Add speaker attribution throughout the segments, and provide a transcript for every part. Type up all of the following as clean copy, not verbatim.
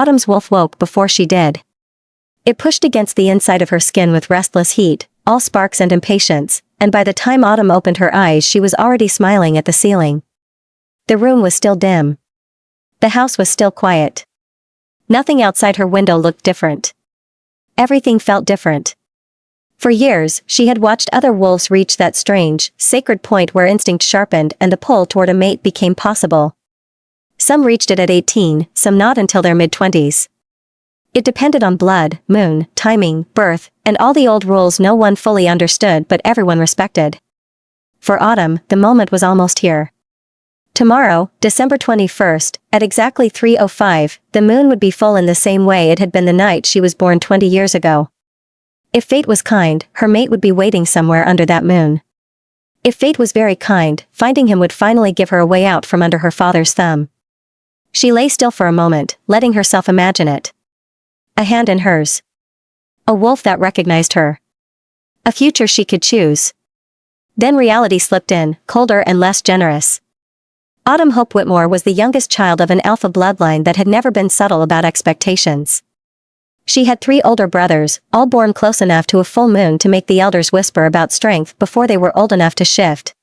Speaker 1: Autumn's wolf woke before she did. It pushed against the inside of her skin with restless heat, all sparks and impatience, and by the time Autumn opened her eyes she was already smiling at the ceiling. The room was still dim. The house was still quiet. Nothing outside her window looked different. Everything felt different. For years, she had watched other wolves reach that strange, sacred point where instinct sharpened and the pull toward a mate became possible. Some reached it at 18, some not until their mid-20s. It depended on blood, moon, timing, birth, and all the old rules no one fully understood but everyone respected. For Autumn, the moment was almost here. Tomorrow, December 21st, at exactly 3:05, the moon would be full in the same way it had been the night she was born 20 years ago. If fate was kind, her mate would be waiting somewhere under that moon. If fate was very kind, finding him would finally give her a way out from under her father's thumb. She lay still for a moment, letting herself imagine it. A hand in hers. A wolf that recognized her. A future she could choose. Then reality slipped in, colder and less generous. Autumn Hope Whitmore was the youngest child of an alpha bloodline that had never been subtle about expectations. She had 3 older brothers, all born close enough to a full moon to make the elders whisper about strength before they were old enough to shift.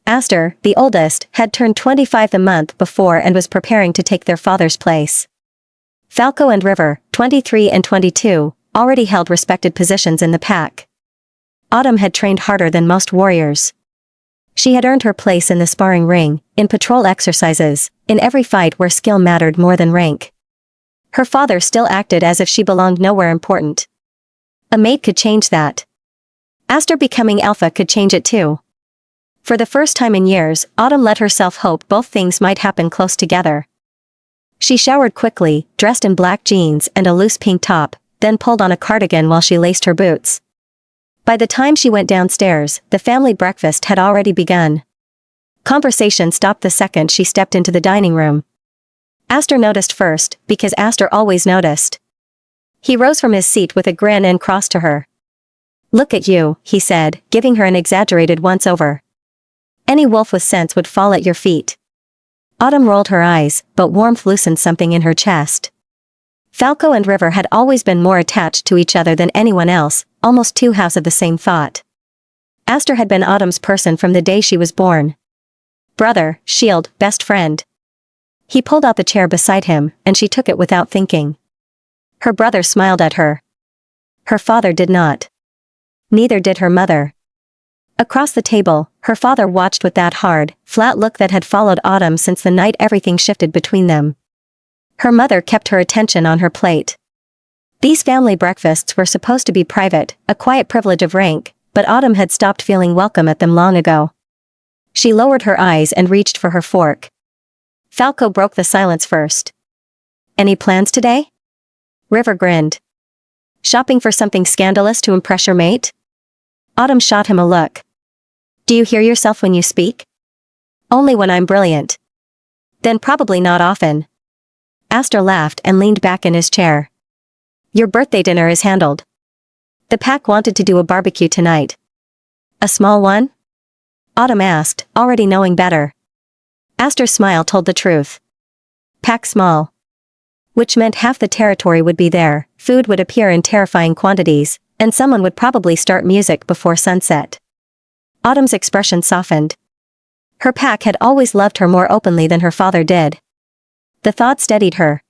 Speaker 1: Aster, the oldest, had turned 25 the month before and was preparing to take their father's place. Falco and River, 23 and 22, already held respected positions in the pack. Autumn had trained harder than most warriors. She had earned her place in the sparring ring, in patrol exercises, in every fight where skill mattered more than rank. Her father still acted as if she belonged nowhere important. A mate could change that. Aster becoming alpha could change it too. For the first time in years, Autumn let herself hope both things might happen close together. She showered quickly, dressed in black jeans and a loose pink top, then pulled on a cardigan while she laced her boots. By the time she went downstairs, the family breakfast had already begun. Conversation stopped the second she stepped into the dining room. Aster noticed first, because Aster always noticed. He rose from his seat with a grin and crossed to her. "Look at you," he said, giving her an exaggerated once-over. "Any wolf with sense would fall at your feet." Autumn rolled her eyes, but warmth loosened something in her chest. Falco and River had always been more attached to each other than anyone else, almost two halves of the same thought. Aster had been Autumn's person from the day she was born. Brother, shield, best friend. He pulled out the chair beside him, and she took it without thinking. Her brother smiled at her. Her father did not. Neither did her mother. Across the table, her father watched with that hard, flat look that had followed Autumn since the night everything shifted between them. Her mother kept her attention on her plate. These family breakfasts were supposed to be private, a quiet privilege of rank, but Autumn had stopped feeling welcome at them long ago. She lowered her eyes and reached for her fork. Falco broke the silence first. "Any plans today?" River grinned. "Shopping for something scandalous to impress your mate?" Autumn shot him a look. "Do you hear yourself when you speak?" "Only when I'm brilliant." "Then probably not often." Aster laughed and leaned back in his chair. "Your birthday dinner is handled. The pack wanted to do a barbecue tonight." "A small one?" Autumn asked, already knowing better. Aster's smile told the truth. Pack small. Which meant half the territory would be there, food would appear in terrifying quantities, and someone would probably start music before sunset. Autumn's expression softened. Her pack had always loved her more openly than her father did. The thought steadied her.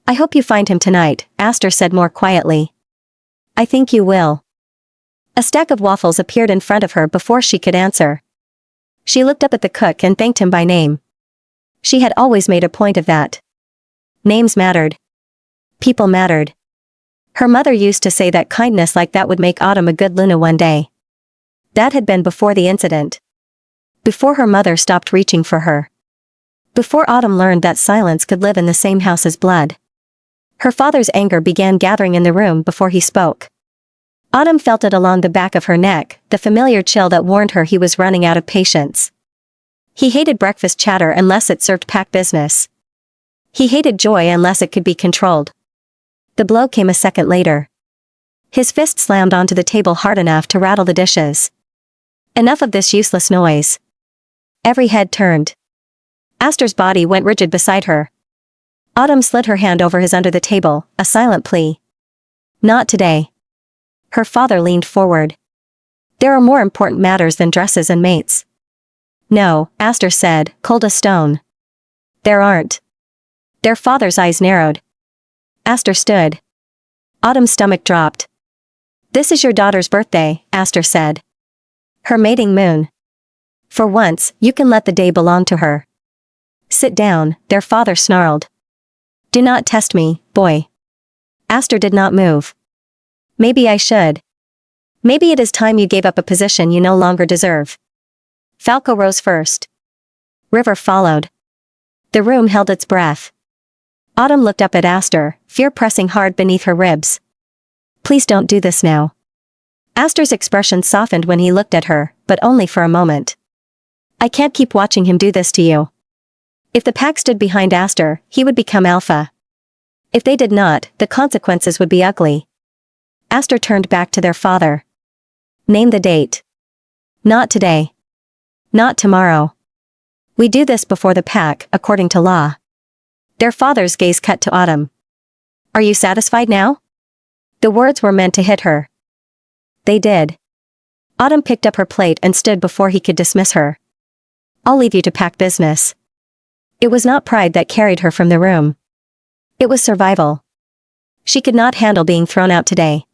Speaker 1: "I hope you find him tonight," Aster said more quietly. "I think you will." A stack of waffles appeared in front of her before she could answer. She looked up at the cook and thanked him by name. She had always made a point of that. Names mattered. People mattered. Her mother used to say that kindness like that would make Autumn a good Luna one day. That had been before the incident. Before her mother stopped reaching for her. Before Autumn learned that silence could live in the same house as blood. Her father's anger began gathering in the room before he spoke. Autumn felt it along the back of her neck, the familiar chill that warned her he was running out of patience. He hated breakfast chatter unless it served pack business. He hated joy unless it could be controlled. The blow came a second later. His fist slammed onto the table hard enough to rattle the dishes. Enough of this useless noise. Every head turned. Aster's body went rigid beside her. Autumn slid her hand over his under the table, a silent plea. Not today. Her father leaned forward. There are more important matters than dresses and mates. No, Aster said, cold as stone. There aren't. Their father's eyes narrowed. Aster stood. Autumn's stomach dropped. This is your daughter's birthday, Aster said. Her mating moon. For once, you can let the day belong to her. Sit down, their father snarled. Do not test me, boy. Aster did not move. Maybe I should. Maybe it is time you gave up a position you no longer deserve. Falco rose first. River followed. The room held its breath. Autumn looked up at Aster, fear pressing hard beneath her ribs. Please don't do this now. Aster's expression softened when he looked at her, but only for a moment. I can't keep watching him do this to you. If the pack stood behind Aster, he would become alpha. If they did not, the consequences would be ugly. Aster turned back to their father. Name the date. Not today. Not tomorrow. We do this before the pack, according to law. Their father's gaze cut to Autumn. Are you satisfied now? The words were meant to hit her. They did. Autumn picked up her plate and stood before he could dismiss her. I'll leave you to pack business. It was not pride that carried her from the room. It was survival. She could not handle being thrown out today.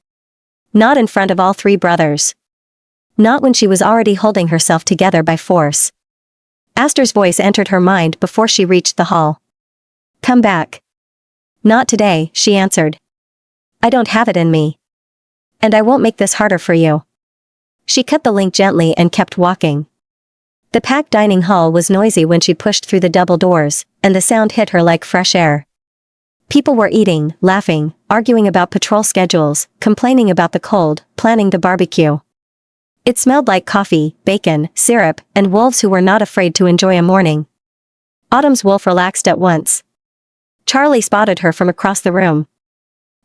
Speaker 1: Not in front of all three brothers. Not when she was already holding herself together by force. Aster's voice entered her mind before she reached the hall. Come back. Not today, she answered. I don't have it in me. And I won't make this harder for you. She cut the link gently and kept walking. The packed dining hall was noisy when she pushed through the double doors, and the sound hit her like fresh air. People were eating, laughing, arguing about patrol schedules, complaining about the cold, planning the barbecue. It smelled like coffee, bacon, syrup, and wolves who were not afraid to enjoy a morning. Autumn's wolf relaxed at once. Charlie spotted her from across the room.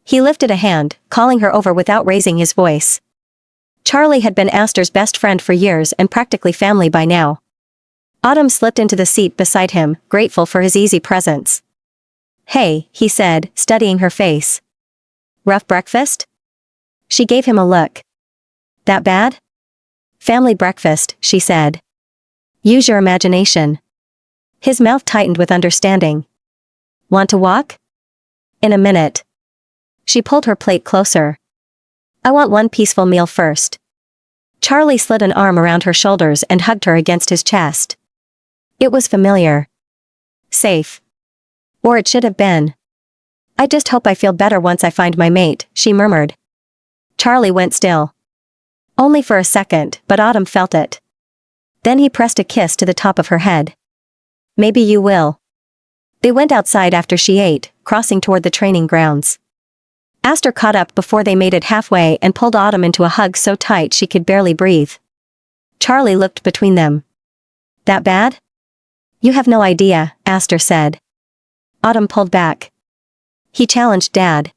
Speaker 1: He lifted a hand, calling her over without raising his voice. Charlie had been Aster's best friend for years and practically family by now. Autumn slipped into the seat beside him, grateful for his easy presence. Hey, he said, studying her face. Rough breakfast? She gave him a look. That bad? Family breakfast, she said. Use your imagination. His mouth tightened with understanding. Want to walk? In a minute. She pulled her plate closer. I want one peaceful meal first. Charlie slid an arm around her shoulders and hugged her against his chest. It was familiar. Safe. Or it should have been. I just hope I feel better once I find my mate, she murmured. Charlie went still. Only for a second, but Autumn felt it. Then he pressed a kiss to the top of her head. Maybe you will. They went outside after she ate, crossing toward the training grounds. Aster caught up before they made it halfway and pulled Autumn into a hug so tight she could barely breathe. Charlie looked between them. That bad? You have no idea, Aster said. Autumn pulled back. He challenged Dad.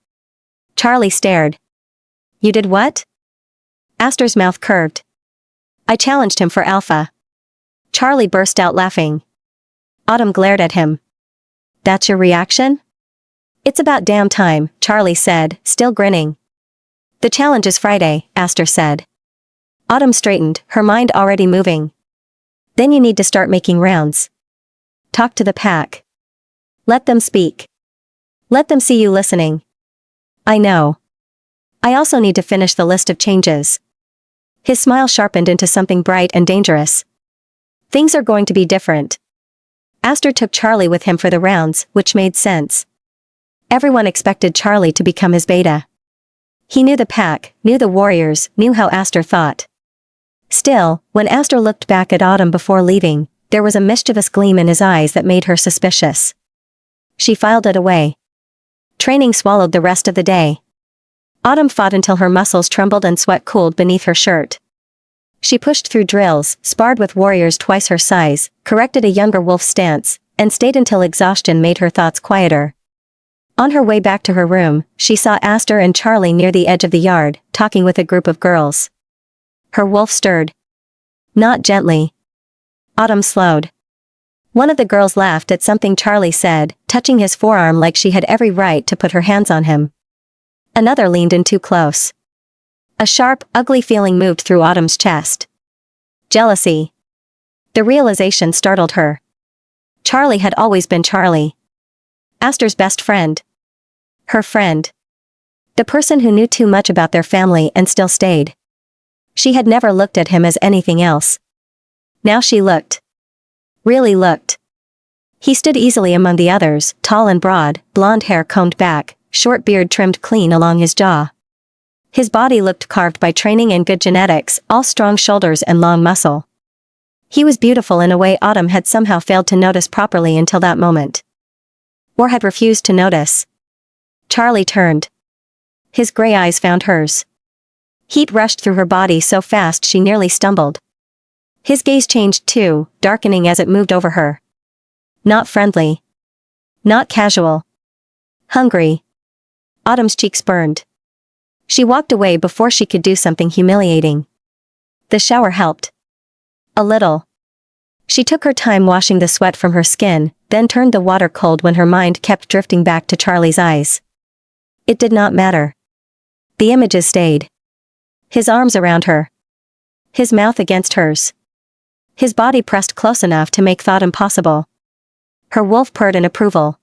Speaker 1: Charlie stared. You did what? Aster's mouth curved. I challenged him for alpha. Charlie burst out laughing. Autumn glared at him. That's your reaction? It's about damn time, Charlie said, still grinning. The challenge is Friday, Aster said. Autumn straightened, her mind already moving. Then you need to start making rounds. Talk to the pack. Let them speak. Let them see you listening. I know. I also need to finish the list of changes. His smile sharpened into something bright and dangerous. Things are going to be different. Aster took Charlie with him for the rounds, which made sense. Everyone expected Charlie to become his beta. He knew the pack, knew the warriors, knew how Aster thought. Still, when Aster looked back at Autumn before leaving, there was a mischievous gleam in his eyes that made her suspicious. She filed it away. Training swallowed the rest of the day. Autumn fought until her muscles trembled and sweat cooled beneath her shirt. She pushed through drills, sparred with warriors twice her size, corrected a younger wolf stance, and stayed until exhaustion made her thoughts quieter. On her way back to her room, she saw Aster and Charlie near the edge of the yard, talking with a group of girls. Her wolf stirred. Not gently. Autumn slowed. One of the girls laughed at something Charlie said, touching his forearm like she had every right to put her hands on him. Another leaned in too close. A sharp, ugly feeling moved through Autumn's chest. Jealousy. The realization startled her. Charlie had always been Charlie. Aster's best friend. Her friend. The person who knew too much about their family and still stayed. She had never looked at him as anything else. Now she looked. Really looked. He stood easily among the others, tall and broad, blonde hair combed back, short beard trimmed clean along his jaw. His body looked carved by training and good genetics, all strong shoulders and long muscle. He was beautiful in a way Autumn had somehow failed to notice properly until that moment. Or had refused to notice. Charlie turned. His gray eyes found hers. Heat rushed through her body so fast she nearly stumbled. His gaze changed too, darkening as it moved over her. Not friendly. Not casual. Hungry. Autumn's cheeks burned. She walked away before she could do something humiliating. The shower helped. A little. She took her time washing the sweat from her skin, then turned the water cold when her mind kept drifting back to Charlie's eyes. It did not matter. The images stayed. His arms around her. His mouth against hers. His body pressed close enough to make thought impossible. Her wolf purred in approval.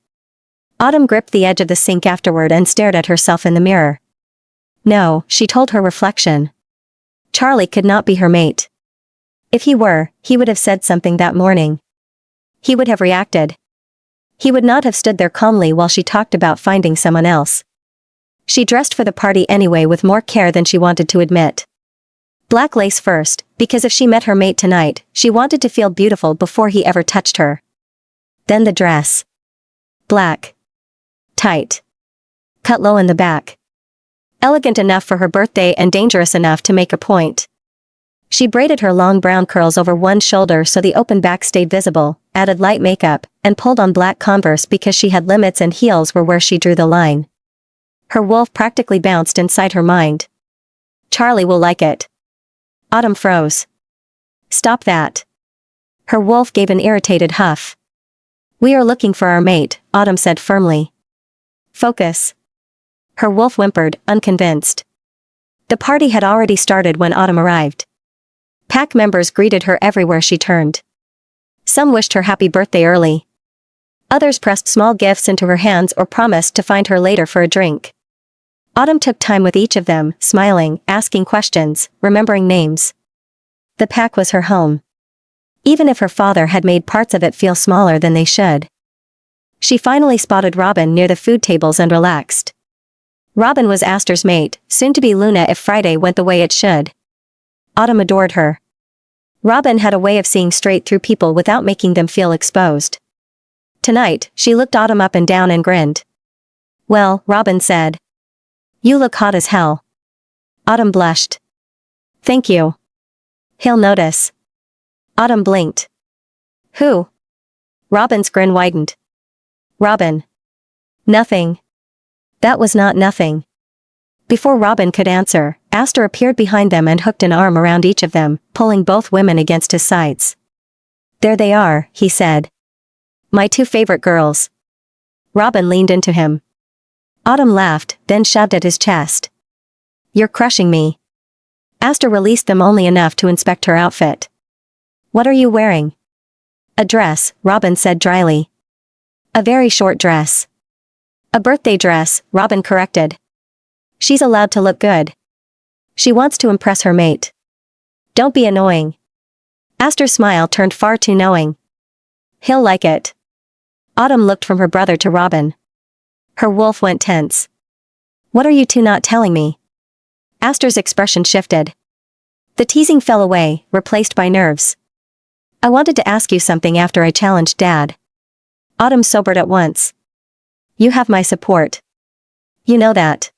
Speaker 1: Autumn gripped the edge of the sink afterward and stared at herself in the mirror. No, she told her reflection. Charlie could not be her mate. If he were, he would have said something that morning. He would have reacted. He would not have stood there calmly while she talked about finding someone else. She dressed for the party anyway with more care than she wanted to admit. Black lace first, because if she met her mate tonight, she wanted to feel beautiful before he ever touched her. Then the dress. Black. Tight. Cut low in the back. Elegant enough for her birthday and dangerous enough to make a point. She braided her long brown curls over one shoulder so the open back stayed visible, added light makeup, and pulled on black Converse because she had limits and heels were where she drew the line. Her wolf practically bounced inside her mind. Charlie will like it. Autumn froze. Stop that. Her wolf gave an irritated huff. We are looking for our mate, Autumn said firmly. Focus. Her wolf whimpered, unconvinced. The party had already started when Autumn arrived. Pack members greeted her everywhere she turned. Some wished her happy birthday early. Others pressed small gifts into her hands or promised to find her later for a drink. Autumn took time with each of them, smiling, asking questions, remembering names. The pack was her home. Even if her father had made parts of it feel smaller than they should. She finally spotted Robin near the food tables and relaxed. Robin was Aster's mate, soon to be Luna if Friday went the way it should. Autumn adored her. Robin had a way of seeing straight through people without making them feel exposed. Tonight, she looked Autumn up and down and grinned. Well, Robin said. You look hot as hell. Autumn blushed. Thank you. He'll notice. Autumn blinked. Who? Robin's grin widened. Robin. Nothing. That was not nothing. Before Robin could answer, Aster appeared behind them and hooked an arm around each of them, pulling both women against his sides. There they are, he said. My two favorite girls. Robin leaned into him. Autumn laughed, then shoved at his chest. You're crushing me. Aster released them only enough to inspect her outfit. What are you wearing? A dress, Robin said dryly. A very short dress. A birthday dress, Robin corrected. She's allowed to look good. She wants to impress her mate. Don't be annoying. Aster's smile turned far too knowing. He'll like it. Autumn looked from her brother to Robin. Her wolf went tense. What are you two not telling me? Aster's expression shifted. The teasing fell away, replaced by nerves. I wanted to ask you something after I challenged Dad. Autumn sobered at once. You have my support. You know that.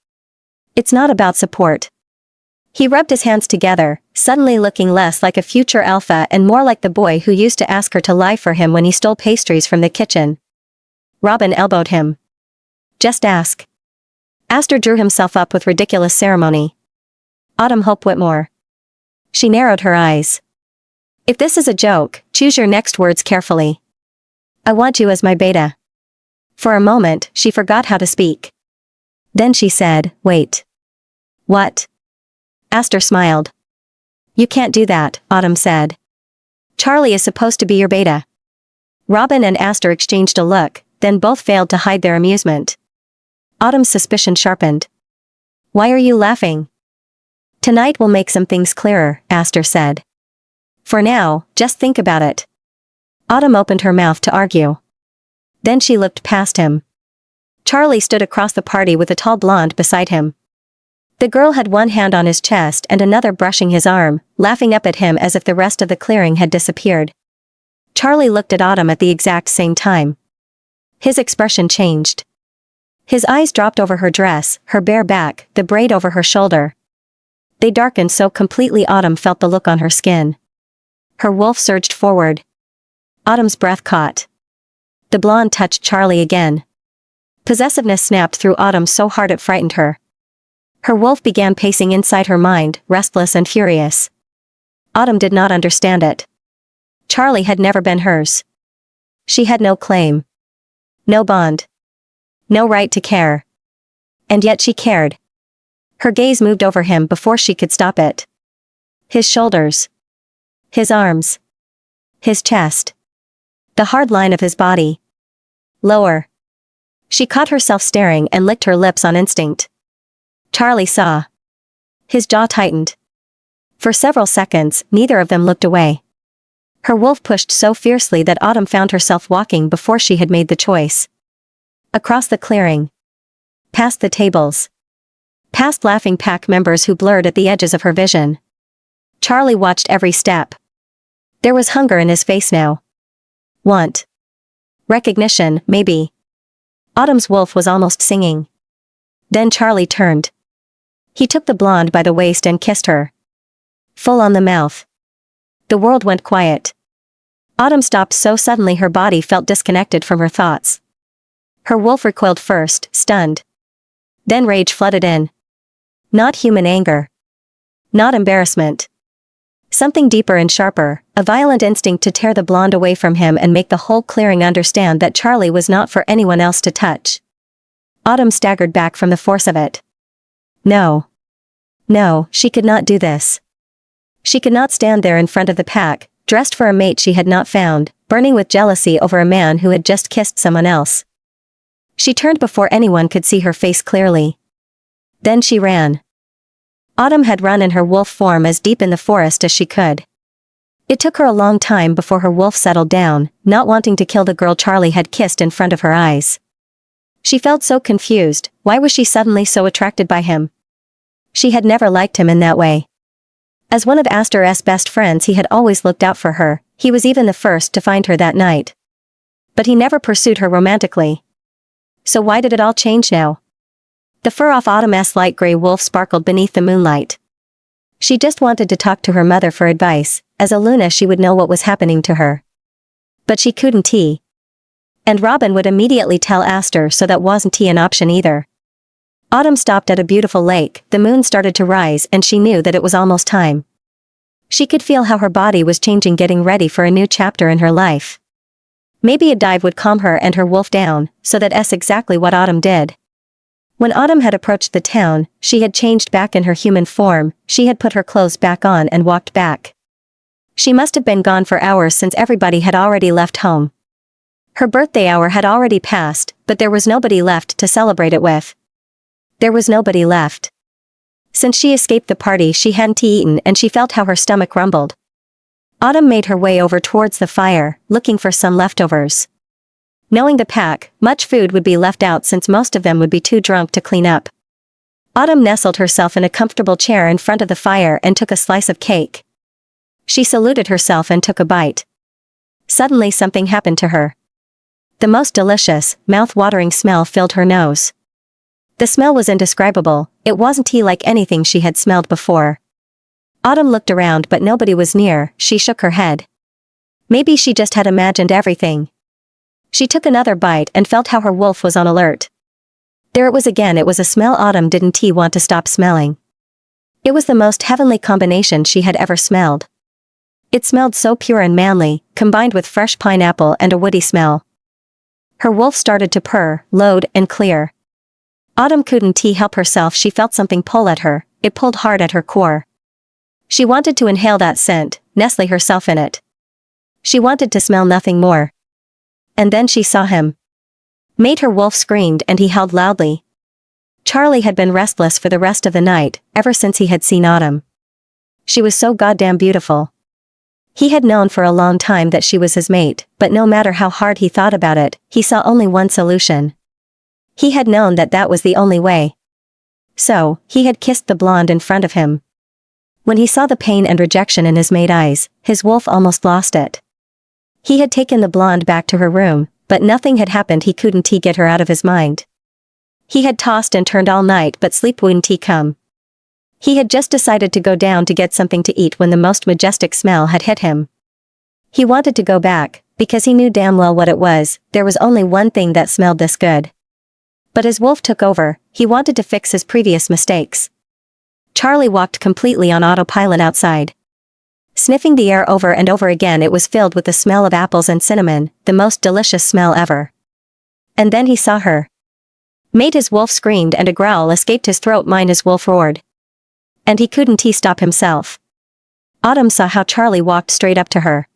Speaker 1: It's not about support. He rubbed his hands together, suddenly looking less like a future alpha and more like the boy who used to ask her to lie for him when he stole pastries from the kitchen. Robin elbowed him. Just ask. Aster drew himself up with ridiculous ceremony. Autumn Hope Whitmore. She narrowed her eyes. If this is a joke, choose your next words carefully. I want you as my beta. For a moment, she forgot how to speak. Then she said, wait. What? Aster smiled. You can't do that, Autumn said. Charlie is supposed to be your beta. Robin and Aster exchanged a look, then both failed to hide their amusement. Autumn's suspicion sharpened. Why are you laughing? Tonight will make some things clearer, Aster said. For now, just think about it. Autumn opened her mouth to argue. Then she looked past him. Charlie stood across the party with a tall blonde beside him. The girl had one hand on his chest and another brushing his arm, laughing up at him as if the rest of the clearing had disappeared. Charlie looked at Autumn at the exact same time. His expression changed. His eyes dropped over her dress, her bare back, the braid over her shoulder. They darkened so completely Autumn felt the look on her skin. Her wolf surged forward. Autumn's breath caught. The blonde touched Charlie again. Possessiveness snapped through Autumn so hard it frightened her. Her wolf began pacing inside her mind, restless and furious. Autumn did not understand it. Charlie had never been hers. She had no claim. No bond. No right to care. And yet she cared. Her gaze moved over him before she could stop it. His shoulders. His arms. His chest. The hard line of his body. Lower. She caught herself staring and licked her lips on instinct. Charlie saw. His jaw tightened. For several seconds, neither of them looked away. Her wolf pushed so fiercely that Autumn found herself walking before she had made the choice. Across the clearing. Past the tables. Past laughing pack members who blurred at the edges of her vision. Charlie watched every step. There was hunger in his face now. Want. Recognition, maybe. Autumn's wolf was almost singing. Then Charlie turned. He took the blonde by the waist and kissed her. Full on the mouth. The world went quiet. Autumn stopped so suddenly her body felt disconnected from her thoughts. Her wolf recoiled first, stunned. Then rage flooded in. Not human anger. Not embarrassment. Something deeper and sharper, a violent instinct to tear the blonde away from him and make the whole clearing understand that Charlie was not for anyone else to touch. Autumn staggered back from the force of it. No. No, she could not do this. She could not stand there in front of the pack, dressed for a mate she had not found, burning with jealousy over a man who had just kissed someone else. She turned before anyone could see her face clearly. Then she ran. Autumn had run in her wolf form as deep in the forest as she could. It took her a long time before her wolf settled down, not wanting to kill the girl Charlie had kissed in front of her eyes. She felt so confused, why was she suddenly so attracted by him? She had never liked him in that way. As one of Aster's best friends he had always looked out for her, he was even the first to find her that night. But he never pursued her romantically. So why did it all change now? The fur off Autumn's light gray wolf sparkled beneath the moonlight. She just wanted to talk to her mother for advice, as a Luna she would know what was happening to her. But she couldn't. And Robin would immediately tell Aster, so that wasn't an option either. Autumn stopped at a beautiful lake, the moon started to rise and she knew that it was almost time. She could feel how her body was changing, getting ready for a new chapter in her life. Maybe a dive would calm her and her wolf down, so that's exactly what Autumn did. When Autumn had approached the town, she had changed back in her human form, she had put her clothes back on and walked back. She must have been gone for hours since everybody had already left home. Her birthday hour had already passed, but there was nobody left to celebrate it with. There was nobody left. Since she escaped the party she hadn't eaten and she felt how her stomach rumbled. Autumn made her way over towards the fire, looking for some leftovers. Knowing the pack, much food would be left out since most of them would be too drunk to clean up. Autumn nestled herself in a comfortable chair in front of the fire and took a slice of cake. She saluted herself and took a bite. Suddenly something happened to her. The most delicious, mouth-watering smell filled her nose. The smell was indescribable, it wasn't like anything she had smelled before. Autumn looked around but nobody was near, she shook her head. Maybe she just had imagined everything. She took another bite and felt how her wolf was on alert. There it was again, it was a smell Autumn didn't want to stop smelling. It was the most heavenly combination she had ever smelled. It smelled so pure and manly, combined with fresh pineapple and a woody smell. Her wolf started to purr, loud and clear. Autumn couldn't help herself. She felt something pull at her. It pulled hard at her core. She wanted to inhale that scent, nestle herself in it. She wanted to smell nothing more. And then she saw him. Made her wolf screamed and he howled loudly. Charlie had been restless for the rest of the night, ever since he had seen Autumn. She was so goddamn beautiful. He had known for a long time that she was his mate, but no matter how hard he thought about it, he saw only one solution. He had known that that was the only way. So, he had kissed the blonde in front of him. When he saw the pain and rejection in his mate eyes, his wolf almost lost it. He had taken the blonde back to her room, but nothing had happened. He couldn't get her out of his mind. He had tossed and turned all night, but sleep wouldn't come. He had just decided to go down to get something to eat when the most majestic smell had hit him. He wanted to go back, because he knew damn well what it was. There was only one thing that smelled this good. But his wolf took over. He wanted to fix his previous mistakes. Charlie walked completely on autopilot outside. Sniffing the air over and over again, it was filled with the smell of apples and cinnamon, the most delicious smell ever. And then he saw her. Made his wolf screamed and a growl escaped his throat. Mine his wolf roared. And he couldn't stop himself. Autumn saw how Charlie walked straight up to her.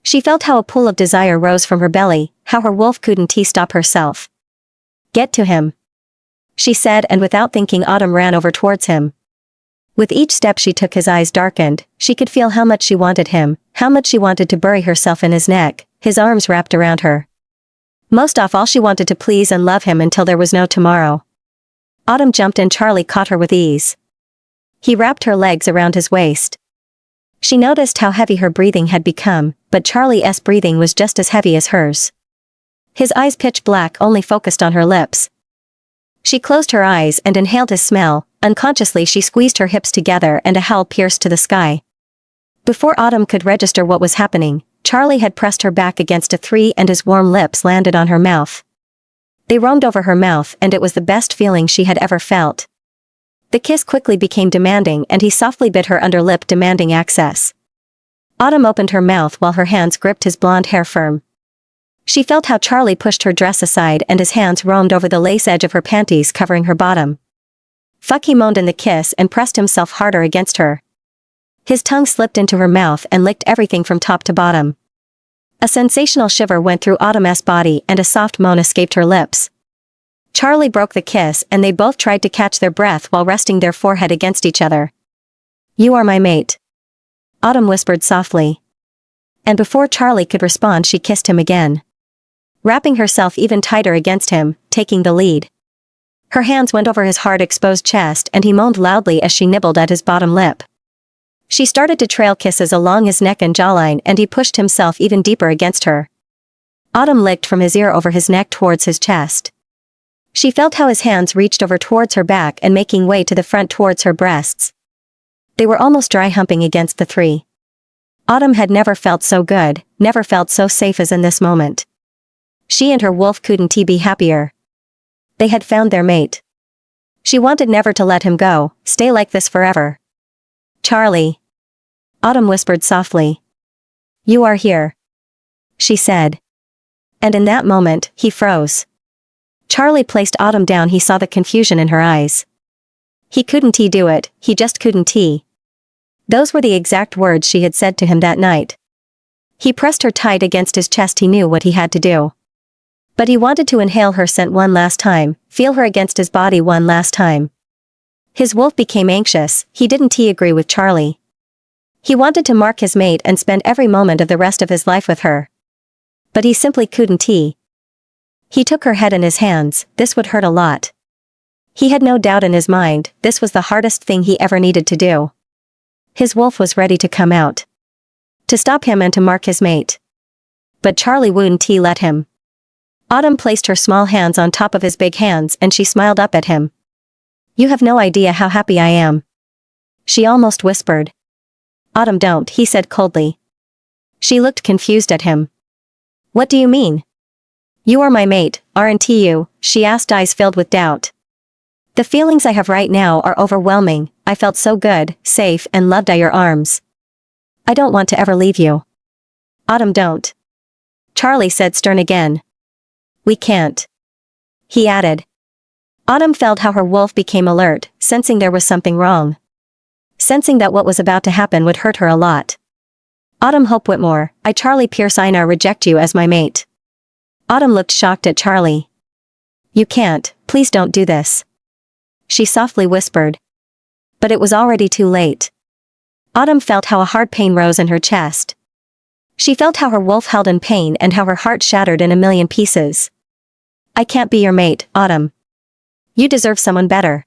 Speaker 1: She felt how a pool of desire rose from her belly, how her wolf couldn't stop herself. Get to him, she said, and without thinking Autumn ran over towards him. With each step she took his eyes darkened. She could feel how much she wanted him, how much she wanted to bury herself in his neck, his arms wrapped around her. Most of all she wanted to please and love him until there was no tomorrow. Autumn jumped and Charlie caught her with ease. He wrapped her legs around his waist. She noticed how heavy her breathing had become, but Charlie's breathing was just as heavy as hers. His eyes pitch black only focused on her lips. She closed her eyes and inhaled his smell. Unconsciously she squeezed her hips together and a howl pierced to the sky. Before Autumn could register what was happening, Charlie had pressed her back against a tree and his warm lips landed on her mouth. They roamed over her mouth and it was the best feeling she had ever felt. The kiss quickly became demanding and he softly bit her underlip, demanding access. Autumn opened her mouth while her hands gripped his blonde hair firm. She felt how Charlie pushed her dress aside and his hands roamed over the lace edge of her panties covering her bottom. Fuck, he moaned in the kiss and pressed himself harder against her. His tongue slipped into her mouth and licked everything from top to bottom. A sensational shiver went through Autumn's body and a soft moan escaped her lips. Charlie broke the kiss and they both tried to catch their breath while resting their forehead against each other. You are my mate, Autumn whispered softly. And before Charlie could respond she kissed him again. Wrapping herself even tighter against him, taking the lead. Her hands went over his hard exposed chest and he moaned loudly as she nibbled at his bottom lip. She started to trail kisses along his neck and jawline and he pushed himself even deeper against her. Autumn licked from his ear over his neck towards his chest. She felt how his hands reached over towards her back and making way to the front towards her breasts. They were almost dry humping against the three. Autumn had never felt so good, never felt so safe as in this moment. She and her wolf couldn't be happier. They had found their mate. She wanted never to let him go, stay like this forever. Charlie, Autumn whispered softly. You are here, she said. And in that moment, he froze. Charlie placed Autumn down. He saw the confusion in her eyes. He couldn't do it, he just couldn't. Those were the exact words she had said to him that night. He pressed her tight against his chest. He knew what he had to do. But he wanted to inhale her scent one last time, feel her against his body one last time. His wolf became anxious. He didn't agree with Charlie. He wanted to mark his mate and spend every moment of the rest of his life with her. But he simply couldn't. He took her head in his hands. This would hurt a lot. He had no doubt in his mind, this was the hardest thing he ever needed to do. His wolf was ready to come out. To stop him and to mark his mate. But Charlie wouldn't let him. Autumn placed her small hands on top of his big hands and she smiled up at him. You have no idea how happy I am, she almost whispered. Autumn, don't, he said coldly. She looked confused at him. What do you mean? You are my mate, aren't you? She asked, eyes filled with doubt. The feelings I have right now are overwhelming. I felt so good, safe and loved in your arms. I don't want to ever leave you. Autumn, don't, Charlie said stern again. We can't. He added. Autumn felt how her wolf became alert, sensing there was something wrong. Sensing that what was about to happen would hurt her a lot. Autumn Hope Whitmore, I Charlie Pierce I now reject you as my mate. Autumn looked shocked at Charlie. You can't, please don't do this. She softly whispered. But it was already too late. Autumn felt how a hard pain rose in her chest. She felt how her wolf held in pain and how her heart shattered in a million pieces. I can't be your mate, Autumn. You deserve someone better.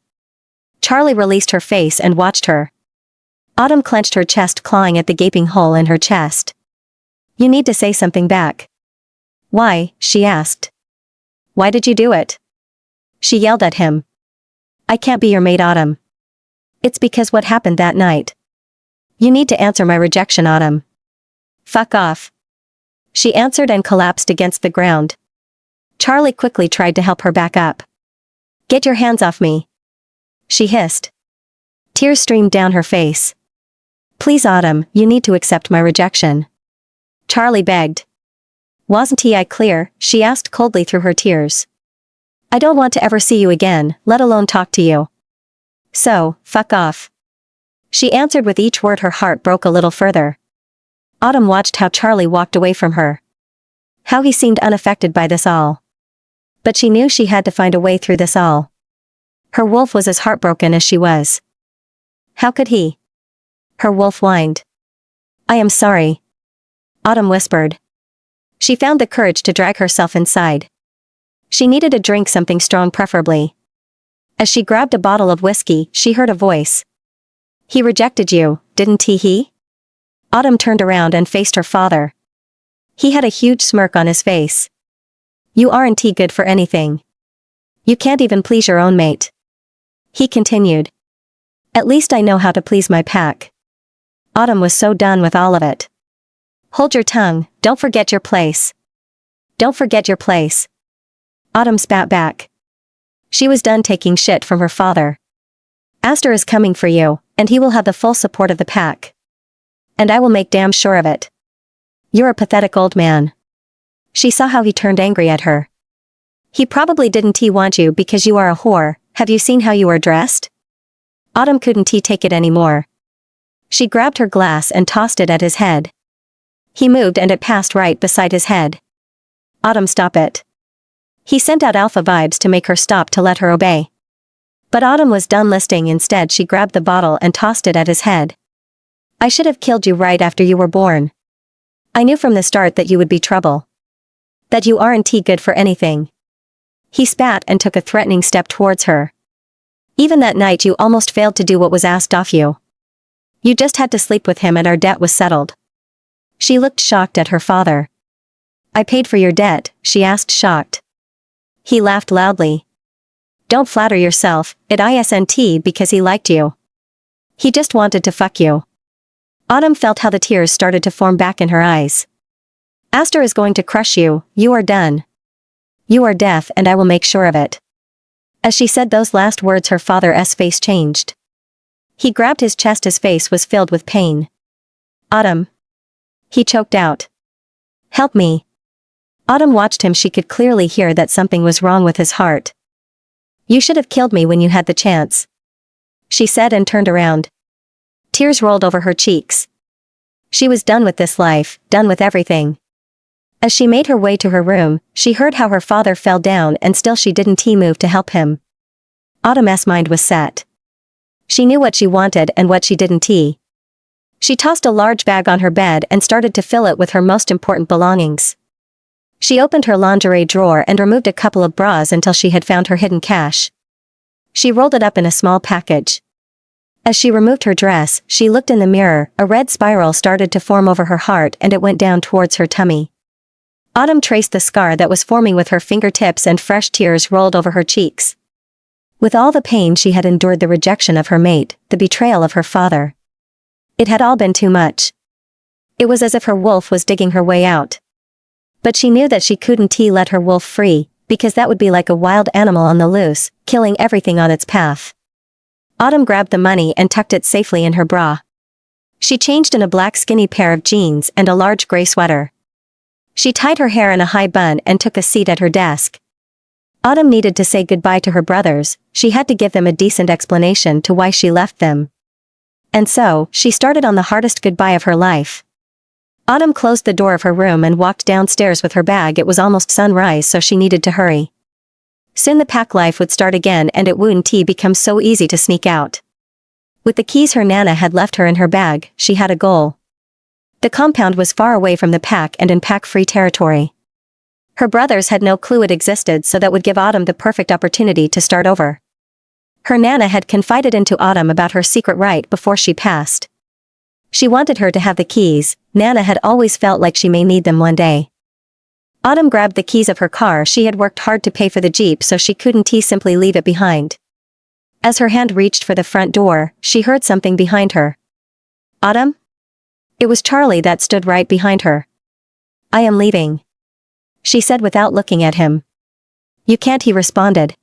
Speaker 1: Charlie released her face and watched her. Autumn clenched her chest, clawing at the gaping hole in her chest. You need to say something back. Why? She asked. Why did you do it? She yelled at him. I can't be your mate, Autumn. It's because what happened that night. You need to answer my rejection, Autumn. Fuck off. She answered and collapsed against the ground. Charlie quickly tried to help her back up. Get your hands off me. She hissed. Tears streamed down her face. Please, Autumn, you need to accept my rejection. Charlie begged. Wasn't I clear? She asked coldly through her tears. I don't want to ever see you again, let alone talk to you. So, fuck off. She answered with each word. Her heart broke a little further. Autumn watched how Charlie walked away from her. How he seemed unaffected by this all. But she knew she had to find a way through this all. Her wolf was as heartbroken as she was. How could he? Her wolf whined. I am sorry. Autumn whispered. She found the courage to drag herself inside. She needed a drink, something strong preferably. As she grabbed a bottle of whiskey, she heard a voice. He rejected you, didn't he? Autumn turned around and faced her father. He had a huge smirk on his face. You aren't good for anything. You can't even please your own mate. He continued. At least I know how to please my pack. Autumn was so done with all of it. Hold your tongue, don't forget your place. Don't forget your place. Autumn spat back. She was done taking shit from her father. Aster is coming for you, and he will have the full support of the pack. And I will make damn sure of it. You're a pathetic old man. She saw how he turned angry at her. He probably didn't want you because you are a whore. Have you seen how you are dressed? Autumn couldn't take it anymore. She grabbed her glass and tossed it at his head. He moved and it passed right beside his head. Autumn, stop it. He sent out alpha vibes to make her stop, to let her obey. But Autumn was done listening. Instead, she grabbed the bottle and tossed it at his head. I should have killed you right after you were born. I knew from the start that you would be trouble. That you aren't good for anything. He spat and took a threatening step towards her. Even that night you almost failed to do what was asked of you. You just had to sleep with him and our debt was settled. She looked shocked at her father. I paid for your debt, she asked, shocked. He laughed loudly. Don't flatter yourself, it isn't because he liked you. He just wanted to fuck you. Autumn felt how the tears started to form back in her eyes. Aster is going to crush you, you are done. You are deaf and I will make sure of it. As she said those last words, her father's face changed. He grabbed his chest, his face was filled with pain. Autumn. He choked out. Help me. Autumn watched him. She could clearly hear that something was wrong with his heart. You should have killed me when you had the chance. She said and turned around. Tears rolled over her cheeks. She was done with this life, done with everything. As she made her way to her room, she heard how her father fell down and still she didn't move to help him. Autumn's mind was set. She knew what she wanted and what she didn't. She tossed a large bag on her bed and started to fill it with her most important belongings. She opened her lingerie drawer and removed a couple of bras until she had found her hidden cash. She rolled it up in a small package. As she removed her dress, she looked in the mirror. A red spiral started to form over her heart and it went down towards her tummy. Autumn traced the scar that was forming with her fingertips and fresh tears rolled over her cheeks. With all the pain she had endured, the rejection of her mate, the betrayal of her father. It had all been too much. It was as if her wolf was digging her way out. But she knew that she couldn't let her wolf free, because that would be like a wild animal on the loose, killing everything on its path. Autumn grabbed the money and tucked it safely in her bra. She changed in a black skinny pair of jeans and a large gray sweater. She tied her hair in a high bun and took a seat at her desk. Autumn needed to say goodbye to her brothers. She had to give them a decent explanation to why she left them. And so, she started on the hardest goodbye of her life. Autumn closed the door of her room and walked downstairs with her bag. It was almost sunrise, so she needed to hurry. Soon the pack life would start again, and it wouldn't become so easy to sneak out. With the keys her nana had left her in her bag, she had a goal. The compound was far away from the pack and in pack-free territory. Her brothers had no clue it existed, so that would give Autumn the perfect opportunity to start over. Her nana had confided into Autumn about her secret right before she passed. She wanted her to have the keys. Nana had always felt like she may need them one day. Autumn grabbed the keys of her car. She had worked hard to pay for the Jeep, so she couldn't simply leave it behind. As her hand reached for the front door, she heard something behind her. Autumn? It was Charlie that stood right behind her. I am leaving, she said without looking at him. You can't, he responded.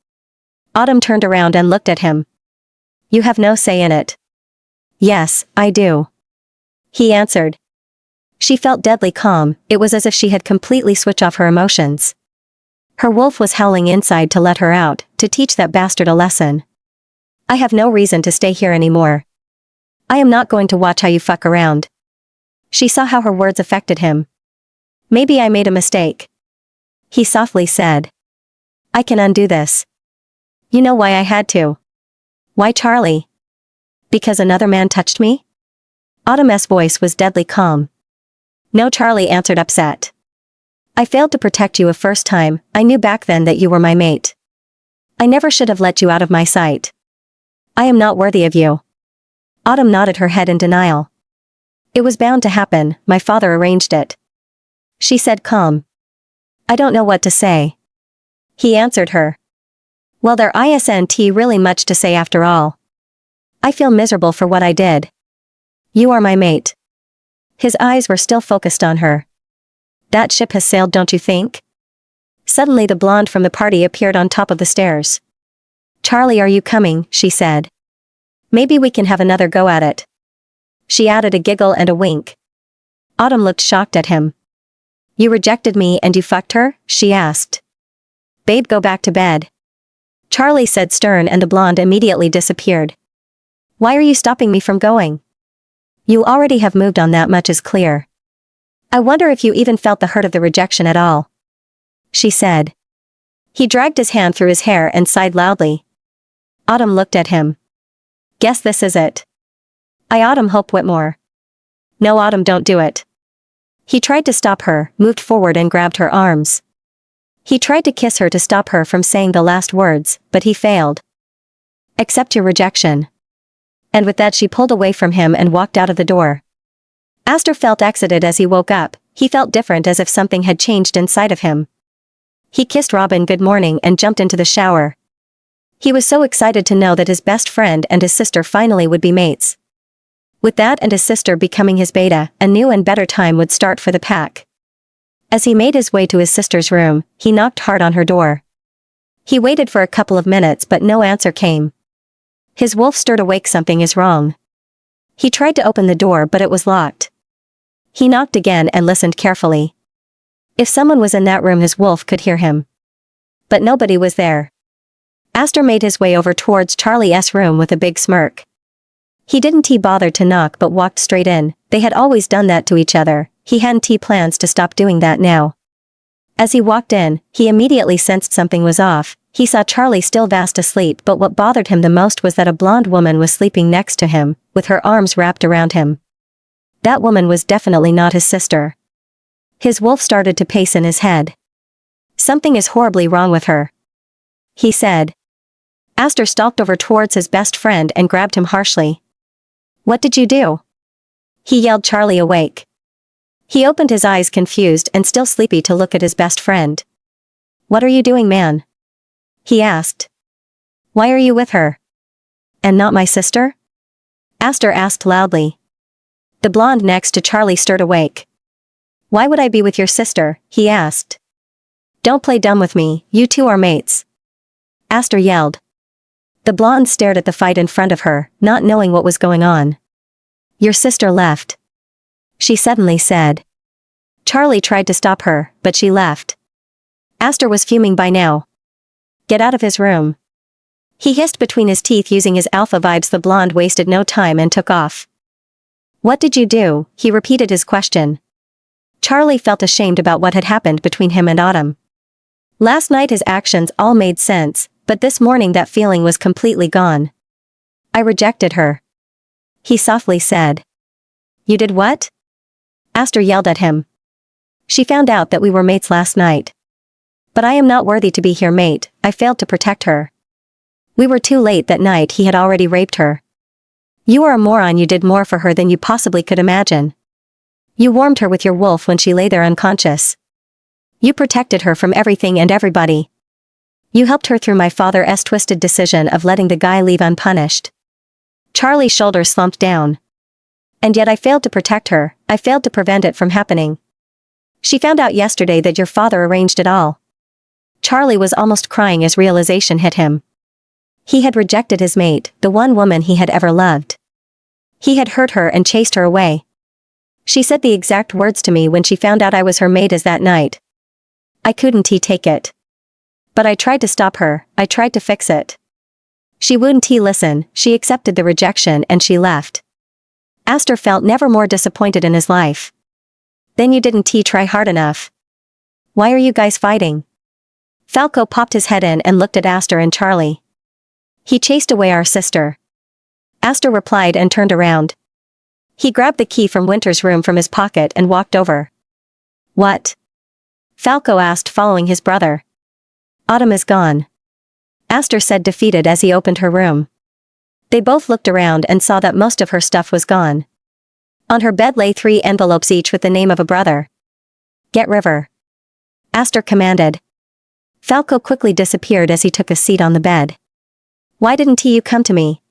Speaker 1: Autumn turned around and looked at him. You have no say in it. Yes, I do, he answered. She felt deadly calm. It was as if she had completely switched off her emotions. Her wolf was howling inside to let her out, to teach that bastard a lesson. I have no reason to stay here anymore. I am not going to watch how you fuck around. She saw how her words affected him. Maybe I made a mistake, he softly said. I can undo this. You know why I had to? Why, Charlie? Because another man touched me? Autumn's voice was deadly calm. No, Charlie answered, upset. I failed to protect you a first time. I knew back then that you were my mate. I never should have let you out of my sight. I am not worthy of you. Autumn nodded her head in denial. It was bound to happen. My father arranged it, she said, calm. I don't know what to say, he answered her. Well, there isn't really much to say after all. I feel miserable for what I did. You are my mate. His eyes were still focused on her. That ship has sailed, don't you think? Suddenly the blonde from the party appeared on top of the stairs. Charlie, are you coming? She said. Maybe we can have another go at it. She added a giggle and a wink. Autumn looked shocked at him. You rejected me and you fucked her? She asked. Babe, go back to bed, Charlie said stern, and the blonde immediately disappeared. Why are you stopping me from going? You already have moved on, that much is clear. I wonder if you even felt the hurt of the rejection at all, she said. He dragged his hand through his hair and sighed loudly. Autumn looked at him. Guess this is it. I Autumn Hope Whitmore. No, Autumn, don't do it. He tried to stop her, moved forward and grabbed her arms. He tried to kiss her to stop her from saying the last words, but he failed. Accept your rejection. And with that she pulled away from him and walked out of the door. Aster felt exited as he woke up. He felt different, as if something had changed inside of him. He kissed Robin good morning and jumped into the shower. He was so excited to know that his best friend and his sister finally would be mates. With that and his sister becoming his beta, a new and better time would start for the pack. As he made his way to his sister's room, he knocked hard on her door. He waited for a couple of minutes, but no answer came. His wolf stirred awake. Something is wrong. He tried to open the door, but it was locked. He knocked again and listened carefully. If someone was in that room, his wolf could hear him. But nobody was there. Aster made his way over towards Charlie's room with a big smirk. He didn't bother to knock but walked straight in. They had always done that to each other. He hadn't plans to stop doing that now. As he walked in, he immediately sensed something was off. He saw Charlie still fast asleep, but what bothered him the most was that a blonde woman was sleeping next to him, with her arms wrapped around him. That woman was definitely not his sister. His wolf started to pace in his head. Something is horribly wrong with her, he said. Aster stalked over towards his best friend and grabbed him harshly. What did you do? He yelled, Charlie awake. He opened his eyes, confused and still sleepy, to look at his best friend. What are you doing, man? He asked. Why are you with her? And not my sister? Aster asked loudly. The blonde next to Charlie stirred awake. Why would I be with your sister? He asked. Don't play dumb with me, you two are mates, Aster yelled. The blonde stared at the fight in front of her, not knowing what was going on. Your sister left, she suddenly said. Charlie tried to stop her, but she left. Aster was fuming by now. Get out of his room. He hissed between his teeth, using his alpha vibes. The blonde wasted no time and took off. What did you do? He repeated his question. Charlie felt ashamed about what had happened between him and Autumn. Last night his actions all made sense, but this morning that feeling was completely gone. I rejected her. He softly said. You did what? Aster yelled at him. She found out that we were mates last night. But I am not worthy to be here, mate. I failed to protect her. We were too late that night. He had already raped her. You are a moron. You did more for her than you possibly could imagine. You warmed her with your wolf when she lay there unconscious. You protected her from everything and everybody. You helped her through my father's twisted decision of letting the guy leave unpunished. Charlie's shoulders slumped down. And yet I failed to protect her. I failed to prevent it from happening. She found out yesterday that your father arranged it all. Charlie was almost crying as realization hit him. He had rejected his mate, the one woman he had ever loved. He had hurt her and chased her away. She said the exact words to me when she found out I was her mate as that night. I couldn't take it. But I tried to stop her. I tried to fix it. She wouldn't listen. She accepted the rejection and she left. Aster felt never more disappointed in his life. Then you didn't try hard enough. Why are you guys fighting? Falco popped his head in and looked at Aster and Charlie. He chased away our sister. Aster replied and turned around. He grabbed the key from Winter's room from his pocket and walked over. What? Falco asked, following his brother. Autumn is gone. Aster said, defeated, as he opened her room. They both looked around and saw that most of her stuff was gone. On her bed lay 3 envelopes, each with the name of a brother. Get River. Aster commanded. Falco quickly disappeared as he took a seat on the bed. Why didn't you come to me?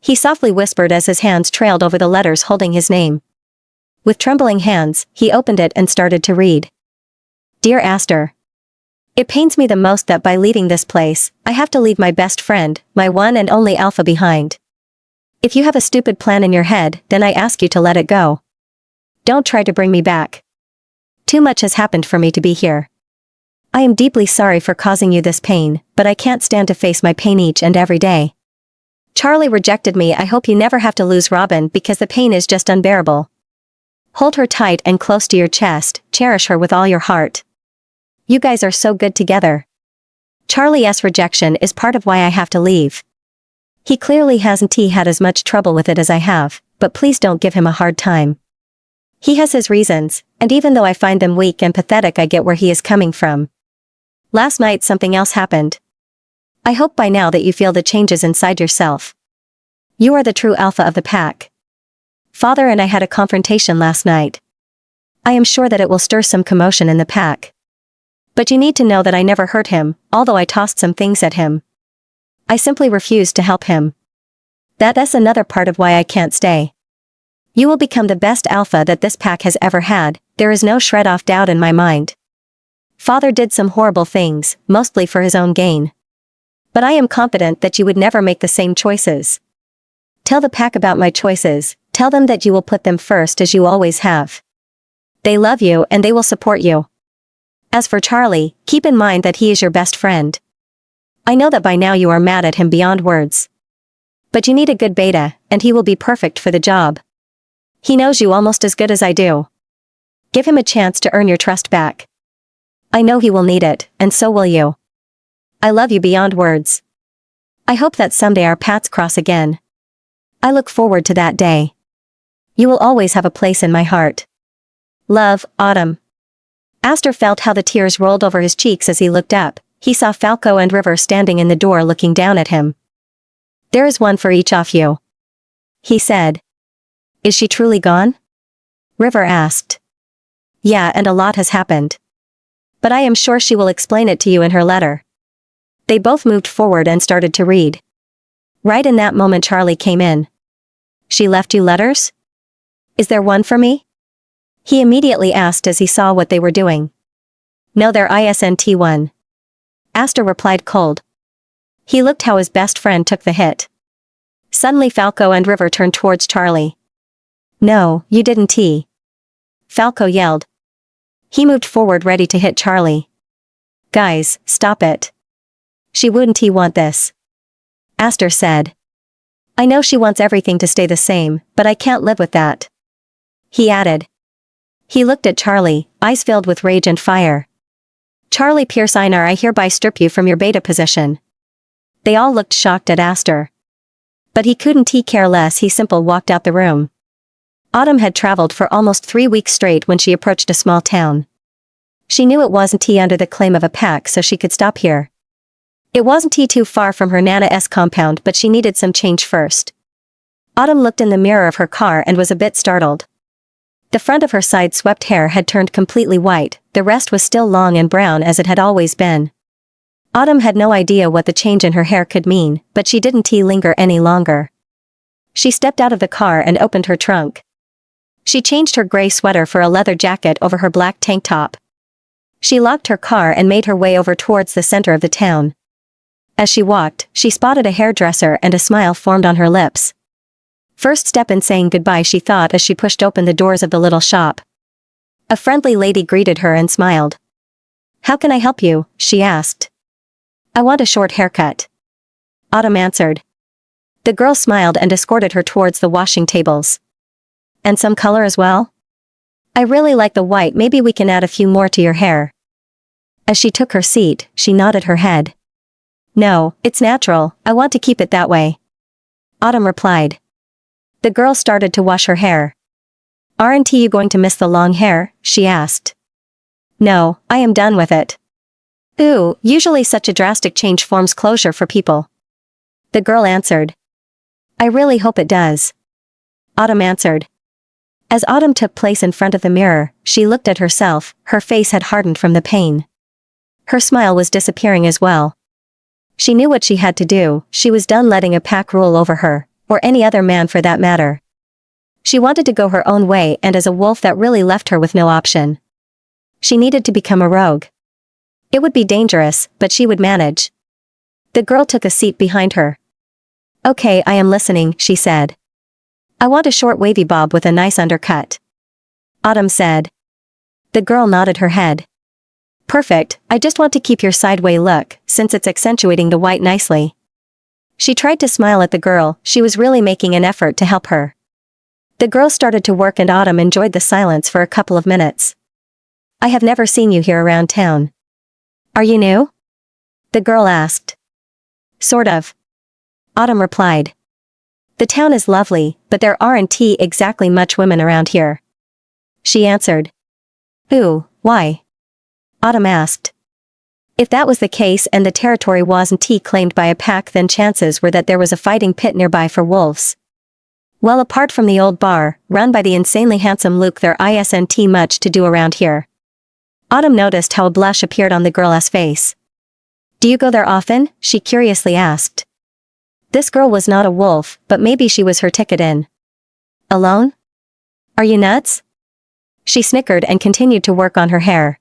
Speaker 1: He softly whispered as his hands trailed over the letters holding his name. With trembling hands, he opened it and started to read. Dear Aster. It pains me the most that by leaving this place, I have to leave my best friend, my one and only Alpha, behind. If you have a stupid plan in your head, then I ask you to let it go. Don't try to bring me back. Too much has happened for me to be here. I am deeply sorry for causing you this pain, but I can't stand to face my pain each and every day. Charlie rejected me. I hope you never have to lose Robin, because the pain is just unbearable. Hold her tight and close to your chest, cherish her with all your heart. You guys are so good together. Charlie's rejection is part of why I have to leave. He clearly hasn't had as much trouble with it as I have, but please don't give him a hard time. He has his reasons, and even though I find them weak and pathetic, I get where he is coming from. Last night something else happened. I hope by now that you feel the changes inside yourself. You are the true alpha of the pack. Father and I had a confrontation last night. I am sure that it will stir some commotion in the pack. But you need to know that I never hurt him, although I tossed some things at him. I simply refused to help him. That's another part of why I can't stay. You will become the best alpha that this pack has ever had, there is no shred of doubt in my mind. Father did some horrible things, mostly for his own gain. But I am confident that you would never make the same choices. Tell the pack about my choices, tell them that you will put them first as you always have. They love you and they will support you. As for Charlie, keep in mind that he is your best friend. I know that by now you are mad at him beyond words. But you need a good beta, and he will be perfect for the job. He knows you almost as good as I do. Give him a chance to earn your trust back. I know he will need it, and so will you. I love you beyond words. I hope that someday our paths cross again. I look forward to that day. You will always have a place in my heart. Love, Autumn. Aster felt how the tears rolled over his cheeks as he looked up. He saw Falco and River standing in the door looking down at him. There is one for each of you. He said. Is she truly gone? River asked. Yeah, and a lot has happened. But I am sure she will explain it to you in her letter. They both moved forward and started to read. Right in that moment Charlie came in. She left you letters? Is there one for me? He immediately asked as he saw what they were doing. No, there isn't one. Aster replied cold. He looked how his best friend took the hit. Suddenly Falco and River turned towards Charlie. No, you didn't. Falco yelled. He moved forward ready to hit Charlie. Guys, stop it. She wouldn't want this. Aster said. I know she wants everything to stay the same, but I can't live with that. He added. He looked at Charlie, eyes filled with rage and fire. Charlie Pierce Einar, I hereby strip you from your beta position. They all looked shocked at Aster. But he couldn't care less. He simply walked out the room. Autumn had traveled for almost 3 weeks straight when she approached a small town. She knew it wasn't under the claim of a pack, so she could stop here. It wasn't too far from her Nana's compound, but she needed some change first. Autumn looked in the mirror of her car and was a bit startled. The front of her side-swept hair had turned completely white, the rest was still long and brown as it had always been. Autumn had no idea what the change in her hair could mean, but she didn't linger any longer. She stepped out of the car and opened her trunk. She changed her gray sweater for a leather jacket over her black tank top. She locked her car and made her way over towards the center of the town. As she walked, she spotted a hairdresser and a smile formed on her lips. First step in saying goodbye, she thought as she pushed open the doors of the little shop. A friendly lady greeted her and smiled. How can I help you? She asked. I want a short haircut. Autumn answered. The girl smiled and escorted her towards the washing tables. And some color as well? I really like the white, maybe we can add a few more to your hair. As she took her seat, she nodded her head. No, it's natural, I want to keep it that way. Autumn replied. The girl started to wash her hair. Aren't you going to miss the long hair? She asked. No, I am done with it. Ooh, usually such a drastic change forms closure for people. The girl answered. I really hope it does. Autumn answered. As Autumn took place in front of the mirror, she looked at herself, her face had hardened from the pain. Her smile was disappearing as well. She knew what she had to do, she was done letting a pack rule over her, or any other man for that matter. She wanted to go her own way, and as a wolf that really left her with no option. She needed to become a rogue. It would be dangerous, but she would manage. The girl took a seat behind her. Okay, I am listening, she said. I want a short wavy bob with a nice undercut. Autumn said. The girl nodded her head. Perfect, I just want to keep your sideway look, since it's accentuating the white nicely. She tried to smile at the girl, she was really making an effort to help her. The girl started to work and Autumn enjoyed the silence for a couple of minutes. I have never seen you here around town. Are you new? The girl asked. Sort of. Autumn replied. The town is lovely, but there aren't exactly much women around here. She answered. Ooh, why? Autumn asked. If that was the case and the territory wasn't claimed by a pack, then chances were that there was a fighting pit nearby for wolves. Well, apart from the old bar, run by the insanely handsome Luke, there isn't much to do around here. Autumn noticed how a blush appeared on the girl's face. Do you go there often? She curiously asked. This girl was not a wolf, but maybe she was her ticket in. Alone? Are you nuts? She snickered and continued to work on her hair.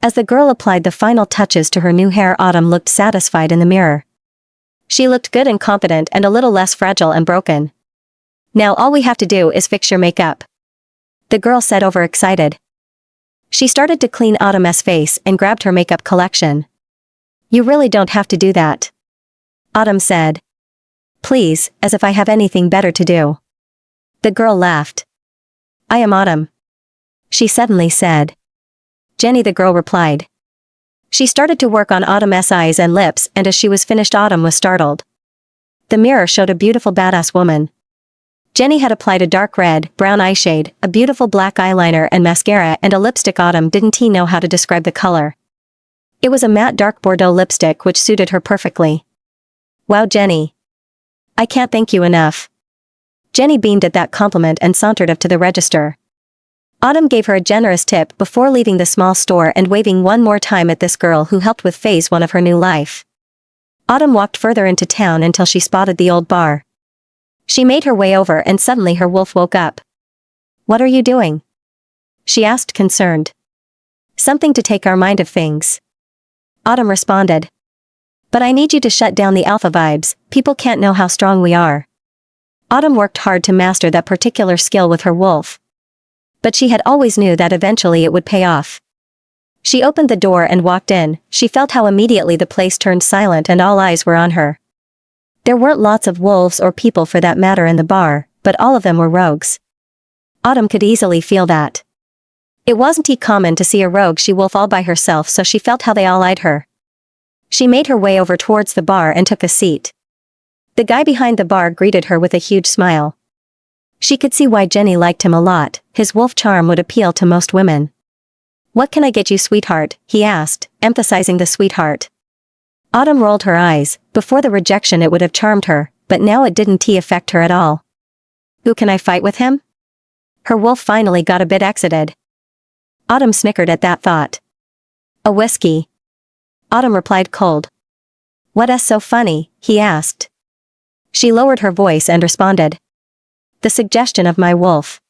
Speaker 1: As the girl applied the final touches to her new hair, Autumn looked satisfied in the mirror. She looked good and confident and a little less fragile and broken. Now all we have to do is fix your makeup. The girl said, overexcited. She started to clean Autumn's face and grabbed her makeup collection. You really don't have to do that. Autumn said. Please, as if I have anything better to do. The girl laughed. I am Autumn. She suddenly said. Jenny, the girl replied. She started to work on Autumn's eyes and lips, and as she was finished, Autumn was startled. The mirror showed a beautiful badass woman. Jenny had applied a dark red, brown eyeshade, a beautiful black eyeliner and mascara, and a lipstick. Autumn didn't know how to describe the color. It was a matte dark Bordeaux lipstick which suited her perfectly. Wow, Jenny. I can't thank you enough. Jenny beamed at that compliment and sauntered up to the register. Autumn gave her a generous tip before leaving the small store and waving one more time at this girl who helped with phase 1 of her new life. Autumn walked further into town until she spotted the old bar. She made her way over and suddenly her wolf woke up. What are you doing? She asked, concerned. Something to take our mind of things. Autumn responded. But I need you to shut down the alpha vibes, people can't know how strong we are. Autumn worked hard to master that particular skill with her wolf. But she had always knew that eventually it would pay off. She opened the door and walked in. She felt how immediately the place turned silent and all eyes were on her. There weren't lots of wolves or people for that matter in the bar, but all of them were rogues. Autumn could easily feel that. It wasn't common to see a rogue she-wolf all by herself, so she felt how they all eyed her. She made her way over towards the bar and took a seat. The guy behind the bar greeted her with a huge smile. She could see why Jenny liked him a lot. His wolf charm would appeal to most women. "What can I get you, sweetheart?" he asked, emphasizing the sweetheart. Autumn rolled her eyes. Before the rejection it would have charmed her, but now it didn't affect her at all. "Who can I fight with him?" Her wolf finally got a bit excited. Autumn snickered at that thought. "A whiskey." Autumn replied cold. "What's so funny?" he asked. She lowered her voice and responded. "The suggestion of my wolf."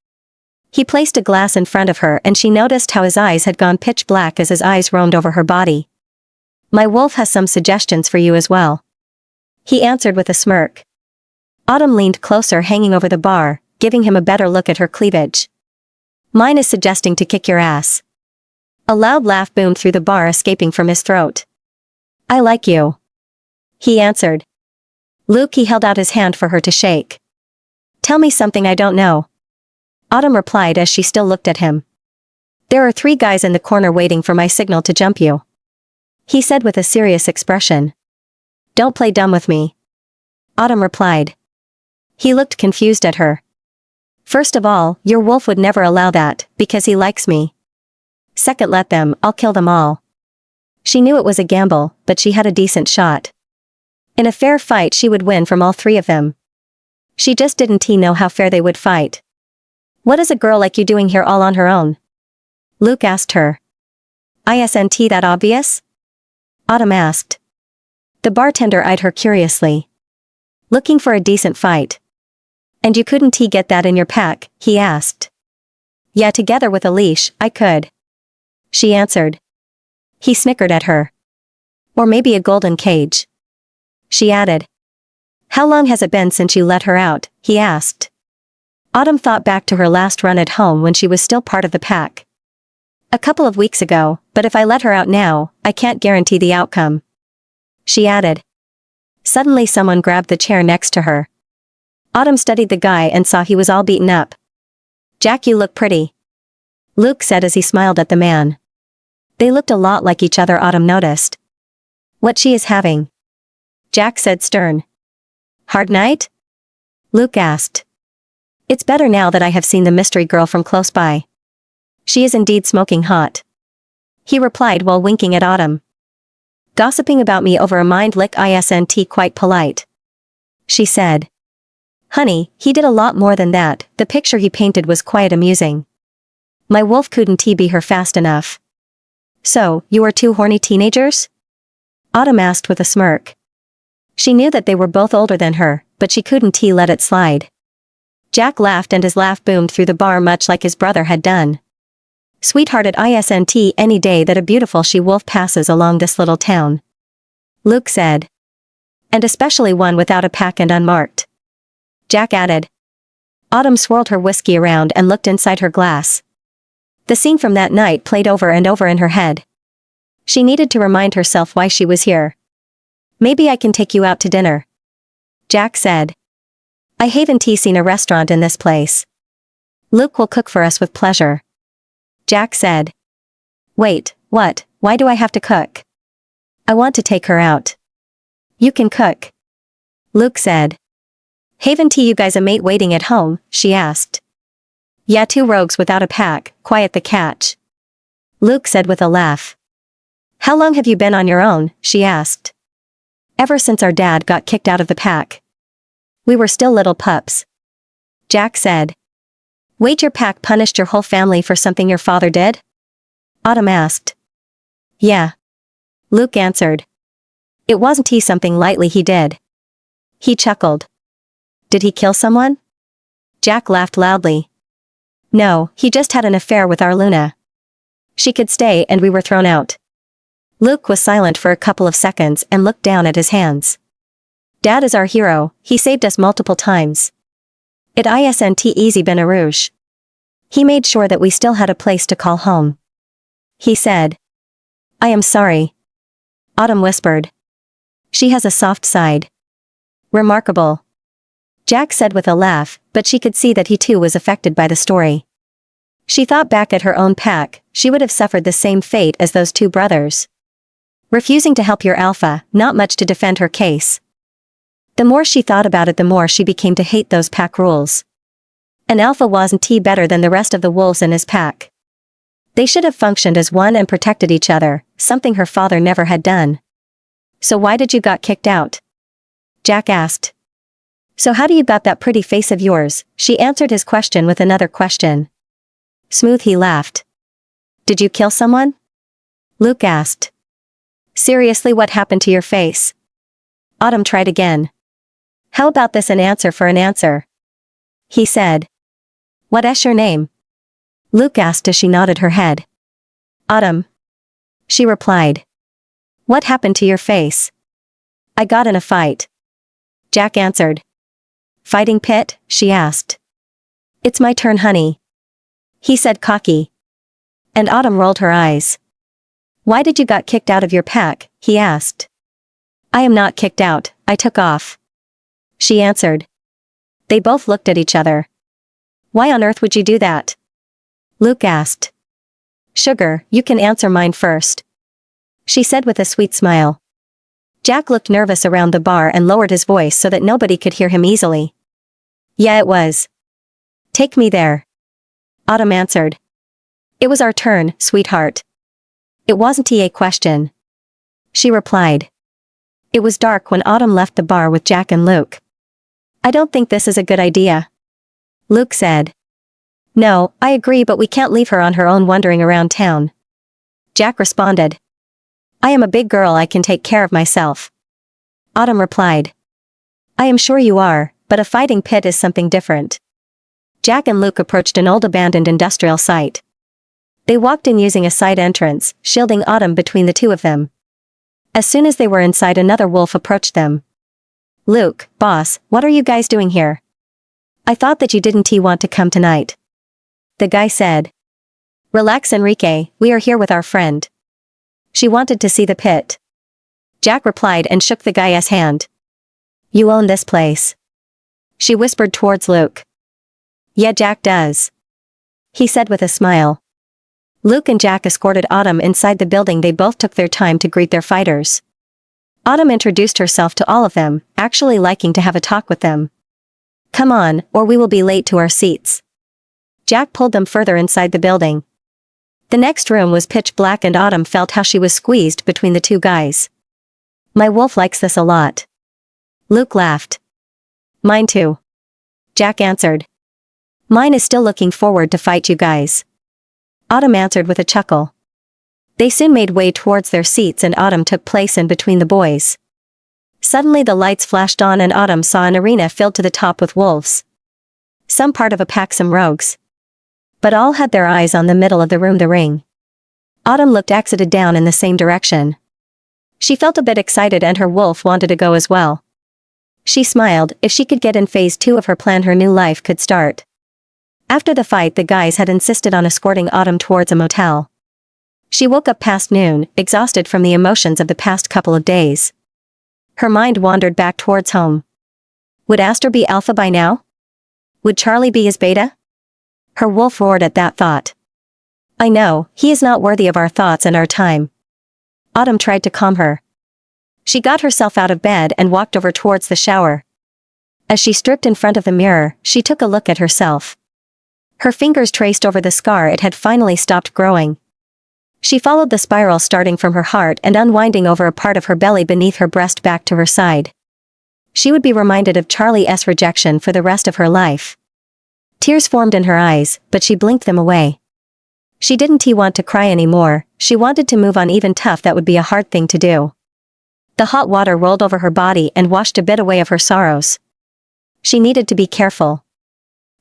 Speaker 1: He placed a glass in front of her and she noticed how his eyes had gone pitch black as his eyes roamed over her body. "My wolf has some suggestions for you as well," he answered with a smirk. Autumn leaned closer, hanging over the bar, giving him a better look at her cleavage. "Mine is suggesting to kick your ass." A loud laugh boomed through the bar, escaping from his throat. "I like you," he answered. "Luke," he held out his hand for her to shake. "Tell me something I don't know," Autumn replied as she still looked at him. "There are 3 guys in the corner waiting for my signal to jump you," he said with a serious expression. "Don't play dumb with me," Autumn replied. He looked confused at her. "First of all, your wolf would never allow that, because he likes me. Second, let them, I'll kill them all." She knew it was a gamble, but she had a decent shot. In a fair fight she would win from all 3 of them. She just didn't know how fair they would fight. "What is a girl like you doing here all on her own?" Luke asked her. "Isn't that obvious?" Autumn asked. The bartender eyed her curiously. "Looking for a decent fight. And you couldn't get that in your pack?" he asked. "Yeah, together with a leash, I could," she answered. He snickered at her. "Or maybe a golden cage," she added. "How long has it been since you let her out?" he asked. Autumn thought back to her last run at home when she was still part of the pack. "A couple of weeks ago, but if I let her out now, I can't guarantee the outcome," she added. Suddenly someone grabbed the chair next to her. Autumn studied the guy and saw he was all beaten up. "Jack, you look pretty," Luke said as he smiled at the man. They looked a lot like each other, Autumn noticed. "What she is having?" Jack said stern. "Hard night?" Luke asked. "It's better now that I have seen the mystery girl from close by. She is indeed smoking hot," he replied while winking at Autumn. "Gossiping about me over a mind lick isn't quite polite," she said. "Honey, he did a lot more than that. The picture he painted was quite amusing. My wolf couldn't be her fast enough." "So, you are 2 horny teenagers?" Autumn asked with a smirk. She knew that they were both older than her, but she couldn't let it slide. Jack laughed and his laugh boomed through the bar much like his brother had done. "Sweethearted, isn't any day that a beautiful she-wolf passes along this little town," Luke said. "And especially one without a pack and unmarked," Jack added. Autumn swirled her whiskey around and looked inside her glass. The scene from that night played over and over in her head. She needed to remind herself why she was here. "Maybe I can take you out to dinner," Jack said. "I haven't seen a restaurant in this place." "Luke will cook for us with pleasure," Jack said. "Wait, what? Why do I have to cook? I want to take her out." "You can cook," Luke said. "Haven't you guys a mate waiting at home?" she asked. "Yeah, 2 rogues without a pack, quite the catch," Luke said with a laugh. "How long have you been on your own?" she asked. "Ever since our dad got kicked out of the pack. We were still little pups," Jack said. "Wait, your pack punished your whole family for something your father did?" Autumn asked. "Yeah," Luke answered. "It wasn't something lightly he did." He chuckled. "Did he kill someone?" Jack laughed loudly. "No, he just had an affair with our Luna. She could stay and we were thrown out." Luke was silent for a couple of seconds and looked down at his hands. "Dad is our hero, he saved us multiple times. It isn't easy been a rouge." He made sure that we still had a place to call home. He said. I am sorry. Autumn whispered. She has a soft side. Remarkable. Jack said with a laugh, but she could see that he too was affected by the story. She thought back at her own pack, she would have suffered the same fate as those two brothers. Refusing to help your alpha, not much to defend her case. The more she thought about it, the more she became to hate those pack rules. An alpha wasn't better than the rest of the wolves in his pack. They should have functioned as one and protected each other, something her father never had done. So why did you got kicked out? Jack asked. So how do you got that pretty face of yours? She answered his question with another question. Smooth, he laughed. Did you kill someone? Luke asked. Seriously, what happened to your face? Autumn tried again. How about this, an answer for an answer? He said. What's your name? Luke asked as she nodded her head. Autumn. She replied. What happened to your face? I got in a fight. Jack answered. Fighting pit? She asked. It's my turn, honey. He said, cocky. And Autumn rolled her eyes. Why did you got kicked out of your pack? He asked. I am not kicked out, I took off. She answered. They both looked at each other. Why on earth would you do that? Luke asked. Sugar, you can answer mine first. She said with a sweet smile. Jack looked nervous around the bar and lowered his voice so that nobody could hear him easily. Yeah, it was. Take me there. Autumn answered. It was our turn, sweetheart. It wasn't a question. She replied. It was dark when Autumn left the bar with Jack and Luke. I don't think this is a good idea. Luke said. No, I agree, but we can't leave her on her own wandering around town. Jack responded. I am a big girl, I can take care of myself. Autumn replied. I am sure you are, but a fighting pit is something different. Jack and Luke approached an old abandoned industrial site. They walked in using a side entrance, shielding Autumn between the two of them. As soon as they were inside, another wolf approached them. Luke, boss, what are you guys doing here? I thought that you didn't want to come tonight. The guy said. Relax, Enrique, we are here with our friend. She wanted to see the pit. Jack replied and shook the guy's hand. You own this place. She whispered towards Luke. Yeah, Jack does. He said with a smile. Luke and Jack escorted Autumn inside the building. They both took their time to greet their fighters. Autumn introduced herself to all of them, actually liking to have a talk with them. Come on, or we will be late to our seats. Jack pulled them further inside the building. The next room was pitch black and Autumn felt how she was squeezed between the two guys. My wolf likes this a lot. Luke laughed. Mine too. Jack answered. Mine is still looking forward to fight you guys. Autumn answered with a chuckle. They soon made way towards their seats and Autumn took place in between the boys. Suddenly the lights flashed on and Autumn saw an arena filled to the top with wolves. Some part of a pack, some rogues. But all had their eyes on the middle of the room, the ring. Autumn looked exited down in the same direction. She felt a bit excited and her wolf wanted to go as well. She smiled. If she could get in phase 2 of her plan, her new life could start. After the fight, the guys had insisted on escorting Autumn towards a motel. She woke up past noon, exhausted from the emotions of the past couple of days. Her mind wandered back towards home. Would Astor be alpha by now? Would Charlie be his beta? Her wolf roared at that thought. I know, he is not worthy of our thoughts and our time. Autumn tried to calm her. She got herself out of bed and walked over towards the shower. As she stripped in front of the mirror, she took a look at herself. Her fingers traced over the scar. It had finally stopped growing. She followed the spiral starting from her heart and unwinding over a part of her belly beneath her breast back to her side. She would be reminded of Charlie's rejection for the rest of her life. Tears formed in her eyes, but she blinked them away. She didn't want to cry anymore, she wanted to move on, even tough that would be a hard thing to do. The hot water rolled over her body and washed a bit away of her sorrows. She needed to be careful.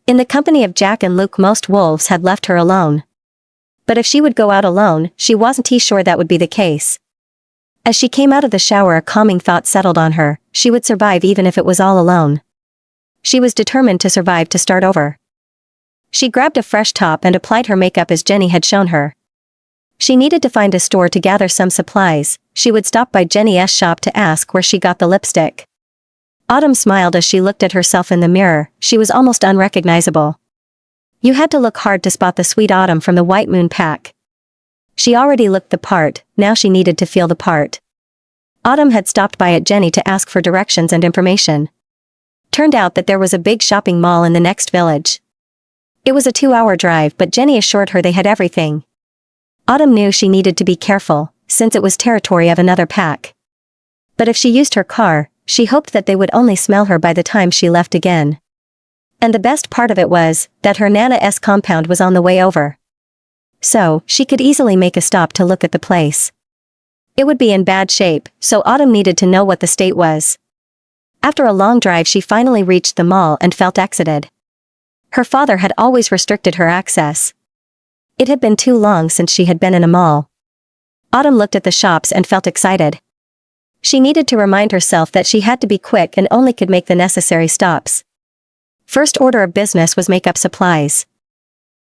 Speaker 1: In the company of Jack and Luke, most wolves had left her alone. But if she would go out alone, she wasn't sure that would be the case. As she came out of the shower, a calming thought settled on her. She would survive even if it was all alone. She was determined to survive, to start over. She grabbed a fresh top and applied her makeup as Jenny had shown her. She needed to find a store to gather some supplies. She would stop by Jenny's shop to ask where she got the lipstick. Autumn smiled as she looked at herself in the mirror. She was almost unrecognizable. You had to look hard to spot the sweet Autumn from the White Moon pack. She already looked the part, now she needed to feel the part. Autumn had stopped by at Jenny to ask for directions and information. Turned out that there was a big shopping mall in the next village. It was a 2-hour drive, but Jenny assured her they had everything. Autumn knew she needed to be careful, since it was territory of another pack. But if she used her car, she hoped that they would only smell her by the time she left again. And the best part of it was, that her Nana's compound was on the way over. So, she could easily make a stop to look at the place. It would be in bad shape, so Autumn needed to know what the state was. After a long drive she finally reached the mall and felt exited. Her father had always restricted her access. It had been too long since she had been in a mall. Autumn looked at the shops and felt excited. She needed to remind herself that she had to be quick and only could make the necessary stops. First order of business was makeup supplies.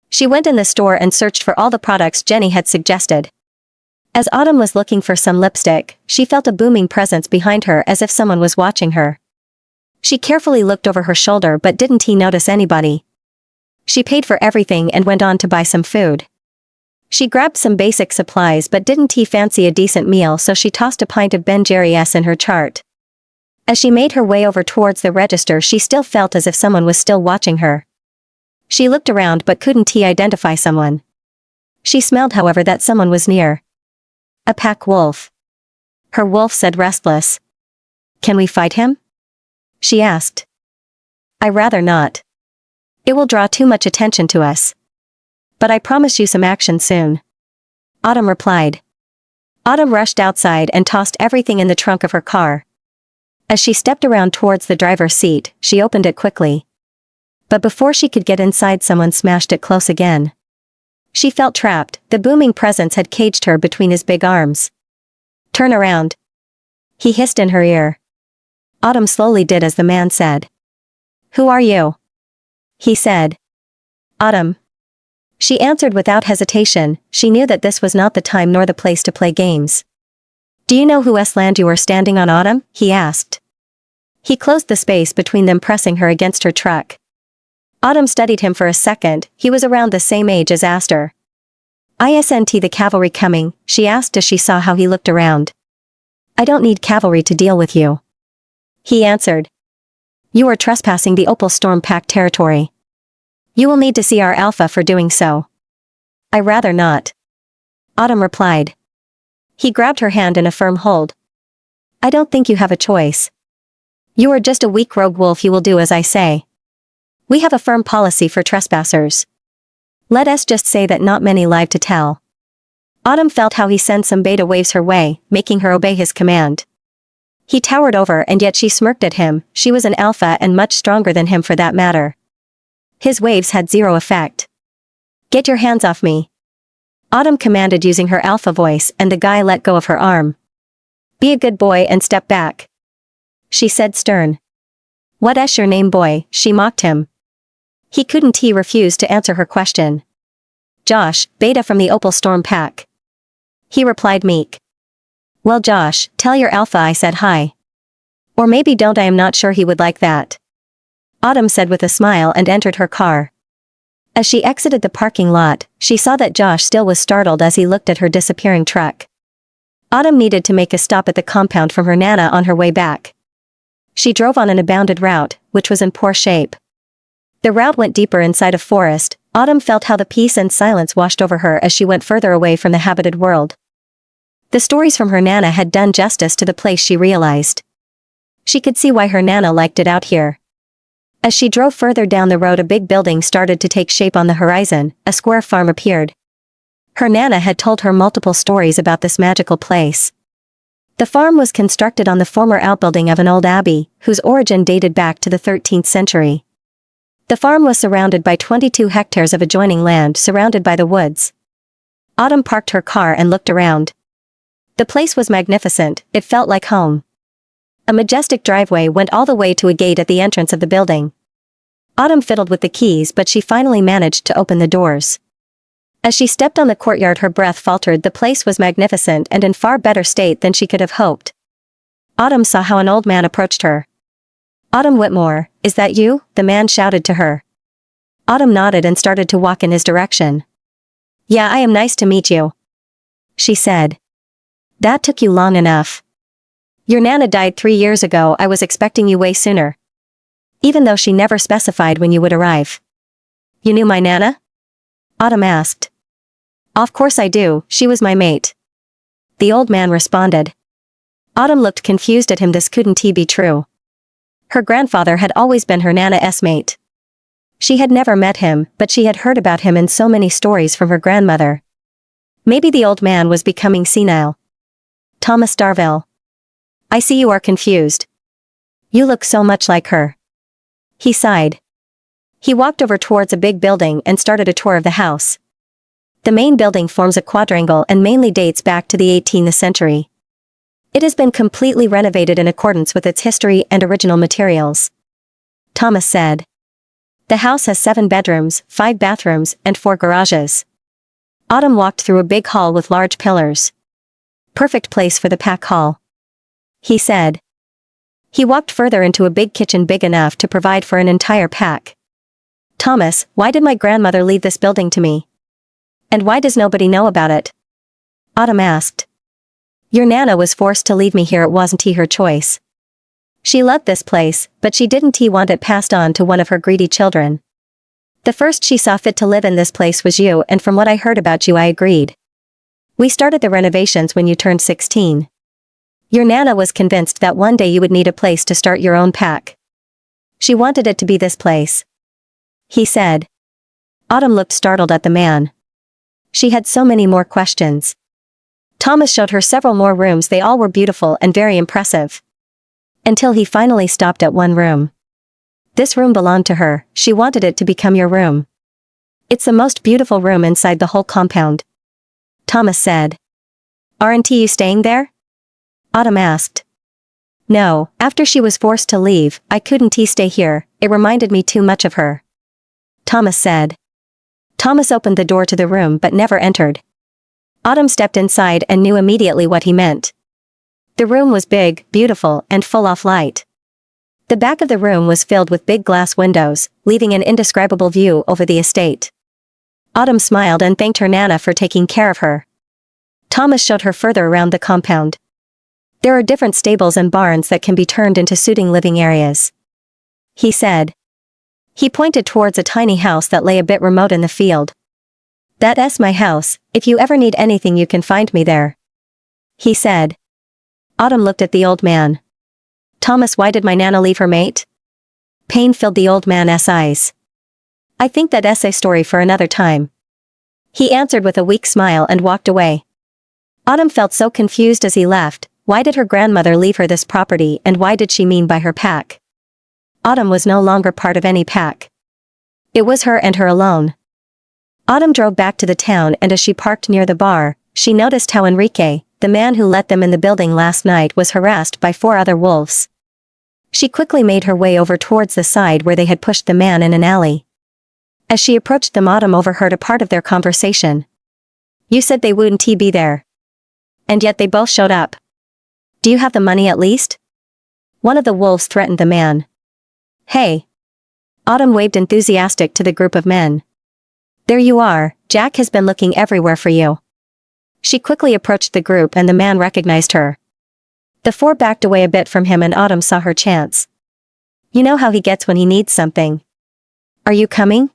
Speaker 1: She went in the store and searched for all the products Jenny had suggested. As Autumn was looking for some lipstick, she felt a booming presence behind her as if someone was watching her. She carefully looked over her shoulder but didn't notice anybody. She paid for everything and went on to buy some food. She grabbed some basic supplies but didn't fancy a decent meal, so she tossed a pint of Ben Jerry's in her chart. As she made her way over towards the register she still felt as if someone was still watching her. She looked around but couldn't identify someone. She smelled, however, that someone was near. A pack wolf. Her wolf said, restless. Can we fight him? She asked. I rather not. It will draw too much attention to us. But I promise you some action soon. Autumn replied. Autumn rushed outside and tossed everything in the trunk of her car. As she stepped around towards the driver's seat, she opened it quickly. But before she could get inside someone smashed it close again. She felt trapped, the booming presence had caged her between his big arms. Turn around. He hissed in her ear. Autumn slowly did as the man said. Who are you? He said. Autumn. She answered without hesitation. She knew that this was not the time nor the place to play games. Do you know whose land you are standing on, Autumn? He asked. He closed the space between them, pressing her against her truck. Autumn studied him for a second. He was around the same age as Aster. Isn't the cavalry coming? She asked as she saw how he looked around. I don't need cavalry to deal with you. He answered. You are trespassing the Opal Storm Pack territory. You will need to see our alpha for doing so. I rather not. Autumn replied. He grabbed her hand in a firm hold. I don't think you have a choice. You are just a weak rogue wolf. You will do as I say. We have a firm policy for trespassers. Let us just say that not many live to tell. Autumn felt how he sent some beta waves her way, making her obey his command. He towered over and yet she smirked at him. She was an alpha and much stronger than him for that matter. His waves had zero effect. Get your hands off me. Autumn commanded using her alpha voice, and the guy let go of her arm. Be a good boy and step back. She said stern. What's your name, boy? She mocked him. He couldn't refuse to answer her question. Josh, beta from the Opal Storm Pack. He replied meek. Well Josh, tell your alpha I said hi. Or maybe don't. I am not sure he would like that. Autumn said with a smile and entered her car. As she exited the parking lot, she saw that Josh still was startled as he looked at her disappearing truck. Autumn needed to make a stop at the compound from her Nana on her way back. She drove on an abandoned route, which was in poor shape. The route went deeper inside a forest. Autumn felt how the peace and silence washed over her as she went further away from the habited world. The stories from her Nana had done justice to the place, she realized. She could see why her Nana liked it out here. As she drove further down the road, a big building started to take shape on the horizon. A square farm appeared. Her Nana had told her multiple stories about this magical place. The farm was constructed on the former outbuilding of an old abbey, whose origin dated back to the 13th century. The farm was surrounded by 22 hectares of adjoining land surrounded by the woods. Autumn parked her car and looked around. The place was magnificent, it felt like home. A majestic driveway went all the way to a gate at the entrance of the building. Autumn fiddled with the keys, but she finally managed to open the doors. As she stepped on the courtyard, her breath faltered. The place was magnificent and in far better state than she could have hoped. Autumn saw how an old man approached her. "Autumn Whitmore, is that you?" the man shouted to her. Autumn nodded and started to walk in his direction. "Yeah, I am. Nice to meet you," she said. "That took you long enough. Your Nana died 3 years ago. I was expecting you way sooner." Even though she never specified when you would arrive. "You knew my Nana?" Autumn asked. "Of course I do, she was my mate," the old man responded. Autumn looked confused at him. This couldn't be true. Her grandfather had always been her Nana's mate. She had never met him, but she had heard about him in so many stories from her grandmother. Maybe the old man was becoming senile. "Thomas Darville. I see you are confused. You look so much like her." He sighed. He walked over towards a big building and started a tour of the house. The main building forms a quadrangle and mainly dates back to the 18th century. It has been completely renovated in accordance with its history and original materials. Thomas said. The house has 7 bedrooms, 5 bathrooms, and 4 garages. Autumn walked through a big hall with large pillars. Perfect place for the pack hall, he said. He walked further into a big kitchen big enough to provide for an entire pack. "Thomas, why did my grandmother leave this building to me? And why does nobody know about it?" Autumn asked. "Your Nana was forced to leave me here. It wasn't her choice. She loved this place, but she didn't want it passed on to one of her greedy children. The first she saw fit to live in this place was you, and from what I heard about you I agreed. We started the renovations when you turned 16. Your Nana was convinced that one day you would need a place to start your own pack. She wanted it to be this place," he said. Autumn looked startled at the man. She had so many more questions. Thomas showed her several more rooms. They all were beautiful and very impressive. Until he finally stopped at one room. This room belonged to her. She wanted it to become your room. "It's the most beautiful room inside the whole compound," Thomas said. "Aren't you staying there?" Autumn asked. "No, after she was forced to leave, I couldn't stay here. It reminded me too much of her," Thomas said. Thomas opened the door to the room but never entered. Autumn stepped inside and knew immediately what he meant. The room was big, beautiful, and full of light. The back of the room was filled with big glass windows, leaving an indescribable view over the estate. Autumn smiled and thanked her Nana for taking care of her. Thomas showed her further around the compound. There are different stables and barns that can be turned into suiting living areas, he said. He pointed towards a tiny house that lay a bit remote in the field. "That's my house. If you ever need anything you can find me there," he said. Autumn looked at the old man. "Thomas, why did my Nana leave her mate?" Pain filled the old man's eyes. "I think that's a story for another time," he answered with a weak smile and walked away. Autumn felt so confused as he left. Why did her grandmother leave her this property, and why did she mean by her pack? Autumn was no longer part of any pack. It was her and her alone. Autumn drove back to the town, and as she parked near the bar, she noticed how Enrique, the man who let them in the building last night, was harassed by 4 other wolves. She quickly made her way over towards the side where they had pushed the man in an alley. As she approached them, Autumn overheard a part of their conversation. "You said they wouldn't be there. And yet they both showed up. Do you have the money at least?" One of the wolves threatened the man. "Hey!" Autumn waved enthusiastic to the group of men. "There you are, Jack has been looking everywhere for you." She quickly approached the group and the man recognized her. The 4 backed away a bit from him and Autumn saw her chance. "You know how he gets when he needs something. Are you coming?"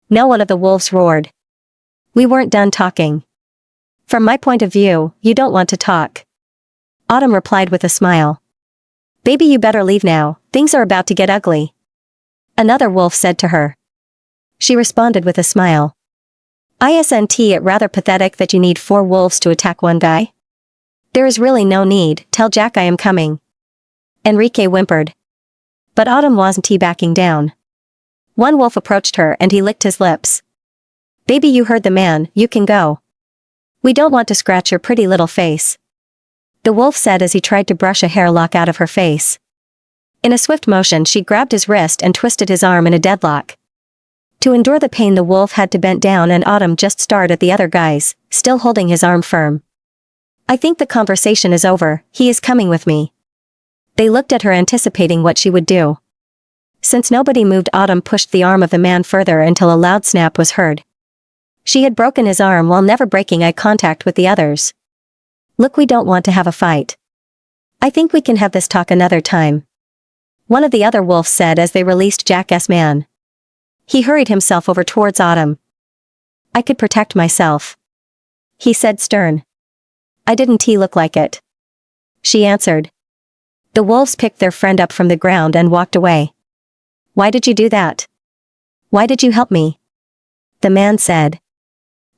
Speaker 1: No, one of the wolves roared. "We weren't done talking." "From my point of view, you don't want to talk," Autumn replied with a smile. "Baby, you better leave now, things are about to get ugly," another wolf said to her. She responded with a smile. "Isn't it rather pathetic that you need 4 wolves to attack one guy? There is really no need. Tell Jack I am coming," Enrique whimpered. But Autumn wasn't backing down. One wolf approached her and he licked his lips. "Baby, you heard the man, you can go. We don't want to scratch your pretty little face," the wolf said as he tried to brush a hair lock out of her face. In a swift motion she grabbed his wrist and twisted his arm in a deadlock. To endure the pain the wolf had to bend down and Autumn just stared at the other guys, still holding his arm firm. "I think the conversation is over, he is coming with me." They looked at her anticipating what she would do. Since nobody moved, Autumn pushed the arm of the man further until a loud snap was heard. She had broken his arm while never breaking eye contact with the others. "Look, we don't want to have a fight. I think we can have this talk another time," one of the other wolves said as they released Jack's man. He hurried himself over towards Autumn. "I could protect myself," he said stern. "I didn't look like it," she answered. The wolves picked their friend up from the ground and walked away. "Why did you do that? Why did you help me?" the man said.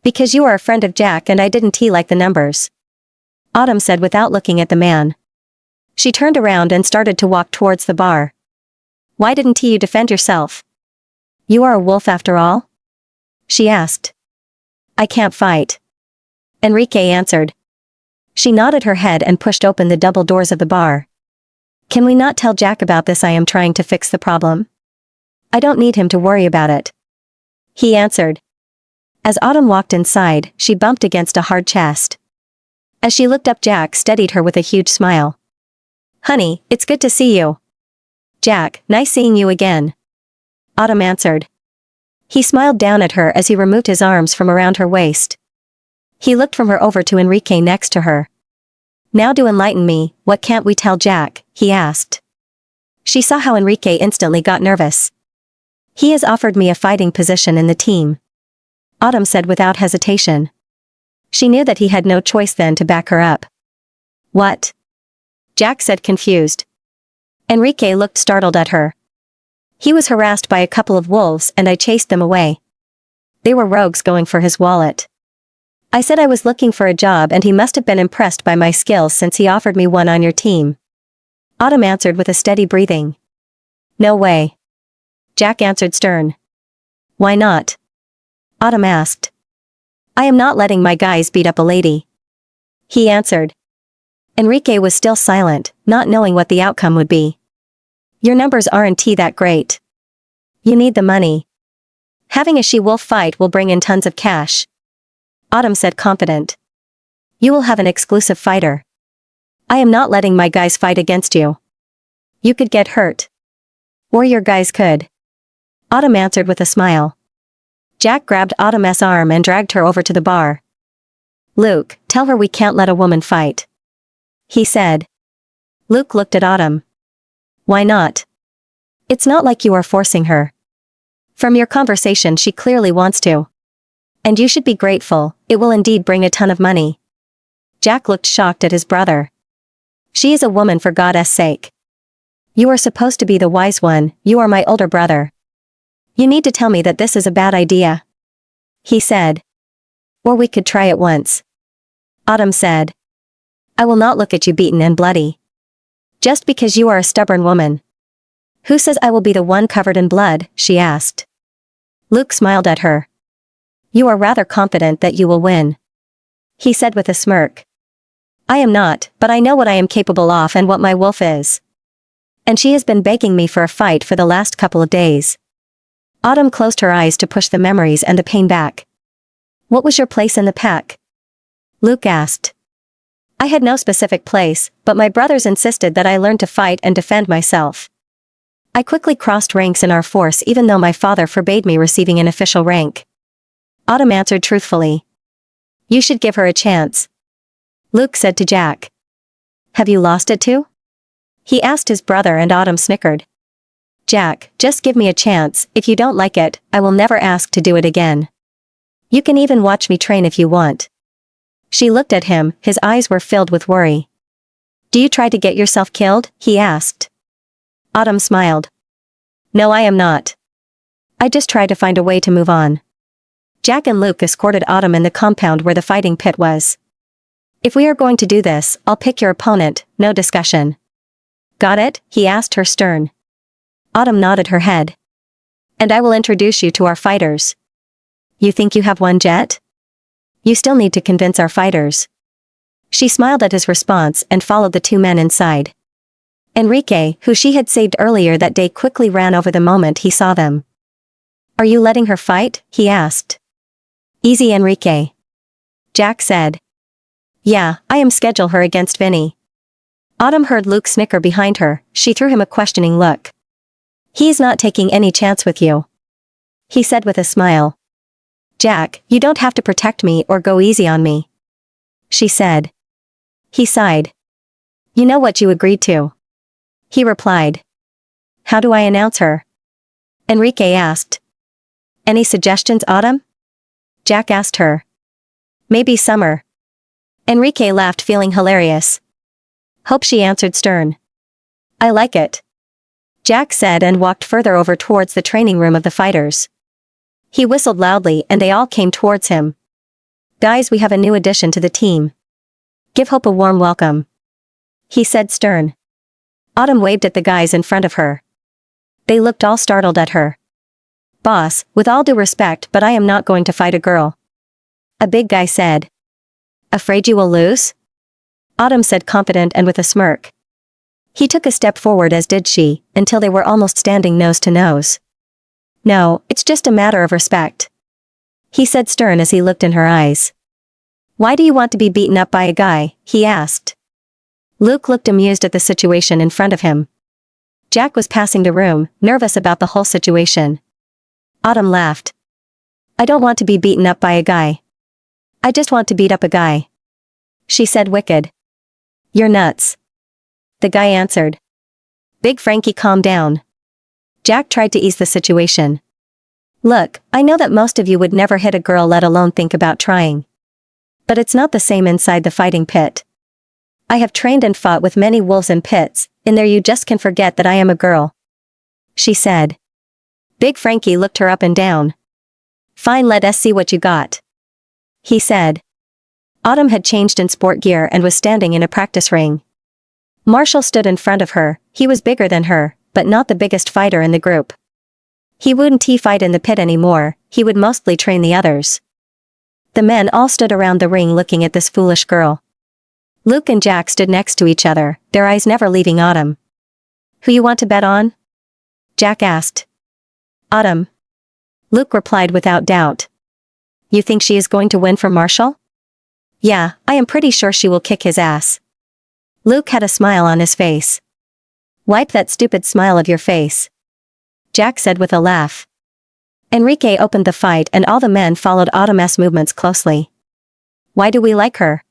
Speaker 1: "Because you are a friend of Jack and I didn't like the numbers," Autumn said without looking at the man. She turned around and started to walk towards the bar. "Why didn't you defend yourself? You are a wolf after all?" she asked. "I can't fight," Enrique answered. She nodded her head and pushed open the double doors of the bar. "Can we not tell Jack about this? I am trying to fix the problem. I don't need him to worry about it," he answered. As Autumn walked inside, she bumped against a hard chest. As she looked up, Jack steadied her with a huge smile. "Honey, it's good to see you." "Jack, nice seeing you again," Autumn answered. He smiled down at her as he removed his arms from around her waist. He looked from her over to Enrique next to her. "Now do enlighten me, what can't we tell Jack?" he asked. She saw how Enrique instantly got nervous. "He has offered me a fighting position in the team," Autumn said without hesitation. She knew that he had no choice then to back her up. "What?" Jack said, confused. Enrique looked startled at her. "He was harassed by a couple of wolves and I chased them away. They were rogues going for his wallet. I said I was looking for a job and he must have been impressed by my skills since he offered me one on your team," Autumn answered with a steady breathing. "No way," Jack answered stern. "Why not?" Autumn asked. "I am not letting my guys beat up a lady," he answered. Enrique was still silent, not knowing what the outcome would be. "Your numbers aren't that great. You need the money. Having a she-wolf fight will bring in tons of cash," Autumn said, confident. "You will have an exclusive fighter. I am not letting my guys fight against you. You could get hurt. Or your guys could," Autumn answered with a smile. Jack grabbed Autumn's arm and dragged her over to the bar. "Luke, tell her we can't let a woman fight," he said. Luke looked at Autumn. "Why not? It's not like you are forcing her. From your conversation she clearly wants to. And you should be grateful, it will indeed bring a ton of money." Jack looked shocked at his brother. "She is a woman, for God's sake. You are supposed to be the wise one, you are my older brother. You need to tell me that this is a bad idea," he said. "Or we could try it once," Autumn said. "I will not look at you beaten and bloody. Just because you are a stubborn woman." "Who says I will be the one covered in blood?" she asked. Luke smiled at her. "You are rather confident that you will win," he said with a smirk. "I am not, but I know what I am capable of and what my wolf is. And she has been begging me for a fight for the last couple of days." Autumn closed her eyes to push the memories and the pain back. "What was your place in the pack?" Luke asked. "I had no specific place, but my brothers insisted that I learn to fight and defend myself. I quickly crossed ranks in our force even though my father forbade me receiving an official rank," Autumn answered truthfully. "You should give her a chance," Luke said to Jack. "Have you lost it too?" he asked his brother, and Autumn snickered. "Jack, just give me a chance, if you don't like it, I will never ask to do it again. You can even watch me train if you want." She looked at him, his eyes were filled with worry. "Do you try to get yourself killed?" he asked. Autumn smiled. "No, I am not. I just try to find a way to move on." Jack and Luke escorted Autumn in the compound where the fighting pit was. "If we are going to do this, I'll pick your opponent, no discussion." "Got it?" he asked her stern. Autumn nodded her head. "And I will introduce you to our fighters." "You think you have one yet? You still need to convince our fighters." She smiled at his response and followed the two men inside. Enrique, who she had saved earlier that day, quickly ran over the moment he saw them. "Are you letting her fight?" he asked. "Easy, Enrique," Jack said. "Yeah, I am schedule her against Vinny." Autumn heard Luke snicker behind her. She threw him a questioning look. "He's not taking any chance with you," he said with a smile. "Jack, you don't have to protect me or go easy on me," she said. He sighed. "You know what you agreed to," he replied. "How do I announce her?" Enrique asked. "Any suggestions, Autumn?" Jack asked her. "Maybe Summer." Enrique laughed, feeling hilarious. "Hope she answered stern." "I like it," Jack said, and walked further over towards the training room of the fighters. He whistled loudly and they all came towards him. "Guys, we have a new addition to the team. Give Hope a warm welcome," he said stern. Autumn waved at the guys in front of her. They looked all startled at her. "Boss, with all due respect, but I am not going to fight a girl," a big guy said. "Afraid you will lose?" Autumn said, confident and with a smirk. He took a step forward, as did she, until they were almost standing nose to nose. "No, it's just a matter of respect," he said stern as he looked in her eyes. "Why do you want to be beaten up by a guy?" he asked. Luke looked amused at the situation in front of him. Jack was passing the room, nervous about the whole situation. Autumn laughed. "I don't want to be beaten up by a guy. I just want to beat up a guy," she said, wicked. "You're nuts," the guy answered. "Big Frankie, calm down." Jack tried to ease the situation. "Look, I know that most of you would never hit a girl, let alone think about trying. But it's not the same inside the fighting pit. I have trained and fought with many wolves in pits. In there you just can forget that I am a girl," she said. Big Frankie looked her up and down. "Fine, let us see what you got," he said. Autumn had changed in sport gear and was standing in a practice ring. Marshall stood in front of her. He was bigger than her, but not the biggest fighter in the group. He wouldn't fight in the pit anymore, he would mostly train the others. The men all stood around the ring looking at this foolish girl. Luke and Jack stood next to each other, their eyes never leaving Autumn. "Who you want to bet on?" Jack asked. "Autumn," Luke replied without doubt. "You think she is going to win for Marshall?" "Yeah, I am pretty sure she will kick his ass." Luke had a smile on his face. "Wipe that stupid smile of your face," Jack said with a laugh. Enrique opened the fight and all the men followed Autumn's movements closely. "Why do we like her?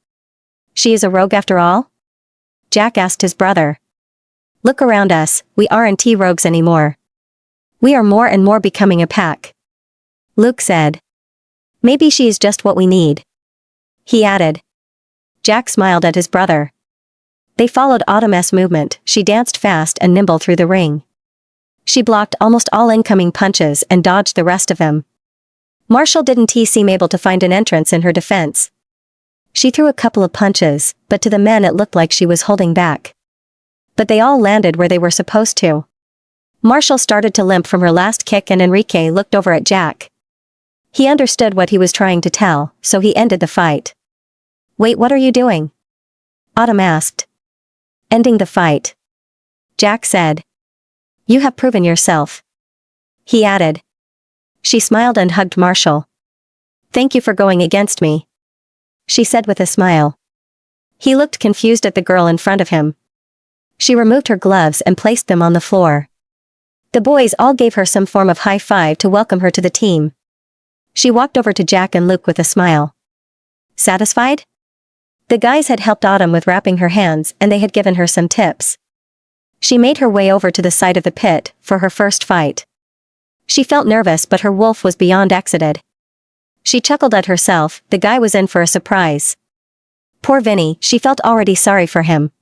Speaker 1: She is a rogue after all?" Jack asked his brother. "Look around us, we aren't rogues anymore. We are more and more becoming a pack," Luke said. "Maybe she is just what we need," he added. Jack smiled at his brother. They followed Autumn's movement. She danced fast and nimble through the ring. She blocked almost all incoming punches and dodged the rest of them. Marshall didn't seem able to find an entrance in her defense. She threw a couple of punches, but to the men it looked like she was holding back. But they all landed where they were supposed to. Marshall started to limp from her last kick and Enrique looked over at Jack. He understood what he was trying to tell, so he ended the fight. "Wait, what are you doing?" Autumn asked. "Ending the fight," Jack said. "You have proven yourself," he added. She smiled and hugged Marshall. "Thank you for going against me," she said with a smile. He looked confused at the girl in front of him. She removed her gloves and placed them on the floor. The boys all gave her some form of high five to welcome her to the team. She walked over to Jack and Luke with a smile. "Satisfied?" The guys had helped Autumn with wrapping her hands and they had given her some tips. She made her way over to the side of the pit for her first fight. She felt nervous, but her wolf was beyond exited. She chuckled at herself, the guy was in for a surprise. Poor Vinny, she felt already sorry for him.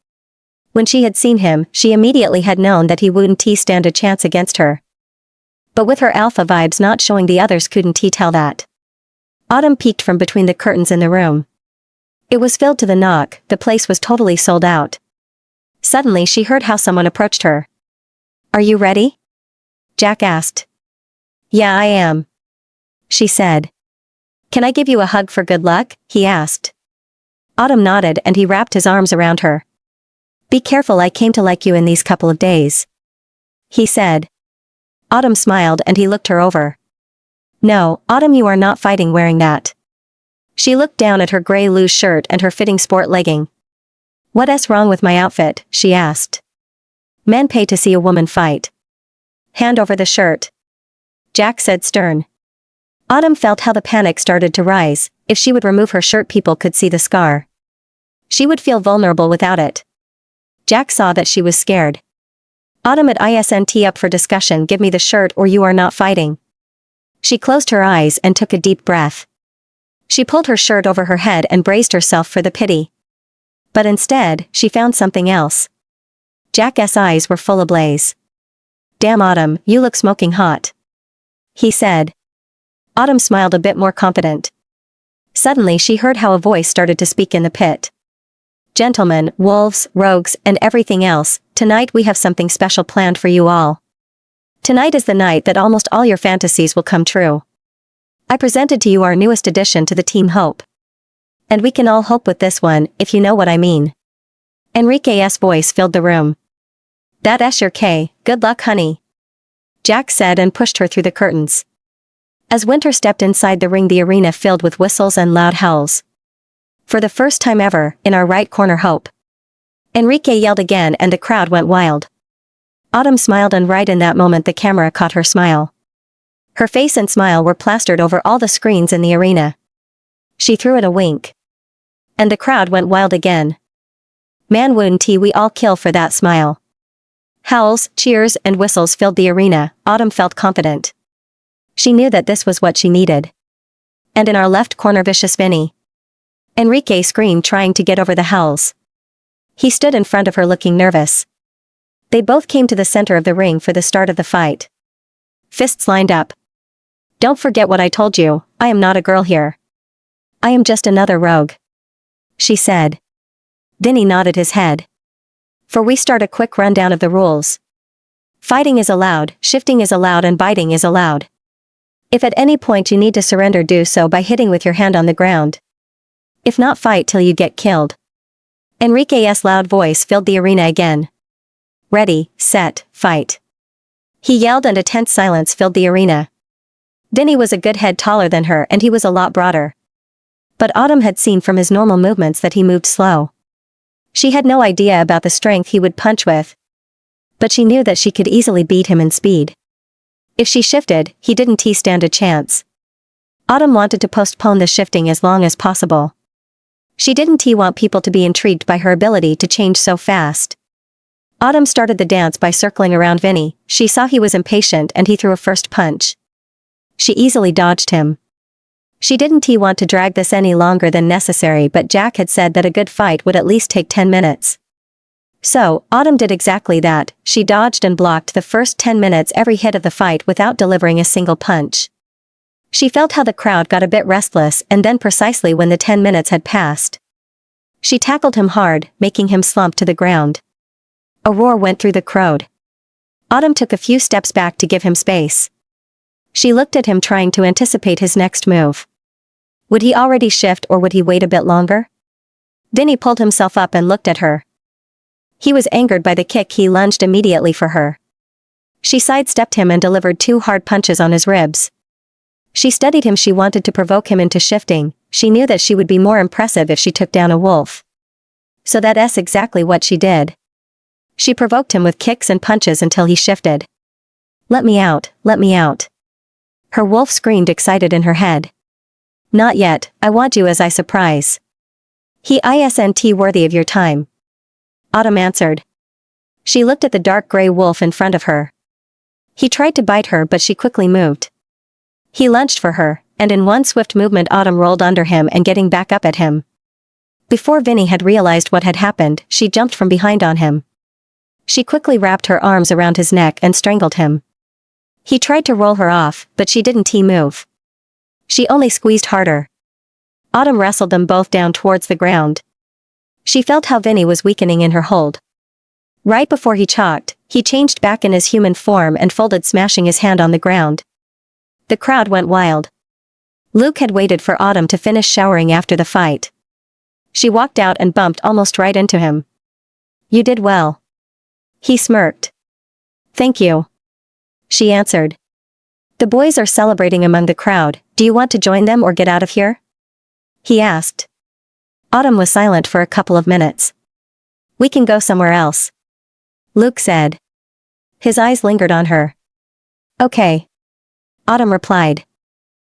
Speaker 1: When she had seen him, she immediately had known that he wouldn't stand a chance against her. But with her alpha vibes not showing, the others couldn't tell that. Autumn peeked from between the curtains in the room. It was filled to the knock, the place was totally sold out. Suddenly she heard how someone approached her. "Are you ready?" Jack asked. "Yeah, I am," she said. "Can I give you a hug for good luck?" he asked. Autumn nodded and he wrapped his arms around her. Be careful, I came to like you in these couple of days. He said. Autumn smiled and he looked her over. No, Autumn, you are not fighting wearing that. She looked down at her gray loose shirt and her fitting sport legging. What's wrong with my outfit, she asked. Men pay to see a woman fight. Hand over the shirt. Jack said stern. Autumn felt how the panic started to rise. If she would remove her shirt, people could see the scar. She would feel vulnerable without it. Jack saw that she was scared. Autumn at isn't up for discussion, give me the shirt or you are not fighting. She closed her eyes and took a deep breath. She pulled her shirt over her head and braced herself for the pity. But instead, she found something else. Jack's eyes were full ablaze. Damn Autumn, you look smoking hot. He said. Autumn smiled a bit more confident. Suddenly she heard how a voice started to speak in the pit. Gentlemen, wolves, rogues, and everything else, tonight we have something special planned for you all. Tonight is the night that almost all your fantasies will come true. I presented to you our newest addition to the Team Hope. And we can all hope with this one, if you know what I mean. Enrique's voice filled the room. That's your K, good luck honey. Jack said and pushed her through the curtains. As Winter stepped inside the ring, the arena filled with whistles and loud howls. For the first time ever, in our right corner Hope. Enrique yelled again and the crowd went wild. Autumn smiled and right in that moment the camera caught her smile. Her face and smile were plastered over all the screens in the arena. She threw it a wink. And the crowd went wild again. Man wouldn't we all kill for that smile. Howls, cheers, and whistles filled the arena. Autumn felt confident. She knew that this was what she needed. And in our left corner vicious Vinny. Enrique screamed, trying to get over the howls. He stood in front of her looking nervous. They both came to the center of the ring for the start of the fight. Fists lined up. Don't forget what I told you, I am not a girl here. I am just another rogue. She said. Vinny nodded his head. For we start a quick rundown of the rules. Fighting is allowed, shifting is allowed, and biting is allowed. If at any point you need to surrender, do so by hitting with your hand on the ground. If not, fight till you get killed. Enrique's loud voice filled the arena again. Ready, set, fight. He yelled and a tense silence filled the arena. Vinny was a good head taller than her and he was a lot broader. But Autumn had seen from his normal movements that he moved slow. She had no idea about the strength he would punch with. But she knew that she could easily beat him in speed. If she shifted, he didn't stand a chance. Autumn wanted to postpone the shifting as long as possible. She didn't want people to be intrigued by her ability to change so fast. Autumn started the dance by circling around Vinny. She saw he was impatient and he threw a first punch. She easily dodged him. She didn't want to drag this any longer than necessary, but Jack had said that a good fight would at least take 10 minutes. So, Autumn did exactly that. She dodged and blocked the first 10 minutes every hit of the fight without delivering a single punch. She felt how the crowd got a bit restless, and then precisely when the 10 minutes had passed, she tackled him hard, making him slump to the ground. A roar went through the crowd. Autumn took a few steps back to give him space. She looked at him, trying to anticipate his next move. Would he already shift or would he wait a bit longer? Vinny pulled himself up and looked at her. He was angered by the kick. He lunged immediately for her. She sidestepped him and delivered 2 hard punches on his ribs. She studied him. She wanted to provoke him into shifting. She knew that she would be more impressive if she took down a wolf. So that's exactly what she did. She provoked him with kicks and punches until he shifted. Let me out, let me out. Her wolf screamed, excited in her head. Not yet, I want you as I surprise. He isn't worthy of your time. Autumn answered. She looked at the dark gray wolf in front of her. He tried to bite her, but she quickly moved. He lunged for her, and in one swift movement Autumn rolled under him and getting back up at him. Before Vinny had realized what had happened, she jumped from behind on him. She quickly wrapped her arms around his neck and strangled him. He tried to roll her off, but she didn't move. She only squeezed harder. Autumn wrestled them both down towards the ground. She felt how Vinny was weakening in her hold. Right before he chalked, he changed back in his human form and folded, smashing his hand on the ground. The crowd went wild. Luke had waited for Autumn to finish showering after the fight. She walked out and bumped almost right into him. You did well. He smirked. Thank you. She answered. The boys are celebrating among the crowd, do you want to join them or get out of here? He asked. Autumn was silent for a couple of minutes. We can go somewhere else. Luke said. His eyes lingered on her. Okay. Autumn replied.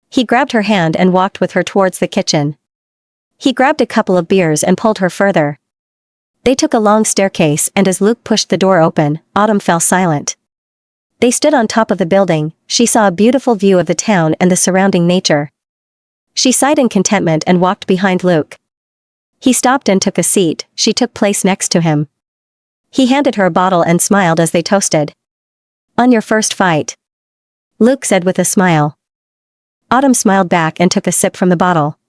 Speaker 1: He grabbed her hand and walked with her towards the kitchen. He grabbed a couple of beers and pulled her further. They took a long staircase and as Luke pushed the door open, Autumn fell silent. They stood on top of the building, she saw a beautiful view of the town and the surrounding nature. She sighed in contentment and walked behind Luke. He stopped and took a seat, she took place next to him. He handed her a bottle and smiled as they toasted. On your first fight. Luke said with a smile. Autumn smiled back and took a sip from the bottle.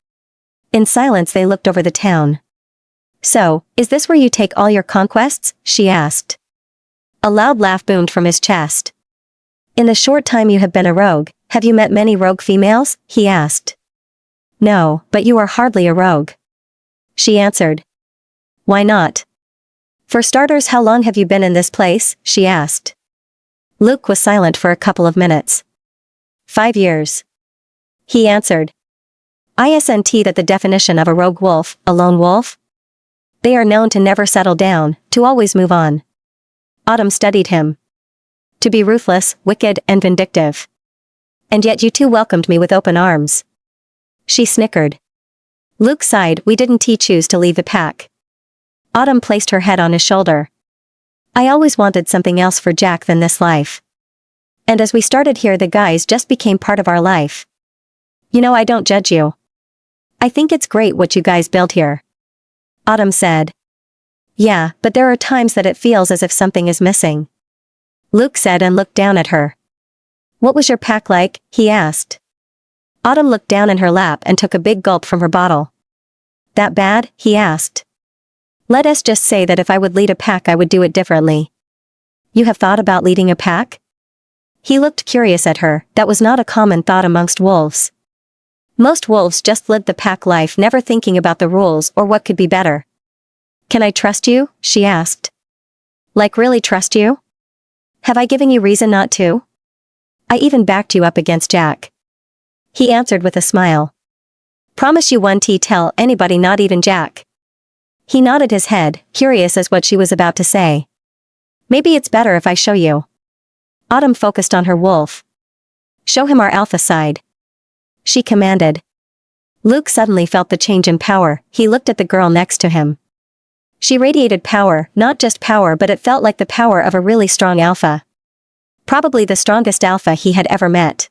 Speaker 1: In silence they looked over the town. So, is this where you take all your conquests? She asked. A loud laugh boomed from his chest. In the short time you have been a rogue, have you met many rogue females? He asked. No, but you are hardly a rogue. She answered. Why not? For starters, how long have you been in this place? She asked. Luke was silent for a couple of minutes. 5 years. He answered. Isn't that the definition of a rogue wolf, a lone wolf? They are known to never settle down, to always move on. Autumn studied him. To be ruthless, wicked, and vindictive. And yet you two welcomed me with open arms. She snickered. Luke sighed, we didn't choose to leave the pack. Autumn placed her head on his shoulder. I always wanted something else for Jack than this life. And as we started here the guys just became part of our life. You know I don't judge you. I think it's great what you guys built here. Autumn said. Yeah, but there are times that it feels as if something is missing. Luke said and looked down at her. What was your pack like? He asked. Autumn looked down in her lap and took a big gulp from her bottle. That bad? He asked. Let us just say that if I would lead a pack I would do it differently. You have thought about leading a pack? He looked curious at her, that was not a common thought amongst wolves. Most wolves just lived the pack life never thinking about the rules or what could be better. Can I trust you? She asked. Like really trust you? Have I given you reason not to? I even backed you up against Jack. He answered with a smile. Promise you won't tell anybody, not even Jack. He nodded his head, curious as what she was about to say. Maybe it's better if I show you. Autumn focused on her wolf. Show him our alpha side. She commanded. Luke suddenly felt the change in power, he looked at the girl next to him. She radiated power, not just power but it felt like the power of a really strong alpha. Probably the strongest alpha he had ever met.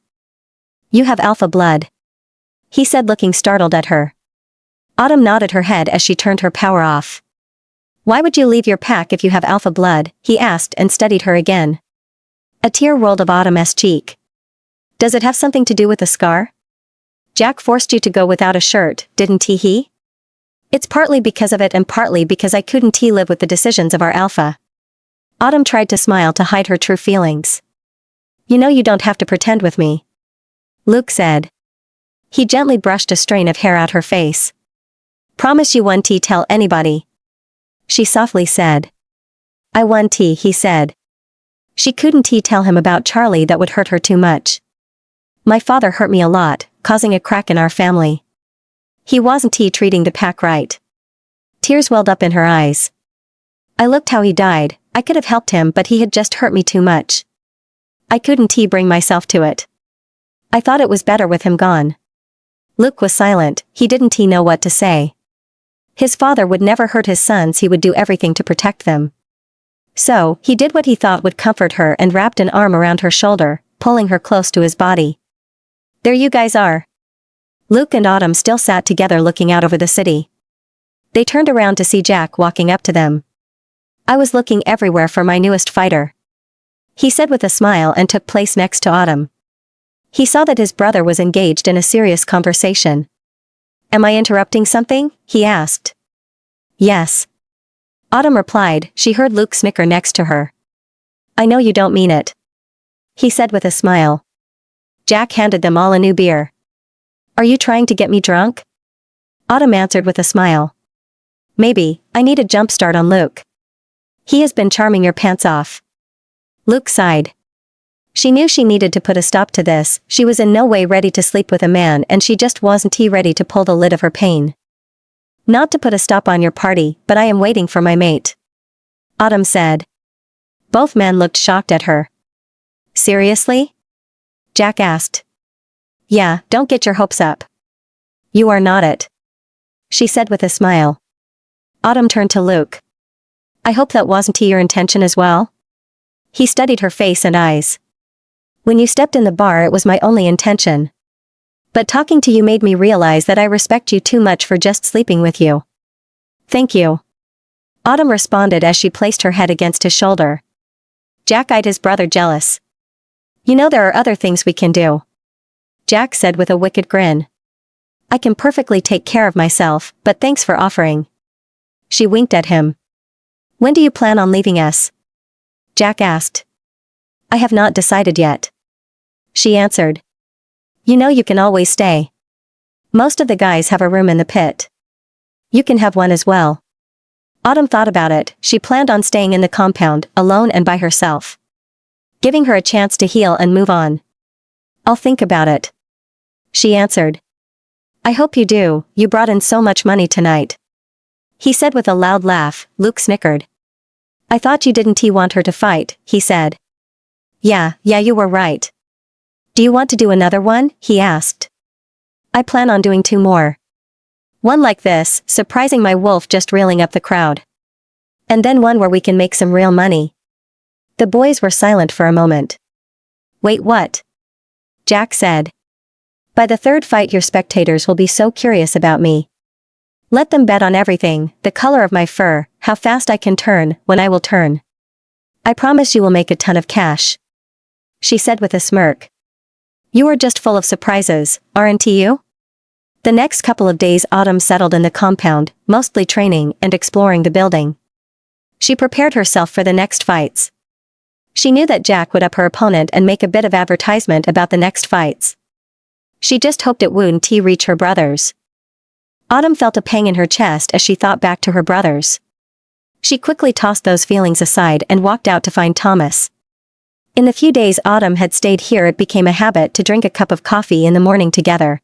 Speaker 1: You have alpha blood. He said looking startled at her. Autumn nodded her head as she turned her power off. Why would you leave your pack if you have alpha blood? He asked and studied her again. A tear rolled up Autumn's cheek. Does it have something to do with the scar? Jack forced you to go without a shirt, didn't he? It's partly because of it and partly because I couldn't live with the decisions of our alpha. Autumn tried to smile to hide her true feelings. You know you don't have to pretend with me. Luke said. He gently brushed a strain of hair out her face. Promise you won't tell anybody. She softly said. I won't, he said. She couldn't tell him about Charlie, that would hurt her too much. My father hurt me a lot, causing a crack in our family. He wasn't treating the pack right. Tears welled up in her eyes. I looked how he died, I could have helped him but he had just hurt me too much. I couldn't bring myself to it. I thought it was better with him gone. Luke was silent, he didn't know what to say. His father would never hurt his sons, he would do everything to protect them. So, he did what he thought would comfort her and wrapped an arm around her shoulder, pulling her close to his body. There you guys are. Luke and Autumn still sat together looking out over the city. They turned around to see Jack walking up to them. I was looking everywhere for my newest fighter. He said with a smile and took place next to Autumn. He saw that his brother was engaged in a serious conversation. Am I interrupting something? He asked. Yes. Autumn replied, she heard Luke snicker next to her. I know you don't mean it. He said with a smile. Jack handed them all a new beer. Are you trying to get me drunk? Autumn answered with a smile. Maybe, I need a jump start on Luke. He has been charming your pants off. Luke sighed. She knew she needed to put a stop to this, she was in no way ready to sleep with a man and she just wasn't ready to pull the lid of her pain. Not to put a stop on your party, but I am waiting for my mate. Autumn said. Both men looked shocked at her. Seriously? Jack asked. Yeah, don't get your hopes up. You are not it. She said with a smile. Autumn turned to Luke. I hope that wasn't your intention as well? He studied her face and eyes. When you stepped in the bar it was my only intention. But talking to you made me realize that I respect you too much for just sleeping with you. Thank you. Autumn responded as she placed her head against his shoulder. Jack eyed his brother jealous. You know there are other things we can do. Jack said with a wicked grin. I can perfectly take care of myself, but thanks for offering. She winked at him. When do you plan on leaving us? Jack asked. I have not decided yet. She answered. You know you can always stay. Most of the guys have a room in the pit. You can have one as well. Autumn thought about it, she planned on staying in the compound, alone and by herself. Giving her a chance to heal and move on. I'll think about it. She answered. I hope you do, you brought in so much money tonight. He said with a loud laugh. Luke snickered. I thought you didn't want her to fight, he said. Yeah, you were right. Do you want to do another one? He asked. I plan on doing 2 more. One like this, surprising my wolf just reeling up the crowd. And then one where we can make some real money. The boys were silent for a moment. Wait, what? Jack said. By the 3rd fight your spectators will be so curious about me. Let them bet on everything, the color of my fur, how fast I can turn, when I will turn. I promise you will make a ton of cash. She said with a smirk. You are just full of surprises, aren't you? The next couple of days Autumn settled in the compound, mostly training and exploring the building. She prepared herself for the next fights. She knew that Jack would up her opponent and make a bit of advertisement about the next fights. She just hoped it wouldn't reach her brothers. Autumn felt a pang in her chest as she thought back to her brothers. She quickly tossed those feelings aside and walked out to find Thomas. In the few days Autumn had stayed here it became a habit to drink a cup of coffee in the morning together.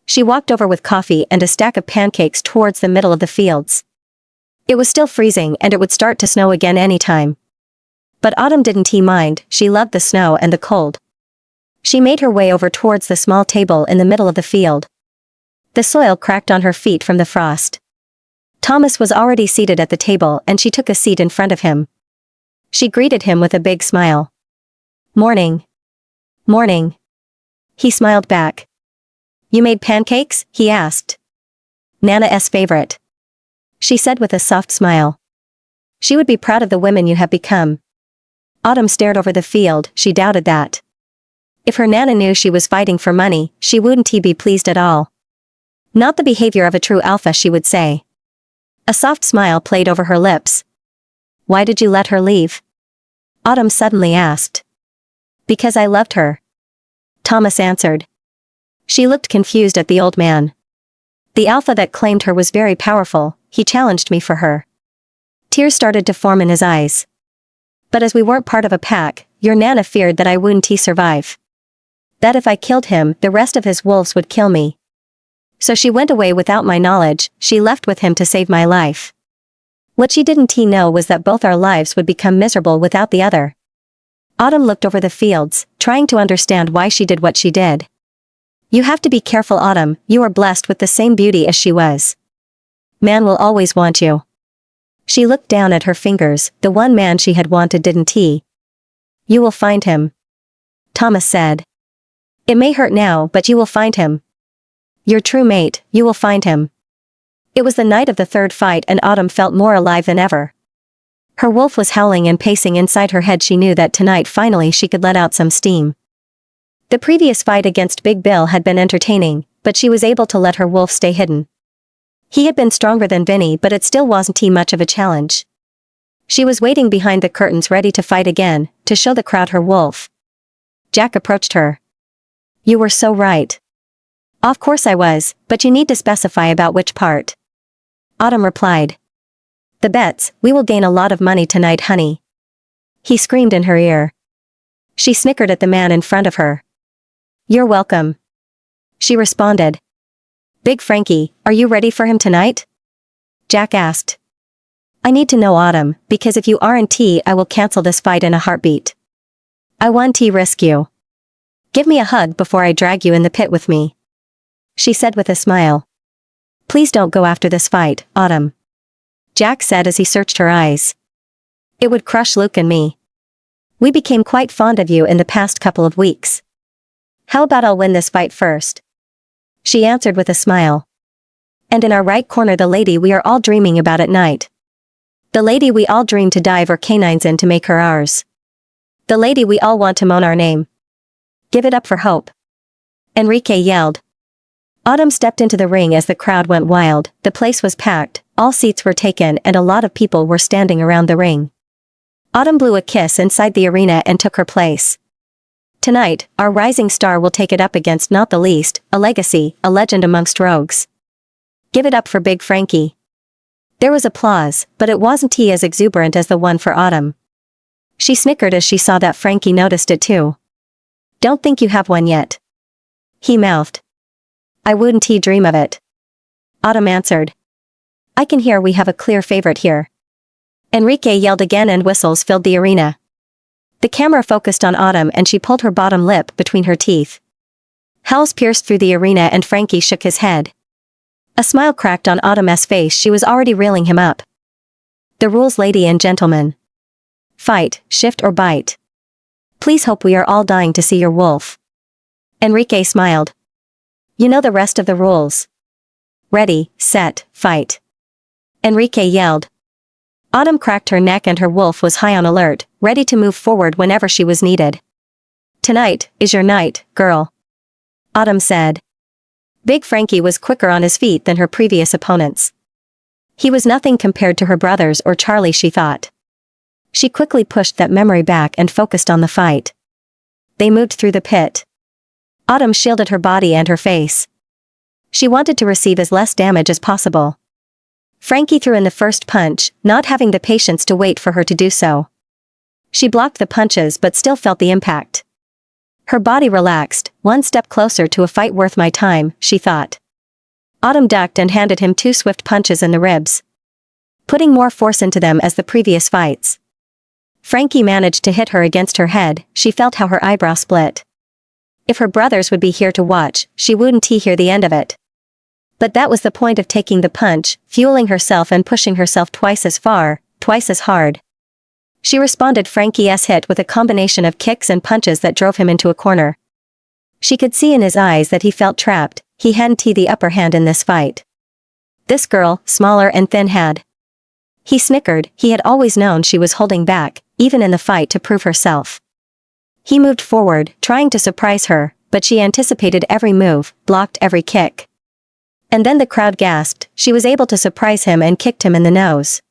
Speaker 1: She walked over with coffee and a stack of pancakes towards the middle of the fields. It was still freezing and it would start to snow again any time. But Autumn didn't mind, she loved the snow and the cold. She made her way over towards the small table in the middle of the field. The soil cracked on her feet from the frost. Thomas was already seated at the table and she took a seat in front of him. She greeted him with a big smile. Morning. Morning. He smiled back. You made pancakes? He asked. Nana's favorite. She said with a soft smile. She would be proud of the women you have become. Autumn stared over the field, she doubted that. If her Nana knew she was fighting for money, she wouldn't be pleased at all. Not the behavior of a true alpha, she would say. A soft smile played over her lips. Why did you let her leave? Autumn suddenly asked. Because I loved her. Thomas answered. She looked confused at the old man. The alpha that claimed her was very powerful, he challenged me for her. Tears started to form in his eyes. But as we weren't part of a pack, your Nana feared that I wouldn't survive. That if I killed him, the rest of his wolves would kill me. So she went away without my knowledge, she left with him to save my life. What she didn't know was that both our lives would become miserable without the other. Autumn looked over the fields, trying to understand why she did what she did. You have to be careful, Autumn, you are blessed with the same beauty as she was. Man will always want you. She looked down at her fingers, the one man she had wanted didn't he? You will find him. Thomas said. It may hurt now, but you will find him. Your true mate, you will find him. It was the night of the 3rd fight and Autumn felt more alive than ever. Her wolf was howling and pacing inside her head. She knew that tonight finally she could let out some steam. The previous fight against Big Bill had been entertaining, but she was able to let her wolf stay hidden. He had been stronger than Vinny, but it still wasn't much of a challenge. She was waiting behind the curtains ready to fight again, to show the crowd her wolf. Jack approached her. You were so right. Of course I was, but you need to specify about which part. Autumn replied. The bets, we will gain a lot of money tonight, honey. He screamed in her ear. She snickered at the man in front of her. You're welcome. She responded. Big Frankie, are you ready for him tonight? Jack asked. I need to know, Autumn, because if you aren't, I will cancel this fight in a heartbeat. I want to risk you. Give me a hug before I drag you in the pit with me. She said with a smile. Please don't go after this fight, Autumn. Jack said as he searched her eyes. It would crush Luke and me. We became quite fond of you in the past couple of weeks. How about I'll win this fight first? She answered with a smile. And in our right corner, the lady we are all dreaming about at night. The lady we all dream to dive our canines in to make her ours. The lady we all want to moan our name. Give it up for Hope. Enrique yelled. Autumn stepped into the ring as the crowd went wild. The place was packed, all seats were taken, and a lot of people were standing around the ring. Autumn blew a kiss inside the arena and took her place. Tonight, our rising star will take it up against not the least, a legacy, a legend amongst rogues. Give it up for Big Frankie. There was applause, but it wasn't as exuberant as the one for Autumn. She snickered as she saw that Frankie noticed it too. Don't think you have one yet. He mouthed. I wouldn't dream of it. Autumn answered. I can hear we have a clear favorite here. Enrique yelled again and whistles filled the arena. The camera focused on Autumn and she pulled her bottom lip between her teeth. Howls pierced through the arena and Frankie shook his head. A smile cracked on Autumn's face. She was already reeling him up. The rules, lady and gentlemen. Fight, shift or bite. Please hope we are all dying to see your wolf. Enrique smiled. You know the rest of the rules. Ready, set, fight. Enrique yelled. Autumn cracked her neck and her wolf was high on alert, ready to move forward whenever she was needed. Tonight is your night, girl. Autumn said. Big Frankie was quicker on his feet than her previous opponents. He was nothing compared to her brothers or Charlie, she thought. She quickly pushed that memory back and focused on the fight. They moved through the pit. Autumn shielded her body and her face. She wanted to receive as less damage as possible. Frankie threw in the first punch, not having the patience to wait for her to do so. She blocked the punches but still felt the impact. Her body relaxed, one step closer to a fight worth my time, she thought. Autumn ducked and handed him 2 swift punches in the ribs, putting more force into them as the previous fights. Frankie managed to hit her against her head. She felt how her eyebrow split. If her brothers would be here to watch, she wouldn't hear the end of it. But that was the point of taking the punch, fueling herself and pushing herself twice as far, twice as hard. She responded Frankie's hit with a combination of kicks and punches that drove him into a corner. She could see in his eyes that he felt trapped. He hadn't the upper hand in this fight. This girl, smaller and thin, had. He snickered. He had always known she was holding back, even in the fight, to prove herself. He moved forward, trying to surprise her, but she anticipated every move, blocked every kick. And then the crowd gasped. She was able to surprise him and kicked him in the nose.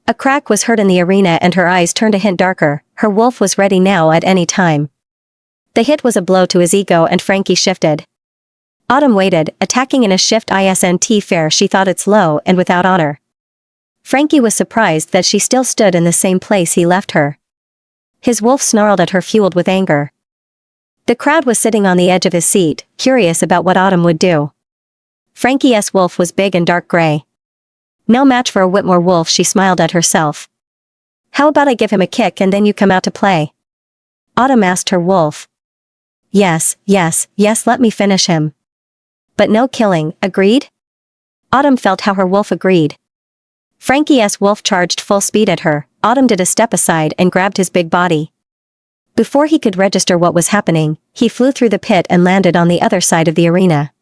Speaker 1: A crack was heard in the arena and her eyes turned a hint darker. Her wolf was ready now at any time. The hit was a blow to his ego and Frankie shifted. Autumn waited, attacking in a shift isn't fair. She thought it's low and without honor. Frankie was surprised that she still stood in the same place he left her. His wolf snarled at her, fueled with anger. The crowd was sitting on the edge of his seat, curious about what Autumn would do. Frankie's wolf was big and dark gray. No match for a Whitmore wolf, she smiled at herself. How about I give him a kick and then you come out to play? Autumn asked her wolf. Yes, let me finish him. But no killing, agreed? Autumn felt how her wolf agreed. Frankie's wolf charged full speed at her. Autumn did a step aside and grabbed his big body. Before he could register what was happening, he flew through the pit and landed on the other side of the arena.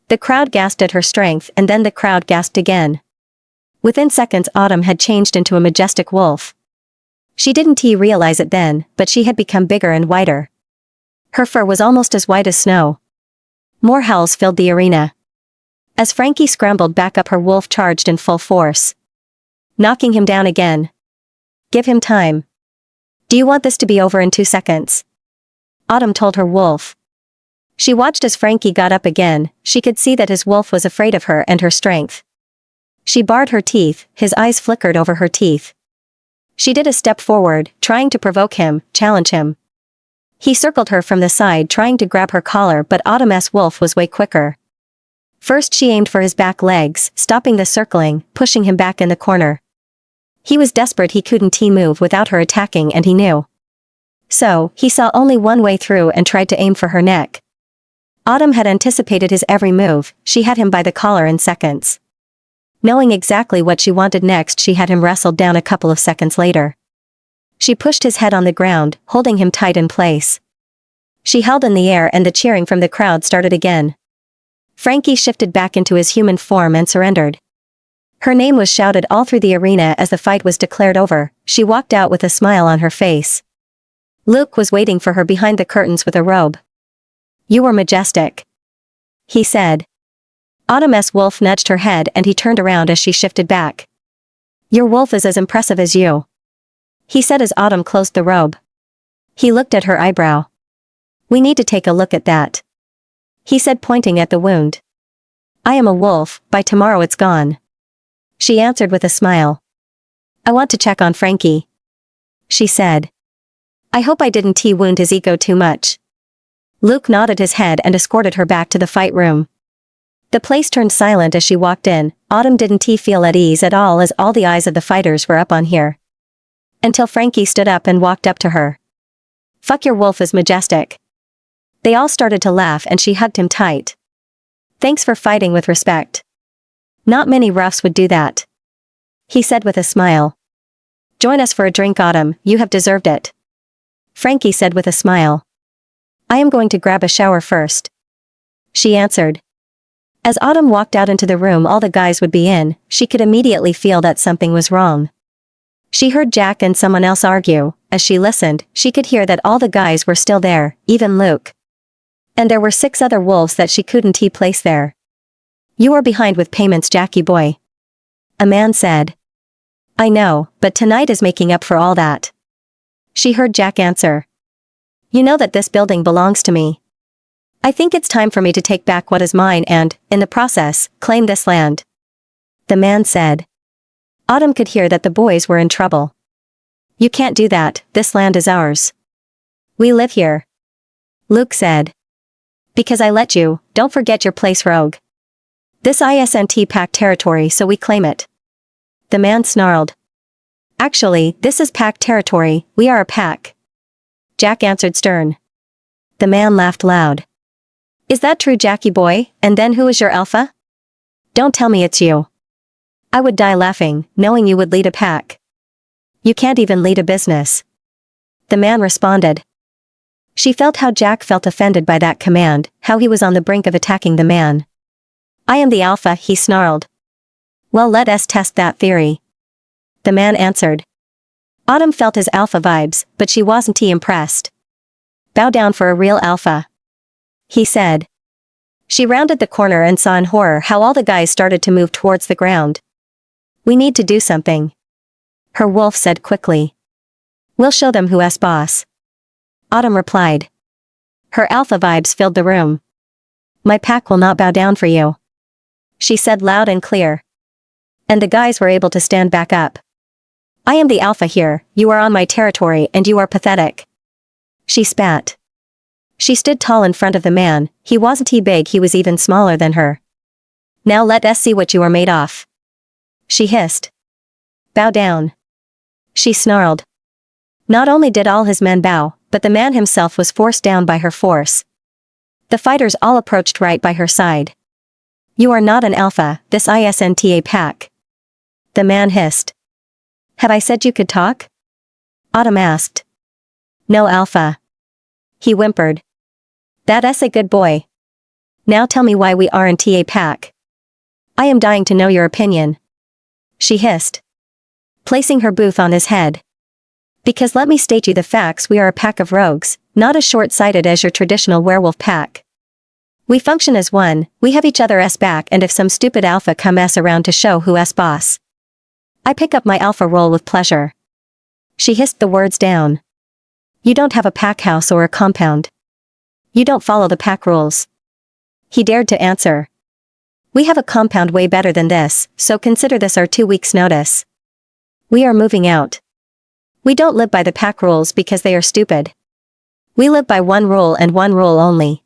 Speaker 1: The crowd gasped at her strength and then the crowd gasped again. Within seconds Autumn had changed into a majestic wolf. She didn't realize it then, but she had become bigger and whiter. Her fur was almost as white as snow. More howls filled the arena. As Frankie scrambled back up, her wolf charged in full force, knocking him down again. Give him time. Do you want this to be over in 2 seconds? Autumn told her wolf. She watched as Frankie got up again. She could see that his wolf was afraid of her and her strength. She bared her teeth, his eyes flickered over her teeth. She did a step forward, trying to provoke him, challenge him. He circled her from the side trying to grab her collar, but Autome's wolf was way quicker. First she aimed for his back legs, stopping the circling, pushing him back in the corner. He was desperate, he couldn't move without her attacking, and he knew. So, he saw only one way through and tried to aim for her neck. Autumn had anticipated his every move, she had him by the collar in seconds. Knowing exactly what she wanted next, she had him wrestled down a couple of seconds later. She pushed his head on the ground, holding him tight in place. She held in the air and the cheering from the crowd started again. Frankie shifted back into his human form and surrendered. Her name was shouted all through the arena as the fight was declared over. She walked out with a smile on her face. Luke was waiting for her behind the curtains with a robe. "You were majestic," he said. Autumn's wolf nudged her head and he turned around as she shifted back. "Your wolf is as impressive as you," he said as Autumn closed the robe. He looked at her eyebrow. "We need to take a look at that," he said, pointing at the wound. "I am a wolf, by tomorrow it's gone," she answered with a smile. "I want to check on Frankie," she said. "I hope I didn't wound his ego too much." Luke nodded his head and escorted her back to the fight room. The place turned silent as she walked in. Autumn didn't feel at ease at all as all the eyes of the fighters were up on her. Until Frankie stood up and walked up to her. "Fuck, your wolf is majestic." They all started to laugh and she hugged him tight. "Thanks for fighting with respect. Not many roughs would do that," he said with a smile. "Join us for a drink, Autumn, you have deserved it," Frankie said with a smile. "I am going to grab a shower first," she answered. As Autumn walked out into the room all the guys would be in, she could immediately feel that something was wrong. She heard Jack and someone else argue. As she listened, she could hear that all the guys were still there, even Luke. And there were 6 other wolves that she couldn't place there. "You are behind with payments, Jackie boy," a man said. "I know, but tonight is making up for all that," she heard Jack answer. "You know that this building belongs to me. I think it's time for me to take back what is mine and, in the process, claim this land," the man said. Autumn could hear that the boys were in trouble. "You can't do that, this land is ours. We live here," Luke said. "Because I let you, don't forget your place, rogue. This isn't pack territory, so we claim it," the man snarled. "Actually, this is pack territory, we are a pack," Jack answered stern. The man laughed loud. "Is that true, Jackie boy, and then who is your alpha? Don't tell me it's you. I would die laughing, knowing you would lead a pack. You can't even lead a business," the man responded. She felt how Jack felt offended by that command, how he was on the brink of attacking the man. "I am the alpha," he snarled. "Well, let us test that theory," the man answered. Autumn felt his alpha vibes, but she wasn't impressed. "Bow down for a real alpha," he said. She rounded the corner and saw in horror how all the guys started to move towards the ground. "We need to do something," her wolf said quickly. "We'll show them who's boss," Autumn replied. Her alpha vibes filled the room. "My pack will not bow down for you," she said loud and clear. And the guys were able to stand back up. "I am the alpha here, you are on my territory and you are pathetic," she spat. She stood tall in front of the man. He wasn't big, he was even smaller than her. "Now let us see what you are made of," she hissed. "Bow down," she snarled. Not only did all his men bow, but the man himself was forced down by her force. The fighters all approached right by her side. "You are not an alpha, this isn't a pack," the man hissed. "Have I said you could talk?" Autumn asked. "No alpha," he whimpered. "That's a good boy. Now tell me why we aren't a pack. I am dying to know your opinion," she hissed, placing her boot on his head. "Because let me state you the facts, we are a pack of rogues, not as short-sighted as your traditional werewolf pack. We function as one, we have each other's back, and if some stupid alpha comes around to show who's boss, I pick up my alpha role with pleasure." She hissed the words down. "You don't have a pack house or a compound. You don't follow the pack rules," he dared to answer. We have a compound way better than this, so consider this our 2 weeks' notice. We are moving out. We don't live by the pack rules because they are stupid. We live by one rule and one rule only.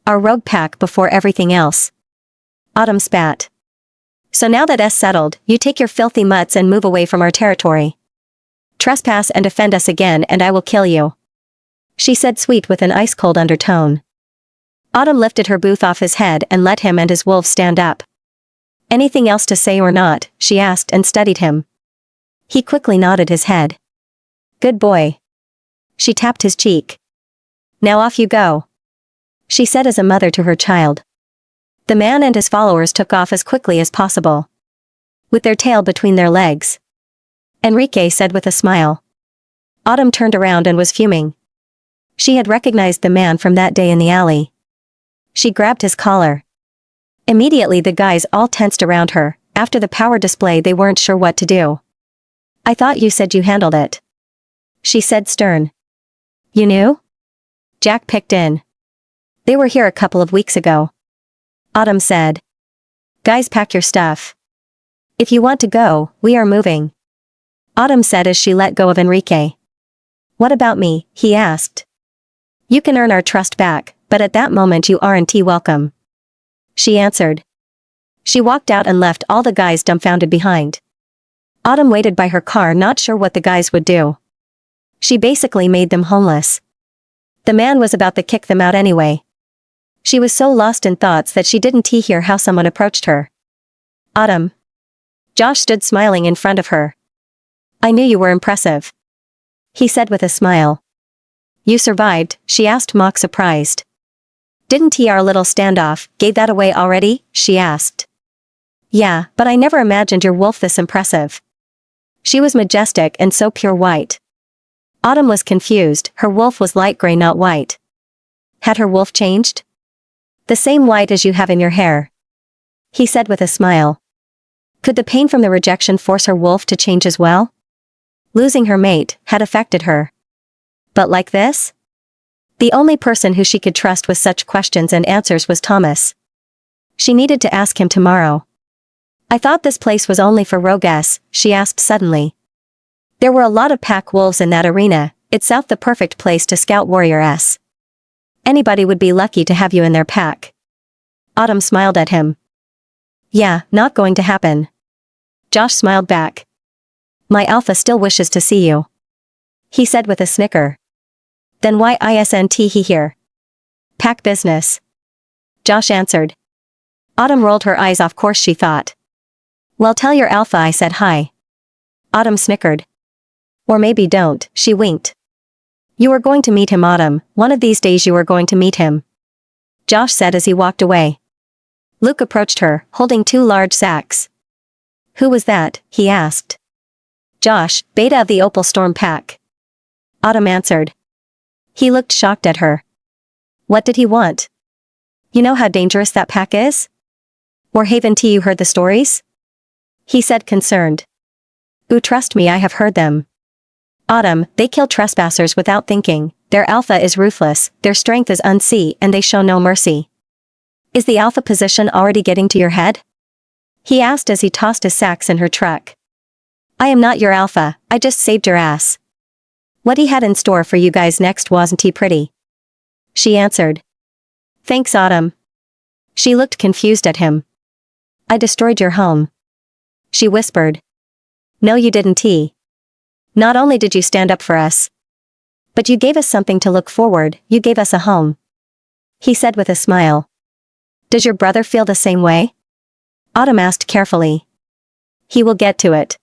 Speaker 1: Our rogue pack before everything else. Autumn spat. So now that that's settled, you take your filthy mutts and move away from our territory. Trespass and offend us again and I will kill you. She said, sweet with an ice-cold undertone. Autumn lifted her booth off his head and let him and his wolves stand up. Anything else to say or not? She asked and studied him. He quickly nodded his head. Good boy. She tapped his cheek. Now off you go. She said as a mother to her child. The man and his followers took off as quickly as possible, with their tail between their legs. Enrique said with a smile. Autumn turned around and was fuming. She had recognized the man from that day in the alley. She grabbed his collar. Immediately the guys all tensed around her. After the power display they weren't sure what to do. I thought you said you handled it. She said stern. You knew? Jack picked in. They were here a couple of weeks ago. Autumn said. Guys, pack your stuff. If you want to go, we are moving. Autumn said as she let go of Enrique. What about me? He asked. You can earn our trust back, but at that moment you aren't welcome. She answered. She walked out and left all the guys dumbfounded behind. Autumn waited by her car, not sure what the guys would do. She basically made them homeless. The man was about to kick them out anyway. She was so lost in thoughts that she didn't hear how someone approached her. Autumn. Josh stood smiling in front of her. I knew you were impressive. He said with a smile. You survived? She asked, mock surprised. Didn't our little standoff gave that away already? She asked. Yeah, but I never imagined your wolf this impressive. She was majestic and so pure white. Autumn was confused, her wolf was light gray, not white. Had her wolf changed? The same white as you have in your hair. He said with a smile. Could the pain from the rejection force her wolf to change as well? Losing her mate had affected her. But like this? The only person who she could trust with such questions and answers was Thomas. She needed to ask him tomorrow. I thought this place was only for rogues, she asked suddenly. There were a lot of pack wolves in that arena, it's out the perfect place to scout warriors. Anybody would be lucky to have you in their pack. Autumn smiled at him. Yeah, not going to happen. Josh smiled back. My alpha still wishes to see you. He said with a snicker. Then why isn't he here? Pack business. Josh answered. Autumn rolled her eyes, of course she thought. Well, tell your alpha I said hi. Autumn snickered. Or maybe don't, she winked. You are going to meet him, Autumn, one of these days you are going to meet him. Josh said as he walked away. Luke approached her, holding 2 large sacks. Who was that? He asked. Josh, beta of the Opal Storm pack. Autumn answered. He looked shocked at her. What did he want? You know how dangerous that pack is? Or haven't you heard the stories? He said, concerned. Ooh, trust me, I have heard them. Autumn, they kill trespassers without thinking, their alpha is ruthless, their strength is unseen, and they show no mercy. Is the alpha position already getting to your head? He asked as he tossed his sacks in her truck. I am not your alpha, I just saved your ass. What he had in store for you guys next wasn't he pretty? She answered. Thanks, Autumn. She looked confused at him. I destroyed your home. She whispered. No, you didn't. Not only did you stand up for us, but you gave us something to look forward, you gave us a home. He said with a smile. Does your brother feel the same way? Autumn asked carefully. He will get to it.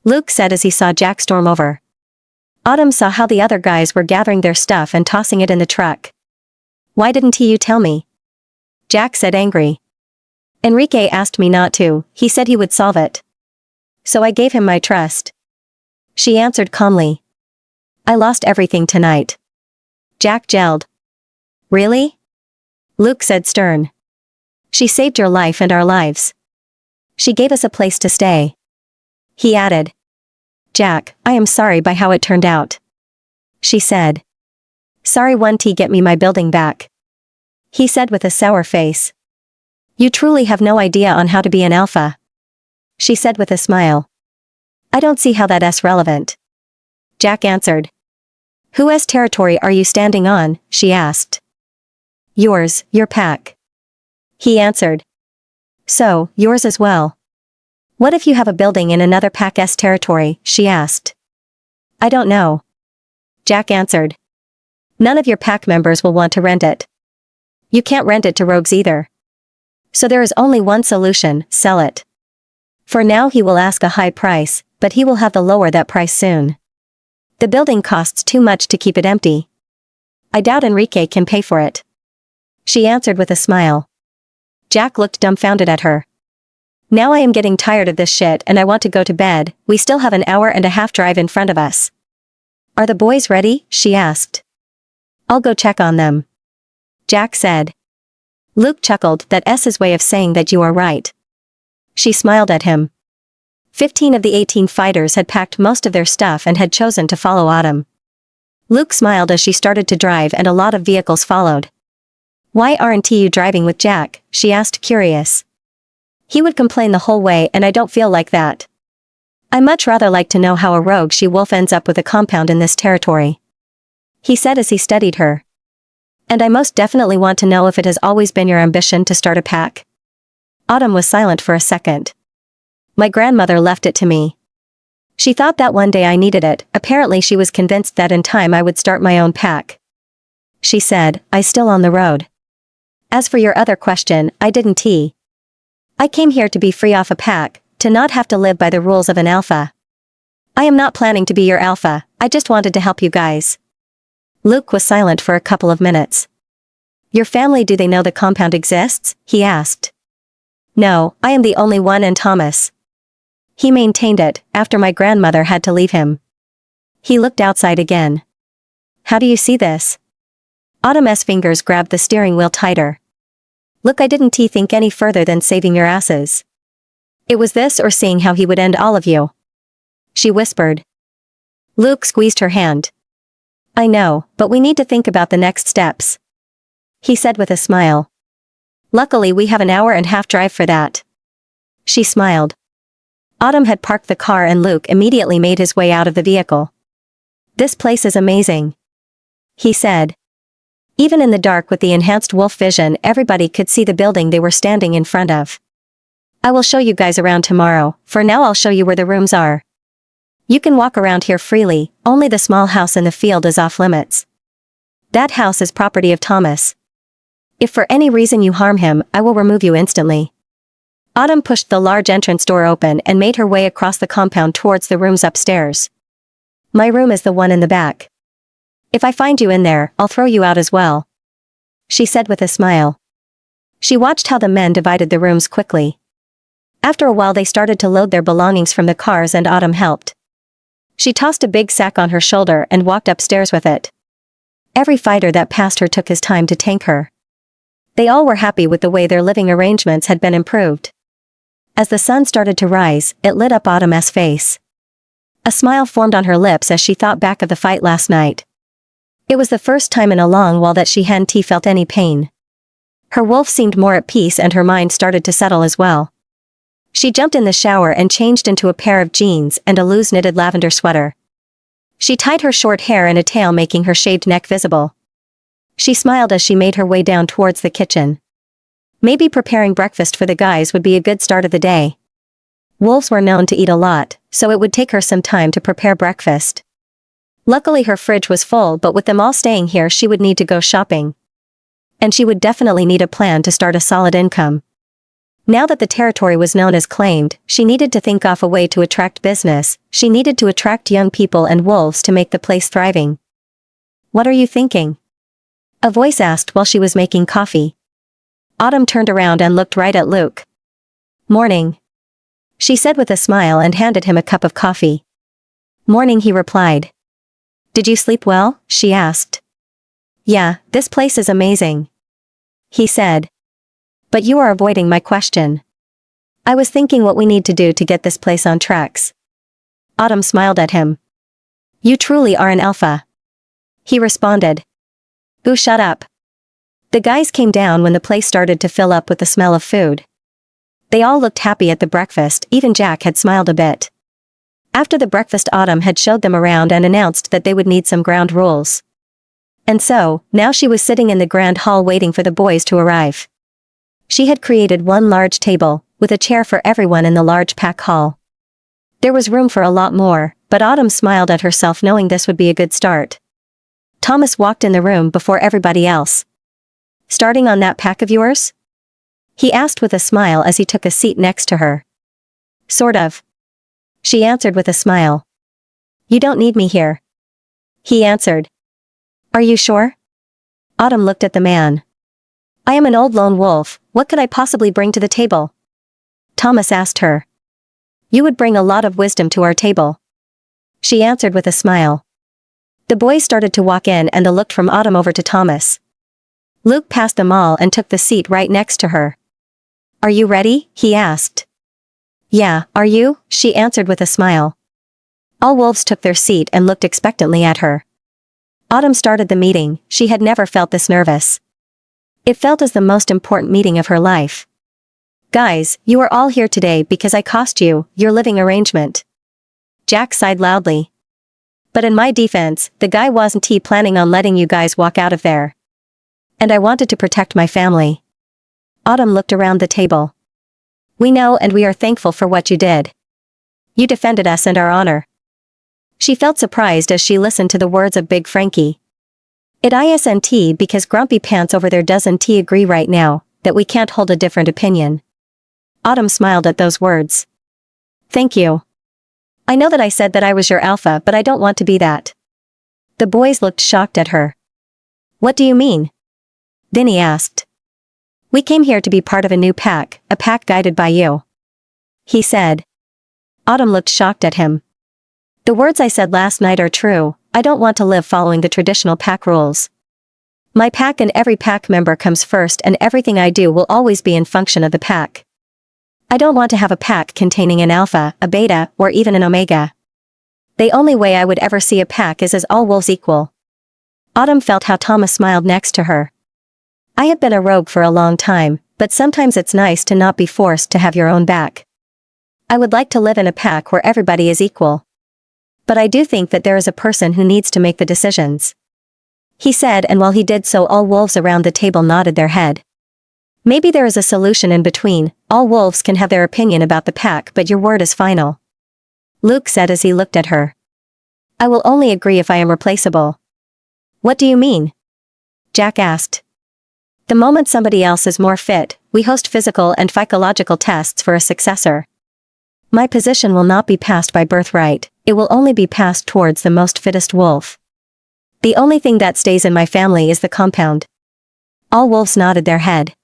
Speaker 1: Luke said as he saw Jack storm over. Autumn saw how the other guys were gathering their stuff and tossing it in the truck. Why didn't you tell me? Jack said, angry. Enrique asked me not to, he said he would solve it. So I gave him my trust. She answered calmly. I lost everything tonight. Jack yelled. Really? Luke said, stern. She saved your life and our lives. She gave us a place to stay. He added. Jack, I am sorry by how it turned out. She said. Sorry, won't get me my building back? He said with a sour face. You truly have no idea on how to be an alpha, she said with a smile. I don't see how that's relevant, Jack answered. Whose territory are you standing on? She asked. Yours, your pack, he answered. So, yours as well. What if you have a building in another pack's territory? She asked. I don't know, Jack answered. None of your pack members will want to rent it. You can't rent it to rogues either. So there is only one solution: sell it. For now he will ask a high price, but he will have to lower that price soon. The building costs too much to keep it empty. I doubt Enrique can pay for it, she answered with a smile. Jack looked dumbfounded at her. Now I am getting tired of this shit and I want to go to bed. We still have an hour and a half drive in front of us. Are the boys ready? She asked. I'll go check on them, Jack said. Luke chuckled. That's his way of saying that you are right. She smiled at him. 15 of the 18 fighters had packed most of their stuff and had chosen to follow Autumn. Luke smiled as she started to drive and a lot of vehicles followed. Why aren't you driving with Jack? She asked, curious. He would complain the whole way and I don't feel like that. I much rather like to know how a rogue she-wolf ends up with a compound in this territory, he said as he studied her. And I most definitely want to know if it has always been your ambition to start a pack. Autumn was silent for a second. My grandmother left it to me. She thought that one day I needed it. Apparently she was convinced that in time I would start my own pack. She said, I still on the road. As for your other question, I didn't. I came here to be free off a pack, to not have to live by the rules of an alpha. I am not planning to be your alpha, I just wanted to help you guys. Luke was silent for a couple of minutes. Your family, do they know the compound exists? He asked. No, I am the only one, and Thomas. He maintained it, after my grandmother had to leave him. He looked outside again. How do you see this? Autumn's fingers grabbed the steering wheel tighter. Look, I didn't think any further than saving your asses. It was this or seeing how he would end all of you, she whispered. Luke squeezed her hand. I know, but we need to think about the next steps, he said with a smile. Luckily we have an hour and a half drive for that. She smiled. Autumn had parked the car and Luke immediately made his way out of the vehicle. This place is amazing, he said. Even in the dark with the enhanced wolf vision, everybody could see the building they were standing in front of. I will show you guys around tomorrow. For now I'll show you where the rooms are. You can walk around here freely, only the small house in the field is off limits. That house is property of Thomas. If for any reason you harm him, I will remove you instantly. Autumn pushed the large entrance door open and made her way across the compound towards the rooms upstairs. My room is the one in the back. If I find you in there, I'll throw you out as well, she said with a smile. She watched how the men divided the rooms quickly. After a while they started to load their belongings from the cars and Autumn helped. She tossed a big sack on her shoulder and walked upstairs with it. Every fighter that passed her took his time to thank her. They all were happy with the way their living arrangements had been improved. As the sun started to rise, it lit up Autumn's face. A smile formed on her lips as she thought back of the fight last night. It was the first time in a long while that she hadn't felt any pain. Her wolf seemed more at peace and her mind started to settle as well. She jumped in the shower and changed into a pair of jeans and a loose knitted lavender sweater. She tied her short hair in a tail, making her shaved neck visible. She smiled as she made her way down towards the kitchen. Maybe preparing breakfast for the guys would be a good start of the day. Wolves were known to eat a lot, so it would take her some time to prepare breakfast. Luckily her fridge was full, but with them all staying here she would need to go shopping. And she would definitely need a plan to start a solid income. Now that the territory was known as claimed, she needed to think of a way to attract business. She needed to attract young people and wolves to make the place thriving. What are you thinking? A voice asked while she was making coffee. Autumn turned around and looked right at Luke. Morning, she said with a smile and handed him a cup of coffee. Morning, he replied. Did you sleep well? She asked. Yeah, this place is amazing, he said. But you are avoiding my question. I was thinking what we need to do to get this place on tracks. Autumn smiled at him. You truly are an alpha, he responded. Ooh, shut up. The guys came down when the place started to fill up with the smell of food. They all looked happy at the breakfast, even Jack had smiled a bit. After the breakfast, Autumn had showed them around and announced that they would need some ground rules. And so, now she was sitting in the grand hall waiting for the boys to arrive. She had created one large table, with a chair for everyone in the large pack hall. There was room for a lot more, but Autumn smiled at herself knowing this would be a good start. Thomas walked in the room before everybody else. "Starting on that pack of yours?" he asked with a smile as he took a seat next to her. "Sort of," she answered with a smile. "You don't need me here," he answered. "Are you sure?" Autumn looked at the man. "I am an old lone wolf, what could I possibly bring to the table?" Thomas asked her. "You would bring a lot of wisdom to our table," she answered with a smile. The boys started to walk in and looked from Autumn over to Thomas. Luke passed them all and took the seat right next to her. "Are you ready?" he asked. "Yeah, are you?" she answered with a smile. All wolves took their seat and looked expectantly at her. Autumn started the meeting. She had never felt this nervous. It felt as the most important meeting of her life. "Guys, you are all here today because I cost you your living arrangement." Jack sighed loudly. "But in my defense, the guy wasn't planning on letting you guys walk out of there. And I wanted to protect my family." Autumn looked around the table. "We know and we are thankful for what you did. You defended us and our honor." She felt surprised as she listened to the words of Big Frankie. "It isn't because Grumpy Pants over there doesn't agree right now, that we can't hold a different opinion." Autumn smiled at those words. "Thank you. I know that I said that I was your alpha, but I don't want to be that." The boys looked shocked at her. "What do you mean?" Vinny asked. "We came here to be part of a new pack, a pack guided by you," he said. Autumn looked shocked at him. "The words I said last night are true. I don't want to live following the traditional pack rules. My pack and every pack member comes first, and everything I do will always be in function of the pack. I don't want to have a pack containing an alpha, a beta, or even an omega. The only way I would ever see a pack is as all wolves equal." Autumn felt how Thomas smiled next to her. "I have been a rogue for a long time, but sometimes it's nice to not be forced to have your own back. I would like to live in a pack where everybody is equal. But I do think that there is a person who needs to make the decisions," he said, and while he did so all wolves around the table nodded their head. "Maybe there is a solution in between. All wolves can have their opinion about the pack, but your word is final," Luke said as he looked at her. "I will only agree if I am replaceable." "What do you mean?" Jack asked. "The moment somebody else is more fit, we host physical and psychological tests for a successor. My position will not be passed by birthright, it will only be passed towards the most fittest wolf. The only thing that stays in my family is the compound." All wolves nodded their head.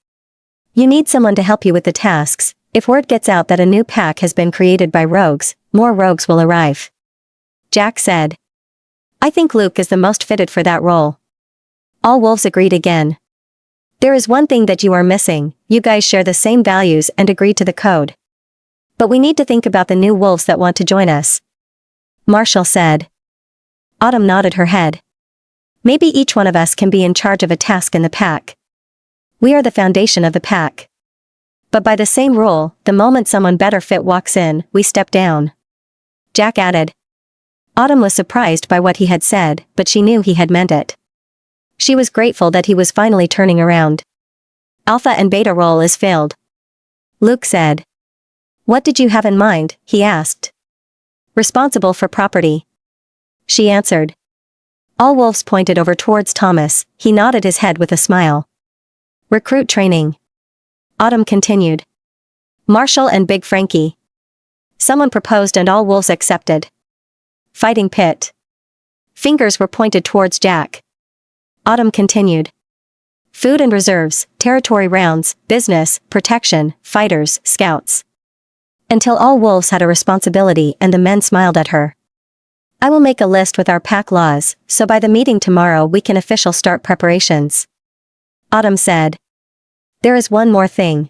Speaker 1: "You need someone to help you with the tasks. If word gets out that a new pack has been created by rogues, more rogues will arrive," Jack said. "I think Luke is the most fitted for that role." All wolves agreed again. "There is one thing that you are missing. You guys share the same values and agree to the code. But we need to think about the new wolves that want to join us," Marshall said. Autumn nodded her head. "Maybe each one of us can be in charge of a task in the pack. We are the foundation of the pack. But by the same rule, the moment someone better fit walks in, we step down," Jack added. Autumn was surprised by what he had said, but she knew he had meant it. She was grateful that he was finally turning around. "Alpha and beta role is filled," Luke said. "What did you have in mind?" he asked. "Responsible for property," she answered. All wolves pointed over towards Thomas. He nodded his head with a smile. "Recruit training," Autumn continued. "Marshall and Big Frankie." Someone proposed and all wolves accepted. "Fighting pit." Fingers were pointed towards Jack. Autumn continued. "Food and reserves, territory rounds, business, protection, fighters, scouts." Until all wolves had a responsibility and the men smiled at her. "I will make a list with our pack laws, so by the meeting tomorrow we can officially start preparations," Autumn said. "There is one more thing,"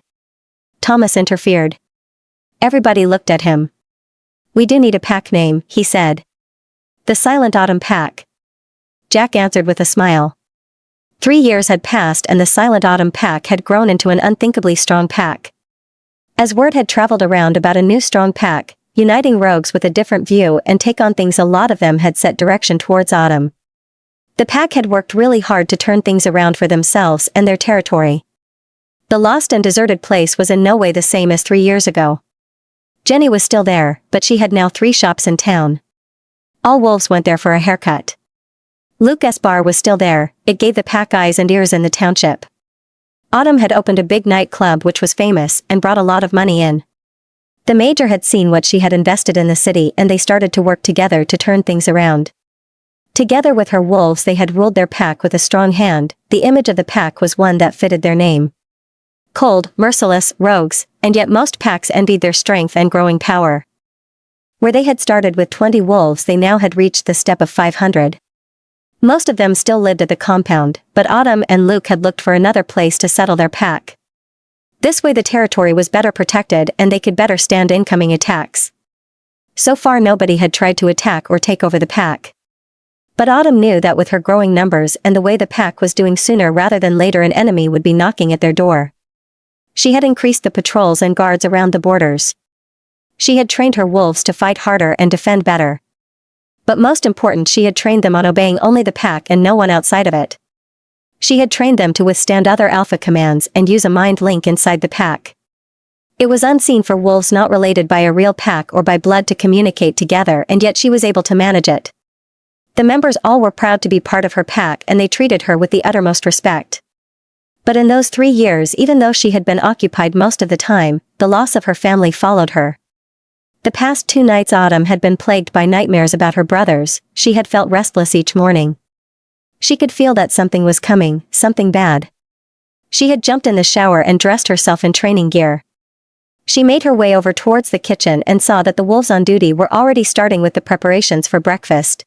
Speaker 1: Thomas interfered. Everybody looked at him. "We do need a pack name," he said. "The Silent Autumn Pack," Jack answered with a smile. 3 years had passed and the Silent Autumn pack had grown into an unthinkably strong pack. As word had traveled around about a new strong pack, uniting rogues with a different view and take on things, a lot of them had set direction towards Autumn. The pack had worked really hard to turn things around for themselves and their territory. The lost and deserted place was in no way the same as 3 years ago. Jenny was still there, but she had now 3 shops in town. All wolves went there for a haircut. Luke's bar was still there, it gave the pack eyes and ears in the township. Autumn had opened a big nightclub which was famous and brought a lot of money in. The major had seen what she had invested in the city and they started to work together to turn things around. Together with her wolves they had ruled their pack with a strong hand, the image of the pack was one that fitted their name. Cold, merciless, rogues, and yet most packs envied their strength and growing power. Where they had started with 20 wolves they now had reached the step of 500. Most of them still lived at the compound, but Autumn and Luke had looked for another place to settle their pack. This way the territory was better protected and they could better stand incoming attacks. So far nobody had tried to attack or take over the pack. But Autumn knew that with her growing numbers and the way the pack was doing, sooner rather than later an enemy would be knocking at their door. She had increased the patrols and guards around the borders. She had trained her wolves to fight harder and defend better. But most important, she had trained them on obeying only the pack and no one outside of it. She had trained them to withstand other alpha commands and use a mind link inside the pack. It was unseen for wolves not related by a real pack or by blood to communicate together, and yet she was able to manage it. The members all were proud to be part of her pack and they treated her with the uttermost respect. But in those 3 years, even though she had been occupied most of the time, the loss of her family followed her. The past 2 nights Autumn had been plagued by nightmares about her brothers, she had felt restless each morning. She could feel that something was coming, something bad. She had jumped in the shower and dressed herself in training gear. She made her way over towards the kitchen and saw that the wolves on duty were already starting with the preparations for breakfast.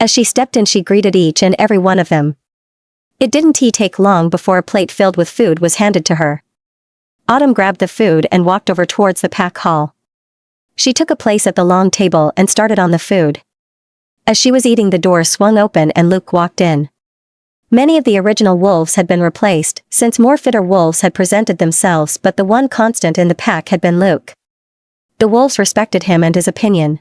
Speaker 1: As she stepped in she greeted each and every one of them. It didn't take long before a plate filled with food was handed to her. Autumn grabbed the food and walked over towards the pack hall. She took a place at the long table and started on the food. As she was eating the door swung open and Luke walked in. Many of the original wolves had been replaced, since more fitter wolves had presented themselves, but the one constant in the pack had been Luke. The wolves respected him and his opinion.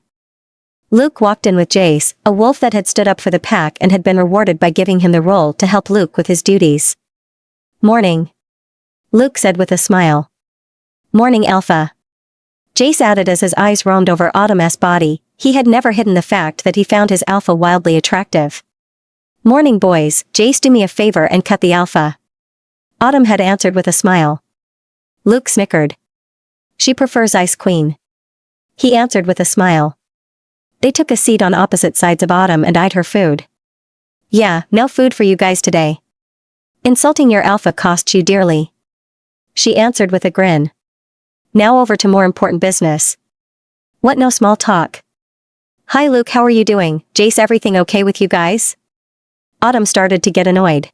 Speaker 1: Luke walked in with Jace, a wolf that had stood up for the pack and had been rewarded by giving him the role to help Luke with his duties. "Morning," Luke said with a smile. "Morning, Alpha," Jace added as his eyes roamed over Autumn's body. He had never hidden the fact that he found his Alpha wildly attractive. "Morning, boys, Jace, do me a favor and cut the Alpha," Autumn had answered with a smile. Luke snickered. "She prefers Ice Queen," he answered with a smile. They took a seat on opposite sides of Autumn and eyed her food. "Yeah, no food for you guys today. Insulting your Alpha costs you dearly," she answered with a grin. "Now over to more important business." "What, no small talk?" "Hi Luke, how are you doing? Jace, everything okay with you guys?" Autumn started to get annoyed.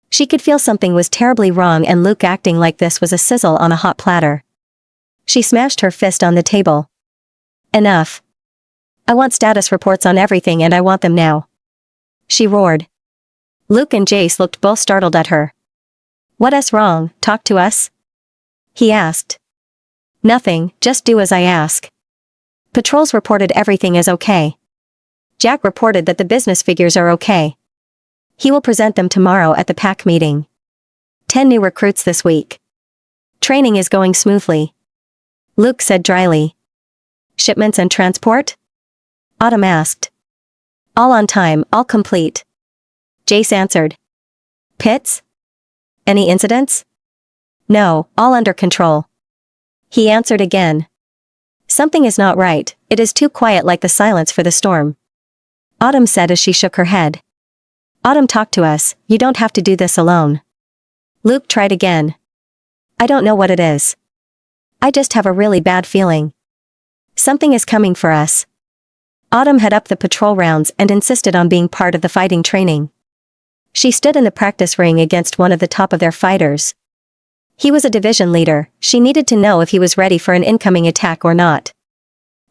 Speaker 1: She could feel something was terribly wrong and Luke acting like this was a sizzle on a hot platter. She smashed her fist on the table. "Enough. I want status reports on everything and I want them now," she roared. Luke and Jace looked both startled at her. "What's wrong? Talk to us?" he asked. "Nothing, just do as I ask." Patrols reported everything is okay. Jack reported that the business figures are okay. He will present them tomorrow at the pack meeting. 10 new recruits this week. Training is going smoothly, Luke said dryly. Shipments and transport? Autumn asked. All on time, all complete, Jace answered. Pits? Any incidents? No, all under control, he answered again. Something is not right, it is too quiet, like the silence for the storm, Autumn said as she shook her head. Autumn, talk to us, you don't have to do this alone. Luke tried again. I don't know what it is. I just have a really bad feeling. Something is coming for us. Autumn had upped the patrol rounds and insisted on being part of the fighting training. She stood in the practice ring against one of the top of their fighters. He was a division leader, she needed to know if he was ready for an incoming attack or not.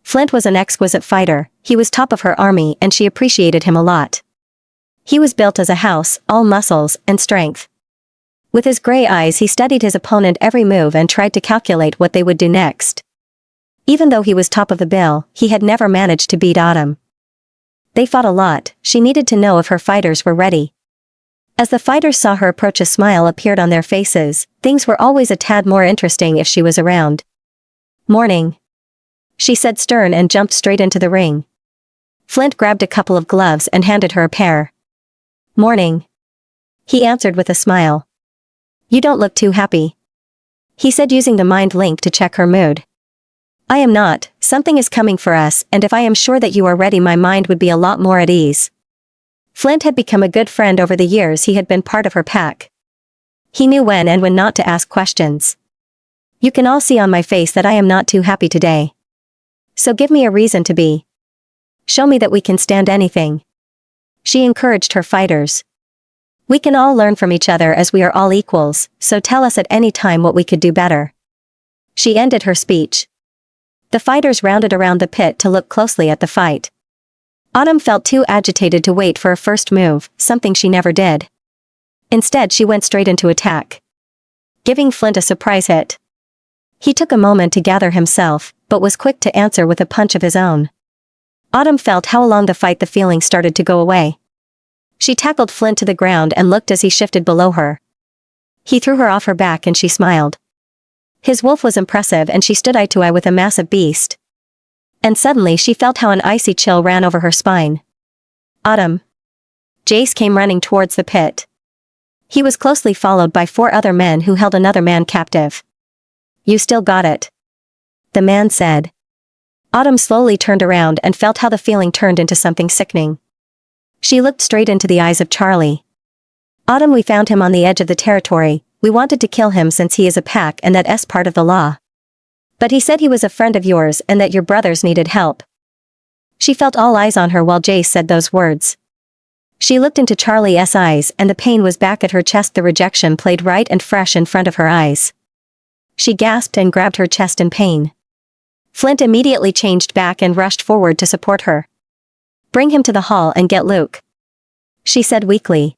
Speaker 1: Flint was an exquisite fighter, he was top of her army and she appreciated him a lot. He was built as a house, all muscles and strength. With his gray eyes he studied his opponent every move and tried to calculate what they would do next. Even though he was top of the bill, he had never managed to beat Autumn. They fought a lot. She needed to know if her fighters were ready. As the fighters saw her approach, a smile appeared on their faces. Things were always a tad more interesting if she was around. "Morning," she said, stern, and jumped straight into the ring. Flint grabbed a couple of gloves and handed her a pair. "Morning," he answered with a smile. "You don't look too happy," he said, using the mind link to check her mood. "I am not. Something is coming for us, and if I am sure that you are ready, my mind would be a lot more at ease." Flint had become a good friend over the years he had been part of her pack. He knew when and when not to ask questions. "You can all see on my face that I am not too happy today. So give me a reason to be. Show me that we can stand anything," she encouraged her fighters. "We can all learn from each other as we are all equals, so tell us at any time what we could do better." She ended her speech. The fighters rounded around the pit to look closely at the fight. Autumn felt too agitated to wait for a first move, something she never did. Instead, she went straight into attack, giving Flint a surprise hit. He took a moment to gather himself, but was quick to answer with a punch of his own. Autumn felt how along the fight the feeling started to go away. She tackled Flint to the ground and looked as he shifted below her. He threw her off her back and she smiled. His wolf was impressive and she stood eye to eye with a massive beast. And suddenly she felt how an icy chill ran over her spine. "Autumn." Jace came running towards the pit. He was closely followed by 4 other men who held another man captive. "You still got it," the man said. Autumn slowly turned around and felt how the feeling turned into something sickening. She looked straight into the eyes of Charlie. "Autumn, we found him on the edge of the territory. We wanted to kill him since he is a pack and that's part of the law. But he said he was a friend of yours and that your brothers needed help." She felt all eyes on her while Jace said those words. She looked into Charlie's eyes and the pain was back at her chest. The rejection played right and fresh in front of her eyes. She gasped and grabbed her chest in pain. Flint immediately changed back and rushed forward to support her. "Bring him to the hall and get Luke," she said weakly.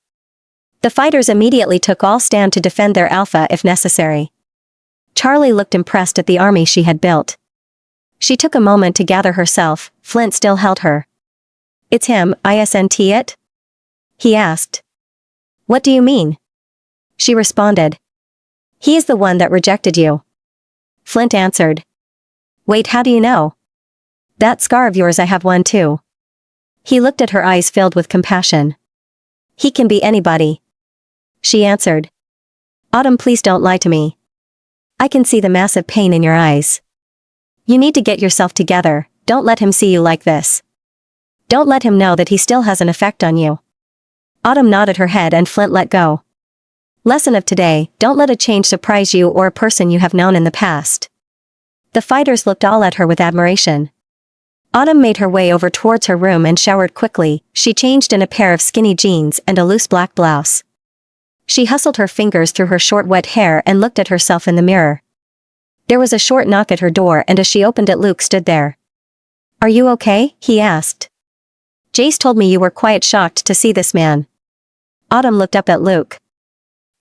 Speaker 1: The fighters immediately took all stand to defend their alpha if necessary. Charlie looked impressed at the army she had built. She took a moment to gather herself. Flint still held her. "It's him, isn't it?" he asked. "What do you mean?" she responded. "He is the one that rejected you," Flint answered. "Wait, how do you know?" "That scar of yours, I have one too." He looked at her, eyes filled with compassion. "He can be anybody," she answered. "Autumn, please don't lie to me. I can see the massive pain in your eyes. You need to get yourself together. Don't let him see you like this. Don't let him know that he still has an effect on you." Autumn nodded her head and Flint let go. Lesson of today: don't let a change surprise you or a person you have known in the past. The fighters looked all at her with admiration. Autumn made her way over towards her room and showered quickly. She changed in a pair of skinny jeans and a loose black blouse. She hustled her fingers through her short wet hair and looked at herself in the mirror. There was a short knock at her door and as she opened it, Luke stood there. "Are you okay?" he asked. "Jace told me you were quite shocked to see this man." Autumn looked up at Luke.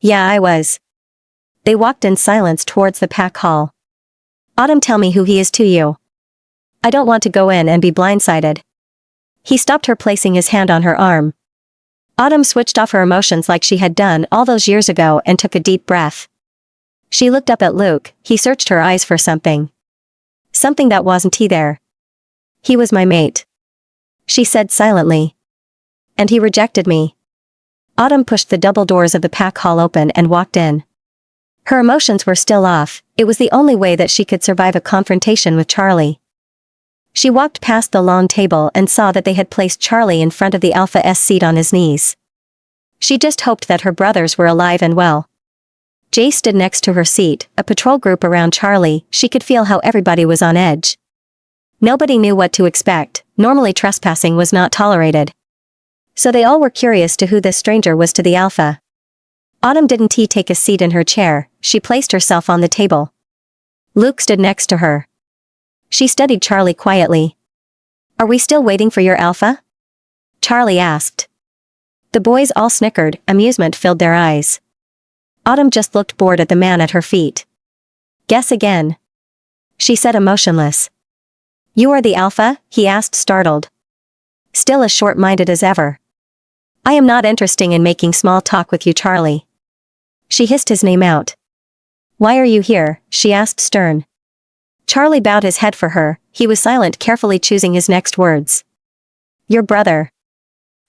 Speaker 1: "Yeah, I was." They walked in silence towards the pack hall. "Autumn, tell me who he is to you. I don't want to go in and be blindsided." He stopped her, placing his hand on her arm. Autumn switched off her emotions like she had done all those years ago and took a deep breath. She looked up at Luke. He searched her eyes for something. Something that wasn't he there. "He was my mate," she said silently. "And he rejected me." Autumn pushed the double doors of the pack hall open and walked in. Her emotions were still off. It was the only way that she could survive a confrontation with Charlie. She walked past the long table and saw that they had placed Charlie in front of the Alpha-S seat on his knees. She just hoped that her brothers were alive and well. Jace stood next to her seat, a patrol group around Charlie. She could feel how everybody was on edge. Nobody knew what to expect. Normally trespassing was not tolerated. So they all were curious to who this stranger was to the Alpha. Autumn didn't take a seat in her chair. She placed herself on the table. Luke stood next to her. She studied Charlie quietly. "Are we still waiting for your Alpha?" Charlie asked. The boys all snickered, amusement filled their eyes. Autumn just looked bored at the man at her feet. Guess again. She said emotionless. You are the alpha? He asked startled. Still as short-minded as ever. I am not interested in making small talk with you, Charlie. She hissed his name out. Why are you here? She asked stern. Charlie bowed his head for her, he was silent, carefully choosing his next words. Your brother.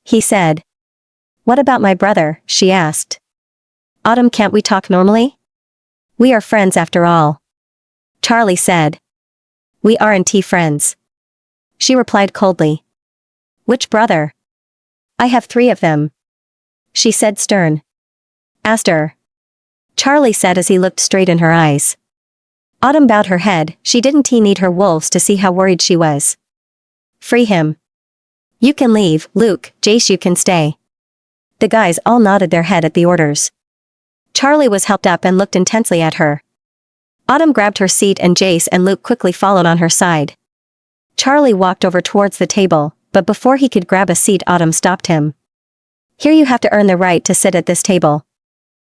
Speaker 1: He said. What about my brother? She asked. Autumn, can't we talk normally? We are friends after all. Charlie said. We aren't friends. She replied coldly. Which brother? I have 3 of them. She said stern. Aster. Charlie said as he looked straight in her eyes. Autumn bowed her head, she didn't need her wolves to see how worried she was. Free him. You can leave, Luke, Jace you can stay. The guys all nodded their head at the orders. Charlie was helped up and looked intensely at her. Autumn grabbed her seat and Jace and Luke quickly followed on her side. Charlie walked over towards the table, but before he could grab a seat Autumn stopped him. Here you have to earn the right to sit at this table.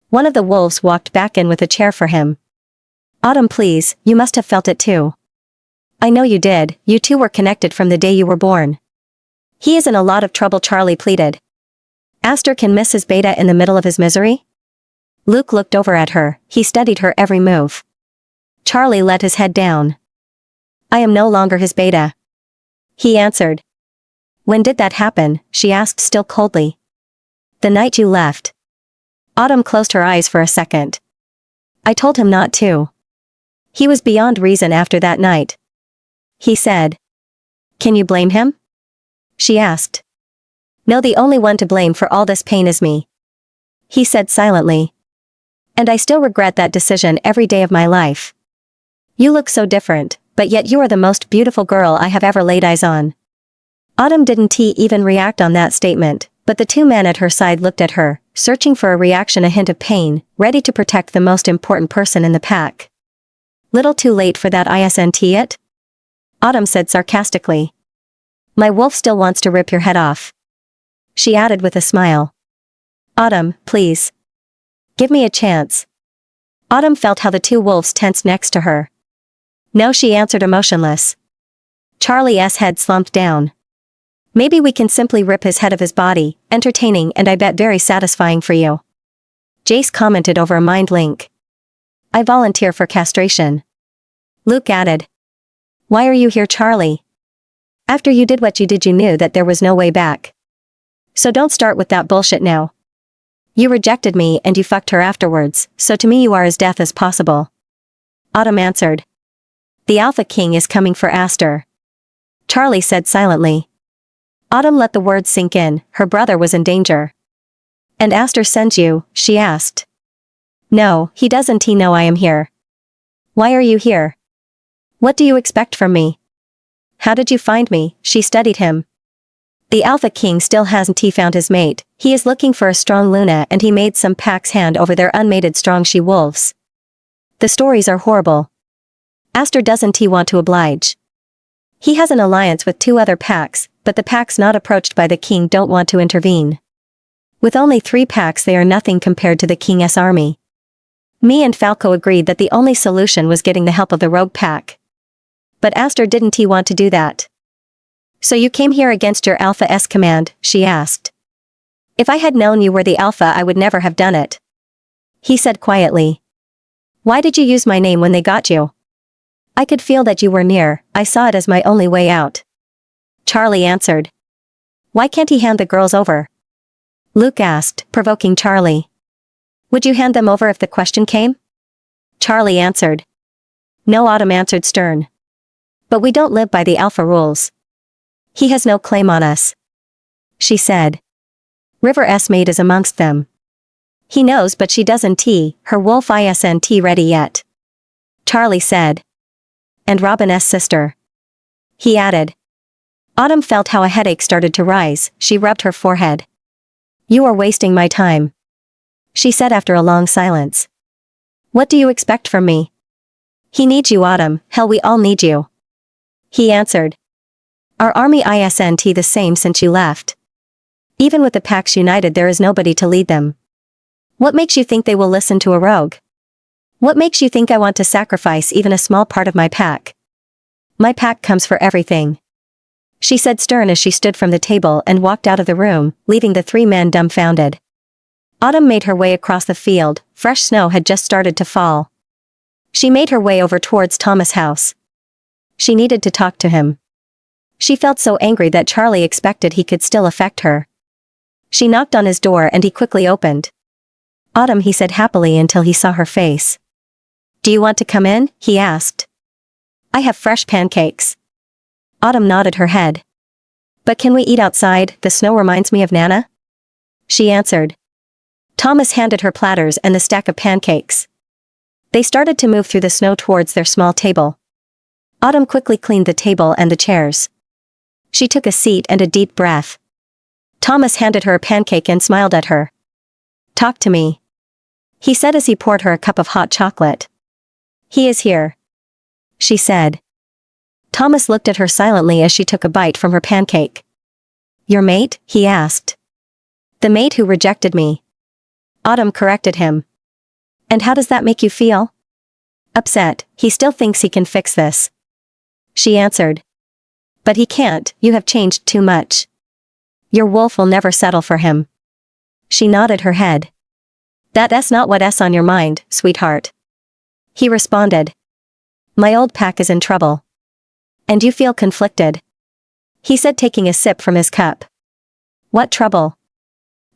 Speaker 1: One of the wolves walked back in with a chair for him. Autumn, please, you must have felt it too. I know you did, you two were connected from the day you were born. He is in a lot of trouble, Charlie pleaded. Aster can miss his beta in the middle of his misery? Luke looked over at her, he studied her every move. Charlie let his head down. I am no longer his beta. He answered. When did that happen? She asked still coldly. The night you left. Autumn closed her eyes for a second. I told him not to. He was beyond reason after that night. He said. Can you blame him? She asked. No, the only one to blame for all this pain is me. He said silently. And I still regret that decision every day of my life. You look so different, but yet you are the most beautiful girl I have ever laid eyes on. Autumn didn't even react on that statement, but the 2 men at her side looked at her, searching for a reaction, a hint of pain, ready to protect the most important person in the pack. Little too late for that, isn't it? Autumn said sarcastically. My wolf still wants to rip your head off. She added with a smile. Autumn, please. Give me a chance. Autumn felt how the 2 wolves tensed next to her. No, she answered emotionless. Charlie's head slumped down. Maybe we can simply rip his head of his body, entertaining and I bet very satisfying for you. Jace commented over a mind link. I volunteer for castration. Luke added. Why are you here, Charlie? After you did what you did, you knew that there was no way back. So don't start with that bullshit now. You rejected me and you fucked her afterwards, so to me you are as death as possible. Autumn answered. The Alpha King is coming for Aster. Charlie said silently. Autumn let the words sink in, her brother was in danger. And Aster sent you? She asked. No, he doesn't know I am here. Why are you here? What do you expect from me? How did you find me? She studied him. The Alpha King still hasn't found his mate, he is looking for a strong Luna and he made some packs hand over their unmated strong she-wolves. The stories are horrible. Aster doesn't want to oblige. He has an alliance with 2 other packs, but the packs not approached by the king don't want to intervene. With only 3 packs they are nothing compared to the king's army. Me and Falco agreed that the only solution was getting the help of the rogue pack. But Aster didn't want to do that. So you came here against your Alpha's command? She asked. If I had known you were the Alpha I would never have done it. He said quietly. Why did you use my name when they got you? I could feel that you were near, I saw it as my only way out. Charlie answered. Why can't he hand the girls over? Luke asked, provoking Charlie. Would you hand them over if the question came? Charlie answered. No, Autumn answered stern. But we don't live by the Alpha rules. He has no claim on us. She said. River's maid is amongst them. He knows but she doesn't her wolf isn't ready yet. Charlie said. And Robin's sister. He added. Autumn felt how a headache started to rise, she rubbed her forehead. You are wasting my time. She said after a long silence. What do you expect from me? He needs you, Autumn, hell we all need you. He answered. Our army isn't the same since you left. Even with the packs united, there is nobody to lead them. What makes you think they will listen to a rogue? What makes you think I want to sacrifice even a small part of my pack? My pack comes for everything," she said, stern as she stood from the table and walked out of the room, leaving the three men dumbfounded. Autumn made her way across the field. Fresh snow had just started to fall. She made her way over towards Thomas' house. She needed to talk to him. She felt so angry that Charlie expected he could still affect her. She knocked on his door and he quickly opened. "Autumn," he said happily until he saw her face. "Do you want to come in?" he asked. "I have fresh pancakes." Autumn nodded her head. "But can we eat outside? The snow reminds me of Nana," she answered. Thomas handed her platters and the stack of pancakes. They started to move through the snow towards their small table. Autumn quickly cleaned the table and the chairs. She took a seat and a deep breath. Thomas handed her a pancake and smiled at her. "Talk to me," he said as he poured her a cup of hot chocolate. "He is here," she said. Thomas looked at her silently as she took a bite from her pancake. "Your mate?" he asked. "The mate who rejected me," Autumn corrected him. "And how does that make you feel?" "Upset. He still thinks he can fix this," she answered. "But he can't. You have changed too much. Your wolf will never settle for him." She nodded her head. That's not what's on your mind, sweetheart," he responded. "My old pack is in trouble. And you feel conflicted," he said, taking a sip from his cup. "What trouble?"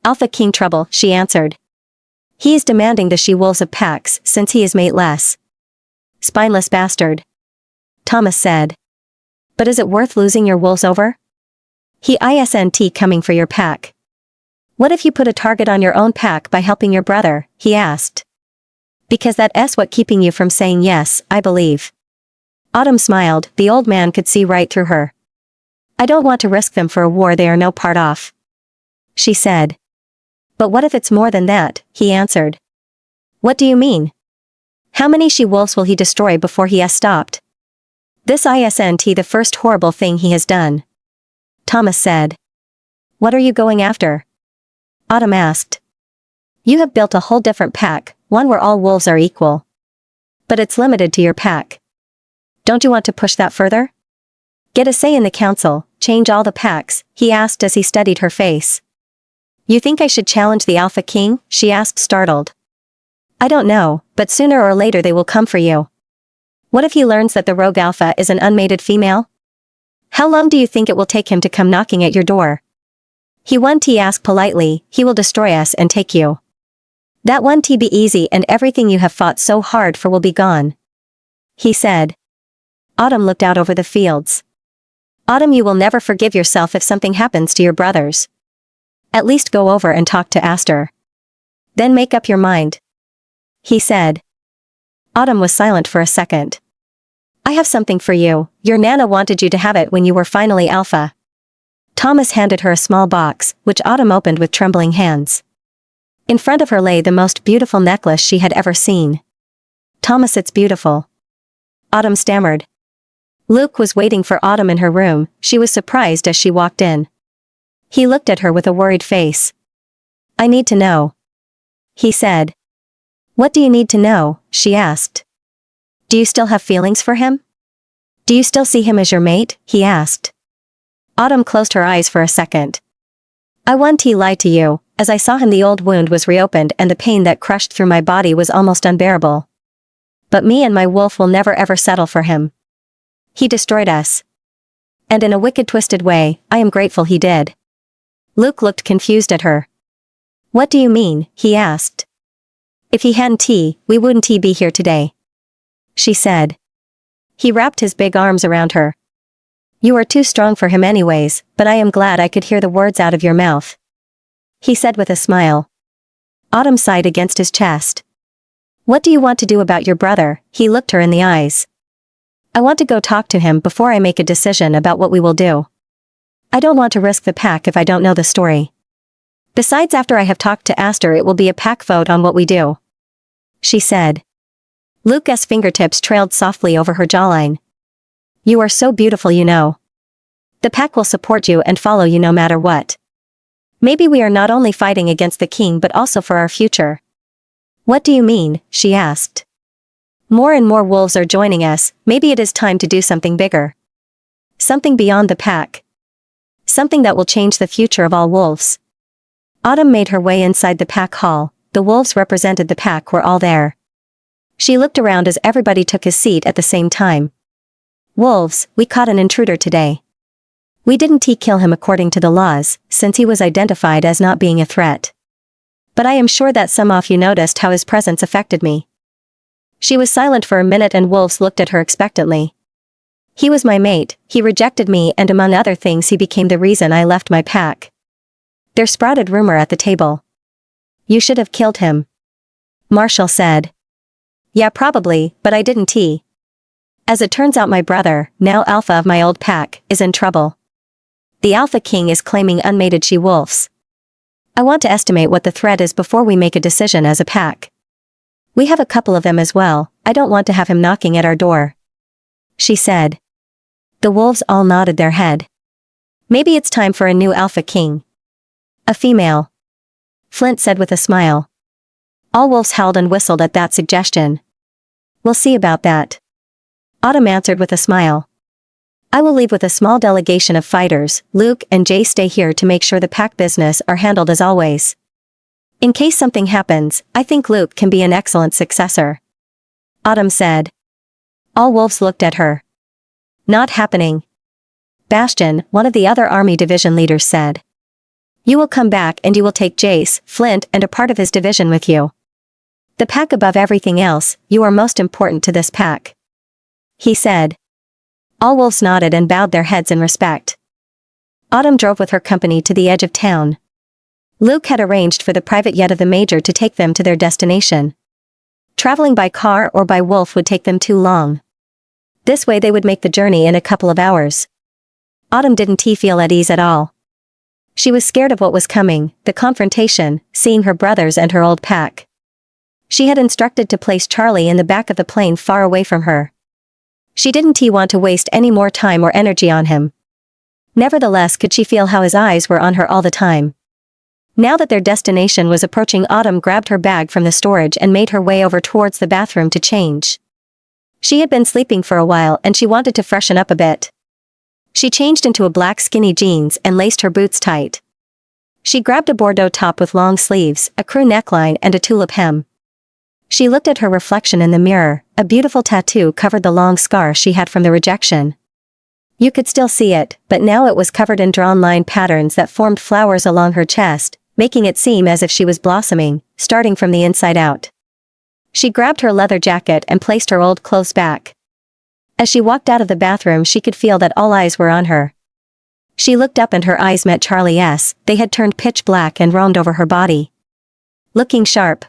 Speaker 1: "Alpha King trouble," she answered. "He is demanding the she-wolves of packs since he is mateless." "Spineless bastard," Thomas said. "But is it worth losing your wolves over? He isn't coming for your pack." "What if you put a target on your own pack by helping your brother?" he asked. "Because that's what keeping you from saying yes, I believe." Autumn smiled. The old man could see right through her. "I don't want to risk them for a war they are no part of," she said. "But what if it's more than that?" he answered. "What do you mean? How many she-wolves will he destroy before he has stopped?" "This isn't the first horrible thing he has done," Thomas said. "What are you going after?" Autumn asked. "You have built a whole different pack, one where all wolves are equal. But it's limited to your pack. Don't you want to push that further? Get a say in the council, change all the packs?" he asked as he studied her face. "You think I should challenge the Alpha King?" she asked, startled. "I don't know, but sooner or later they will come for you. What if he learns that the rogue Alpha is an unmated female? How long do you think it will take him to come knocking at your door?" "He won't," ask politely. "He will destroy us and take you. That won't be easy and everything you have fought so hard for will be gone," he said. Autumn looked out over the fields. "Autumn, you will never forgive yourself if something happens to your brothers. At least go over and talk to Aster. Then make up your mind," he said. Autumn was silent for a second. "I have something for you. Your Nana wanted you to have it when you were finally Alpha." Thomas handed her a small box, which Autumn opened with trembling hands. In front of her lay the most beautiful necklace she had ever seen. "Thomas, it's beautiful," Autumn stammered. Luke was waiting for Autumn in her room. She was surprised as she walked in. He looked at her with a worried face. "I need to know," he said. "What do you need to know?" she asked. "Do you still have feelings for him? Do you still see him as your mate?" he asked. Autumn closed her eyes for a second. "I won't lie to you. As I saw him, the old wound was reopened and the pain that crushed through my body was almost unbearable. But me and my wolf will never ever settle for him. He destroyed us. And in a wicked, twisted way, I am grateful he did." Luke looked confused at her. "What do you mean?" he asked. "If he hadn't, we wouldn't be here today," she said. He wrapped his big arms around her. "You are too strong for him anyways, but I am glad I could hear the words out of your mouth," he said with a smile. Autumn sighed against his chest. "What do you want to do about your brother?" He looked her in the eyes. "I want to go talk to him before I make a decision about what we will do. I don't want to risk the pack if I don't know the story. Besides, after I have talked to Aster, it will be a pack vote on what we do," she said. Luke's fingertips trailed softly over her jawline. "You are so beautiful, you know. The pack will support you and follow you no matter what. Maybe we are not only fighting against the king but also for our future. What do you mean? She asked. More and more wolves are joining us, maybe it is time to do something bigger. Something beyond the pack. Something that will change the future of all wolves. Autumn made her way inside the pack hall. The wolves represented the pack were all there. She looked around as everybody took his seat at the same time. Wolves, we caught an intruder today. We didn't kill him according to the laws, since he was identified as not being a threat. But I am sure that some of you noticed how his presence affected me. She was silent for a minute and wolves looked at her expectantly. He was my mate, he rejected me and among other things he became the reason I left my pack. There sprouted rumor at the table. You should have killed him. Marshall said. Yeah, probably, but I didn't. As it turns out, my brother, now alpha of my old pack, is in trouble. The alpha king is claiming unmated she-wolves. I want to estimate what the threat is before we make a decision as a pack. We have a couple of them as well, I don't want to have him knocking at our door. She said. The wolves all nodded their head. Maybe it's time for a new alpha king. A female. Flint said with a smile. All wolves howled and whistled at that suggestion. We'll see about that. Autumn answered with a smile. I will leave with a small delegation of fighters. Luke and Jay stay here to make sure the pack business are handled as always. In case something happens, I think Luke can be an excellent successor. Autumn said. All wolves looked at her. Not happening. Bastion, one of the other army division leaders, said. You will come back and you will take Jace, Flint and a part of his division with you. The pack above everything else, you are most important to this pack. He said. All wolves nodded and bowed their heads in respect. Autumn drove with her company to the edge of town. Luke had arranged for the private jet of the major to take them to their destination. Traveling by car or by wolf would take them too long. This way they would make the journey in a couple of hours. Autumn didn't feel at ease at all. She was scared of what was coming, the confrontation, seeing her brothers and her old pack. She had instructed to place Charlie in the back of the plane far away from her. She didn't want to waste any more time or energy on him. Nevertheless, could she feel how his eyes were on her all the time. Now that their destination was approaching, Autumn grabbed her bag from the storage and made her way over towards the bathroom to change. She had been sleeping for a while and she wanted to freshen up a bit. She changed into a black skinny jeans and laced her boots tight. She grabbed a Bordeaux top with long sleeves, a crew neckline and a tulip hem. She looked at her reflection in the mirror. A beautiful tattoo covered the long scar she had from the rejection. You could still see it, but now it was covered in drawn line patterns that formed flowers along her chest, making it seem as if she was blossoming, starting from the inside out. She grabbed her leather jacket and placed her old clothes back. As she walked out of the bathroom, she could feel that all eyes were on her. She looked up and her eyes met Charlie's. They had turned pitch black and roamed over her body. Looking sharp.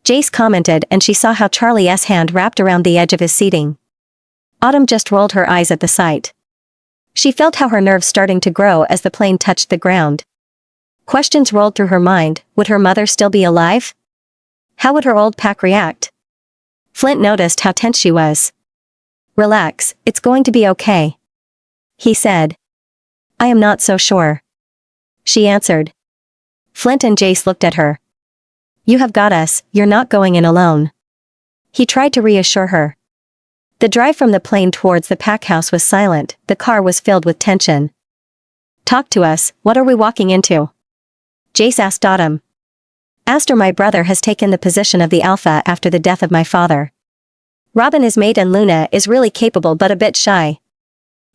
Speaker 1: Jace commented and she saw how Charlie's hand wrapped around the edge of his seating. Autumn just rolled her eyes at the sight. She felt how her nerves starting to grow as the plane touched the ground. Questions rolled through her mind. Would her mother still be alive? How would her old pack react? Flint noticed how tense she was. Relax, it's going to be okay. He said. I am not so sure. She answered. Flint and Jace looked at her. You have got us, you're not going in alone. He tried to reassure her. The drive from the plane towards the pack house was silent, the car was filled with tension. Talk to us, what are we walking into? Jace asked Autumn. Aster, my brother has taken the position of the alpha after the death of my father. Robin is mate and Luna is really capable but a bit shy.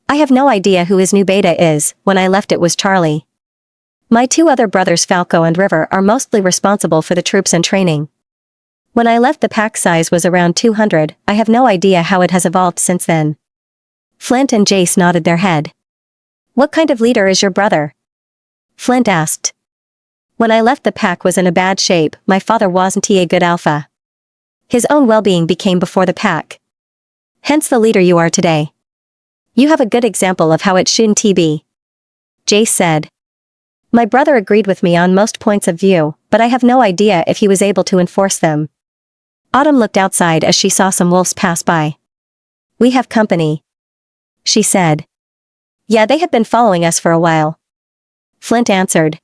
Speaker 1: I have no idea who his new beta is. When I left it was Charlie. My two other brothers Falco and River are mostly responsible for the troops and training. When I left the pack size was around 200, I have no idea how it has evolved since then. Flint and Jace nodded their head. What kind of leader is your brother? Flint asked. When I left the pack was in a bad shape, my father wasn't a good alpha. His own well-being became before the pack. Hence the leader you are today. You have a good example of how it shouldn't be. Jace said. My brother agreed with me on most points of view, but I have no idea if he was able to enforce them. Autumn looked outside as she saw some wolves pass by. We have company. She said. Yeah, they had been following us for a while. Flint answered.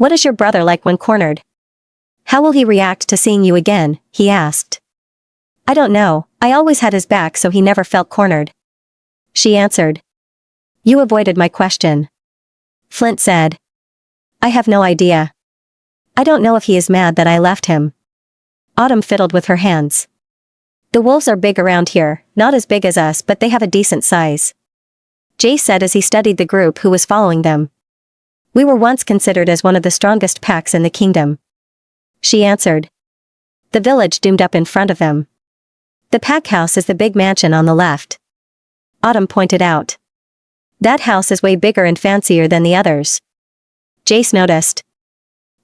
Speaker 1: What is your brother like when cornered? How will he react to seeing you again? He asked. I don't know, I always had his back so he never felt cornered. She answered. You avoided my question. Flint said. I have no idea. I don't know if he is mad that I left him. Autumn fiddled with her hands. The wolves are big around here, not as big as us but they have a decent size. Jay said as he studied the group who was following them. We were once considered as one of the strongest packs in the kingdom. She answered. The village doomed up in front of them. The pack house is the big mansion on the left. Autumn pointed out. That house is way bigger and fancier than the others. Jace noticed.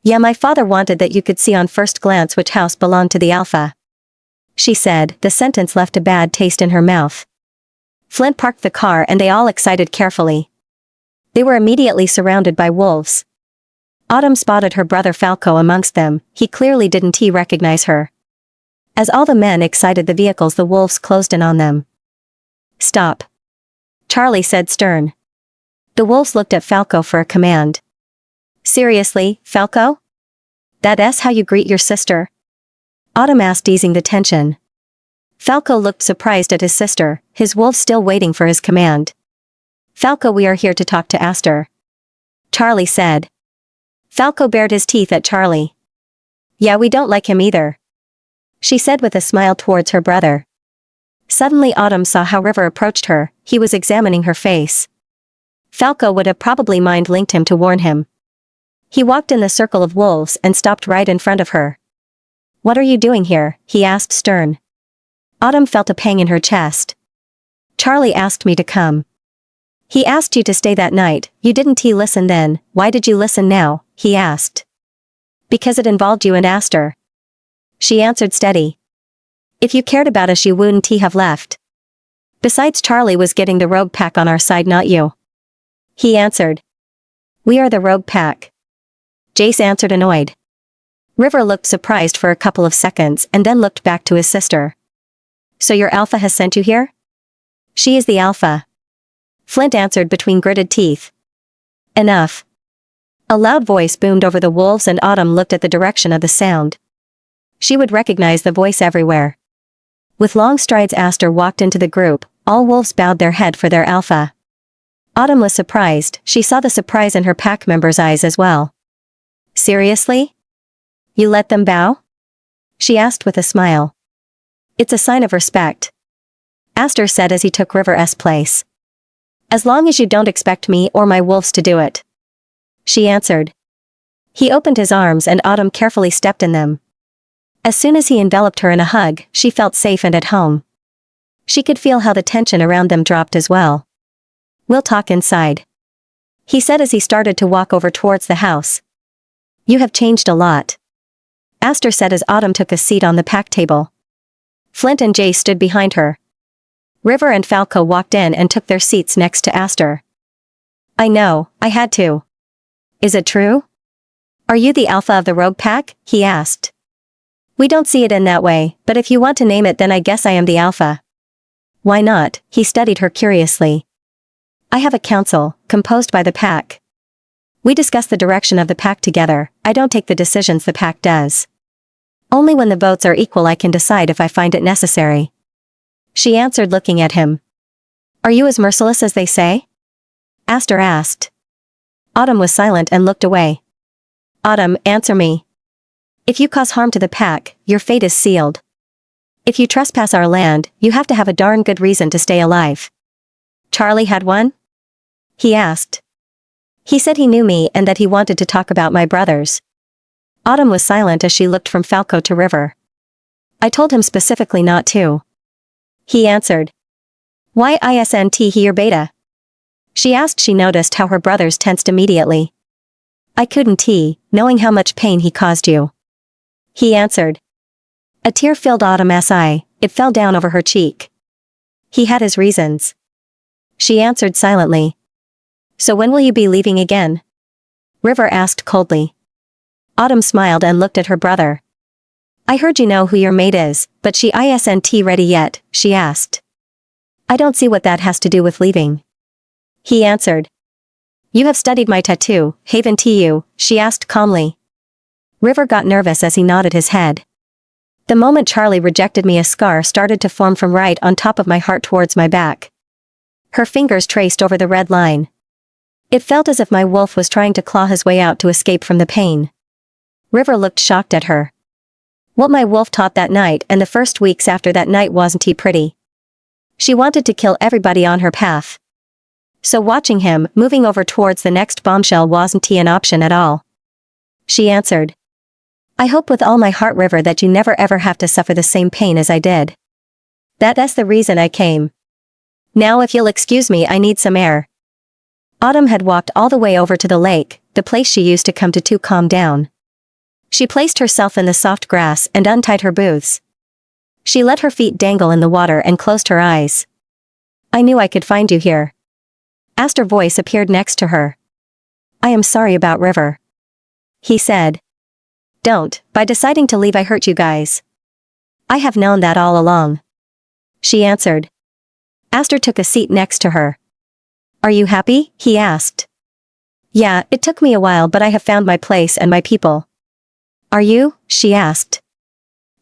Speaker 1: Yeah, my father wanted that you could see on first glance which house belonged to the alpha. She said. The sentence left a bad taste in her mouth. Flint parked the car and they all exited carefully. They were immediately surrounded by wolves. Autumn spotted her brother Falco amongst them. He clearly didn't recognize her. As all the men exited the vehicles, the wolves closed in on them. Stop. Charlie said stern. The wolves looked at Falco for a command. Seriously, Falco? That's how you greet your sister? Autumn asked, easing the tension. Falco looked surprised at his sister, his wolves still waiting for his command. Falco, we are here to talk to Aster. Charlie said. Falco bared his teeth at Charlie. Yeah, we don't like him either. She said with a smile towards her brother. Suddenly Autumn saw how River approached her. He was examining her face. Falco would have probably mind-linked him to warn him. He walked in the circle of wolves and stopped right in front of her. What are you doing here? He asked stern. Autumn felt a pang in her chest. Charlie asked me to come. He asked you to stay that night. You didn't listen then. Why did you listen now? He asked. Because it involved you and Aster. She answered steady. If you cared about us you wouldn't have left. Besides, Charlie was getting the rogue pack on our side, not you. He answered. We are the rogue pack. Jace answered annoyed. River looked surprised for a couple of seconds and then looked back to his sister. So your alpha has sent you here? She is the alpha. Flint answered between gritted teeth. Enough. A loud voice boomed over the wolves and Autumn looked at the direction of the sound. She would recognize the voice everywhere. With long strides Aster walked into the group. All wolves bowed their head for their alpha. Autumn was surprised. She saw the surprise in her pack members' eyes as well. Seriously? You let them bow? She asked with a smile. It's a sign of respect. Aster said as he took River's place. As long as you don't expect me or my wolves to do it. She answered. He opened his arms and Autumn carefully stepped in them. As soon as he enveloped her in a hug, she felt safe and at home. She could feel how the tension around them dropped as well. We'll talk inside. He said as he started to walk over towards the house. You have changed a lot. Aster said as Autumn took a seat on the pack table. Flint and Jay stood behind her. River and Falco walked in and took their seats next to Aster. I know, I had to. Is it true? Are you the alpha of the rogue pack? He asked. We don't see it in that way, but if you want to name it then I guess I am the alpha. Why not? He studied her curiously. I have a council, composed by the pack. We discuss the direction of the pack together. I don't take the decisions the pack does. Only when the votes are equal I can decide if I find it necessary. She answered looking at him. Are you as merciless as they say? Aster asked. Autumn was silent and looked away. Autumn, answer me. If you cause harm to the pack, your fate is sealed. If you trespass our land, you have to have a darn good reason to stay alive. Charlie had one? He asked. He said he knew me and that he wanted to talk about my brothers. Autumn was silent as she looked from Falco to River. I told him specifically not to. He answered. Why isn't he your beta? She asked. She noticed how her brothers tensed immediately. I couldn't knowing how much pain he caused you. He answered. A tear filled Autumn's eye. It fell down over her cheek. He had his reasons. She answered silently. So when will you be leaving again? River asked coldly. Autumn smiled and looked at her brother. I heard you know who your mate is, but she isn't ready yet, she asked. I don't see what that has to do with leaving. He answered. You have studied my tattoo, haven't you? She asked calmly. River got nervous as he nodded his head. The moment Charlie rejected me, a scar started to form from right on top of my heart towards my back. Her fingers traced over the red line. It felt as if my wolf was trying to claw his way out to escape from the pain. River looked shocked at her. What my wolf taught that night and the first weeks after that night wasn't he pretty. She wanted to kill everybody on her path. So watching him moving over towards the next bombshell wasn't he an option at all. She answered. I hope with all my heart, River, that you never ever have to suffer the same pain as I did. That's the reason I came. Now if you'll excuse me, I need some air. Autumn had walked all the way over to the lake, the place she used to come to calm down. She placed herself in the soft grass and untied her boots. She let her feet dangle in the water and closed her eyes. I knew I could find you here. Astor's voice appeared next to her. I am sorry about River. He said. Don't, by deciding to leave I hurt you guys. I have known that all along. She answered. Astor took a seat next to her. Are you happy? He asked. Yeah, it took me a while, but I have found my place and my people. Are you? She asked.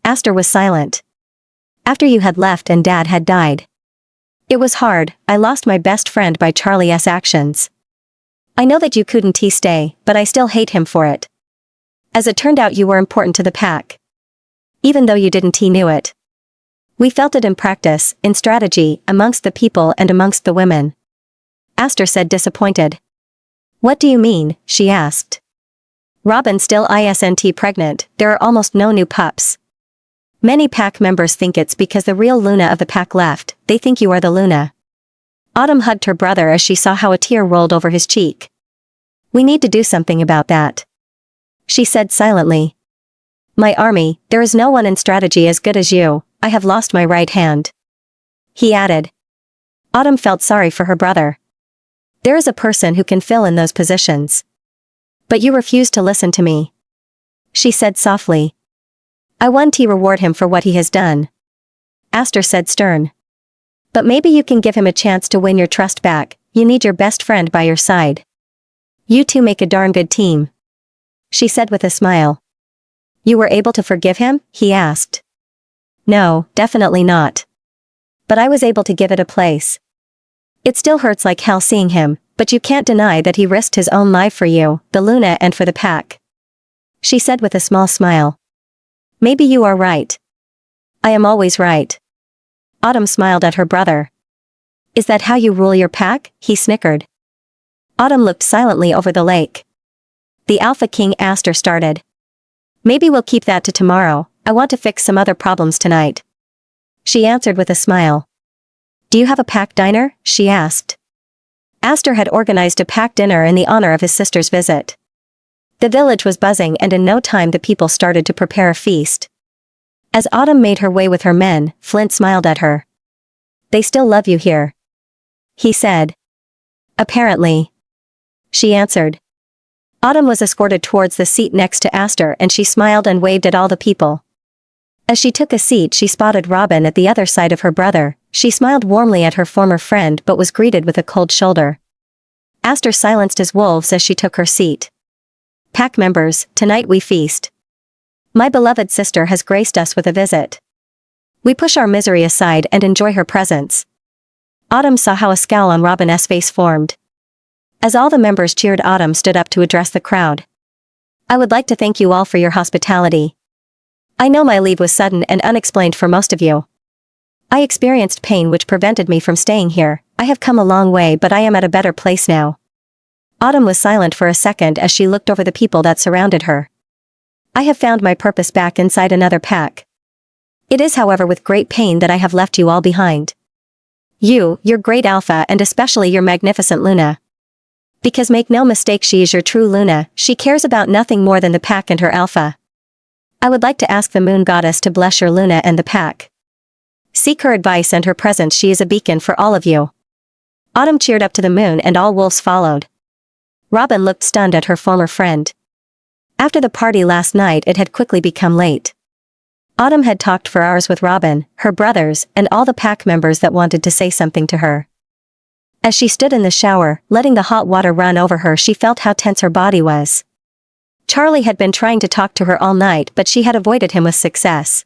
Speaker 1: Astor was silent. After you had left and Dad had died. It was hard. I lost my best friend by Charlie's actions. I know that you couldn't stay, but I still hate him for it. As it turned out, you were important to the pack. Even though you didn't knew it. We felt it in practice, in strategy, amongst the people and amongst the women. Astor said, disappointed. What do you mean? She asked. Robin still isn't pregnant, there are almost no new pups. Many pack members think it's because the real Luna of the pack left, they think you are the Luna. Autumn hugged her brother as she saw how a tear rolled over his cheek. We need to do something about that. She said silently. My army, there is no one in strategy as good as you, I have lost my right hand. He added. Autumn felt sorry for her brother. There is a person who can fill in those positions. But you refuse to listen to me. She said softly. I want to reward him for what he has done. Astor said stern. But maybe you can give him a chance to win your trust back, you need your best friend by your side. You two make a darn good team. She said with a smile. You were able to forgive him? He asked. No, definitely not. But I was able to give it a place. It still hurts like hell seeing him, but you can't deny that he risked his own life for you, the Luna, and for the pack. She said with a small smile. Maybe you are right. I am always right. Autumn smiled at her brother. Is that how you rule your pack? He snickered. Autumn looked silently over the lake. The Alpha King Astor started. Maybe we'll keep that to tomorrow, I want to fix some other problems tonight. She answered with a smile. Do you have a pack diner? She asked. Astor had organized a pack dinner in the honor of his sister's visit. The village was buzzing and in no time the people started to prepare a feast. As Autumn made her way with her men, Flint smiled at her. They still love you here. He said. Apparently. She answered. Autumn was escorted towards the seat next to Astor and she smiled and waved at all the people. As she took a seat, she spotted Robin at the other side of her brother. She smiled warmly at her former friend but was greeted with a cold shoulder. Astor silenced his wolves as she took her seat. Pack members, tonight we feast. My beloved sister has graced us with a visit. We push our misery aside and enjoy her presence. Autumn saw how a scowl on Robin's face formed. As all the members cheered, Autumn stood up to address the crowd. I would like to thank you all for your hospitality. I know my leave was sudden and unexplained for most of you. I experienced pain which prevented me from staying here. I have come a long way, but I am at a better place now. Autumn was silent for a second as she looked over the people that surrounded her. I have found my purpose back inside another pack. It is, however, with great pain that I have left you all behind. You, your great Alpha, and especially your magnificent Luna. Because make no mistake, she is your true Luna, she cares about nothing more than the pack and her Alpha. I would like to ask the Moon Goddess to bless your Luna and the pack. Seek her advice and her presence, she is a beacon for all of you. Autumn cheered up to the moon and all wolves followed. Robin looked stunned at her former friend. After the party last night, it had quickly become late. Autumn had talked for hours with Robin, her brothers, and all the pack members that wanted to say something to her. As she stood in the shower, letting the hot water run over her, she felt how tense her body was. Charlie had been trying to talk to her all night, but she had avoided him with success.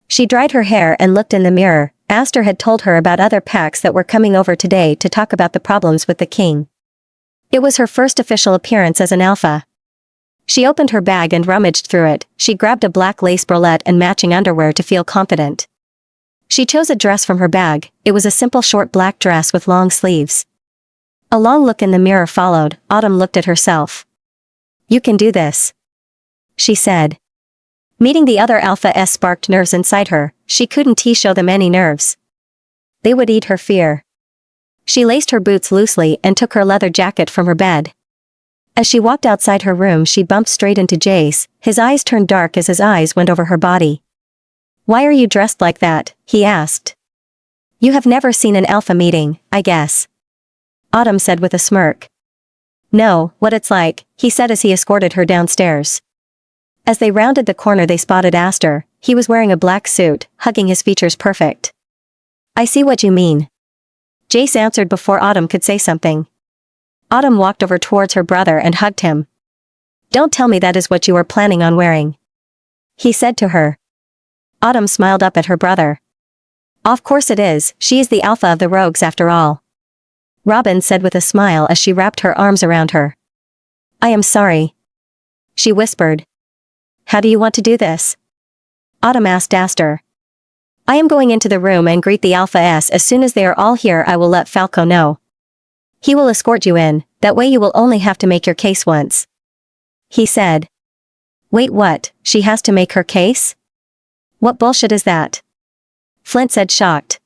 Speaker 1: She dried her hair and looked in the mirror. Aster had told her about other packs that were coming over today to talk about the problems with the king. It was her first official appearance as an alpha. She opened her bag and rummaged through it. She grabbed a black lace bralette and matching underwear to feel confident. She chose a dress from her bag. It was a simple short black dress with long sleeves. A long look in the mirror followed. Autumn looked at herself. "You can do this," she said. Meeting the other Alpha S sparked nerves inside her. She couldn't show them any nerves. They would eat her fear. She laced her boots loosely and took her leather jacket from her bed. As she walked outside her room, she bumped straight into Jace. His eyes turned dark as his eyes went over her body. "Why are you dressed like that?" he asked. "You have never seen an alpha meeting, I guess," Autumn said with a smirk. "No, what it's like," he said as he escorted her downstairs. As they rounded the corner, they spotted Aster. He was wearing a black suit, hugging his features perfect. "I see what you mean," Jace answered before Autumn could say something. Autumn walked over towards her brother and hugged him. "Don't tell me that is what you are planning on wearing," he said to her. Autumn smiled up at her brother. "Of course it is, she is the alpha of the rogues after all," Robin said with a smile as she wrapped her arms around her. "I am sorry," she whispered. "How do you want to do this?" Autumn asked Aster. "I am going into the room and greet the Alpha S. As soon as they are all here, I will let Falco know. He will escort you in, that way you will only have to make your case once," he said. "Wait, what? She has to make her case? What bullshit is that?" Flint said, shocked.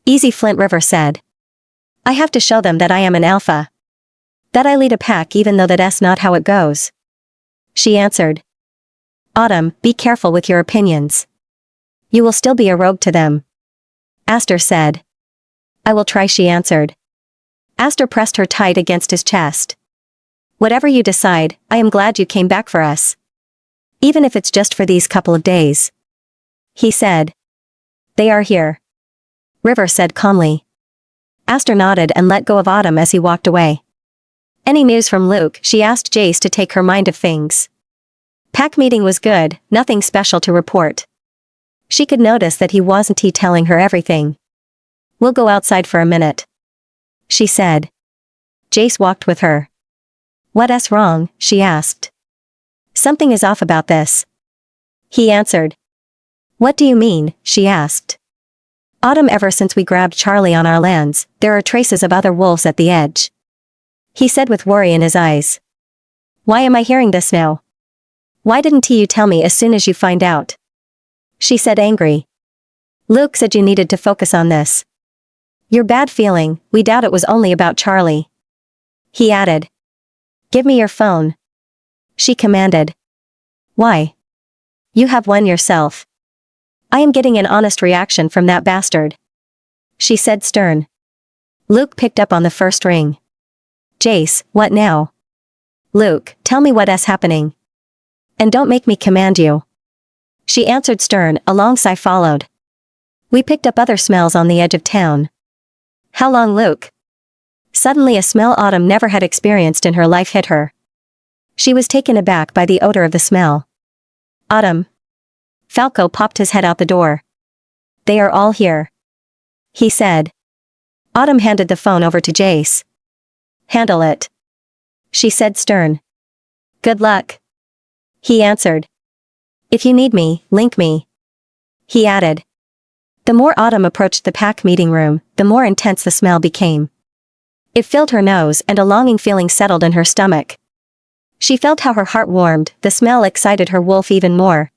Speaker 1: "Easy, Flint," River said. "I have to show them that I am an alpha. That I lead a pack, even though that's not how it goes," she answered. "Autumn, be careful with your opinions. You will still be a rogue to them," Aster said. "I will try," she answered. Aster pressed her tight against his chest. "Whatever you decide, I am glad you came back for us. Even if it's just for these couple of days," he said. "They are here," River said calmly. Aster nodded and let go of Autumn as he walked away. "Any news from Luke?" she asked Jace to take her mind of things. Pack meeting was good, nothing special to report. She could notice that he wasn't telling her everything. "We'll go outside for a minute," she said. Jace walked with her. "What's wrong?" she asked. "Something is off about this," he answered. "What do you mean?" she asked. "Autumn, ever since we grabbed Charlie on our lands, there are traces of other wolves at the edge," he said with worry in his eyes. "Why am I hearing this now? Why didn't you tell me as soon as you find out?" she said, angry. "Luke said you needed to focus on this. Your bad feeling, we doubt it was only about Charlie," he added. "Give me your phone," she commanded. "Why? You have one yourself. I am getting an honest reaction from that bastard," she said, stern. Luke picked up on the first ring. "Jace, what now?" "Luke, tell me what's happening. And don't make me command you," she answered, stern. A long sigh followed. "We picked up other smells on the edge of town." "How long, Luke?" Suddenly a smell Autumn never had experienced in her life hit her. She was taken aback by the odor of the smell. "Autumn." Falco popped his head out the door. "They are all here," he said. Autumn handed the phone over to Jace. "Handle it," she said, stern. "Good luck," he answered. "If you need me, link me," he added. The more Autumn approached the pack meeting room, the more intense the smell became. It filled her nose and a longing feeling settled in her stomach. She felt how her heart warmed. The smell excited her wolf even more.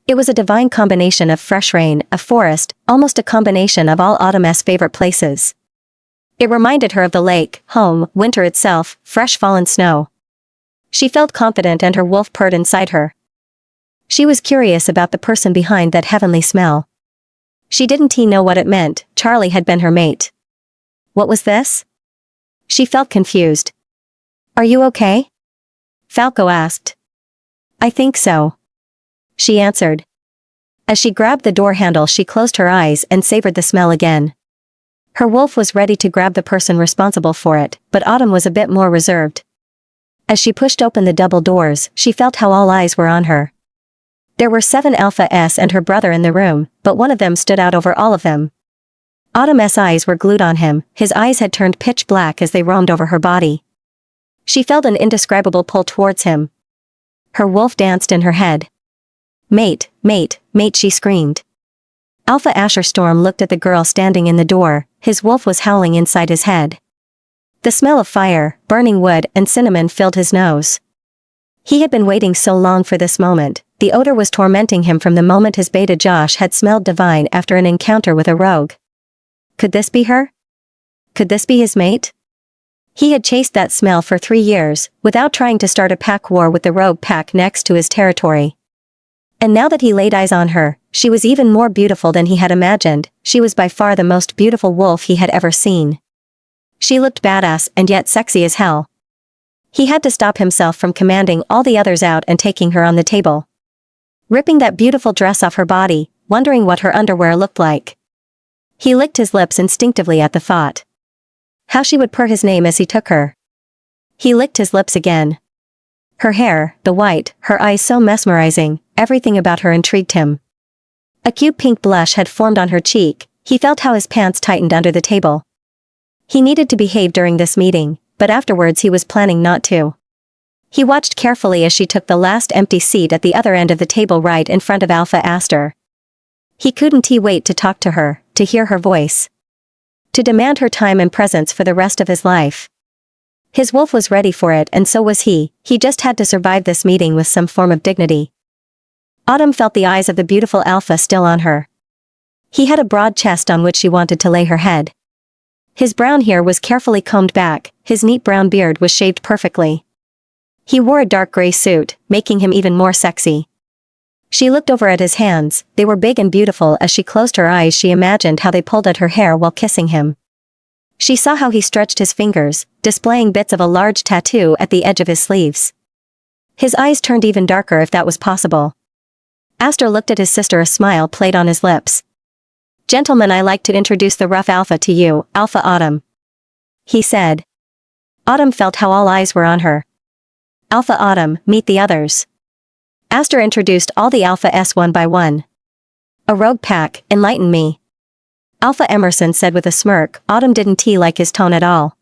Speaker 1: It was a divine combination of fresh rain, a forest, almost a combination of all Autumn's favorite places. It reminded her of the lake, home, winter itself, fresh fallen snow. She felt confident and her wolf purred inside her. She was curious about the person behind that heavenly smell. She didn't know what it meant. Charlie had been her mate. What was this? She felt confused. "Are you okay?" Falco asked. "I think so," she answered. As she grabbed the door handle, she closed her eyes and savored the smell again. Her wolf was ready to grab the person responsible for it, but Autumn was a bit more reserved. As she pushed open the double doors, she felt how all eyes were on her. There were 7 Alpha S and her brother in the room, but one of them stood out over all of them. Autumn's eyes were glued on him, his eyes had turned pitch black as they roamed over her body. She felt an indescribable pull towards him. Her wolf danced in her head. "Mate, mate, mate," she screamed. Alpha Asher Storm looked at the girl standing in the door, his wolf was howling inside his head. The smell of fire, burning wood, and cinnamon filled his nose. He had been waiting so long for this moment, the odor was tormenting him from the moment his beta Josh had smelled divine after an encounter with a rogue. Could this be her? Could this be his mate? He had chased that smell for 3 years, without trying to start a pack war with the rogue pack next to his territory. And now that he laid eyes on her, she was even more beautiful than he had imagined, she was by far the most beautiful wolf he had ever seen. She looked badass and yet sexy as hell. He had to stop himself from commanding all the others out and taking her on the table. Ripping that beautiful dress off her body, wondering what her underwear looked like. He licked his lips instinctively at the thought. How she would purr his name as he took her. He licked his lips again. Her hair, the white, her eyes so mesmerizing, everything about her intrigued him. A cute pink blush had formed on her cheek, he felt how his pants tightened under the table. He needed to behave during this meeting, but afterwards he was planning not to. He watched carefully as she took the last empty seat at the other end of the table right in front of Alpha Aster. He couldn't wait to talk to her, to hear her voice. To demand her time and presence for the rest of his life. His wolf was ready for it and so was he just had to survive this meeting with some form of dignity. Autumn felt the eyes of the beautiful Alpha still on her. He had a broad chest on which she wanted to lay her head. His brown hair was carefully combed back, his neat brown beard was shaved perfectly. He wore a dark gray suit, making him even more sexy. She looked over at his hands, they were big and beautiful. As she closed her eyes she imagined how they pulled at her hair while kissing him. She saw how he stretched his fingers, displaying bits of a large tattoo at the edge of his sleeves. His eyes turned even darker if that was possible. Aster looked at his sister, a smile played on his lips. "Gentlemen, I like to introduce the rough Alpha to you, Alpha Autumn," he said. Autumn felt how all eyes were on her. "Alpha Autumn, meet the others." Aster introduced all the Alpha S one by one. "A rogue pack, enlighten me," Alpha Emerson said with a smirk. Autumn didn't like his tone at all.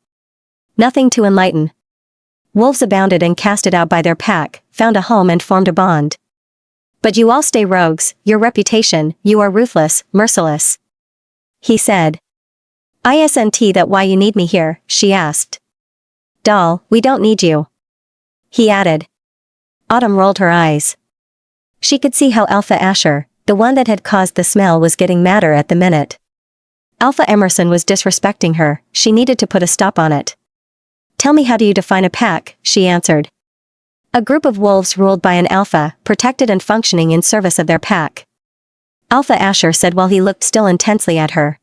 Speaker 1: "Nothing to enlighten. Wolves abounded and casted out by their pack, found a home and formed a bond. But you all stay rogues, your reputation, you are ruthless, merciless," he said. "Isn't that why you need me here?" she asked. "Doll, we don't need you," he added. Autumn rolled her eyes. She could see how Alpha Asher, the one that had caused the smell, was getting madder at the minute. Alpha Emerson was disrespecting her, she needed to put a stop on it. "Tell me, how do you define a pack?" she answered. "A group of wolves ruled by an alpha, protected and functioning in service of their pack," Alpha Asher said while he looked still intensely at her.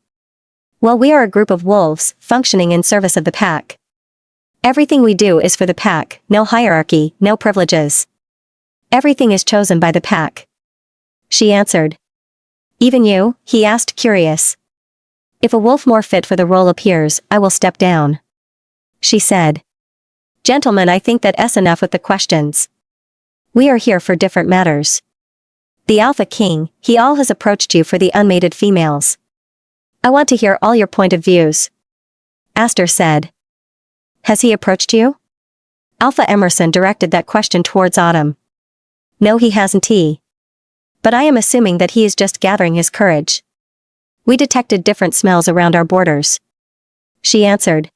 Speaker 1: "Well, we are a group of wolves, functioning in service of the pack. Everything we do is for the pack, no hierarchy, no privileges. Everything is chosen by the pack," she answered. "Even you?" he asked, curious. "If a wolf more fit for the role appears, I will step down," she said. "Gentlemen, I think that's enough with the questions. We are here for different matters. The Alpha King, he all has approached you for the unmated females. I want to hear all your point of views," Aster said. "Has he approached you?" Alpha Emerson directed that question towards Autumn. "No, he hasn't. But I am assuming that he is just gathering his courage. We detected different smells around our borders," she answered.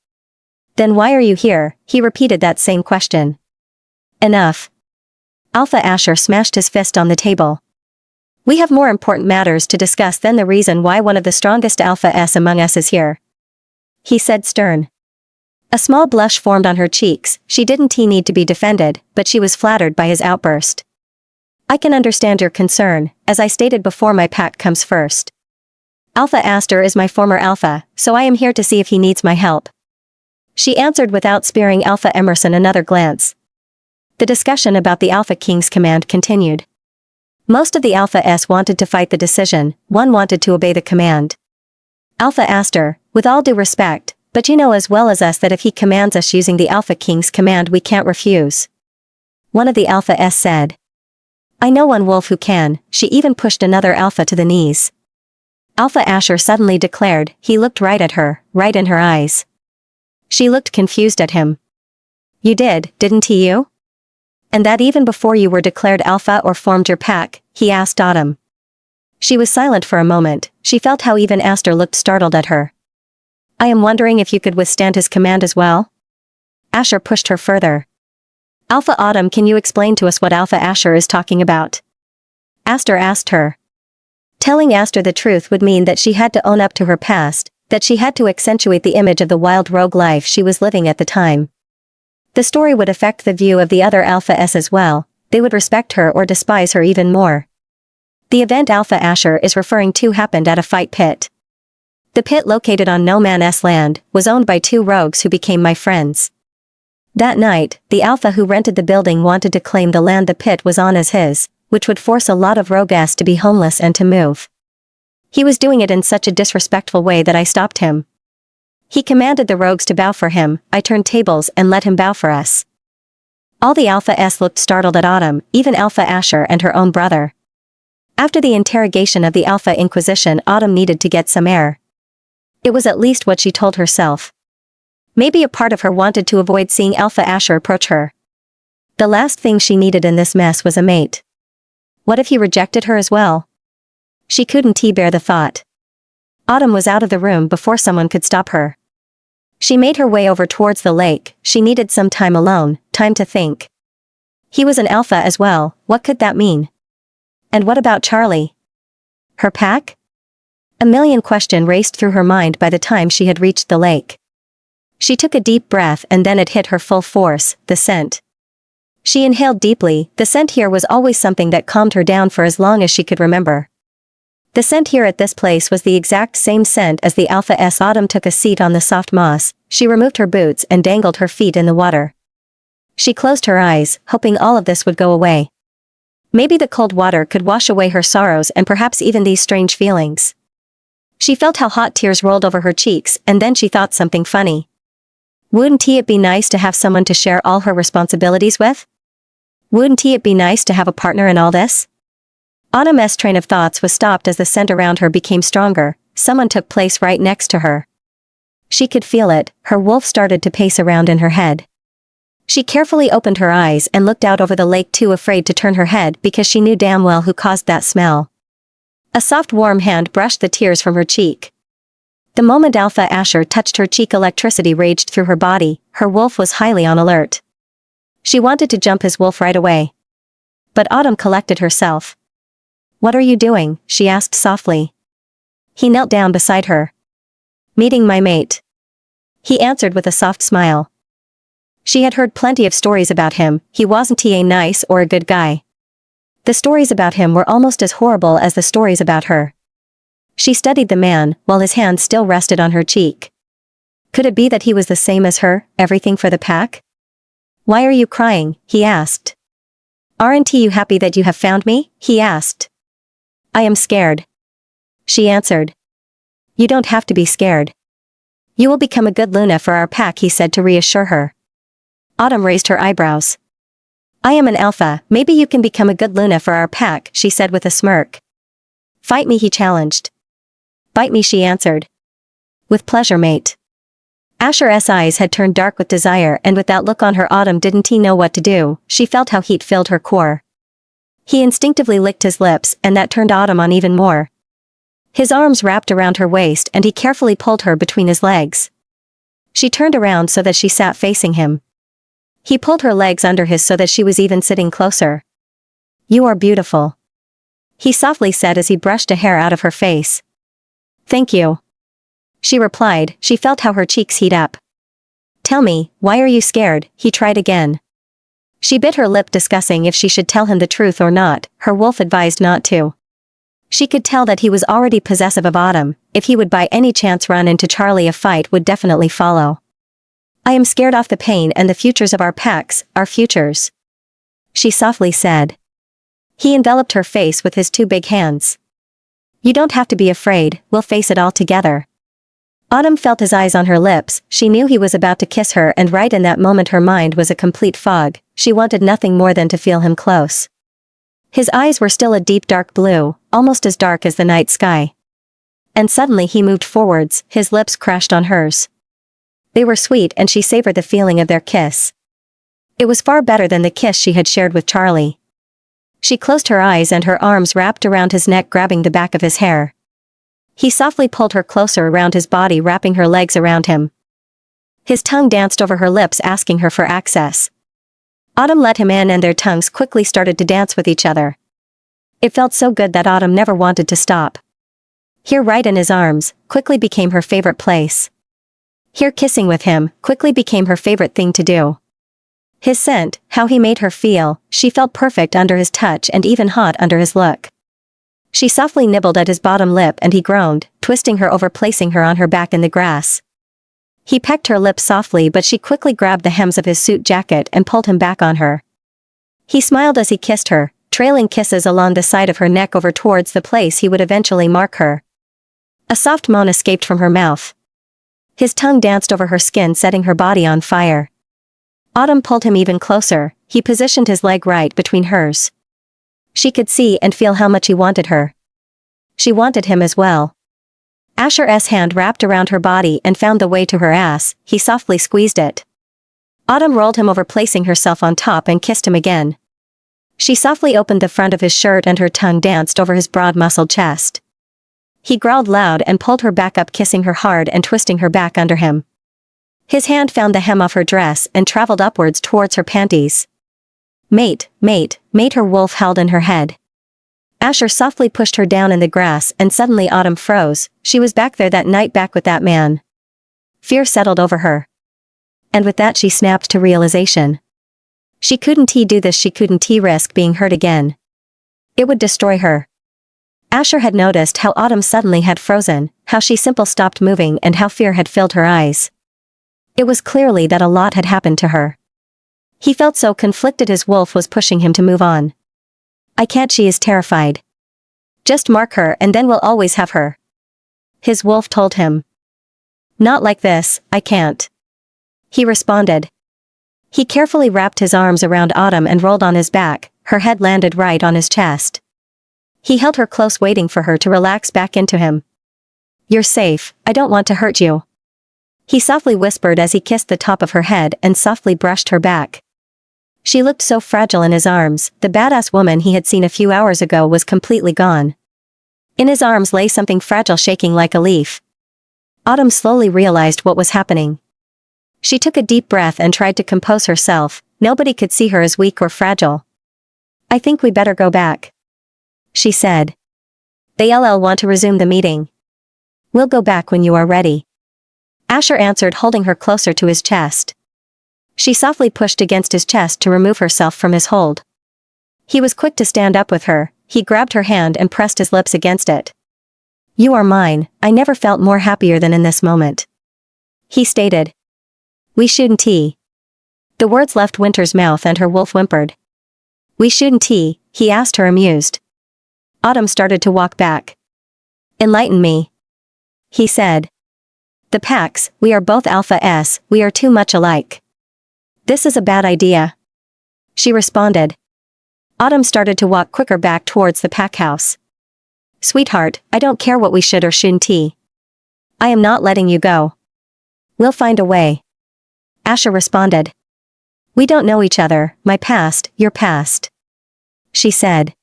Speaker 1: "Then why are you here?" he repeated that same question. "Enough." Alpha Asher smashed his fist on the table. "We have more important matters to discuss than the reason why one of the strongest Alpha S among us is here," he said, stern. A small blush formed on her cheeks. She didn't need to be defended, but she was flattered by his outburst. "I can understand your concern, as I stated before, my pack comes first. Alpha Aster is my former alpha, so I am here to see if he needs my help," she answered without sparing Alpha Emerson another glance. The discussion about the Alpha King's command continued. Most of the Alpha S wanted to fight the decision, one wanted to obey the command. Alpha Aster, With all due respect, but you know as well as us that if he commands us using the Alpha King's command we can't refuse. One of the Alpha S said. I know one wolf who can, she even pushed another Alpha to the knees. Alpha Asher suddenly declared, he looked right at her, right in her eyes. She looked confused at him. You did, didn't he you? And that even before you were declared Alpha or formed your pack, he asked Autumn. She was silent for a moment, she felt how even Aster looked startled at her. I am wondering if you could withstand his command as well? Asher pushed her further. Alpha Autumn, can you explain to us what Alpha Asher is talking about? Aster asked her. Telling Aster the truth would mean that she had to own up to her past, that she had to accentuate the image of the wild rogue life she was living at the time. The story would affect the view of the other Alpha S as well, they would respect her or despise her even more. The event Alpha Asher is referring to happened at a fight pit. The pit located on No Man's Land was owned by two rogues who became my friends. That night, the Alpha who rented the building wanted to claim the land the pit was on as his, which would force a lot of rogues to be homeless and to move. He was doing it in such a disrespectful way that I stopped him. He commanded the rogues to bow for him, I turned tables and let him bow for us. All the Alpha S looked startled at Autumn, even Alpha Asher and her own brother. After the interrogation of the Alpha Inquisition, Autumn needed to get some air. It was at least what she told herself. Maybe a part of her wanted to avoid seeing Alpha Asher approach her. The last thing she needed in this mess was a mate. What if he rejected her as well? She couldn't bear the thought. Autumn was out of the room before someone could stop her. She made her way over towards the lake, she needed some time alone, time to think. He was an Alpha as well, what could that mean? And what about Charlie? Her pack? A million questions raced through her mind by the time she had reached the lake. She took a deep breath and then it hit her full force, the scent. She inhaled deeply, the scent here was always something that calmed her down for as long as she could remember. The scent here at this place was the exact same scent as the Alpha S. Autumn took a seat on the soft moss, she removed her boots and dangled her feet in the water. She closed her eyes, hoping all of this would go away. Maybe the cold water could wash away her sorrows and perhaps even these strange feelings. She felt how hot tears rolled over her cheeks and then she thought something funny. Wouldn't it be nice to have someone to share all her responsibilities with? Wouldn't it be nice to have a partner in all this? Autumn's train of thoughts was stopped as the scent around her became stronger, someone took place right next to her. She could feel it, her wolf started to pace around in her head. She carefully opened her eyes and looked out over the lake, too afraid to turn her head because she knew damn well who caused that smell. A soft warm hand brushed the tears from her cheek. The moment Alpha Asher touched her cheek, electricity raged through her body, her wolf was highly on alert. She wanted to jump his wolf right away. But Autumn collected herself. What are you doing? She asked softly. He knelt down beside her. Meeting my mate. He answered with a soft smile. She had heard plenty of stories about him, he wasn't a nice or a good guy. The stories about him were almost as horrible as the stories about her. She studied the man, while his hand still rested on her cheek. Could it be that he was the same as her, everything for the pack? Why are you crying? He asked. Aren't you happy that you have found me? He asked. I am scared. She answered. You don't have to be scared. You will become a good Luna for our pack, he said to reassure her. Autumn raised her eyebrows. I am an Alpha, maybe you can become a good Luna for our pack, she said with a smirk. Fight me, he challenged. Bite me, she answered. With pleasure, mate. Asher's eyes had turned dark with desire, and with that look on her, Autumn didn't know what to do, she felt how heat filled her core. He instinctively licked his lips, and that turned Autumn on even more. His arms wrapped around her waist and he carefully pulled her between his legs. She turned around so that she sat facing him. He pulled her legs under his so that she was even sitting closer. You are beautiful. He softly said as he brushed a hair out of her face. Thank you. She replied, she felt how her cheeks heat up. Tell me, why are you scared? He tried again. She bit her lip, discussing if she should tell him the truth or not, her wolf advised not to. She could tell that he was already possessive of Autumn, if he would by any chance run into Charlie a fight would definitely follow. I am scared off the pain and the futures of our packs, our futures. She softly said. He enveloped her face with his two big hands. You don't have to be afraid, we'll face it all together. Autumn felt his eyes on her lips. She knew he was about to kiss her, and right in that moment her mind was a complete fog. She wanted nothing more than to feel him close. His eyes were still a deep dark blue, almost as dark as the night sky. And suddenly he moved forwards, his lips crashed on hers. They were sweet and she savored the feeling of their kiss. It was far better than the kiss she had shared with Charlie. She closed her eyes and her arms wrapped around his neck, grabbing the back of his hair. He softly pulled her closer around his body, wrapping her legs around him. His tongue danced over her lips, asking her for access. Autumn let him in and their tongues quickly started to dance with each other. It felt so good that Autumn never wanted to stop. Here, right in his arms, quickly became her favorite place. Here, kissing with him, quickly became her favorite thing to do. His scent, how he made her feel, she felt perfect under his touch and even hot under his look. She softly nibbled at his bottom lip and he groaned, twisting her over, placing her on her back in the grass. He pecked her lips softly, but she quickly grabbed the hems of his suit jacket and pulled him back on her. He smiled as he kissed her, trailing kisses along the side of her neck over towards the place he would eventually mark her. A soft moan escaped from her mouth. His tongue danced over her skin, setting her body on fire. Autumn pulled him even closer. He positioned his leg right between hers. She could see and feel how much he wanted her. She wanted him as well. Asher's hand wrapped around her body and found the way to her ass. He softly squeezed it. Autumn rolled him over, placing herself on top, and kissed him again. She softly opened the front of his shirt and her tongue danced over his broad muscled chest. He growled loud and pulled her back up, kissing her hard and twisting her back under him. His hand found the hem of her dress and traveled upwards towards her panties. Mate, mate, mate, her wolf held in her head. Asher softly pushed her down in the grass and suddenly Autumn froze. She was back there that night, back with that man. Fear settled over her. And with that she snapped to realization. She couldn't do this, she couldn't risk being hurt again. It would destroy her. Asher had noticed how Autumn suddenly had frozen, how she simply stopped moving, and how fear had filled her eyes. It was clearly that a lot had happened to her. He felt so conflicted. His wolf was pushing him to move on. I can't, she is terrified. Just mark her and then we'll always have her. His wolf told him. Not like this, I can't. He responded. He carefully wrapped his arms around Autumn and rolled on his back. Her head landed right on his chest. He held her close, waiting for her to relax back into him. You're safe, I don't want to hurt you. He softly whispered as he kissed the top of her head and softly brushed her back. She looked so fragile in his arms. The badass woman he had seen a few hours ago was completely gone. In his arms lay something fragile, shaking like a leaf. Autumn slowly realized what was happening. She took a deep breath and tried to compose herself. Nobody could see her as weak or fragile. I think we better go back, she said. They want to resume the meeting. We'll go back when you are ready, Asher answered, holding her closer to his chest. She softly pushed against his chest to remove herself from his hold. He was quick to stand up with her. He grabbed her hand and pressed his lips against it. You are mine. I never felt more happier than in this moment, he stated. We shouldn't. The words left Winter's mouth and her wolf whimpered. We shouldn't, he asked her, amused. Autumn started to walk back. Enlighten me, he said. The packs, we are both Alpha S, we are too much alike. This is a bad idea, she responded. Autumn started to walk quicker back towards the pack house. Sweetheart, I don't care what we should or shouldn't. I am not letting you go. We'll find a way, Asher responded. We don't know each other, my past, your past, she said.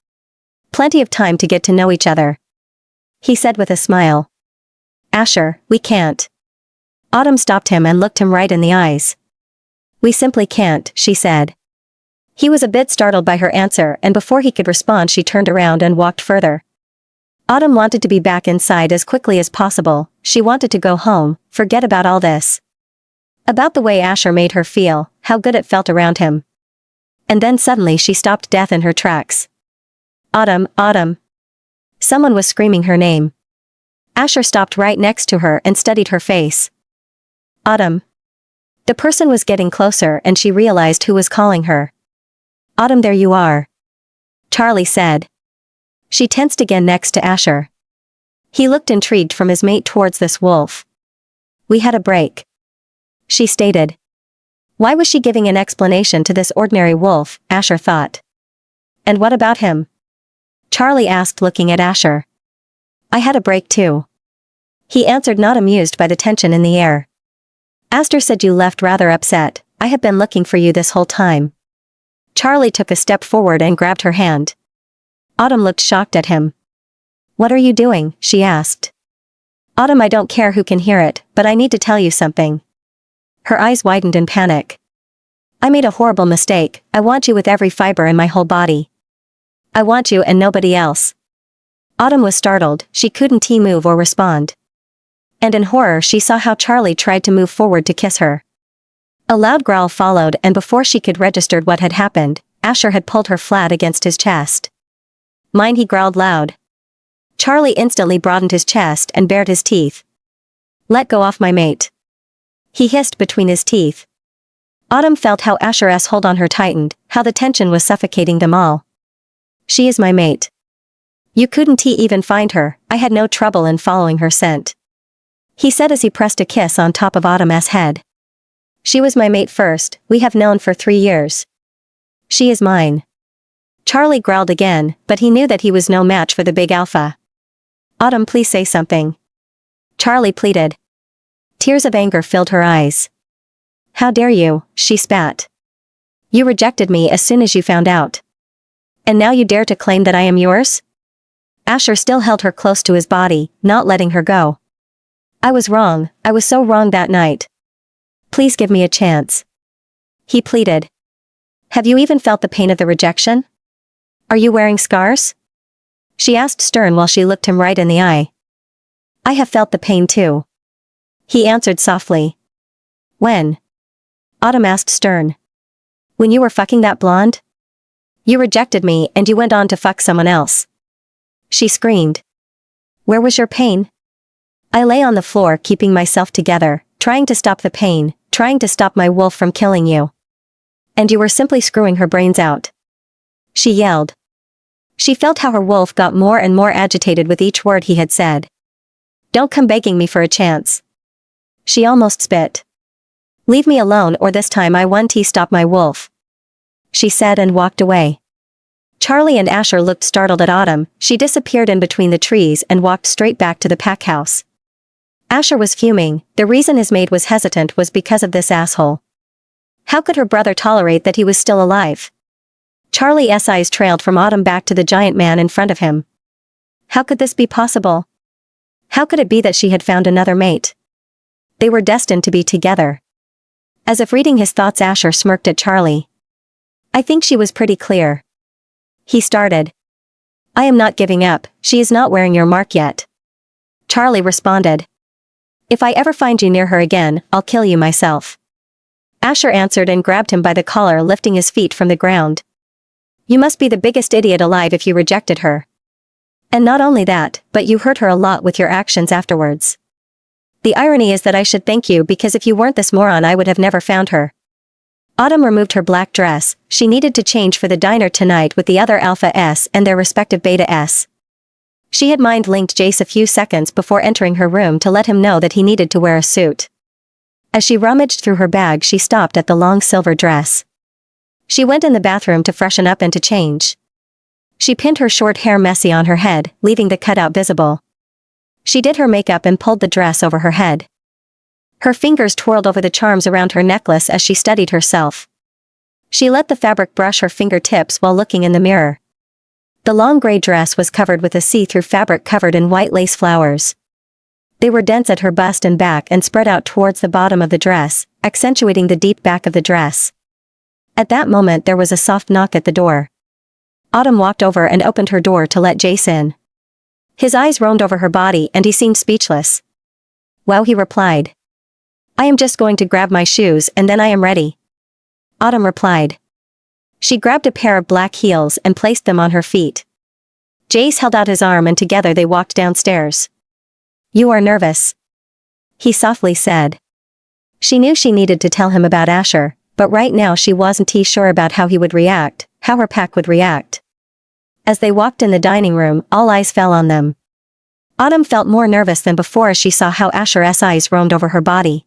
Speaker 1: Plenty of time to get to know each other, he said with a smile. Asher, we can't. Autumn stopped him and looked him right in the eyes. We simply can't, she said. He was a bit startled by her answer, and before he could respond she turned around and walked further. Autumn wanted to be back inside as quickly as possible. She wanted to go home, forget about all this. About the way Asher made her feel, how good it felt around him. And then suddenly she stopped dead in her tracks. Autumn, Autumn. Someone was screaming her name. Asher stopped right next to her and studied her face. Autumn. The person was getting closer and she realized who was calling her. Autumn, there you are, Charlie said. She tensed again next to Asher. He looked intrigued from his mate towards this wolf. We had a break, she stated. Why was she giving an explanation to this ordinary wolf, Asher thought. And what about him? Charlie asked, looking at Asher. I had a break too, he answered, not amused by the tension in the air. Aster said you left rather upset. I have been looking for you this whole time. Charlie took a step forward and grabbed her hand. Autumn looked shocked at him. What are you doing? She asked. Autumn, I don't care who can hear it, but I need to tell you something. Her eyes widened in panic. I made a horrible mistake. I want you with every fiber in my whole body. I want you and nobody else. Autumn was startled. She couldn't move or respond. And in horror she saw how Charlie tried to move forward to kiss her. A loud growl followed, and before she could register what had happened, Asher had pulled her flat against his chest. Mine, he growled loud. Charlie instantly broadened his chest and bared his teeth. Let go off my mate, he hissed between his teeth. Autumn felt how Asher's hold on her tightened, how the tension was suffocating them all. She is my mate. You couldn't even find her. I had no trouble in following her scent, he said as he pressed a kiss on top of Autumn's head. She was my mate first. We have known for 3 years. She is mine. Charlie growled again, but he knew that he was no match for the big alpha. Autumn, please say something, Charlie pleaded. Tears of anger filled her eyes. How dare you, she spat. You rejected me as soon as you found out. And now you dare to claim that I am yours? Asher still held her close to his body, not letting her go. I was wrong. I was so wrong that night. Please give me a chance, he pleaded. Have you even felt the pain of the rejection? Are you wearing scars? She asked stern while she looked him right in the eye. I have felt the pain too, he answered softly. When? Autumn asked stern. When you were fucking that blonde? You rejected me and you went on to fuck someone else, she screamed. Where was your pain? I lay on the floor keeping myself together, trying to stop the pain, trying to stop my wolf from killing you. And you were simply screwing her brains out, she yelled. She felt how her wolf got more and more agitated with each word he had said. Don't come begging me for a chance, she almost spit. Leave me alone, or this time I won't stop my wolf, she said and walked away. Charlie and Asher looked startled at Autumn. She disappeared in between the trees and walked straight back to the pack house. Asher was fuming. The reason his maid was hesitant was because of this asshole. How could her brother tolerate that he was still alive? Charlie's eyes trailed from Autumn back to the giant man in front of him. How could this be possible? How could it be that she had found another mate? They were destined to be together. As if reading his thoughts, Asher smirked at Charlie. I think she was pretty clear, he started. I am not giving up. She is not wearing your mark yet, Charlie responded. If I ever find you near her again, I'll kill you myself, Asher answered and grabbed him by the collar, lifting his feet from the ground. You must be the biggest idiot alive if you rejected her. And not only that, but you hurt her a lot with your actions afterwards. The irony is that I should thank you, because if you weren't this moron I would have never found her. Autumn removed her black dress. She needed to change for the diner tonight with the other Alpha S and their respective Beta S. She had mind-linked Jace a few seconds before entering her room to let him know that he needed to wear a suit. As she rummaged through her bag, she stopped at the long silver dress. She went in the bathroom to freshen up and to change. She pinned her short hair messy on her head, leaving the cutout visible. She did her makeup and pulled the dress over her head. Her fingers twirled over the charms around her necklace as she studied herself. She let the fabric brush her fingertips while looking in the mirror. The long gray dress was covered with a see-through fabric covered in white lace flowers. They were dense at her bust and back and spread out towards the bottom of the dress, accentuating the deep back of the dress. At that moment there was a soft knock at the door. Autumn walked over and opened her door to let Jace in. His eyes roamed over her body and he seemed speechless. Wow, he replied. I am just going to grab my shoes and then I am ready, Autumn replied. She grabbed a pair of black heels and placed them on her feet. Jace held out his arm and together they walked downstairs. You are nervous, he softly said. She knew she needed to tell him about Asher, but right now she wasn't sure about how he would react, how her pack would react. As they walked in the dining room, all eyes fell on them. Autumn felt more nervous than before as she saw how Asher's eyes roamed over her body.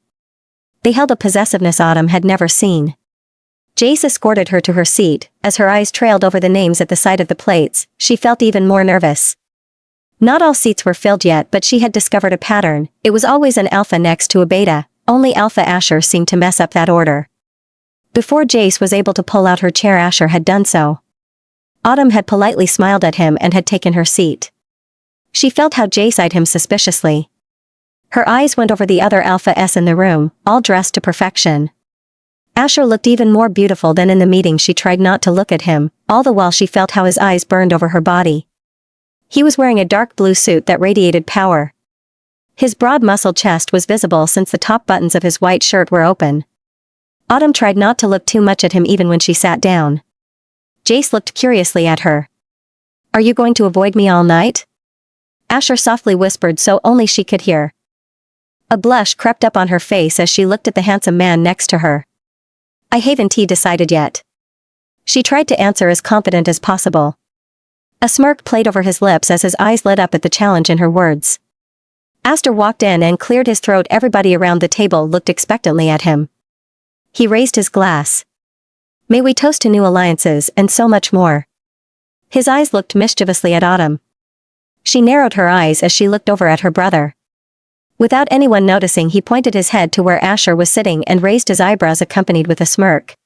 Speaker 1: They held a possessiveness Autumn had never seen. Jace escorted her to her seat. As her eyes trailed over the names at the side of the plates, she felt even more nervous. Not all seats were filled yet, but she had discovered a pattern. It was always an alpha next to a beta. Only Alpha Asher seemed to mess up that order. Before Jace was able to pull out her chair, Asher had done so. Autumn had politely smiled at him and had taken her seat. She felt how Jace eyed him suspiciously. Her eyes went over the other Alpha S in the room, all dressed to perfection. Asher looked even more beautiful than in the meeting. She tried not to look at him, all the while she felt how his eyes burned over her body. He was wearing a dark blue suit that radiated power. His broad muscled chest was visible since the top buttons of his white shirt were open. Autumn tried not to look too much at him even when she sat down. Jace looked curiously at her. "Are you going to avoid me all night?" Asher softly whispered so only she could hear. A blush crept up on her face as she looked at the handsome man next to her. "I haven't decided yet." She tried to answer as confident as possible. A smirk played over his lips as his eyes lit up at the challenge in her words. Aster walked in and cleared his throat. Everybody around the table looked expectantly at him. He raised his glass. "May we toast to new alliances and so much more." His eyes looked mischievously at Autumn. She narrowed her eyes as she looked over at her brother. Without anyone noticing, he pointed his head to where Asher was sitting and raised his eyebrows accompanied with a smirk.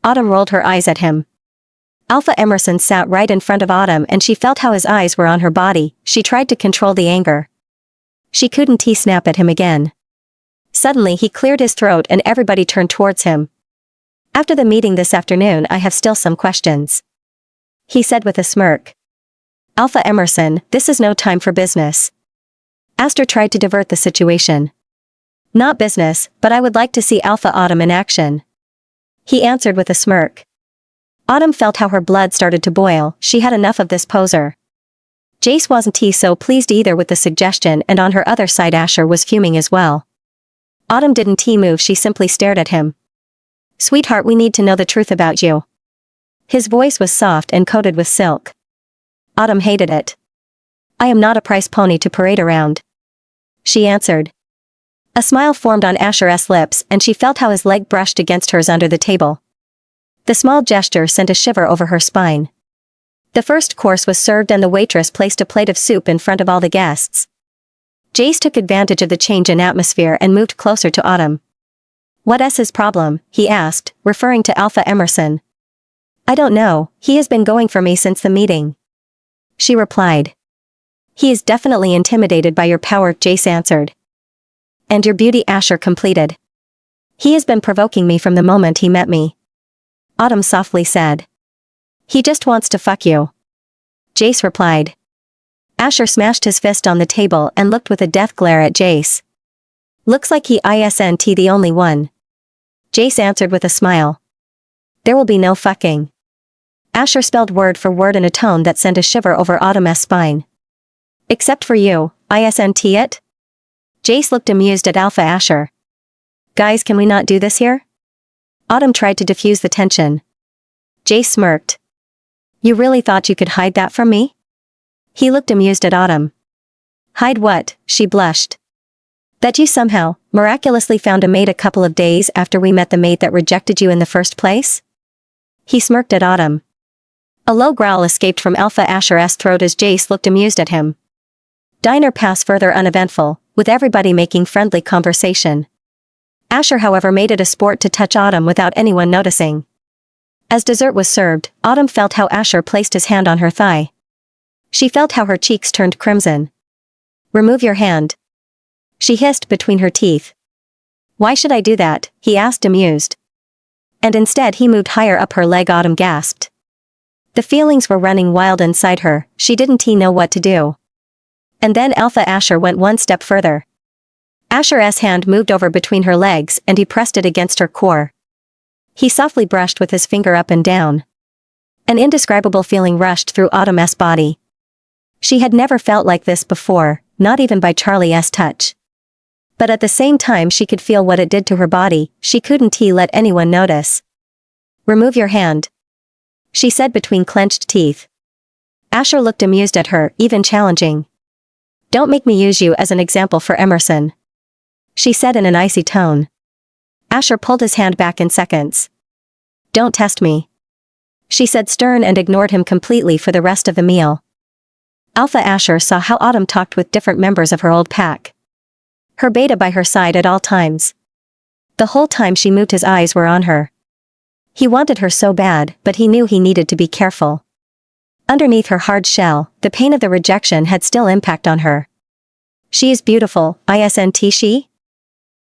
Speaker 1: Autumn rolled her eyes at him. Alpha Emerson sat right in front of Autumn and she felt how his eyes were on her body. She tried to control the anger. She couldn't snap at him again. Suddenly he cleared his throat and everybody turned towards him. "After the meeting this afternoon, I have still some questions," he said with a smirk. "Alpha Emerson, this is no time for business." Aster tried to divert the situation. "Not business, but I would like to see Alpha Autumn in action," he answered with a smirk. Autumn felt how her blood started to boil. She had enough of this poser. Jace wasn't so pleased either with the suggestion, and on her other side Asher was fuming as well. Autumn didn't move. She simply stared at him. "Sweetheart, we need to know the truth about you." His voice was soft and coated with silk. Autumn hated it. "I am not a price pony to parade around," she answered. A smile formed on Asher's lips and she felt how his leg brushed against hers under the table. The small gesture sent a shiver over her spine. The first course was served and the waitress placed a plate of soup in front of all the guests. Jace took advantage of the change in atmosphere and moved closer to Autumn. "What's his problem?" he asked, referring to Alpha Emerson. "I don't know, he has been going for me since the meeting," she replied. "He is definitely intimidated by your power," Jace answered. "And your beauty," Asher completed. "He has been provoking me from the moment he met me," Autumn softly said. "He just wants to fuck you," Jace replied. Asher smashed his fist on the table and looked with a death glare at Jace. "Looks like he isn't the only one," Jace answered with a smile. "There will be no fucking." Asher spelled word for word in a tone that sent a shiver over Autumn's spine. "Except for you, isn't it?" Jace looked amused at Alpha Asher. "Guys, can we not do this here?" Autumn tried to diffuse the tension. Jace smirked. "You really thought you could hide that from me?" He looked amused at Autumn. "Hide what?" she blushed. "That you somehow, miraculously found a mate a couple of days after we met the mate that rejected you in the first place?" He smirked at Autumn. A low growl escaped from Alpha Asher's throat as Jace looked amused at him. Dinner passed further uneventful, with everybody making friendly conversation. Asher however made it a sport to touch Autumn without anyone noticing. As dessert was served, Autumn felt how Asher placed his hand on her thigh. She felt how her cheeks turned crimson. "Remove your hand," she hissed between her teeth. "Why should I do that?" he asked amused. "And instead he moved higher up her leg," Autumn gasped. The feelings were running wild inside her. She didn't know what to do. And then Alpha Asher went one step further. Asher's hand moved over between her legs and he pressed it against her core. He softly brushed with his finger up and down. An indescribable feeling rushed through Autumn's body. She had never felt like this before, not even by Charlie's touch. But at the same time she could feel what it did to her body. She couldn't let anyone notice. "Remove your hand," she said between clenched teeth. Asher looked amused at her, even challenging. Don't make me use you as an example for Emerson, she said in an icy tone. Asher pulled his hand back in seconds. Don't test me, she said stern and ignored him completely for the rest of the meal. Alpha Asher saw how Autumn talked with different members of her old pack. Her beta by her side at all times. The whole time she moved his eyes were on her. He wanted her so bad, but he knew he needed to be careful. Underneath her hard shell, the pain of the rejection had still impact on her. She is beautiful, isn't she?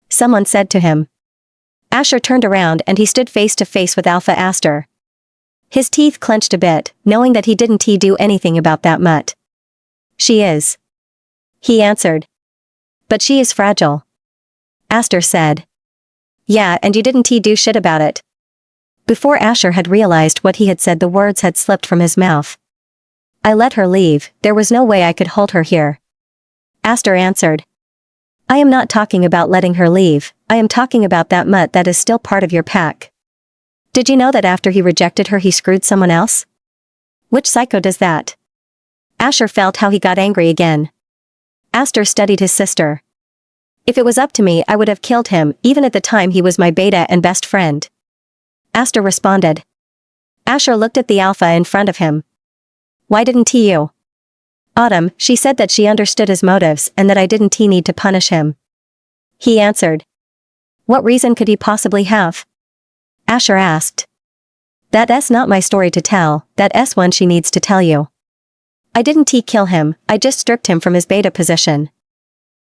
Speaker 1: Someone said to him. Asher turned around and he stood face to face with Alpha Aster. His teeth clenched a bit, knowing that he didn't do anything about that mutt. She is, he answered. But she is fragile, Aster said. Yeah, and you didn't do shit about it. Before Asher had realized what he had said, the words had slipped from his mouth. I let her leave, there was no way I could hold her here, Aster answered. I am not talking about letting her leave, I am talking about that mutt that is still part of your pack. Did you know that after he rejected her he screwed someone else? Which psycho does that? Asher felt how he got angry again. Aster studied his sister. If it was up to me I would have killed him, even at the time he was my beta and best friend, Aster responded. Asher looked at the alpha in front of him. Why didn't you? Autumn, she said that she understood his motives and that I didn't need to punish him, he answered. What reason could he possibly have? Asher asked. That's not my story to tell, that's one she needs to tell you. I didn't kill him, I just stripped him from his beta position.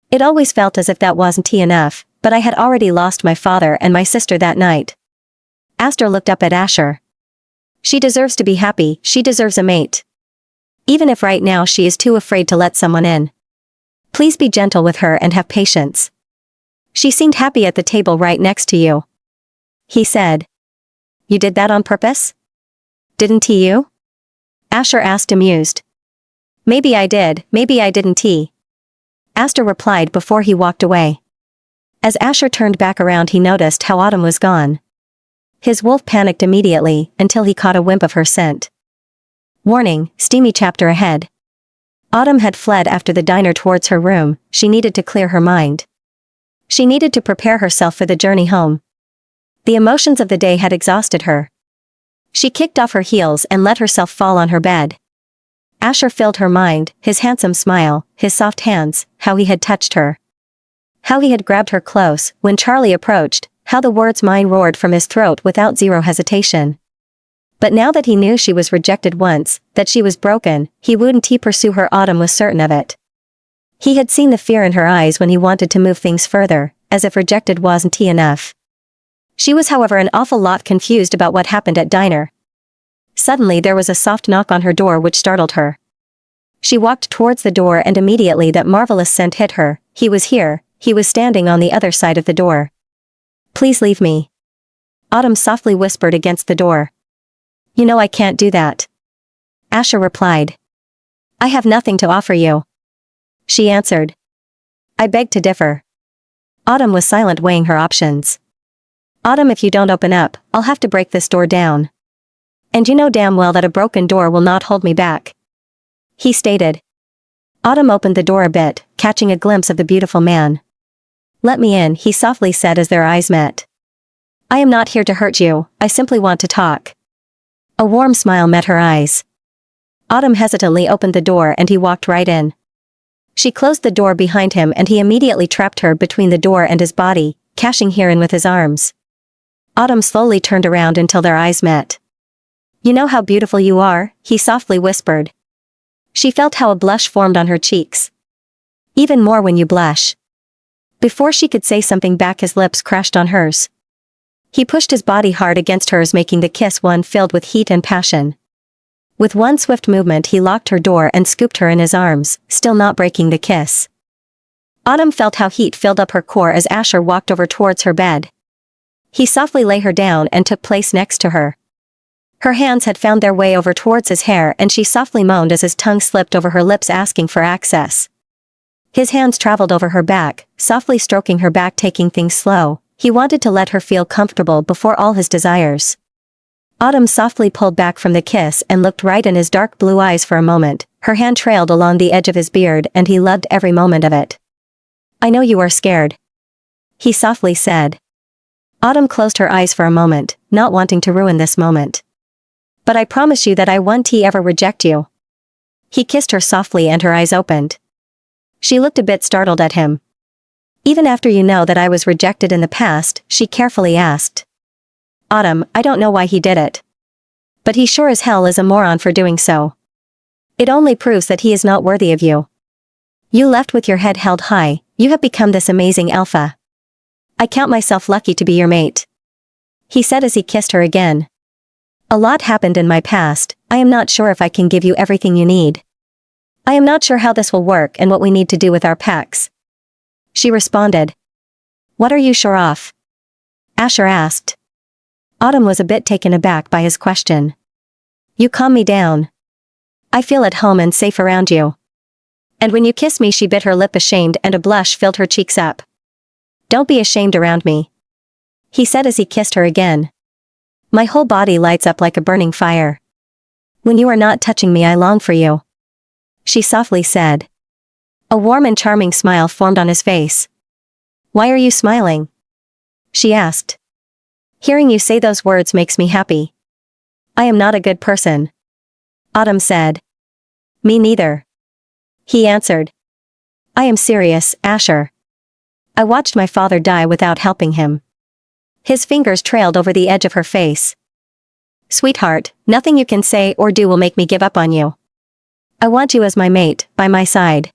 Speaker 1: It always felt as if that wasn't enough, but I had already lost my father and my sister that night. Aster looked up at Asher. She deserves to be happy, she deserves a mate. Even if right now she is too afraid to let someone in. Please be gentle with her and have patience. She seemed happy at the table right next to you, he said. You did that on purpose? Didn't you? Asher asked, amused. Maybe I did, maybe I didn't. Aster replied before he walked away. As Asher turned back around he noticed how Autumn was gone. His wolf panicked immediately until he caught a whiff of her scent. Warning, steamy chapter ahead. Autumn had fled after the diner towards her room, she needed to clear her mind. She needed to prepare herself for the journey home. The emotions of the day had exhausted her. She kicked off her heels and let herself fall on her bed. Asher filled her mind, his handsome smile, his soft hands, how he had touched her. How he had grabbed her close when Charlie approached, how the words mine roared from his throat without zero hesitation. But now that he knew she was rejected once, that she was broken, he wouldn't pursue her. Autumn was certain of it. He had seen the fear in her eyes when he wanted to move things further, as if rejected wasn't enough. She was however an awful lot confused about what happened at diner. Suddenly there was a soft knock on her door which startled her. She walked towards the door and immediately that marvelous scent hit her. He was here, he was standing on the other side of the door. Please leave me, Autumn softly whispered against the door. You know I can't do that, Asher replied. I have nothing to offer you, she answered. I beg to differ. Autumn was silent, weighing her options. Autumn, if you don't open up, I'll have to break this door down. And you know damn well that a broken door will not hold me back, he stated. Autumn opened the door a bit, catching a glimpse of the beautiful man. Let me in, he softly said as their eyes met. I am not here to hurt you, I simply want to talk. A warm smile met her eyes. Autumn hesitantly opened the door and he walked right in. She closed the door behind him and he immediately trapped her between the door and his body, cashing her in with his arms. Autumn slowly turned around until their eyes met. You know how beautiful you are, he softly whispered. She felt how a blush formed on her cheeks. Even more when you blush. Before she could say something back, his lips crashed on hers. He pushed his body hard against hers, making the kiss one filled with heat and passion. With one swift movement he locked her door and scooped her in his arms, still not breaking the kiss. Autumn felt how heat filled up her core as Asher walked over towards her bed. He softly lay her down and took place next to her. Her hands had found their way over towards his hair and she softly moaned as his tongue slipped over her lips, asking for access. His hands traveled over her back, softly stroking her back, taking things slow. He wanted to let her feel comfortable before all his desires. Autumn softly pulled back from the kiss and looked right in his dark blue eyes for a moment. Her hand trailed along the edge of his beard and he loved every moment of it. "I know you are scared," he softly said. Autumn closed her eyes for a moment, not wanting to ruin this moment. "But I promise you that I won't ever reject you." He kissed her softly and her eyes opened. She looked a bit startled at him. "Even after you know that I was rejected in the past?" she carefully asked. "Autumn, I don't know why he did it. But he sure as hell is a moron for doing so. It only proves that he is not worthy of you. You left with your head held high, you have become this amazing alpha. I count myself lucky to be your mate," he said as he kissed her again. "A lot happened in my past, I am not sure if I can give you everything you need. I am not sure how this will work and what we need to do with our packs," she responded. "What are you sure of?" Asher asked. Autumn was a bit taken aback by his question. "You calm me down. I feel at home and safe around you. And when you kiss me," she bit her lip ashamed and a blush filled her cheeks up. "Don't be ashamed around me," he said as he kissed her again. "My whole body lights up like a burning fire. When you are not touching me I long for you," she softly said. A warm and charming smile formed on his face. "Why are you smiling?" she asked. "Hearing you say those words makes me happy." "I am not a good person," Autumn said. "Me neither," he answered. "I am serious, Asher. I watched my father die without helping him." His fingers trailed over the edge of her face. "Sweetheart, nothing you can say or do will make me give up on you. I want you as my mate, by my side.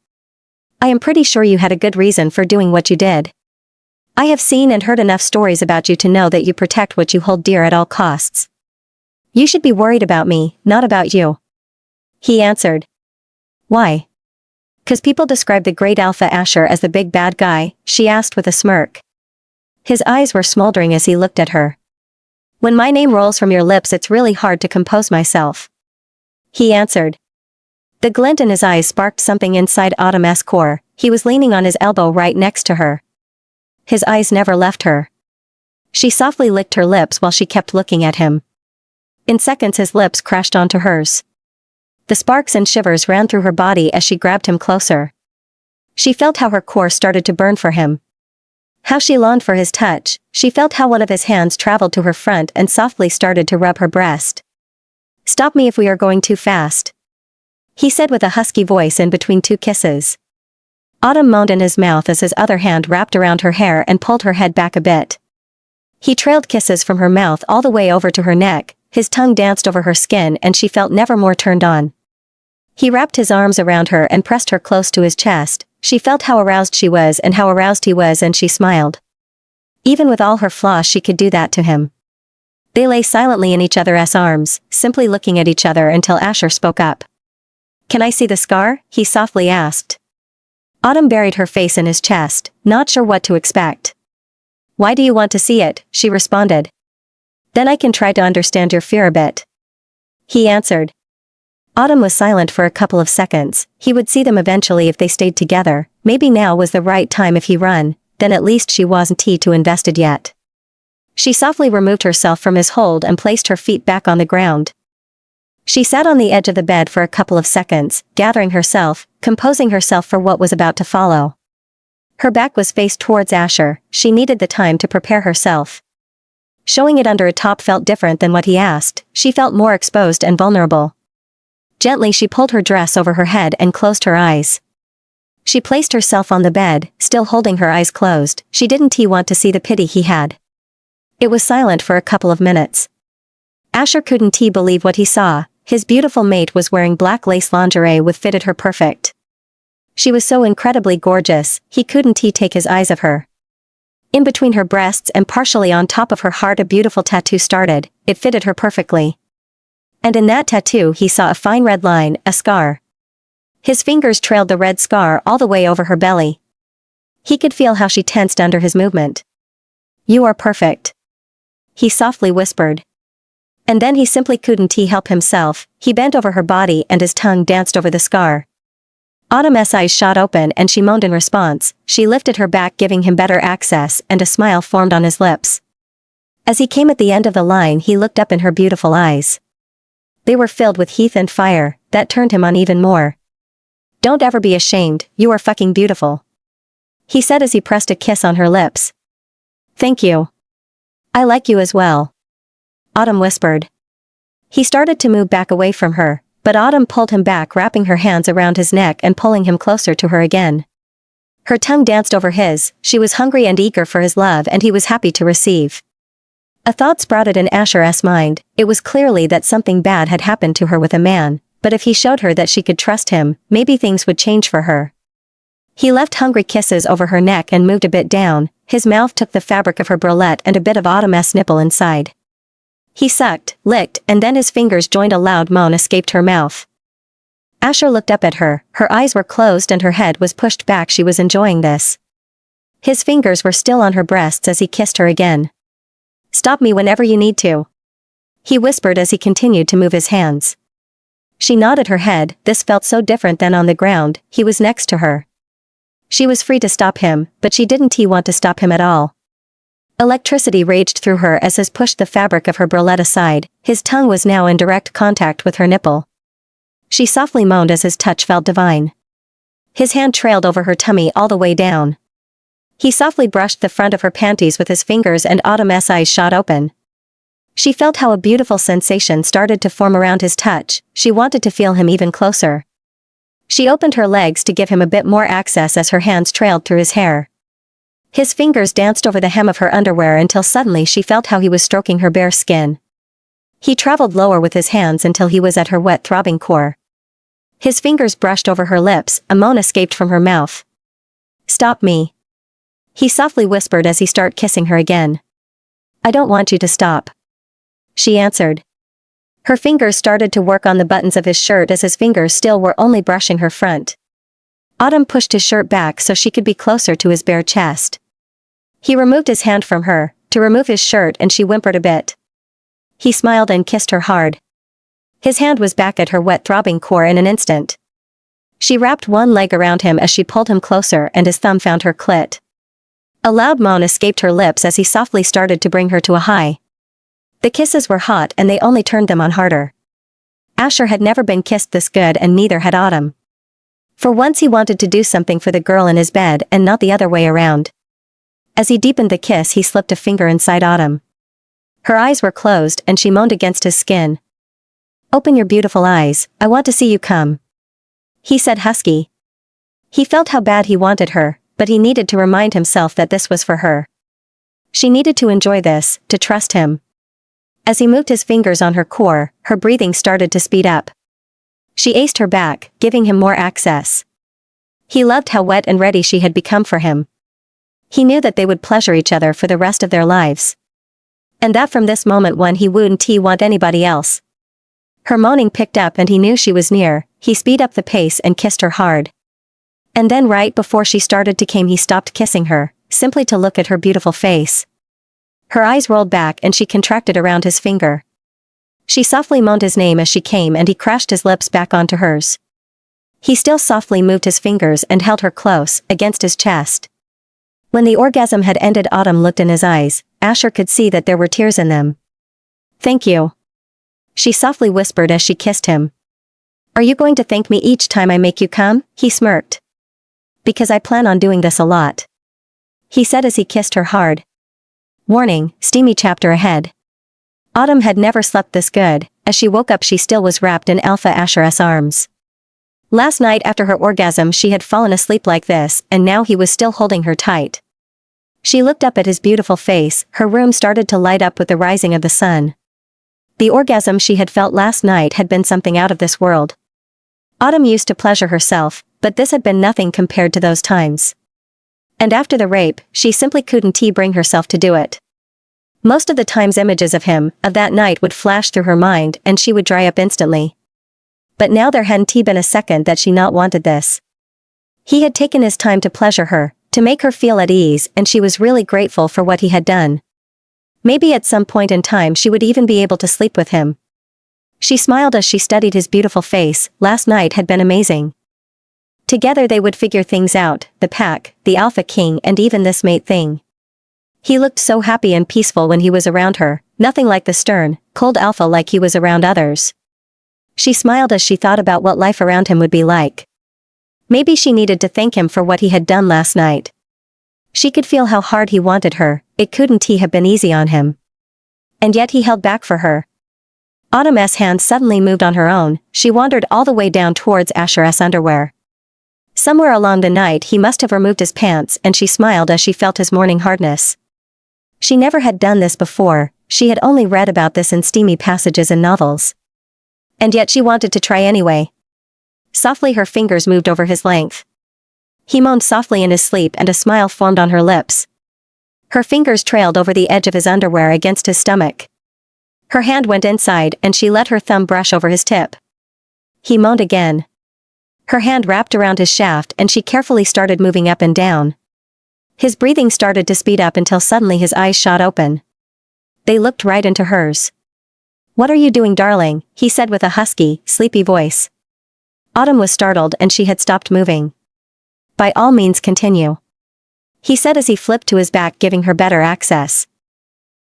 Speaker 1: I am pretty sure you had a good reason for doing what you did. I have seen and heard enough stories about you to know that you protect what you hold dear at all costs. You should be worried about me, not about you," he answered. "Why?" "'Cause people describe the great alpha Asher as the big bad guy," she asked with a smirk. His eyes were smoldering as he looked at her. "When my name rolls from your lips it's really hard to compose myself," he answered. The glint in his eyes sparked something inside Autumn's core. He was leaning on his elbow right next to her. His eyes never left her. She softly licked her lips while she kept looking at him. In seconds his lips crashed onto hers. The sparks and shivers ran through her body as she grabbed him closer. She felt how her core started to burn for him. How she longed for his touch. She felt how one of his hands traveled to her front and softly started to rub her breast. "Stop me if we are going too fast," he said with a husky voice in between two kisses. Autumn moaned in his mouth as his other hand wrapped around her hair and pulled her head back a bit. He trailed kisses from her mouth all the way over to her neck, his tongue danced over her skin and she felt never more turned on. He wrapped his arms around her and pressed her close to his chest. She felt how aroused she was and how aroused he was and she smiled. Even with all her flaws she could do that to him. They lay silently in each other's arms, simply looking at each other until Asher spoke up. "Can I see the scar?" he softly asked. Autumn buried her face in his chest, not sure what to expect. "Why do you want to see it?" she responded. "Then I can try to understand your fear a bit," he answered. Autumn was silent for a couple of seconds. He would see them eventually if they stayed together. Maybe now was the right time if he run, then at least she wasn't too invested yet. She softly removed herself from his hold and placed her feet back on the ground. She sat on the edge of the bed for a couple of seconds, gathering herself, composing herself for what was about to follow. Her back was faced towards Asher. She needed the time to prepare herself. Showing it under a top felt different than what he asked. She felt more exposed and vulnerable. Gently she pulled her dress over her head and closed her eyes. She placed herself on the bed, still holding her eyes closed. She didn't want to see the pity he had. It was silent for a couple of minutes. Asher couldn't believe what he saw. His beautiful mate was wearing black lace lingerie with fitted her perfect. She was so incredibly gorgeous, he couldn't take his eyes off her. In between her breasts and partially on top of her heart a beautiful tattoo started. It fitted her perfectly. And in that tattoo he saw a fine red line, a scar. His fingers trailed the red scar all the way over her belly. He could feel how she tensed under his movement. "You are perfect," he softly whispered. And then he simply couldn't help himself. He bent over her body and his tongue danced over the scar. Autumn's eyes shot open and she moaned in response. She lifted her back giving him better access and a smile formed on his lips. As he came at the end of the line, he looked up in her beautiful eyes. They were filled with heat and fire, that turned him on even more. "Don't ever be ashamed, you are fucking beautiful," he said as he pressed a kiss on her lips. "Thank you. I like you as well," Autumn whispered. He started to move back away from her, but Autumn pulled him back, wrapping her hands around his neck and pulling him closer to her again. Her tongue danced over his, she was hungry and eager for his love, and he was happy to receive. A thought sprouted in Asher's mind. It was clearly that something bad had happened to her with a man, but if he showed her that she could trust him, maybe things would change for her. He left hungry kisses over her neck and moved a bit down. His mouth took the fabric of her bralette and a bit of Autumn's nipple inside. He sucked, licked, and then his fingers joined. A loud moan escaped her mouth. Asher looked up at her eyes were closed and her head was pushed back. She was enjoying this. His fingers were still on her breasts as he kissed her again. "Stop me whenever you need to," he whispered as he continued to move his hands. She nodded her head. This felt so different than on the ground. He was next to her. She was free to stop him, but she didn't want to stop him at all. Electricity raged through her as he pushed the fabric of her bralette aside. His tongue was now in direct contact with her nipple. She softly moaned as his touch felt divine. His hand trailed over her tummy all the way down. He softly brushed the front of her panties with his fingers and Autumn's eyes shot open. She felt how a beautiful sensation started to form around his touch. She wanted to feel him even closer. She opened her legs to give him a bit more access as her hands trailed through his hair. His fingers danced over the hem of her underwear until suddenly she felt how he was stroking her bare skin. He traveled lower with his hands until he was at her wet throbbing core. His fingers brushed over her lips. A moan escaped from her mouth. "Stop me," he softly whispered as he started kissing her again. "I don't want you to stop," she answered. Her fingers started to work on the buttons of his shirt as his fingers still were only brushing her front. Autumn pushed his shirt back so she could be closer to his bare chest. He removed his hand from her, to remove his shirt, and she whimpered a bit. He smiled and kissed her hard. His hand was back at her wet throbbing core in an instant. She wrapped one leg around him as she pulled him closer and his thumb found her clit. A loud moan escaped her lips as he softly started to bring her to a high. The kisses were hot and they only turned them on harder. Asher had never been kissed this good and neither had Autumn. For once he wanted to do something for the girl in his bed and not the other way around. As he deepened the kiss, he slipped a finger inside Autumn. Her eyes were closed and she moaned against his skin. "Open your beautiful eyes, I want to see you come," he said husky. He felt how bad he wanted her, but he needed to remind himself that this was for her. She needed to enjoy this, to trust him. As he moved his fingers on her core, her breathing started to speed up. She aced her back, giving him more access. He loved how wet and ready she had become for him. He knew that they would pleasure each other for the rest of their lives. And that from this moment on he wouldn't want anybody else. Her moaning picked up and he knew she was near. He speeded up the pace and kissed her hard. And then right before she started to come he stopped kissing her, simply to look at her beautiful face. Her eyes rolled back and she contracted around his finger. She softly moaned his name as she came and he crashed his lips back onto hers. He still softly moved his fingers and held her close, against his chest. When the orgasm had ended, Autumn looked in his eyes. Asher could see that there were tears in them. "Thank you," she softly whispered as she kissed him. "Are you going to thank me each time I make you come?" he smirked. "Because I plan on doing this a lot," he said as he kissed her hard. Warning, steamy chapter ahead. Autumn had never slept this good. As she woke up she still was wrapped in Alpha Asher's arms. Last night after her orgasm she had fallen asleep like this, and now he was still holding her tight. She looked up at his beautiful face. Her room started to light up with the rising of the sun. The orgasm she had felt last night had been something out of this world. Autumn used to pleasure herself, but this had been nothing compared to those times. And after the rape, she simply couldn't bring herself to do it. Most of the times images of him, of that night would flash through her mind and she would dry up instantly. But now there hadn't been a second that she not wanted this. He had taken his time to pleasure her, to make her feel at ease, and she was really grateful for what he had done. Maybe at some point in time she would even be able to sleep with him. She smiled as she studied his beautiful face. Last night had been amazing. Together they would figure things out, the pack, the alpha king, and even this mate thing. He looked so happy and peaceful when he was around her, nothing like the stern, cold alpha like he was around others. She smiled as she thought about what life around him would be like. Maybe she needed to thank him for what he had done last night. She could feel how hard he wanted her, it couldn't he have been easy on him. And yet he held back for her. Autumn's hand suddenly moved on her own, she wandered all the way down towards Asher's underwear. Somewhere along the night he must have removed his pants and she smiled as she felt his morning hardness. She never had done this before, she had only read about this in steamy passages in novels. And yet she wanted to try anyway. Softly her fingers moved over his length. He moaned softly in his sleep and a smile formed on her lips. Her fingers trailed over the edge of his underwear against his stomach. Her hand went inside and she let her thumb brush over his tip. He moaned again. Her hand wrapped around his shaft and she carefully started moving up and down. His breathing started to speed up until suddenly his eyes shot open. They looked right into hers. "What are you doing, darling?" he said with a husky, sleepy voice. Autumn was startled and she had stopped moving. "By all means continue," he said as he flipped to his back, giving her better access.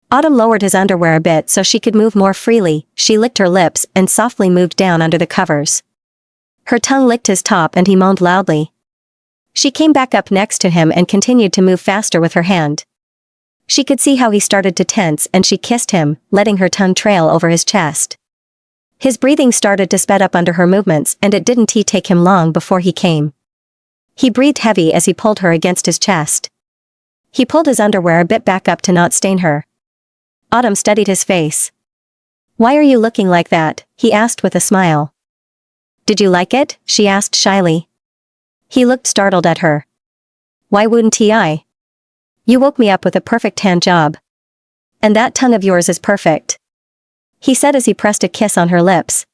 Speaker 1: Autumn lowered his underwear a bit so she could move more freely, she licked her lips and softly moved down under the covers. Her tongue licked his top and he moaned loudly. She came back up next to him and continued to move faster with her hand. She could see how he started to tense and she kissed him, letting her tongue trail over his chest. His breathing started to speed up under her movements and it didn't take him long before he came. He breathed heavy as he pulled her against his chest. He pulled his underwear a bit back up to not stain her. Autumn studied his face. "Why are you looking like that?" he asked with a smile. "Did you like it?" she asked shyly. He looked startled at her. "Why wouldn't I? You woke me up with a perfect hand job. And that tongue of yours is perfect," he said as he pressed a kiss on her lips.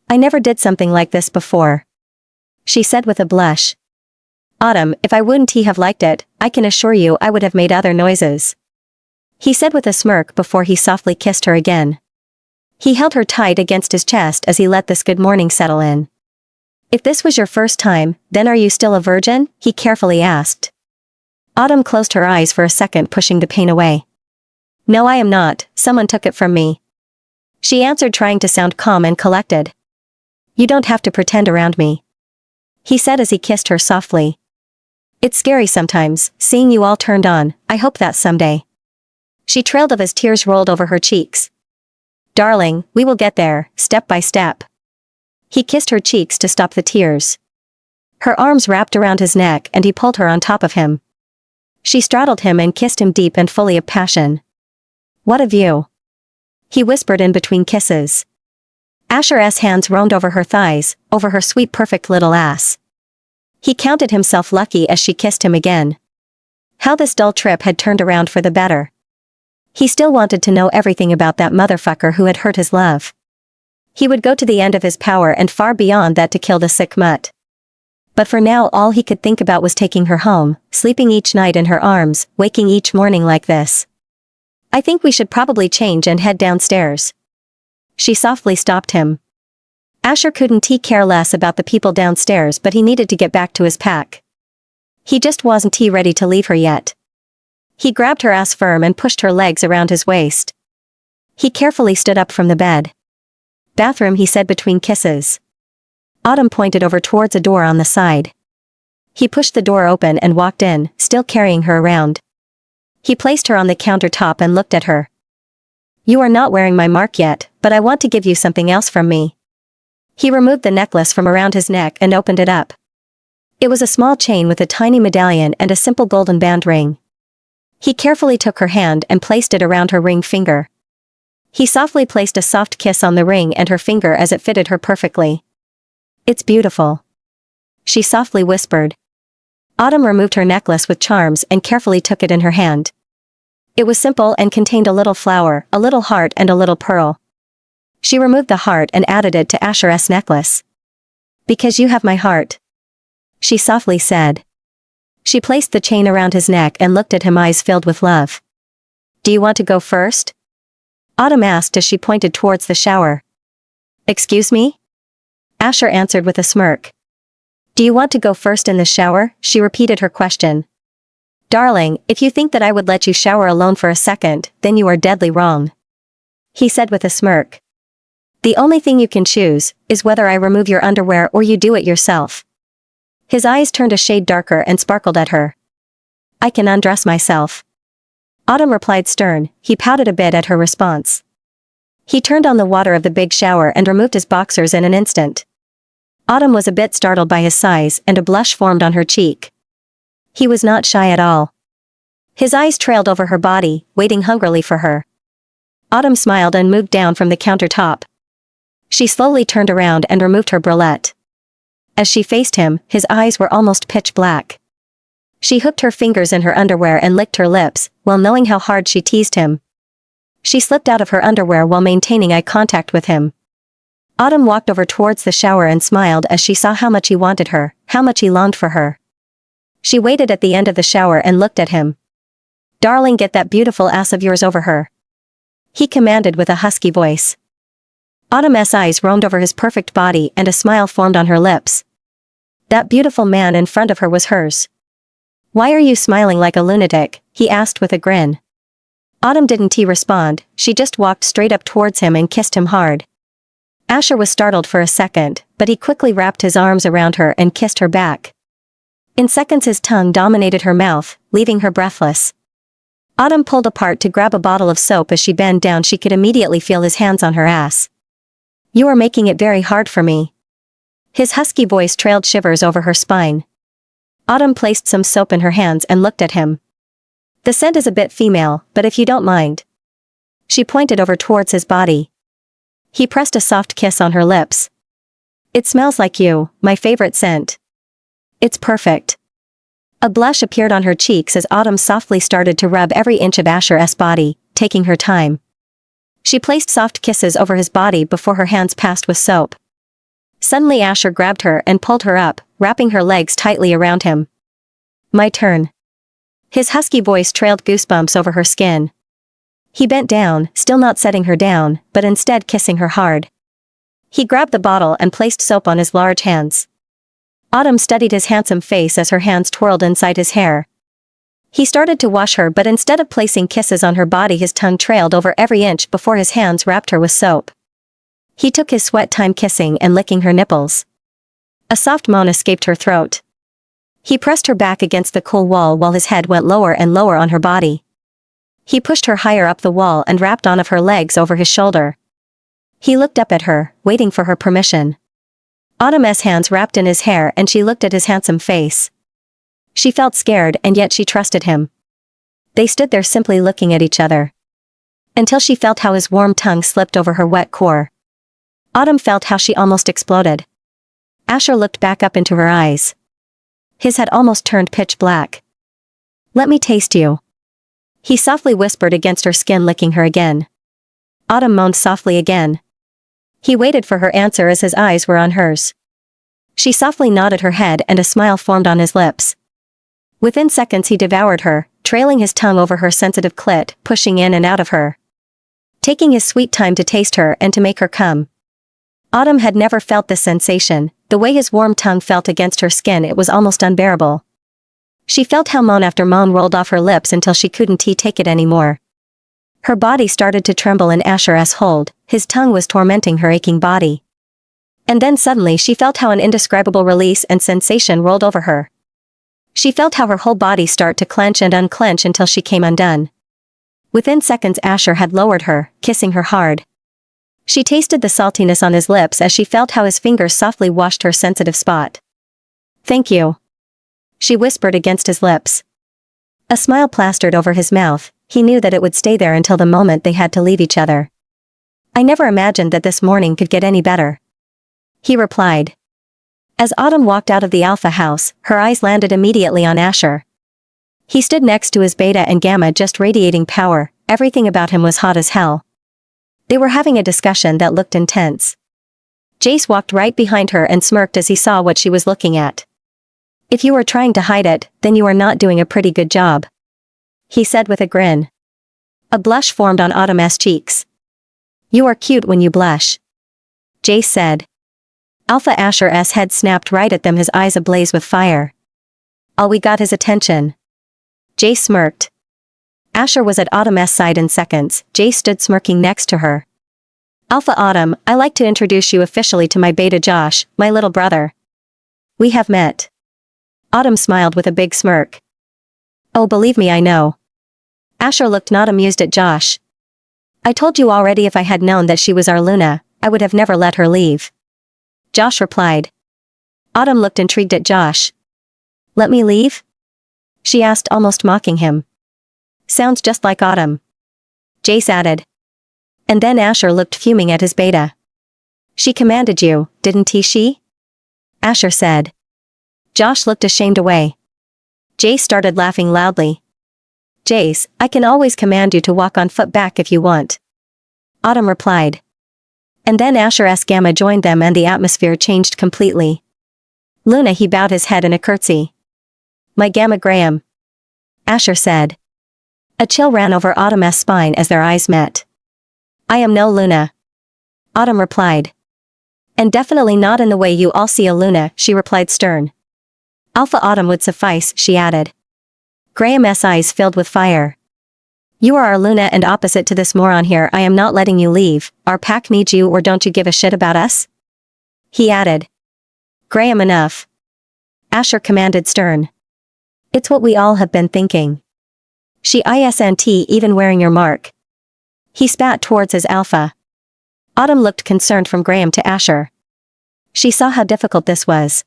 Speaker 1: "I never did something like this before," she said with a blush. "Autumn, if I wouldn't have liked it, I can assure you I would have made other noises," he said with a smirk before he softly kissed her again. He held her tight against his chest as he let this good morning settle in. "If this was your first time, then are you still a virgin?" he carefully asked. Autumn closed her eyes for a second, pushing the pain away. "No, I am not, someone took it from me," she answered, trying to sound calm and collected. "You don't have to pretend around me," he said as he kissed her softly. "It's scary sometimes, seeing you all turned on, I hope that someday." She trailed off as tears rolled over her cheeks. "Darling, we will get there, step by step." He kissed her cheeks to stop the tears. Her arms wrapped around his neck and he pulled her on top of him. She straddled him and kissed him deep and fully of passion. "What a view," he whispered in between kisses. Asher's hands roamed over her thighs, over her sweet perfect little ass. He counted himself lucky as she kissed him again. How this dull trip had turned around for the better. He still wanted to know everything about that motherfucker who had hurt his love. He would go to the end of his power and far beyond that to kill the sick mutt. But for now all he could think about was taking her home, sleeping each night in her arms, waking each morning like this. "I think we should probably change and head downstairs." She softly stopped him. Asher couldn't care less about the people downstairs, but he needed to get back to his pack. He just wasn't ready to leave her yet. He grabbed her ass firm and pushed her legs around his waist. He carefully stood up from the bed. "Bathroom," he said between kisses. Autumn pointed over towards a door on the side. He pushed the door open and walked in, still carrying her around. He placed her on the countertop and looked at her. "You are not wearing my mark yet, but I want to give you something else from me." He removed the necklace from around his neck and opened it up. It was a small chain with a tiny medallion and a simple golden band ring. He carefully took her hand and placed it around her ring finger. He softly placed a soft kiss on the ring and her finger as it fitted her perfectly. "It's beautiful," she softly whispered. Autumn removed her necklace with charms and carefully took it in her hand. It was simple and contained a little flower, a little heart and a little pearl. She removed the heart and added it to Asher's necklace. "Because you have my heart," she softly said. She placed the chain around his neck and looked at him, eyes filled with love. "Do you want to go first?" Autumn asked as she pointed towards the shower. "Excuse me?" Asher answered with a smirk. "Do you want to go first in the shower?" She repeated her question. Darling, if you think that I would let you shower alone for a second, then you are deadly wrong. He said with a smirk. The only thing you can choose is whether I remove your underwear or you do it yourself. His eyes turned a shade darker and sparkled at her. I can undress myself. Autumn replied stern. He pouted a bit at her response. He turned on the water of the big shower and removed his boxers in an instant. Autumn was a bit startled by his size and a blush formed on her cheek. He was not shy at all. His eyes trailed over her body, waiting hungrily for her. Autumn smiled and moved down from the countertop. She slowly turned around and removed her bralette. As she faced him, his eyes were almost pitch black. She hooked her fingers in her underwear and licked her lips, well knowing how hard she teased him. She slipped out of her underwear while maintaining eye contact with him. Autumn walked over towards the shower and smiled as she saw how much he wanted her, how much he longed for her. She waited at the end of the shower and looked at him. Darling, get that beautiful ass of yours over her. He commanded with a husky voice. Autumn's eyes roamed over his perfect body and a smile formed on her lips. That beautiful man in front of her was hers. Why are you smiling like a lunatic? He asked with a grin. Autumn didn't respond, she just walked straight up towards him and kissed him hard. Asher was startled for a second, but he quickly wrapped his arms around her and kissed her back. In seconds his tongue dominated her mouth, leaving her breathless. Autumn pulled apart to grab a bottle of soap. As she bent down she could immediately feel his hands on her ass. You are making it very hard for me. His husky voice trailed shivers over her spine. Autumn placed some soap in her hands and looked at him. The scent is a bit female, but if you don't mind. She pointed over towards his body. He pressed a soft kiss on her lips. It smells like you, my favorite scent. It's perfect. A blush appeared on her cheeks as Autumn softly started to rub every inch of Asher's body, taking her time. She placed soft kisses over his body before her hands passed with soap. Suddenly Asher grabbed her and pulled her up, wrapping her legs tightly around him. My turn. His husky voice trailed goosebumps over her skin. He bent down, still not setting her down, but instead kissing her hard. He grabbed the bottle and placed soap on his large hands. Autumn studied his handsome face as her hands twirled inside his hair. He started to wash her, but instead of placing kisses on her body his tongue trailed over every inch before his hands wrapped her with soap. He took his sweat time kissing and licking her nipples. A soft moan escaped her throat. He pressed her back against the cool wall while his head went lower and lower on her body. He pushed her higher up the wall and wrapped one of her legs over his shoulder. He looked up at her, waiting for her permission. Autumn's hands wrapped in his hair and she looked at his handsome face. She felt scared and yet she trusted him. They stood there simply looking at each other. Until she felt how his warm tongue slipped over her wet core. Autumn felt how she almost exploded. Asher looked back up into her eyes. His had almost turned pitch black. Let me taste you. He softly whispered against her skin, licking her again. Autumn moaned softly again. He waited for her answer as his eyes were on hers. She softly nodded her head and a smile formed on his lips. Within seconds he devoured her, trailing his tongue over her sensitive clit, pushing in and out of her. Taking his sweet time to taste her and to make her come. Autumn had never felt this sensation, the way his warm tongue felt against her skin it was almost unbearable. She felt how moan after moan rolled off her lips until she couldn't take it anymore. Her body started to tremble in Asher's hold, his tongue was tormenting her aching body. And then suddenly she felt how an indescribable release and sensation rolled over her. She felt how her whole body start to clench and unclench until she came undone. Within seconds Asher had lowered her, kissing her hard. She tasted the saltiness on his lips as she felt how his fingers softly washed her sensitive spot. Thank you. She whispered against his lips. A smile plastered over his mouth, he knew that it would stay there until the moment they had to leave each other. I never imagined that this morning could get any better. He replied. As Autumn walked out of the Alpha house, her eyes landed immediately on Asher. He stood next to his Beta and Gamma just radiating power, everything about him was hot as hell. They were having a discussion that looked intense. Jace walked right behind her and smirked as he saw what she was looking at. If you are trying to hide it, then you are not doing a pretty good job. He said with a grin. A blush formed on Autumn's cheeks. You are cute when you blush. Jace said. Alpha Asher's head snapped right at them, his eyes ablaze with fire. All we got his attention. Jay smirked. Asher was at Autumn's side in seconds. Jay stood smirking next to her. Alpha Autumn, I like to introduce you officially to my beta Josh, my little brother. We have met. Autumn smiled with a big smirk. Oh, believe me, I know. Asher looked not amused at Josh. I told you already, if I had known that she was our Luna, I would have never let her leave. Josh replied. Autumn looked intrigued at Josh. Let me leave? She asked, almost mocking him. Sounds just like Autumn. Jace added. And then Asher looked fuming at his beta. She commanded you, didn't she? Asher said. Josh looked ashamed away. Jace started laughing loudly. Jace, I can always command you to walk on foot back if you want. Autumn replied. And then Asher's Gamma joined them and the atmosphere changed completely. Luna, he bowed his head in a curtsy. My Gamma Graham. Asher said. A chill ran over Autumn's spine as their eyes met. I am no Luna. Autumn replied. And definitely not in the way you all see a Luna, she replied stern. Alpha Autumn would suffice, she added. Graham's eyes filled with fire. You are our Luna and opposite to this moron here, I am not letting you leave. Our pack needs you, or don't you give a shit about us? He added. Graham, enough. Asher commanded stern. It's what we all have been thinking. She isn't even wearing your mark. He spat towards his alpha. Autumn looked concerned from Graham to Asher. She saw how difficult this was.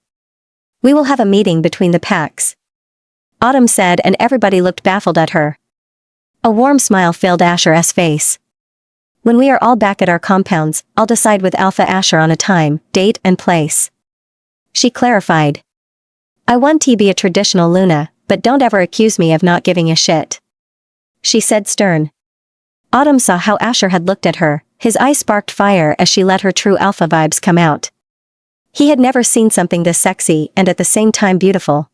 Speaker 1: We will have a meeting between the packs. Autumn said, and everybody looked baffled at her. A warm smile filled Asher's face. When we are all back at our compounds, I'll decide with Alpha Asher on a time, date and place. She clarified. I want to be a traditional Luna, but don't ever accuse me of not giving a shit. She said stern. Autumn saw how Asher had looked at her, his eyes sparked fire as she let her true alpha vibes come out. He had never seen something this sexy and at the same time beautiful.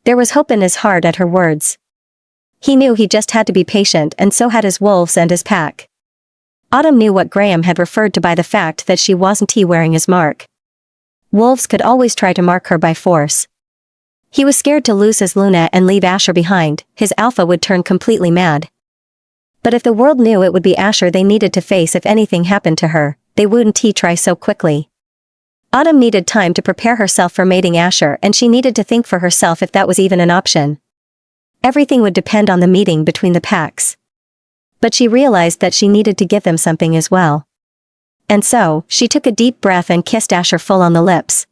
Speaker 1: There was hope in his heart at her words. He knew he just had to be patient, and so had his wolves and his pack. Autumn knew what Graham had referred to by the fact that she wasn't wearing his mark. Wolves could always try to mark her by force. He was scared to lose his Luna and leave Asher behind, his alpha would turn completely mad. But if the world knew it would be Asher they needed to face if anything happened to her, they wouldn't try so quickly. Autumn needed time to prepare herself for mating Asher, and she needed to think for herself if that was even an option. Everything would depend on the meeting between the packs. But she realized that she needed to give them something as well. And so, she took a deep breath and kissed Asher full on the lips.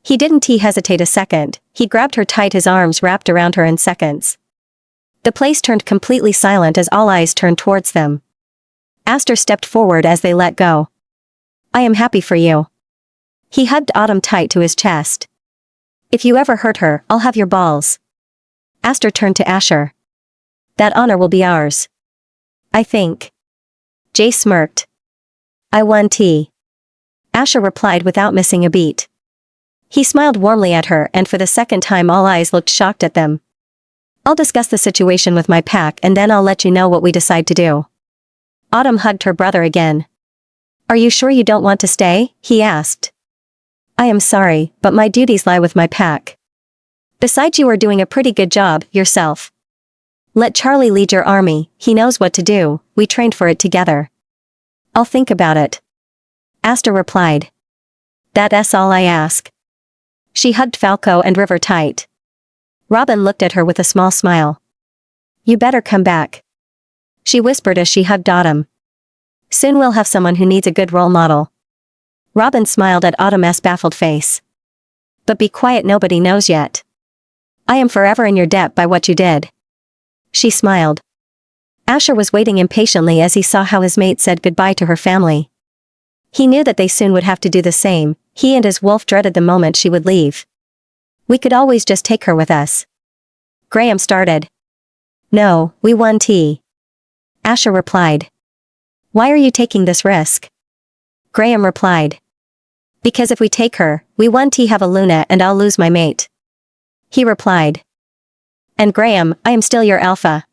Speaker 1: He didn't hesitate a second, he grabbed her tight, his arms wrapped around her in seconds. The place turned completely silent as all eyes turned towards them. Aster stepped forward as they let go. I am happy for you. He hugged Autumn tight to his chest. If you ever hurt her, I'll have your balls. Aster turned to Asher. That honor will be ours. I think. Jay smirked. I won tea. Asher replied without missing a beat. He smiled warmly at her, and for the second time all eyes looked shocked at them. I'll discuss the situation with my pack and then I'll let you know what we decide to do. Autumn hugged her brother again. Are you sure you don't want to stay? He asked. I am sorry, but my duties lie with my pack. Besides, you are doing a pretty good job, yourself. Let Charlie lead your army, he knows what to do, we trained for it together. I'll think about it. Aster replied. That's all I ask. She hugged Falco and River tight. Robin looked at her with a small smile. You better come back. She whispered as she hugged Autumn. Soon we'll have someone who needs a good role model. Robin smiled at Autumn's baffled face. But be quiet, nobody knows yet. I am forever in your debt by what you did. She smiled. Asher was waiting impatiently as he saw how his mate said goodbye to her family. He knew that they soon would have to do the same, he and his wolf dreaded the moment she would leave. We could always just take her with us. Graham started. No, we won tea. Asher replied. Why are you taking this risk? Graham replied. Because if we take her, we won tea have a Luna and I'll lose my mate. He replied. And Graham, I am still your alpha.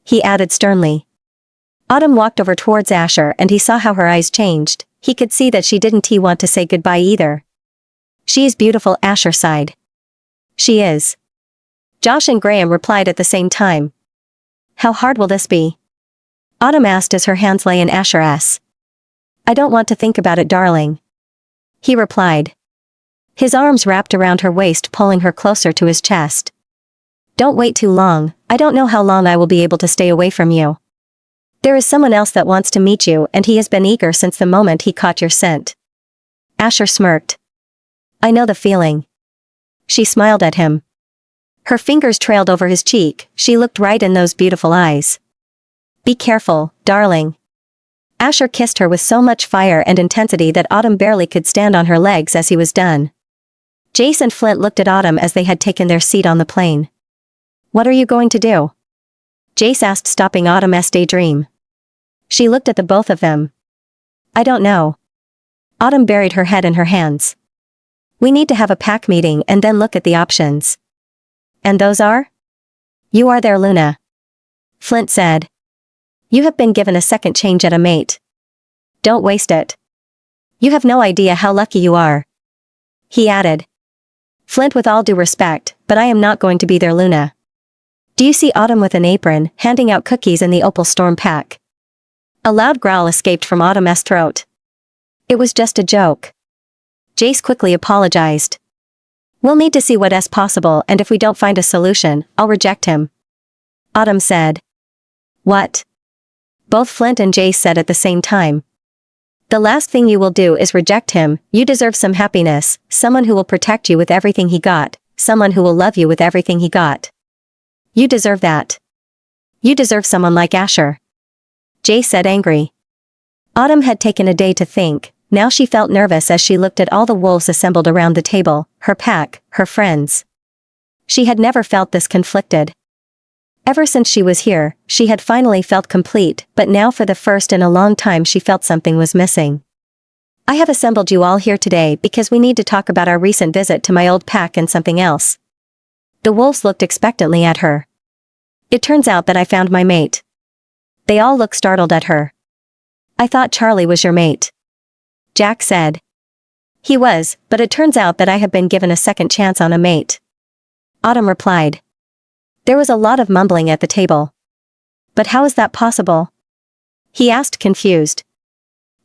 Speaker 1: He added sternly. Autumn walked over towards Asher and he saw how her eyes changed. He could see that she didn't want to say goodbye either. She is beautiful, Asher sighed. She is. Josh and Graham replied at the same time. How hard will this be? Autumn asked as her hands lay in Asher's. I don't want to think about it, darling. He replied. His arms wrapped around her waist, pulling her closer to his chest. Don't wait too long, I don't know how long I will be able to stay away from you. There is someone else that wants to meet you, and he has been eager since the moment he caught your scent. Asher smirked. I know the feeling. She smiled at him. Her fingers trailed over his cheek, she looked right in those beautiful eyes. Be careful, darling. Asher kissed her with so much fire and intensity that Autumn barely could stand on her legs as he was done. Jace and Flint looked at Autumn as they had taken their seat on the plane. What are you going to do? Jace asked, stopping Autumn's daydream. She looked at the both of them. I don't know. Autumn buried her head in her hands. We need to have a pack meeting and then look at the options. And those are? You are there, Luna. Flint said. You have been given a second change at a mate. Don't waste it. You have no idea how lucky you are. He added. Flint, with all due respect, but I am not going to be there, Luna. Do you see Autumn with an apron, handing out cookies in the Opal Storm pack? A loud growl escaped from Autumn's throat. It was just a joke. Jace quickly apologized. We'll need to see what's possible, and if we don't find a solution, I'll reject him. Autumn said. What? Both Flint and Jace said at the same time. The last thing you will do is reject him. You deserve some happiness, someone who will protect you with everything he got, someone who will love you with everything he got. You deserve that. You deserve someone like Asher. Jace said, angry. Autumn had taken a day to think. Now she felt nervous as she looked at all the wolves assembled around the table, her pack, her friends. She had never felt this conflicted. Ever since she was here, she had finally felt complete, but now for the first in a long time she felt something was missing. I have assembled you all here today because we need to talk about our recent visit to my old pack and something else. The wolves looked expectantly at her. It turns out that I found my mate. They all looked startled at her. I thought Charlie was your mate. Jack said. He was, but it turns out that I have been given a second chance on a mate. Autumn replied. There was a lot of mumbling at the table. But how is that possible? He asked, confused.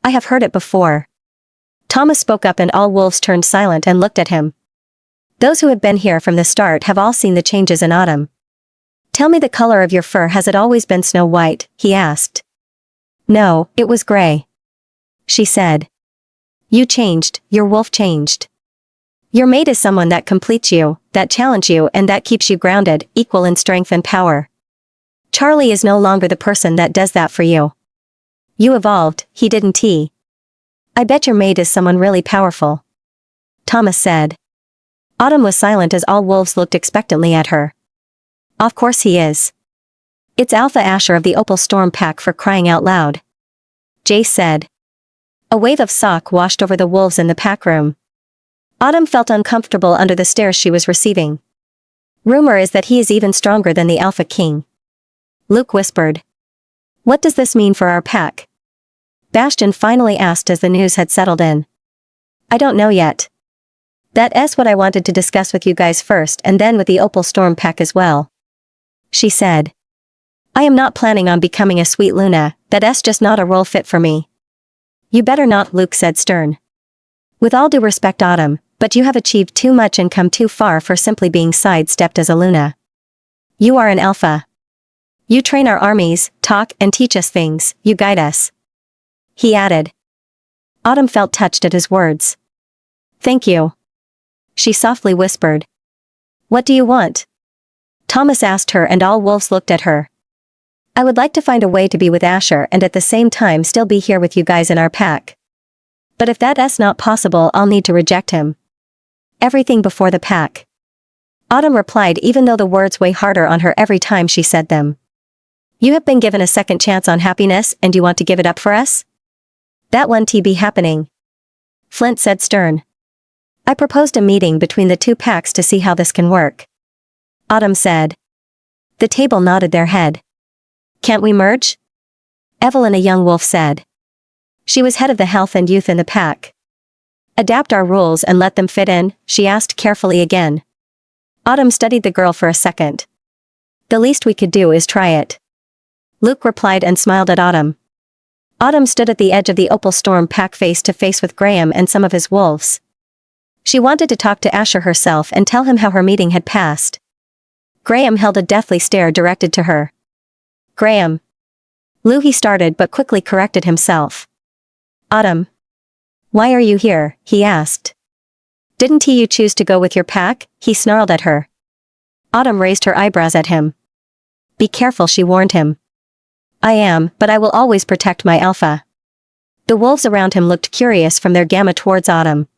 Speaker 1: I have heard it before. Thomas spoke up and all wolves turned silent and looked at him. Those who had been here from the start have all seen the changes in Autumn. Tell me the color of your fur, has it always been snow white? He asked. No, it was gray. She said. You changed, your wolf changed. Your mate is someone that completes you, that challenges you, and that keeps you grounded, equal in strength and power. Charlie is no longer the person that does that for you. You evolved, he didn't. I bet your mate is someone really powerful. Thomas said. Autumn was silent as all wolves looked expectantly at her. Of course he is. It's Alpha Asher of the Opal Storm pack, for crying out loud. Jace said. A wave of shock washed over the wolves in the pack room. Autumn felt uncomfortable under the stares she was receiving. Rumor is that he is even stronger than the Alpha King. Luke whispered. What does this mean for our pack? Bastion finally asked as the news had settled in. I don't know yet. That's what I wanted to discuss with you guys first, and then with the Opal Storm pack as well. She said. I am not planning on becoming a sweet Luna, that's just not a role fit for me. You better not, Luke said, stern. With all due respect, Autumn, but you have achieved too much and come too far for simply being sidestepped as a Luna. You are an alpha. You train our armies, talk and teach us things, you guide us. He added. Autumn felt touched at his words. Thank you. She softly whispered. What do you want? Thomas asked her, and all wolves looked at her. I would like to find a way to be with Asher and at the same time still be here with you guys in our pack. But if that's not possible, I'll need to reject him. Everything before the pack. Autumn replied, even though the words weigh harder on her every time she said them. You have been given a second chance on happiness, and you want to give it up for us? That won't be happening. Flint said, stern. I proposed a meeting between the two packs to see how this can work. Autumn said. The table nodded their head. Can't we merge? Evelyn, a young wolf, said. She was head of the health and youth in the pack. Adapt our rules and let them fit in, she asked carefully again. Autumn studied the girl for a second. The least we could do is try it. Luke replied and smiled at Autumn. Autumn stood at the edge of the Opal Storm pack face to face with Graham and some of his wolves. She wanted to talk to Asher herself and tell him how her meeting had passed. Graham held a deathly stare directed to her. Graham. He started but quickly corrected himself. Autumn. Why are you here? He asked. Didn't you choose to go with your pack? He snarled at her. Autumn raised her eyebrows at him. Be careful, she warned him. I am, but I will always protect my alpha. The wolves around him looked curious from their gamma towards Autumn.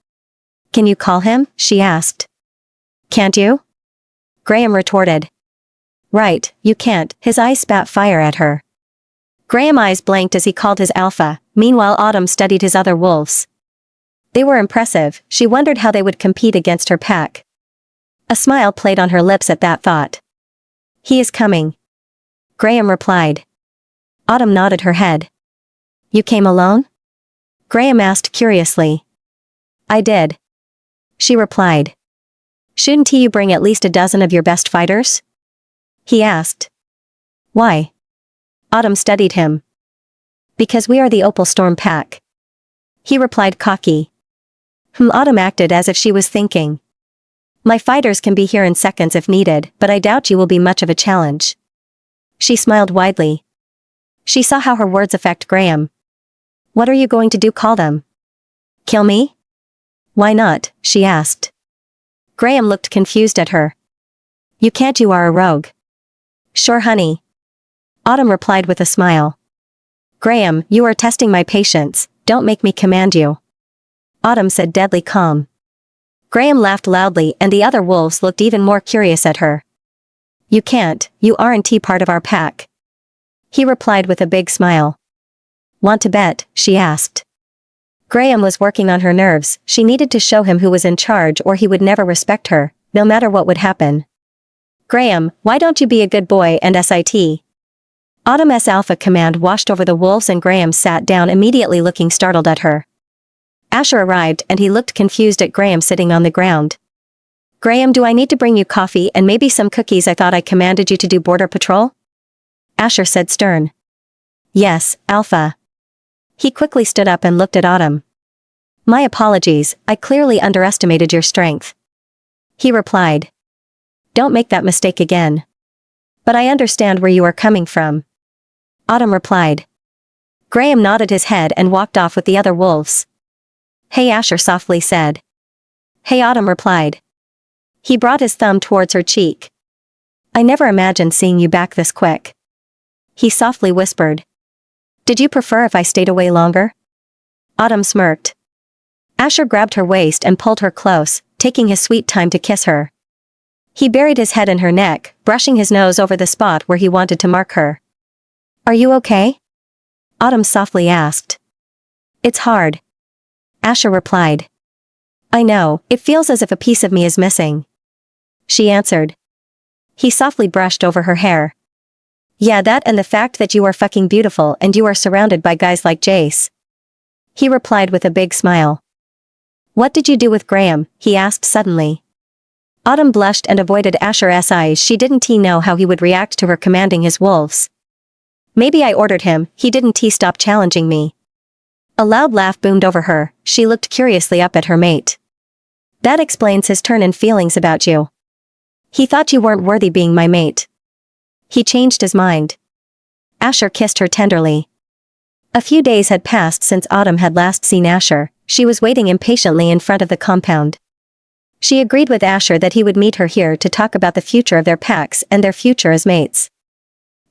Speaker 1: Can you call him? She asked. Can't you? Graham retorted. Right, you can't. His eyes spat fire at her. Graham's eyes blanked as he called his alpha. Meanwhile, Autumn studied his other wolves. They were impressive. She wondered how they would compete against her pack. A smile played on her lips at that thought. He is coming. Graham replied. Autumn nodded her head. You came alone? Graham asked curiously. I did. She replied. Shouldn't you bring at least a dozen of your best fighters? He asked. Why? Autumn studied him. Because we are the Opal Storm pack. He replied cocky. Autumn acted as if she was thinking. My fighters can be here in seconds if needed, but I doubt you will be much of a challenge. She smiled widely. She saw how her words affect Graham. What are you going to do? Call them. Kill me? Why not? She asked. Graham looked confused at her. You can't, you are a rogue. Sure, honey. Autumn replied with a smile. Graham, you are testing my patience, don't make me command you. Autumn said, deadly calm. Graham laughed loudly and the other wolves looked even more curious at her. You can't, you aren't part of our pack. He replied with a big smile. Want to bet? She asked. Graham was working on her nerves. She needed to show him who was in charge or he would never respect her, no matter what would happen. Graham, why don't you be a good boy and sit? Autumn's alpha command washed over the wolves and Graham sat down immediately looking startled at her. Asher arrived and he looked confused at Graham sitting on the ground. Graham, do I need to bring you coffee and maybe some cookies? I thought I commanded you to do border patrol? Asher said stern. Yes, Alpha. He quickly stood up and looked at Autumn. My apologies, I clearly underestimated your strength. He replied. Don't make that mistake again. But I understand where you are coming from. Autumn replied. Graham nodded his head and walked off with the other wolves. Hey, Asher softly said. Hey, Autumn replied. He brought his thumb towards her cheek. I never imagined seeing you back this quick. He softly whispered. Did you prefer if I stayed away longer? Autumn smirked. Asher grabbed her waist and pulled her close, taking his sweet time to kiss her. He buried his head in her neck, brushing his nose over the spot where he wanted to mark her. Are you okay? Autumn softly asked. It's hard. Asher replied. I know, it feels as if a piece of me is missing. She answered. He softly brushed over her hair. Yeah, that and the fact that you are fucking beautiful and you are surrounded by guys like Jace. He replied with a big smile. What did you do with Graham? He asked suddenly. Autumn blushed and avoided Asher's eyes. She didn't know how he would react to her commanding his wolves. Maybe I ordered him, he didn't stop challenging me. A loud laugh boomed over her. She looked curiously up at her mate. That explains his turn in feelings about you. He thought you weren't worthy being my mate. He changed his mind. Asher kissed her tenderly. A few days had passed since Autumn had last seen Asher. She was waiting impatiently in front of the compound. She agreed with Asher that he would meet her here to talk about the future of their packs and their future as mates.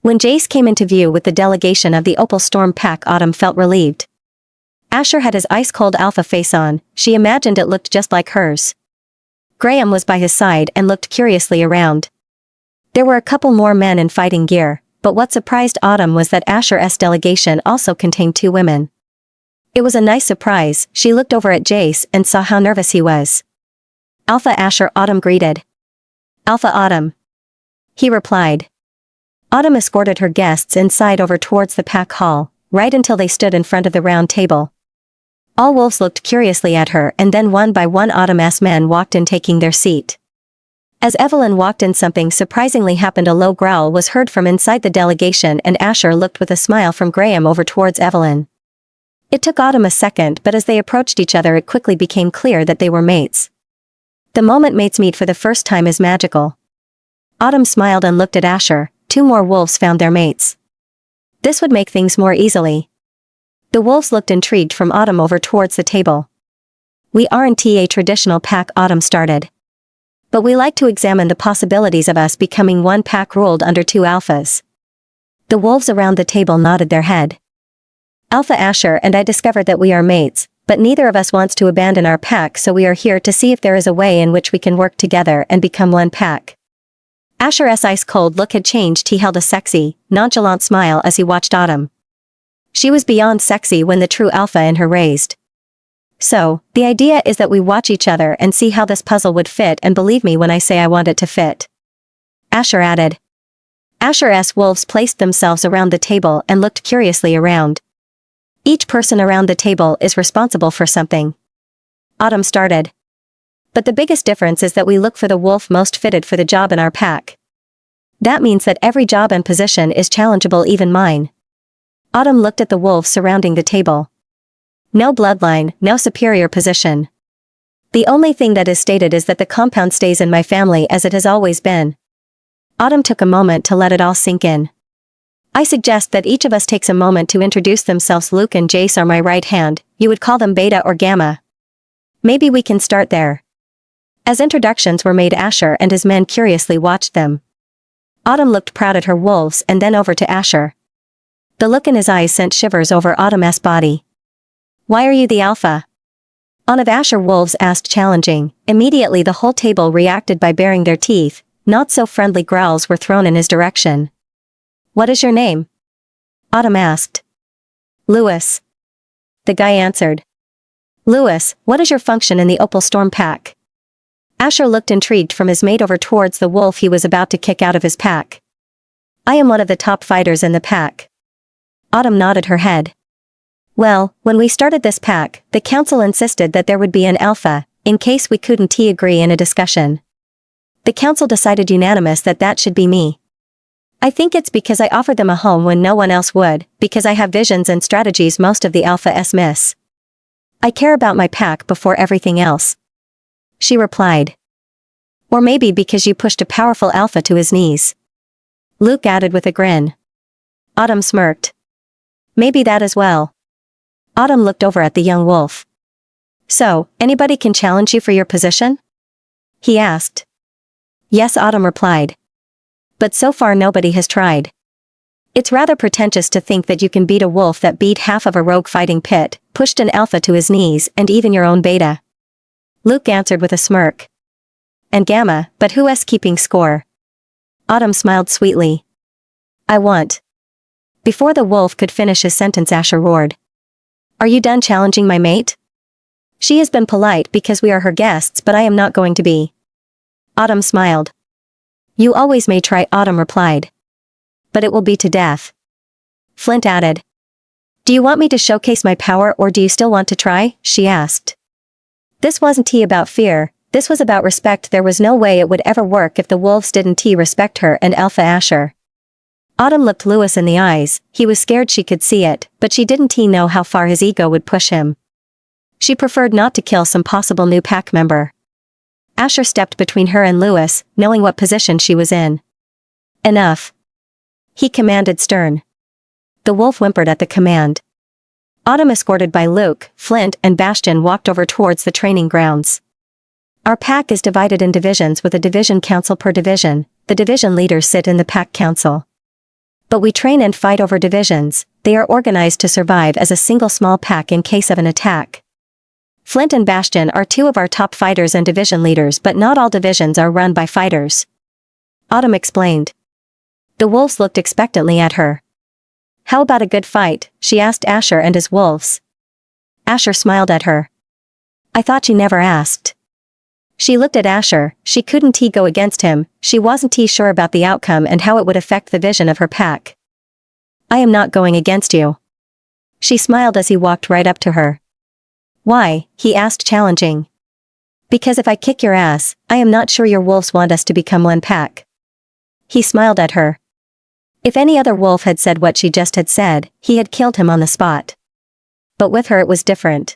Speaker 1: When Jace came into view with the delegation of the Opal Storm pack, Autumn felt relieved. Asher had his ice-cold alpha face on. She imagined it looked just like hers. Graham was by his side and looked curiously around. There were a couple more men in fighting gear, but what surprised Autumn was that Asher's delegation also contained 2 women. It was a nice surprise. She looked over at Jace and saw how nervous he was. Alpha Asher, Autumn greeted. Alpha Autumn. He replied. Autumn escorted her guests inside over towards the pack hall, right until they stood in front of the round table. All wolves looked curiously at her and then one by one Autumn's men walked in taking their seat. As Evelyn walked in, something surprisingly happened. A low growl was heard from inside the delegation, and Asher looked with a smile from Graham over towards Evelyn. It took Autumn a second, but as they approached each other it quickly became clear that they were mates. The moment mates meet for the first time is magical. Autumn smiled and looked at Asher. 2 more wolves found their mates. This would make things more easily. The wolves looked intrigued from Autumn over towards the table. We aren't a traditional pack, Autumn started. But we like to examine the possibilities of us becoming one pack ruled under 2 alphas. The wolves around the table nodded their head. Alpha Asher and I discovered that we are mates, but neither of us wants to abandon our pack, so we are here to see if there is a way in which we can work together and become one pack. Asher's ice-cold look had changed. He held a sexy, nonchalant smile as he watched Autumn. She was beyond sexy when the true alpha in her raised. So, the idea is that we watch each other and see how this puzzle would fit, and believe me when I say I want it to fit. Asher added. Asher's wolves placed themselves around the table and looked curiously around. Each person around the table is responsible for something. Autumn started. But the biggest difference is that we look for the wolf most fitted for the job in our pack. That means that every job and position is challengeable, even mine. Autumn looked at the wolves surrounding the table. No bloodline, no superior position. The only thing that is stated is that the compound stays in my family as it has always been. Autumn took a moment to let it all sink in. I suggest that each of us takes a moment to introduce themselves. Luke and Jace are my right hand, you would call them Beta or Gamma. Maybe we can start there. As introductions were made, Asher and his men curiously watched them. Autumn looked proud at her wolves and then over to Asher. The look in his eyes sent shivers over Autumn's body. Why are you the alpha? One of Asher's wolves asked, challenging. Immediately the whole table reacted by baring their teeth. Not so friendly growls were thrown in his direction. What is your name? Autumn asked. Lewis. The guy answered. Lewis, what is your function in the Opal Storm pack? Asher looked intrigued from his mate over towards the wolf he was about to kick out of his pack. I am one of the top fighters in the pack. Autumn nodded her head. Well, when we started this pack, the council insisted that there would be an alpha, in case we couldn't agree in a discussion. The council decided unanimous that that should be me. I think it's because I offered them a home when no one else would, because I have visions and strategies most of the alphas miss. I care about my pack before everything else. She replied. Or maybe because you pushed a powerful alpha to his knees. Luke added with a grin. Autumn smirked. Maybe that as well. Autumn looked over at the young wolf. So, anybody can challenge you for your position? He asked. Yes, Autumn replied. But so far nobody has tried. It's rather pretentious to think that you can beat a wolf that beat half of a rogue fighting pit, pushed an alpha to his knees, and even your own beta. Luke answered with a smirk. And Gamma, but who's keeping score? Autumn smiled sweetly. I want. Before the wolf could finish his sentence, Asher roared. Are you done challenging my mate? She has been polite because we are her guests, but I am not going to be. Autumn smiled. You always may try, Autumn replied. But it will be to death. Flint added. Do you want me to showcase my power, or do you still want to try? She asked. This wasn't about fear, this was about respect. There was no way it would ever work if the wolves didn't respect her and Alpha Asher. Autumn looked Lewis in the eyes. He was scared she could see it, but she didn't know how far his ego would push him. She preferred not to kill some possible new pack member. Asher stepped between her and Lewis, knowing what position she was in. Enough. He commanded stern. The wolf whimpered at the command. Autumn, escorted by Luke, Flint, and Bastion, walked over towards the training grounds. Our pack is divided in divisions with a division council per division. The division leaders sit in the pack council. But we train and fight over divisions. They are organized to survive as a single small pack in case of an attack. Flint and Bastion are 2 of our top fighters and division leaders, but not all divisions are run by fighters. Autumn explained. The wolves looked expectantly at her. How about a good fight? She asked Asher and his wolves. Asher smiled at her. I thought you never asked. She looked at Asher. She couldn't go against him. She wasn't sure about the outcome and how it would affect the vision of her pack. I am not going against you. She smiled as he walked right up to her. Why? He asked, challenging. Because if I kick your ass, I am not sure your wolves want us to become one pack. He smiled at her. If any other wolf had said what she just had said, he had killed him on the spot. But with her it was different.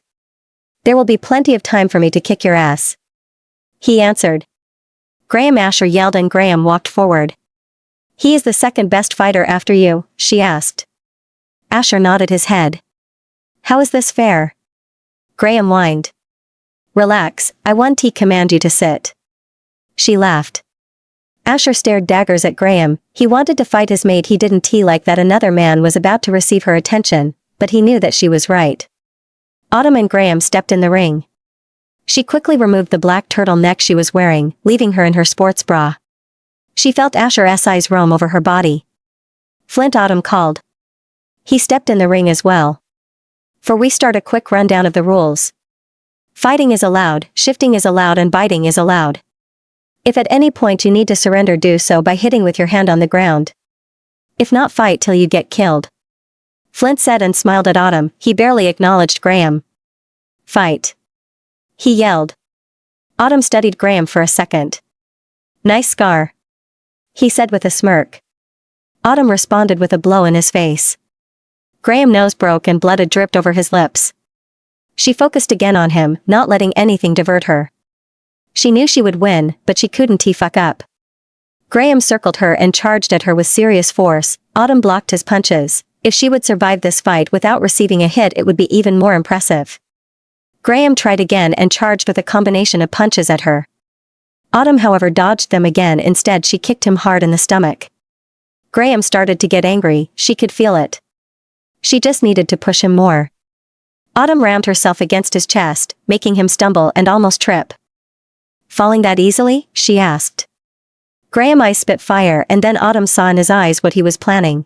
Speaker 1: There will be plenty of time for me to kick your ass. He answered. Graham Asher yelled and Graham walked forward. He is the second best fighter after you, she asked. Asher nodded his head. How is this fair? Graham whined. Relax, I want to command you to sit. She laughed. Asher stared daggers at Graham. He wanted to fight his mate. He didn't like that another man was about to receive her attention, but he knew that she was right. Autumn and Graham stepped in the ring. She quickly removed the black turtleneck she was wearing, leaving her in her sports bra. She felt Asher's eyes roam over her body. Flint, Autumn called. He stepped in the ring as well. For we start a quick rundown of the rules. Fighting is allowed, shifting is allowed and biting is allowed. If at any point you need to surrender, do so by hitting with your hand on the ground. If not, fight till you get killed. Flint said and smiled at Autumn. He barely acknowledged Graham. Fight. He yelled. Autumn studied Graham for a second. Nice scar. He said with a smirk. Autumn responded with a blow in his face. Graham's nose broke and blood had dripped over his lips. She focused again on him, not letting anything divert her. She knew she would win, but she couldn't fuck up. Graham circled her and charged at her with serious force. Autumn blocked his punches. If she would survive this fight without receiving a hit, it would be even more impressive. Graham tried again and charged with a combination of punches at her. Autumn, however, dodged them again. Instead, she kicked him hard in the stomach. Graham started to get angry. She could feel it. She just needed to push him more. Autumn rammed herself against his chest, making him stumble and almost trip. Falling that easily? She asked. Graham's eyes spit fire, and then Autumn saw in his eyes what he was planning.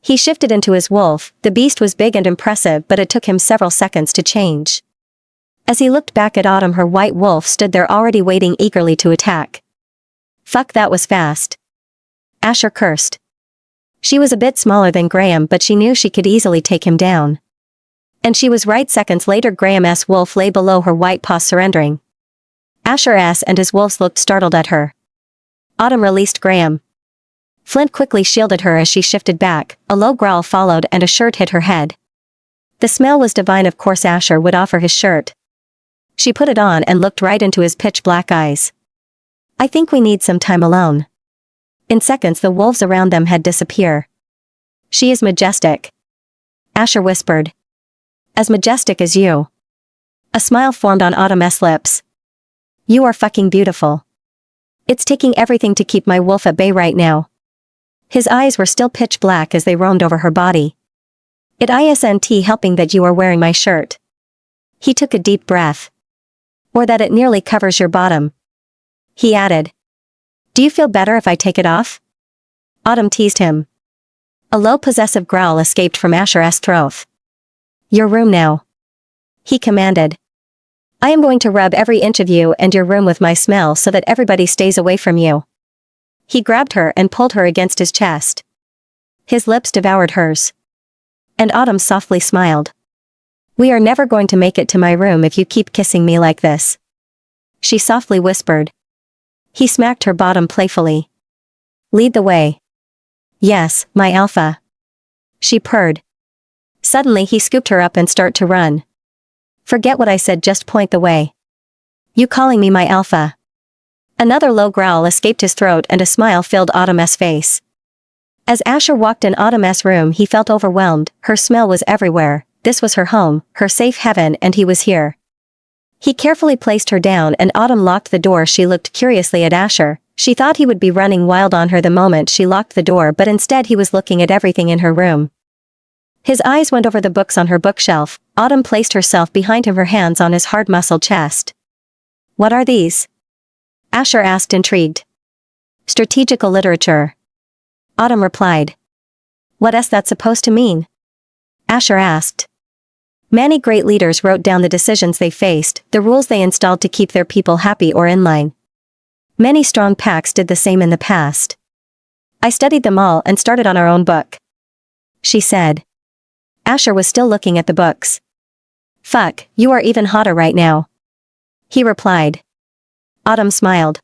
Speaker 1: He shifted into his wolf. The beast was big and impressive, but it took him several seconds to change. As he looked back at Autumn, her white wolf stood there already waiting eagerly to attack. Fuck, that was fast. Asher cursed. She was a bit smaller than Graham, but she knew she could easily take him down. And she was right. Seconds later, Graham's wolf lay below her white paw, surrendering. Asher's and his wolves looked startled at her. Autumn released Graham. Flint quickly shielded her as she shifted back. A low growl followed and a shirt hit her head. The smell was divine. Of course Asher would offer his shirt. She put it on and looked right into his pitch black eyes. I think we need some time alone. In seconds the wolves around them had disappeared. She is majestic. Asher whispered. As majestic as you. A smile formed on Autumn's lips. You are fucking beautiful. It's taking everything to keep my wolf at bay right now. His eyes were still pitch black as they roamed over her body. It isn't helping that you are wearing my shirt. He took a deep breath. Or that it nearly covers your bottom. He added. Do you feel better if I take it off? Autumn teased him. A low possessive growl escaped from Asher's throat. Your room now. He commanded. I am going to rub every inch of you and your room with my smell so that everybody stays away from you. He grabbed her and pulled her against his chest. His lips devoured hers. And Autumn softly smiled. We are never going to make it to my room if you keep kissing me like this. She softly whispered. He smacked her bottom playfully. Lead the way. Yes, my alpha. She purred. Suddenly he scooped her up and started to run. Forget what I said, just point the way. You calling me my alpha? Another low growl escaped his throat and a smile filled Autumn's face. As Asher walked in Autumn's room, he felt overwhelmed. Her smell was everywhere. This was her home, her safe haven, and he was here. He carefully placed her down and Autumn locked the door. She looked curiously at Asher. She thought he would be running wild on her the moment she locked the door, but instead he was looking at everything in her room. His eyes went over the books on her bookshelf. Autumn placed herself behind him, her hands on his hard-muscled chest. What are these? Asher asked, intrigued. Strategical literature. Autumn replied. What's that supposed to mean? Asher asked. Many great leaders wrote down the decisions they faced, the rules they installed to keep their people happy or in line. Many strong packs did the same in the past. I studied them all and started on our own book. She said. Asher was still looking at the books. Fuck, you are even hotter right now. he replied. Autumn smiled.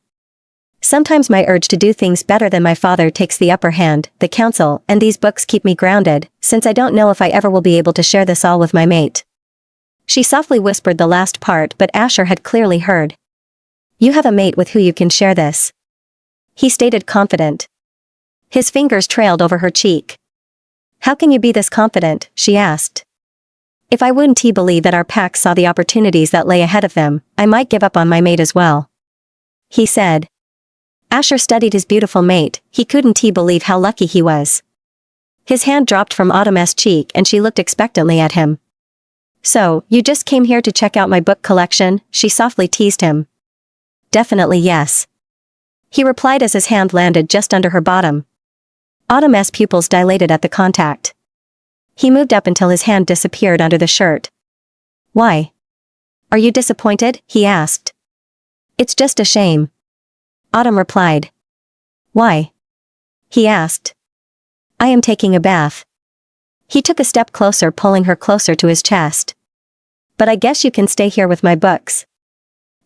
Speaker 1: Sometimes my urge to do things better than my father takes the upper hand. The council and these books keep me grounded, since I don't know if I ever will be able to share this all with my mate. She softly whispered the last part, but Asher had clearly heard. You have a mate with who you can share this, he stated confident. His fingers trailed over her cheek. How can you be this confident, she asked. If I wouldn't believe that our packs saw the opportunities that lay ahead of them, I might give up on my mate as well, he said. Asher studied his beautiful mate. He couldn't believe how lucky he was. His hand dropped from Autumn's cheek and she looked expectantly at him. So, you just came here to check out my book collection, she softly teased him. Definitely yes, he replied as his hand landed just under her bottom. Autumn's pupils dilated at the contact. He moved up until his hand disappeared under the shirt. Why? Are you disappointed? He asked. It's just a shame, Autumn replied. Why? He asked. I am taking a bath. He took a step closer, pulling her closer to his chest. But I guess you can stay here with my books.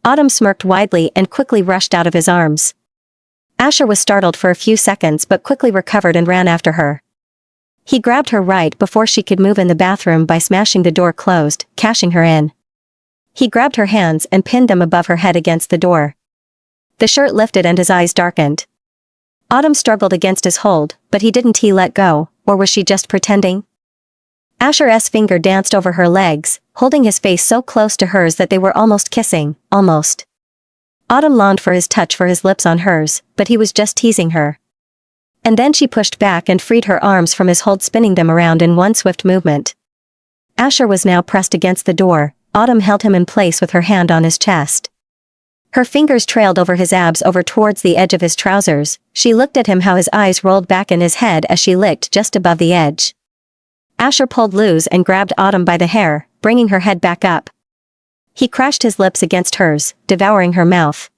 Speaker 1: Autumn smirked widely and quickly rushed out of his arms. Asher was startled for a few seconds but quickly recovered and ran after her. He grabbed her right before she could move in the bathroom by smashing the door closed, cashing her in. He grabbed her hands and pinned them above her head against the door. The shirt lifted and his eyes darkened. Autumn struggled against his hold, but he didn't let go, or was she just pretending? Asher's finger danced over her legs, holding his face so close to hers that they were almost kissing, almost. Autumn longed for his touch, for his lips on hers, but he was just teasing her. And then she pushed back and freed her arms from his hold, spinning them around in one swift movement. Asher was now pressed against the door. Autumn held him in place with her hand on his chest. Her fingers trailed over his abs over towards the edge of his trousers. She looked at him, how his eyes rolled back in his head as she licked just above the edge. Asher pulled loose and grabbed Autumn by the hair, bringing her head back up. He crashed his lips against hers, devouring her mouth.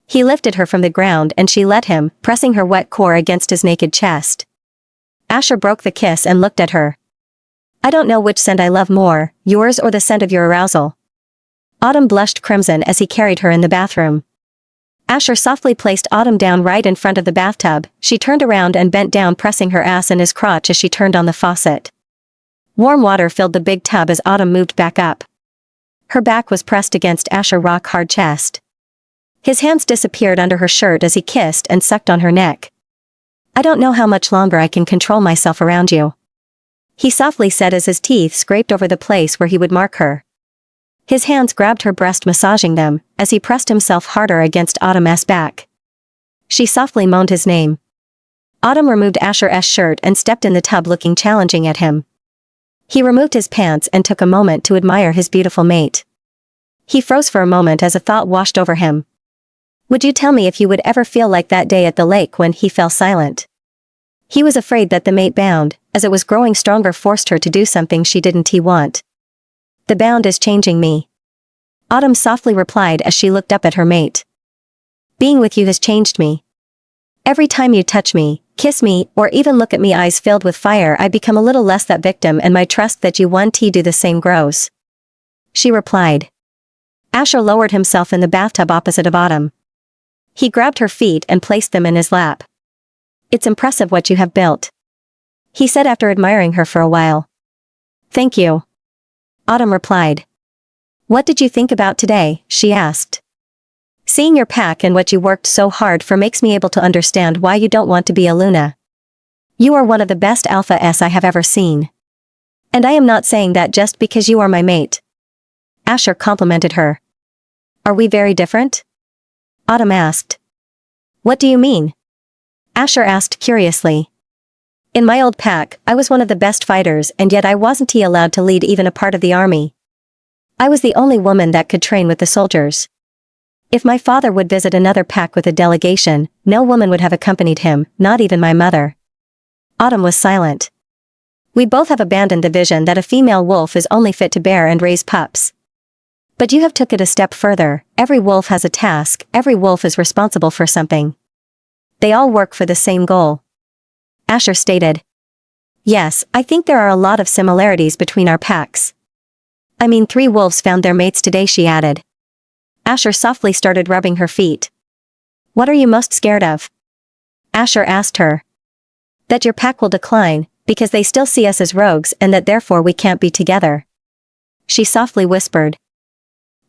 Speaker 1: He lifted her from the ground and she let him, pressing her wet core against his naked chest. Asher broke the kiss and looked at her. I don't know which scent I love more, yours or the scent of your arousal. Autumn blushed crimson as he carried her in the bathroom. Asher softly placed Autumn down right in front of the bathtub. She turned around and bent down, pressing her ass in his crotch as she turned on the faucet. Warm water filled the big tub as Autumn moved back up. Her back was pressed against Asher's rock-hard chest. His hands disappeared under her shirt as he kissed and sucked on her neck. I don't know how much longer I can control myself around you, he softly said as his teeth scraped over the place where he would mark her. His hands grabbed her breast, massaging them, as he pressed himself harder against Autumn's back. She softly moaned his name. Autumn removed Asher's shirt and stepped in the tub, looking challenging at him. He removed his pants and took a moment to admire his beautiful mate. He froze for a moment as a thought washed over him. Would you tell me if you would ever feel like that day at the lake when he fell silent? He was afraid that the mate bound, as it was growing stronger, forced her to do something she didn't want. The bound is changing me, Autumn softly replied as she looked up at her mate. Being with you has changed me. Every time you touch me, kiss me, or even look at me, eyes filled with fire, I become a little less that victim, and my trust that you want to do the same grows, she replied. Asher lowered himself in the bathtub opposite of Autumn. He grabbed her feet and placed them in his lap. It's impressive what you have built, he said after admiring her for a while. Thank you, Autumn replied. What did you think about today? She asked. Seeing your pack and what you worked so hard for makes me able to understand why you don't want to be a Luna. You are one of the best alphas I have ever seen. And I am not saying that just because you are my mate, Asher complimented her. Are we very different? Autumn asked. What do you mean? Asher asked curiously. In my old pack, I was one of the best fighters, and yet I wasn't allowed to lead even a part of the army. I was the only woman that could train with the soldiers. If my father would visit another pack with a delegation, no woman would have accompanied him, not even my mother. Autumn was silent. We both have abandoned the vision that a female wolf is only fit to bear and raise pups. But you have took it a step further. Every wolf has a task, every wolf is responsible for something. They all work for the same goal, Asher stated. Yes, I think there are a lot of similarities between our packs. I mean, 3 wolves found their mates today, she added. Asher softly started rubbing her feet. What are you most scared of? Asher asked her. That your pack will decline, because they still see us as rogues and that therefore we can't be together. She softly whispered.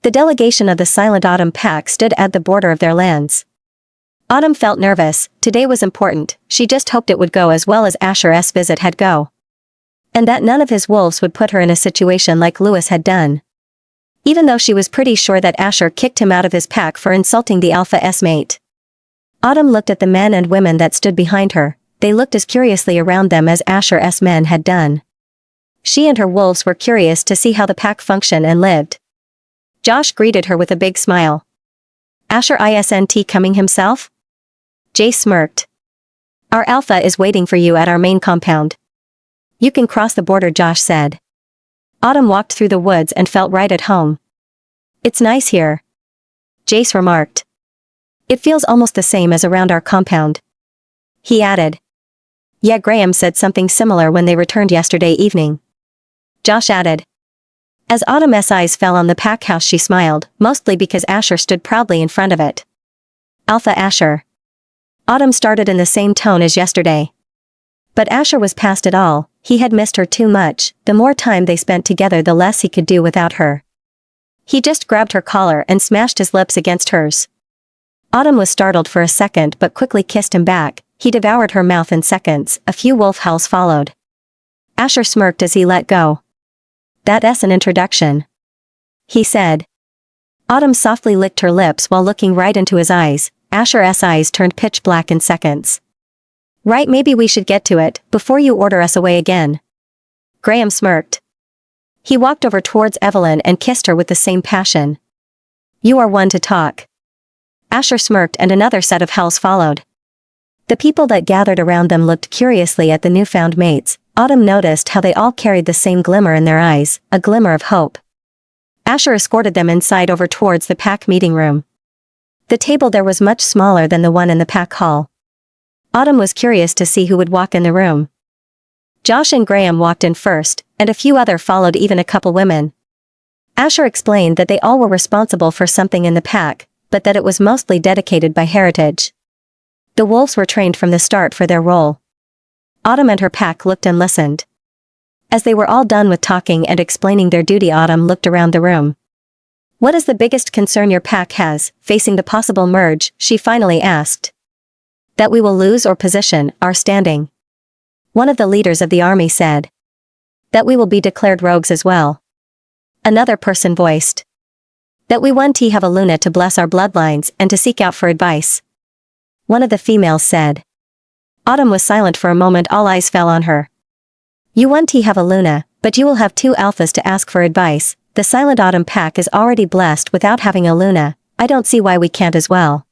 Speaker 1: The delegation of the Silent Autumn pack stood at the border of their lands. Autumn felt nervous. Today was important. She just hoped it would go as well as Asher's visit had go. And that none of his wolves would put her in a situation like Lewis had done. Even though she was pretty sure that Asher kicked him out of his pack for insulting the Alpha's mate. Autumn looked at the men and women that stood behind her. They looked as curiously around them as Asher's men had done. She and her wolves were curious to see how the pack functioned and lived. Josh greeted her with a big smile. Asher isn't coming himself? Jay smirked. Our Alpha is waiting for you at our main compound. You can cross the border, Josh said. Autumn walked through the woods and felt right at home. It's nice here. Jace remarked. It feels almost the same as around our compound. He added. Yeah, Graham said something similar when they returned yesterday evening. Josh added. As Autumn's eyes fell on the pack house, she smiled, mostly because Asher stood proudly in front of it. Alpha Asher. Autumn started in the same tone as yesterday. But Asher was past it all. He had missed her too much. The more time they spent together, the less he could do without her. He just grabbed her collar and smashed his lips against hers. Autumn was startled for a second but quickly kissed him back. He devoured her mouth in seconds. A few wolf howls followed. Asher smirked as he let go. That's an introduction. He said. Autumn softly licked her lips while looking right into his eyes. Asher's eyes turned pitch black in seconds. Right, maybe we should get to it, before you order us away again. Graham smirked. He walked over towards Evelyn and kissed her with the same passion. You are one to talk. Asher smirked and another set of howls followed. The people that gathered around them looked curiously at the newfound mates. Autumn noticed how they all carried the same glimmer in their eyes, a glimmer of hope. Asher escorted them inside over towards the pack meeting room. The table there was much smaller than the one in the pack hall. Autumn was curious to see who would walk in the room. Josh and Graham walked in first, and a few other followed, even a couple women. Asher explained that they all were responsible for something in the pack, but that it was mostly dedicated by heritage. The wolves were trained from the start for their role. Autumn and her pack looked and listened. As they were all done with talking and explaining their duty, Autumn looked around the room. What is the biggest concern your pack has, facing the possible merge? She finally asked. That we will lose our position, our standing. One of the leaders of the army said. That we will be declared rogues as well. Another person voiced. That we want to have a Luna to bless our bloodlines and to seek out for advice. One of the females said. Autumn was silent for a moment. All eyes fell on her. You want to have a Luna, but you will have two alphas to ask for advice. The Silent Autumn pack is already blessed without having a Luna. I don't see why we can't as well.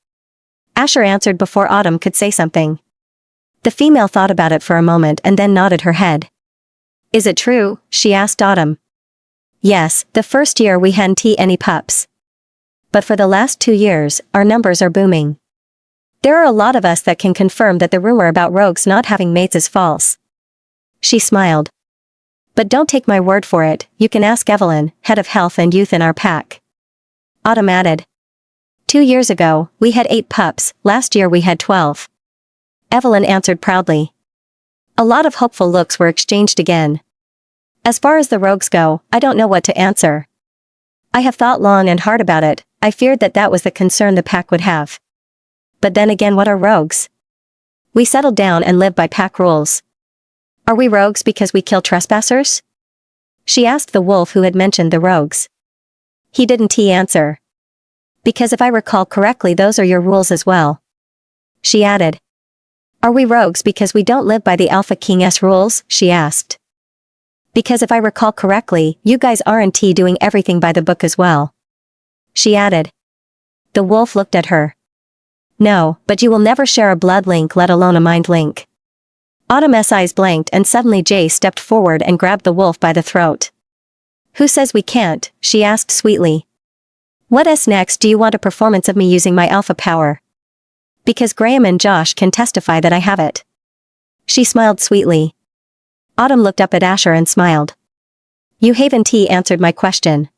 Speaker 1: Asher answered before Autumn could say something. The female thought about it for a moment and then nodded her head. Is it true? She asked Autumn. Yes, the first year we hadn't any pups. But for the last 2 years, our numbers are booming. There are a lot of us that can confirm that the rumor about rogues not having mates is false. She smiled. But don't take my word for it, you can ask Evelyn, head of health and youth in our pack. Autumn added. 2 years ago, we had 8 pups, last year we had 12. Evelyn answered proudly. A lot of hopeful looks were exchanged again. As far as the rogues go, I don't know what to answer. I have thought long and hard about it. I feared that that was the concern the pack would have. But then again, what are rogues? We settled down and live by pack rules. Are we rogues because we kill trespassers? She asked the wolf who had mentioned the rogues. He didn't answer. Because if I recall correctly, those are your rules as well. She added. Are we rogues because we don't live by the Alpha King's rules? She asked. Because if I recall correctly, you guys aren't doing everything by the book as well. She added. The wolf looked at her. No, but you will never share a blood link, let alone a mind link. Autumn's eyes blanked and suddenly Jay stepped forward and grabbed the wolf by the throat. Who says we can't? She asked sweetly. What's next? Do you want a performance of me using my alpha power? Because Graham and Josh can testify that I have it. She smiled sweetly. Autumn looked up at Asher and smiled. You haven't answered my question.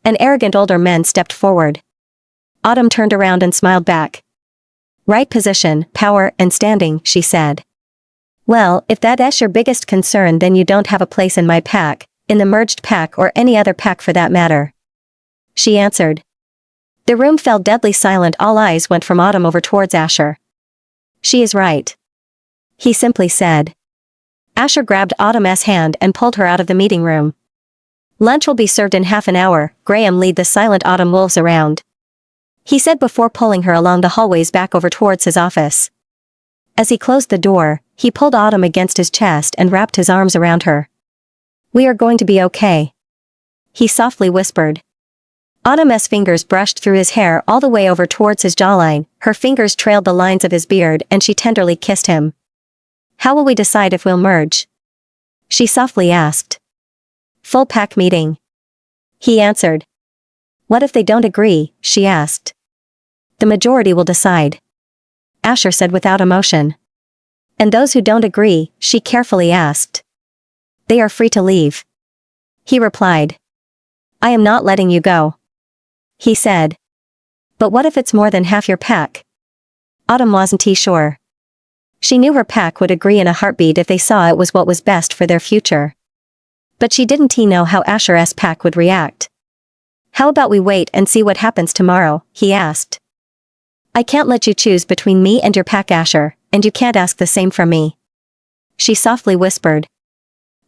Speaker 1: An arrogant older man stepped forward. Autumn turned around and smiled back. Right position, power, and standing, she said. Well, if that's your biggest concern, then you don't have a place in my pack, in the merged pack or any other pack for that matter. She answered. The room fell deadly silent. All eyes went from Autumn over towards Asher. She is right, he simply said. Asher grabbed Autumn's hand and pulled her out of the meeting room. Lunch will be served in half an hour. Graham lead the silent Autumn wolves around, he said before pulling her along the hallways back over towards his office. As he closed the door, he pulled Autumn against his chest and wrapped his arms around her. We are going to be okay, he softly whispered. Autumn's fingers brushed through his hair all the way over towards his jawline, her fingers trailed the lines of his beard and she tenderly kissed him. How will we decide if we'll merge? She softly asked. Full pack meeting, he answered. What if they don't agree? She asked. The majority will decide, Asher said without emotion. And those who don't agree? She carefully asked. They are free to leave, he replied. I am not letting you go, he said. But what if it's more than half your pack? Autumn wasn't sure. She knew her pack would agree in a heartbeat if they saw it was what was best for their future. But she didn't know how Asher's pack would react. How about we wait and see what happens tomorrow? He asked. I can't let you choose between me and your pack, Asher, and you can't ask the same from me, she softly whispered.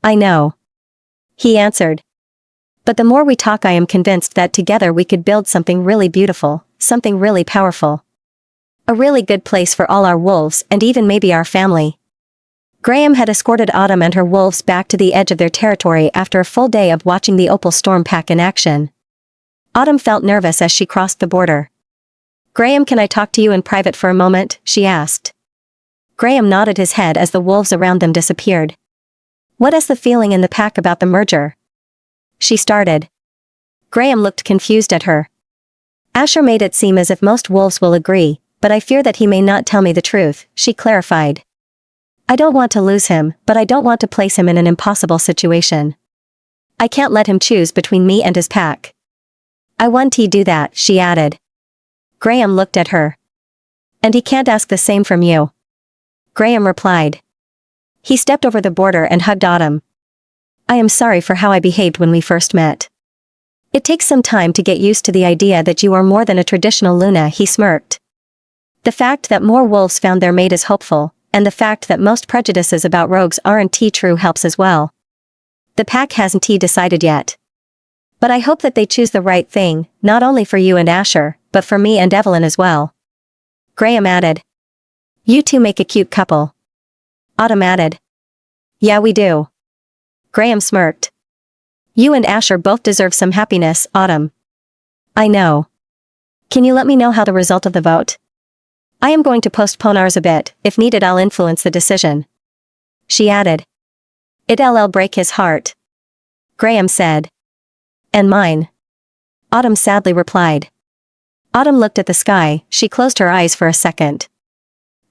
Speaker 1: I know, he answered. But the more we talk, I am convinced that together we could build something really beautiful, something really powerful. A really good place for all our wolves and even maybe our family. Graham had escorted Autumn and her wolves back to the edge of their territory after a full day of watching the Opal Storm pack in action. Autumn felt nervous as she crossed the border. Graham, can I talk to you in private for a moment? She asked. Graham nodded his head as the wolves around them disappeared. What is the feeling in the pack about the merger? She started. Graham looked confused at her. Asher made it seem as if most wolves will agree, but I fear that he may not tell me the truth, she clarified. I don't want to lose him, but I don't want to place him in an impossible situation. I can't let him choose between me and his pack. I want to do that, she added. Graham looked at her. And he can't ask the same from you, Graham replied. He stepped over the border and hugged Autumn. I am sorry for how I behaved when we first met. It takes some time to get used to the idea that you are more than a traditional Luna, he smirked. The fact that more wolves found their mate is hopeful, and the fact that most prejudices about rogues aren't true helps as well. The pack hasn't decided yet. But I hope that they choose the right thing, not only for you and Asher, but for me and Evelyn as well, Graham added. You two make a cute couple, Autumn added. Yeah, we do, Graham smirked. You and Asher both deserve some happiness, Autumn. I know. Can you let me know how the result of the vote? I am going to postpone ours a bit. If needed, I'll influence the decision, she added. It'll break his heart, Graham said. And mine, Autumn sadly replied. Autumn looked at the sky. She closed her eyes for a second.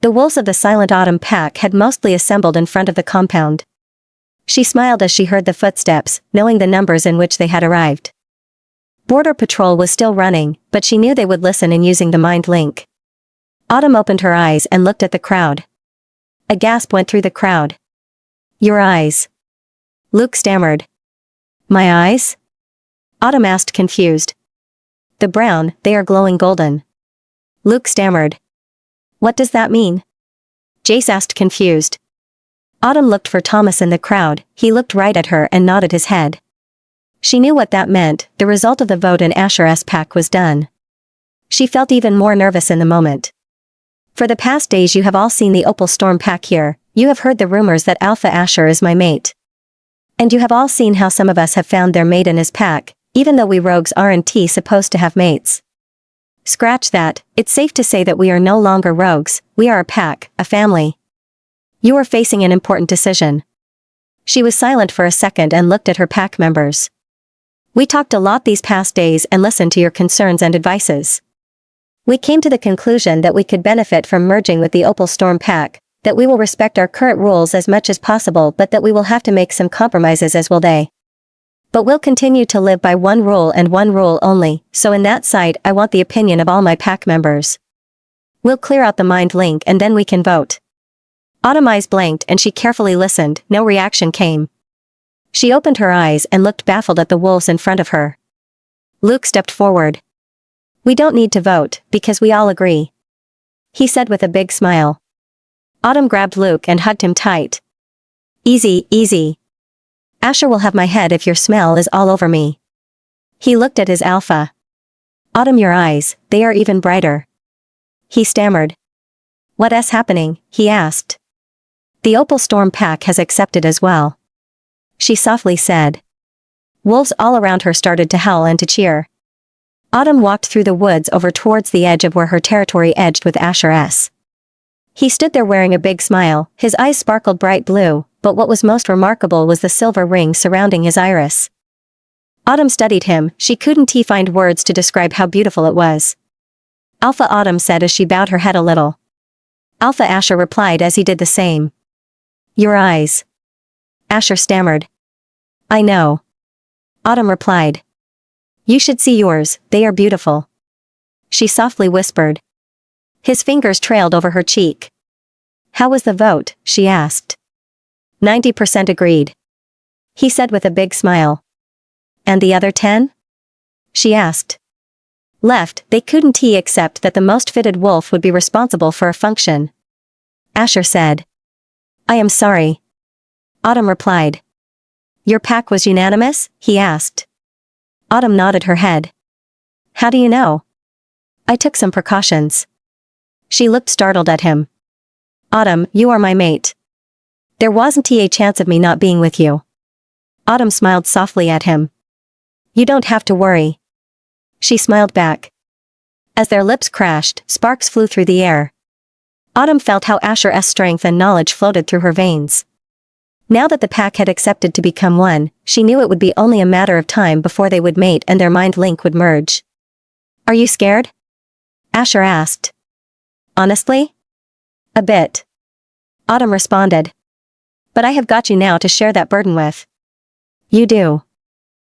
Speaker 1: The wolves of the Silent Autumn pack had mostly assembled in front of the compound. She smiled as she heard the footsteps, knowing the numbers in which they had arrived. Border Patrol was still running, but she knew they would listen in using the mind link. Autumn opened her eyes and looked at the crowd. A gasp went through the crowd. Your eyes, Luke stammered. My eyes? Autumn asked, confused. The brown, they are glowing golden, Luke stammered. What does that mean? Jace asked, confused. Autumn looked for Thomas in the crowd. He looked right at her and nodded his head. She knew what that meant. The result of the vote in Asher's pack was done. She felt even more nervous in the moment. For the past days you have all seen the Opal Storm pack here. You have heard the rumors that Alpha Asher is my mate. And you have all seen how some of us have found their mate in his pack, even though we rogues aren't supposed to have mates. Scratch that, it's safe to say that we are no longer rogues, we are a pack, a family. You are facing an important decision. She was silent for a second and looked at her pack members. We talked a lot these past days and listened to your concerns and advices. We came to the conclusion that we could benefit from merging with the Opal Storm pack, that we will respect our current rules as much as possible, but that we will have to make some compromises, as will they. But we'll continue to live by one rule and one rule only, so in that side I want the opinion of all my pack members. We'll clear out the mind link and then we can vote. Autumn eyes blinked and she carefully listened, no reaction came. She opened her eyes and looked baffled at the wolves in front of her. Luke stepped forward. We don't need to vote, because we all agree. He said with a big smile. Autumn grabbed Luke and hugged him tight. Easy, easy. Asher will have my head if your smell is all over me. He looked at his alpha. Autumn, your eyes, they are even brighter. He stammered. What's happening? He asked. The Opal Storm pack has accepted as well. She softly said. Wolves all around her started to howl and to cheer. Autumn walked through the woods over towards the edge of where her territory edged with Asher's. He stood there wearing a big smile, his eyes sparkled bright blue, but what was most remarkable was the silver ring surrounding his iris. Autumn studied him, she couldn't find words to describe how beautiful it was. Alpha, Autumn said as she bowed her head a little. Alpha, Asher replied as he did the same. Your eyes. Asher stammered. I know. Autumn replied. You should see yours, they are beautiful. She softly whispered. His fingers trailed over her cheek. How was the vote? She asked. 90% agreed. He said with a big smile. And the other 10? She asked. Left, they couldn't accept that the most fitted wolf would be responsible for a function. Asher said. I am sorry. Autumn replied. Your pack was unanimous? He asked. Autumn nodded her head. How do you know? I took some precautions. She looked startled at him. Autumn, you are my mate. There wasn't a chance of me not being with you. Autumn smiled softly at him. You don't have to worry. She smiled back. As their lips crashed, sparks flew through the air. Autumn felt how Asher's strength and knowledge floated through her veins. Now that the pack had accepted to become one, she knew it would be only a matter of time before they would mate and their mind link would merge. Are you scared? Asher asked. Honestly? A bit. Autumn responded. But I have got you now to share that burden with. You do.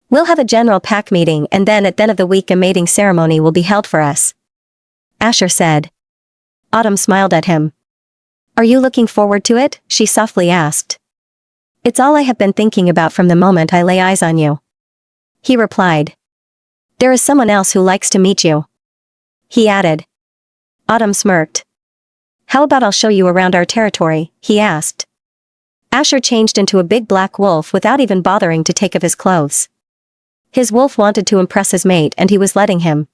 Speaker 1: We'll have a general pack meeting and then at the end of the week a mating ceremony will be held for us. Asher said. Autumn smiled at him. Are you looking forward to it? She softly asked. It's all I have been thinking about from the moment I lay eyes on you. He replied. There is someone else who likes to meet you. He added. Autumn smirked. How about I'll show you around our territory? He asked. Asher changed into a big black wolf without even bothering to take off his clothes. His wolf wanted to impress his mate and he was letting him.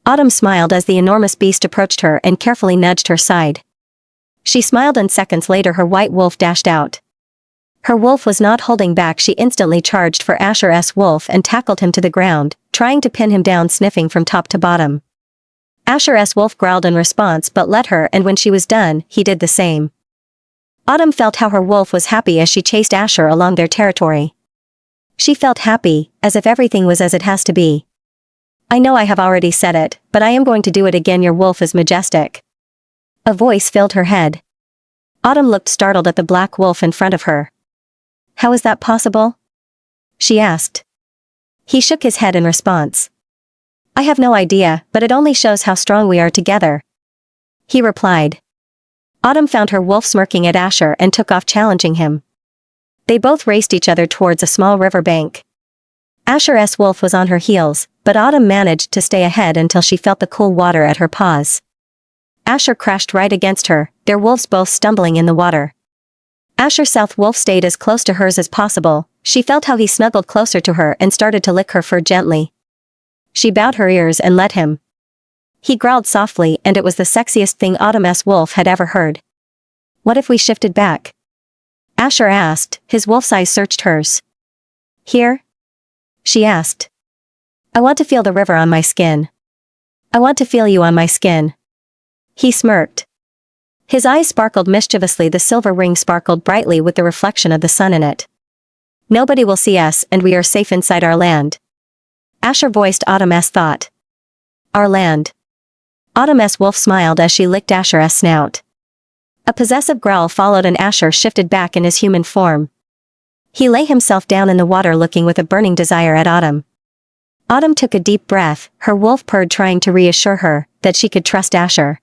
Speaker 1: Autumn smiled as the enormous beast approached her and carefully nudged her side. She smiled and seconds later her white wolf dashed out. Her wolf was not holding back, she instantly charged for Asher's wolf and tackled him to the ground, trying to pin him down, sniffing from top to bottom. Asher's wolf growled in response but let her, and when she was done, he did the same. Autumn felt how her wolf was happy as she chased Asher along their territory. She felt happy, as if everything was as it has to be. I know I have already said it, but I am going to do it again. Your wolf is majestic. A voice filled her head. Autumn looked startled at the black wolf in front of her. How is that possible? She asked. He shook his head in response. I have no idea, but it only shows how strong we are together. He replied. Autumn found her wolf smirking at Asher and took off challenging him. They both raced each other towards a small river bank. Asher's wolf was on her heels, but Autumn managed to stay ahead until she felt the cool water at her paws. Asher crashed right against her, their wolves both stumbling in the water. Asher's south wolf stayed as close to hers as possible. She felt how he snuggled closer to her and started to lick her fur gently. She bowed her ears and let him. He growled softly and it was the sexiest thing Autumn's wolf had ever heard. What if we shifted back? Asher asked, his wolf's eyes searched hers. Here? She asked. I want to feel the river on my skin. I want to feel you on my skin. He smirked. His eyes sparkled mischievously, the silver ring sparkled brightly with the reflection of the sun in it. Nobody will see us and we are safe inside our land. Asher voiced Autumn's thought. Our land. Autumn's wolf smiled as she licked Asher's snout. A possessive growl followed and Asher shifted back in his human form. He lay himself down in the water looking with a burning desire at Autumn. Autumn took a deep breath, her wolf purred trying to reassure her that she could trust Asher.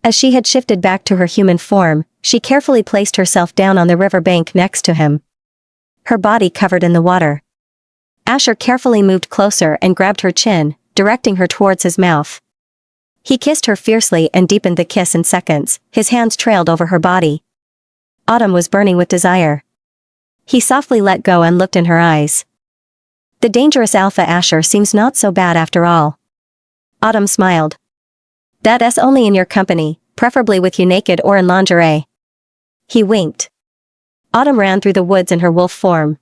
Speaker 1: As she had shifted back to her human form, she carefully placed herself down on the river bank next to him. Her body covered in the water. Asher carefully moved closer and grabbed her chin, directing her towards his mouth. He kissed her fiercely and deepened the kiss in seconds, his hands trailed over her body. Autumn was burning with desire. He softly let go and looked in her eyes. The dangerous alpha Asher seems not so bad after all. Autumn smiled. That's only in your company, preferably with you naked or in lingerie. He winked. Autumn ran through the woods in her wolf form.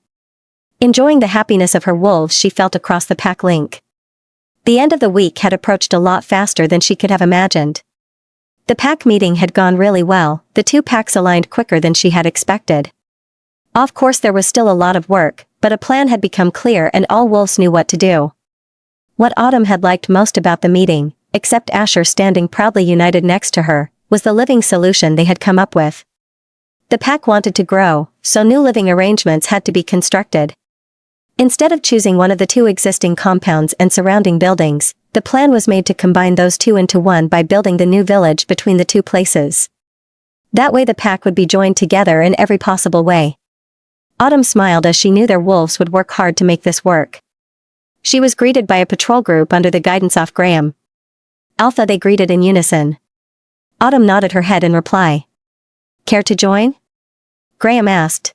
Speaker 1: Enjoying the happiness of her wolves she felt across the pack link. The end of the week had approached a lot faster than she could have imagined. The pack meeting had gone really well, the two packs aligned quicker than she had expected. Of course there was still a lot of work, but a plan had become clear and all wolves knew what to do. What Autumn had liked most about the meeting, except Asher standing proudly united next to her, was the living solution they had come up with. The pack wanted to grow, so new living arrangements had to be constructed. Instead of choosing one of the two existing compounds and surrounding buildings, the plan was made to combine those two into one by building the new village between the two places. That way the pack would be joined together in every possible way. Autumn smiled as she knew their wolves would work hard to make this work. She was greeted by a patrol group under the guidance of Graham. Alpha they greeted in unison. Autumn nodded her head in reply. Care to join? Graham asked.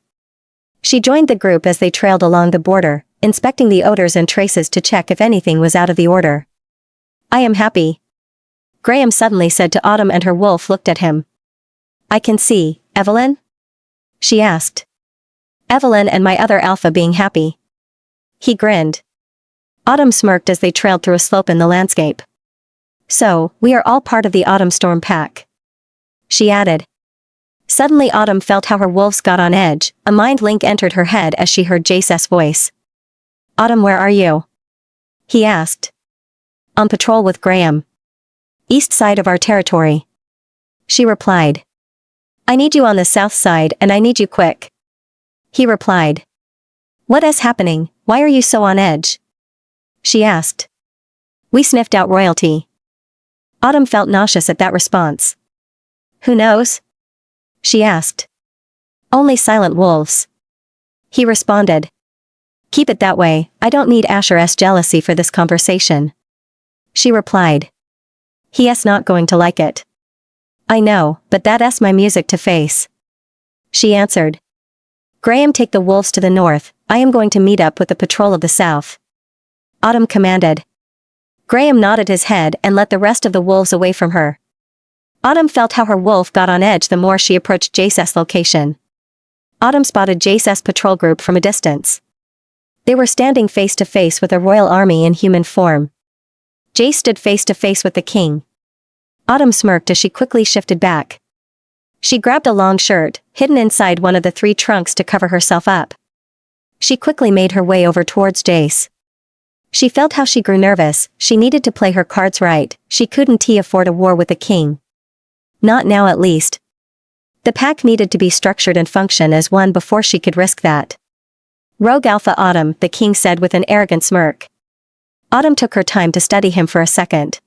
Speaker 1: She joined the group as they trailed along the border, inspecting the odors and traces to check if anything was out of the order. I am happy. Graham suddenly said to Autumn and her wolf looked at him. I can see, Evelyn? She asked. Evelyn and my other alpha being happy. He grinned. Autumn smirked as they trailed through a slope in the landscape. So, we are all part of the Autumn Storm pack. She added. Suddenly Autumn felt how her wolves got on edge, a mind link entered her head as she heard Jace's voice. Autumn, where are you? He asked. On patrol with Graham. East side of our territory. She replied. I need you on the south side and I need you quick. He replied. What is happening, why are you so on edge? She asked. We sniffed out royalty. Autumn felt nauseous at that response. Who knows? She asked. Only silent wolves. He responded. Keep it that way, I don't need Asher's jealousy for this conversation. She replied. He's not going to like it. I know, but that's my music to face. She answered. Graham, take the wolves to the north, I am going to meet up with the patrol of the south. Autumn commanded. Graham nodded his head and let the rest of the wolves away from her. Autumn felt how her wolf got on edge the more she approached Jace's location. Autumn spotted Jace's patrol group from a distance. They were standing face to face with a royal army in human form. Jace stood face to face with the king. Autumn smirked as she quickly shifted back. She grabbed a long shirt, hidden inside one of the 3 trunks to cover herself up. She quickly made her way over towards Jace. She felt how she grew nervous, she needed to play her cards right, she couldn't afford a war with the king. Not now at least. The pack needed to be structured and function as one before she could risk that. Rogue Alpha Autumn, the king said with an arrogant smirk. Autumn took her time to study him for a second.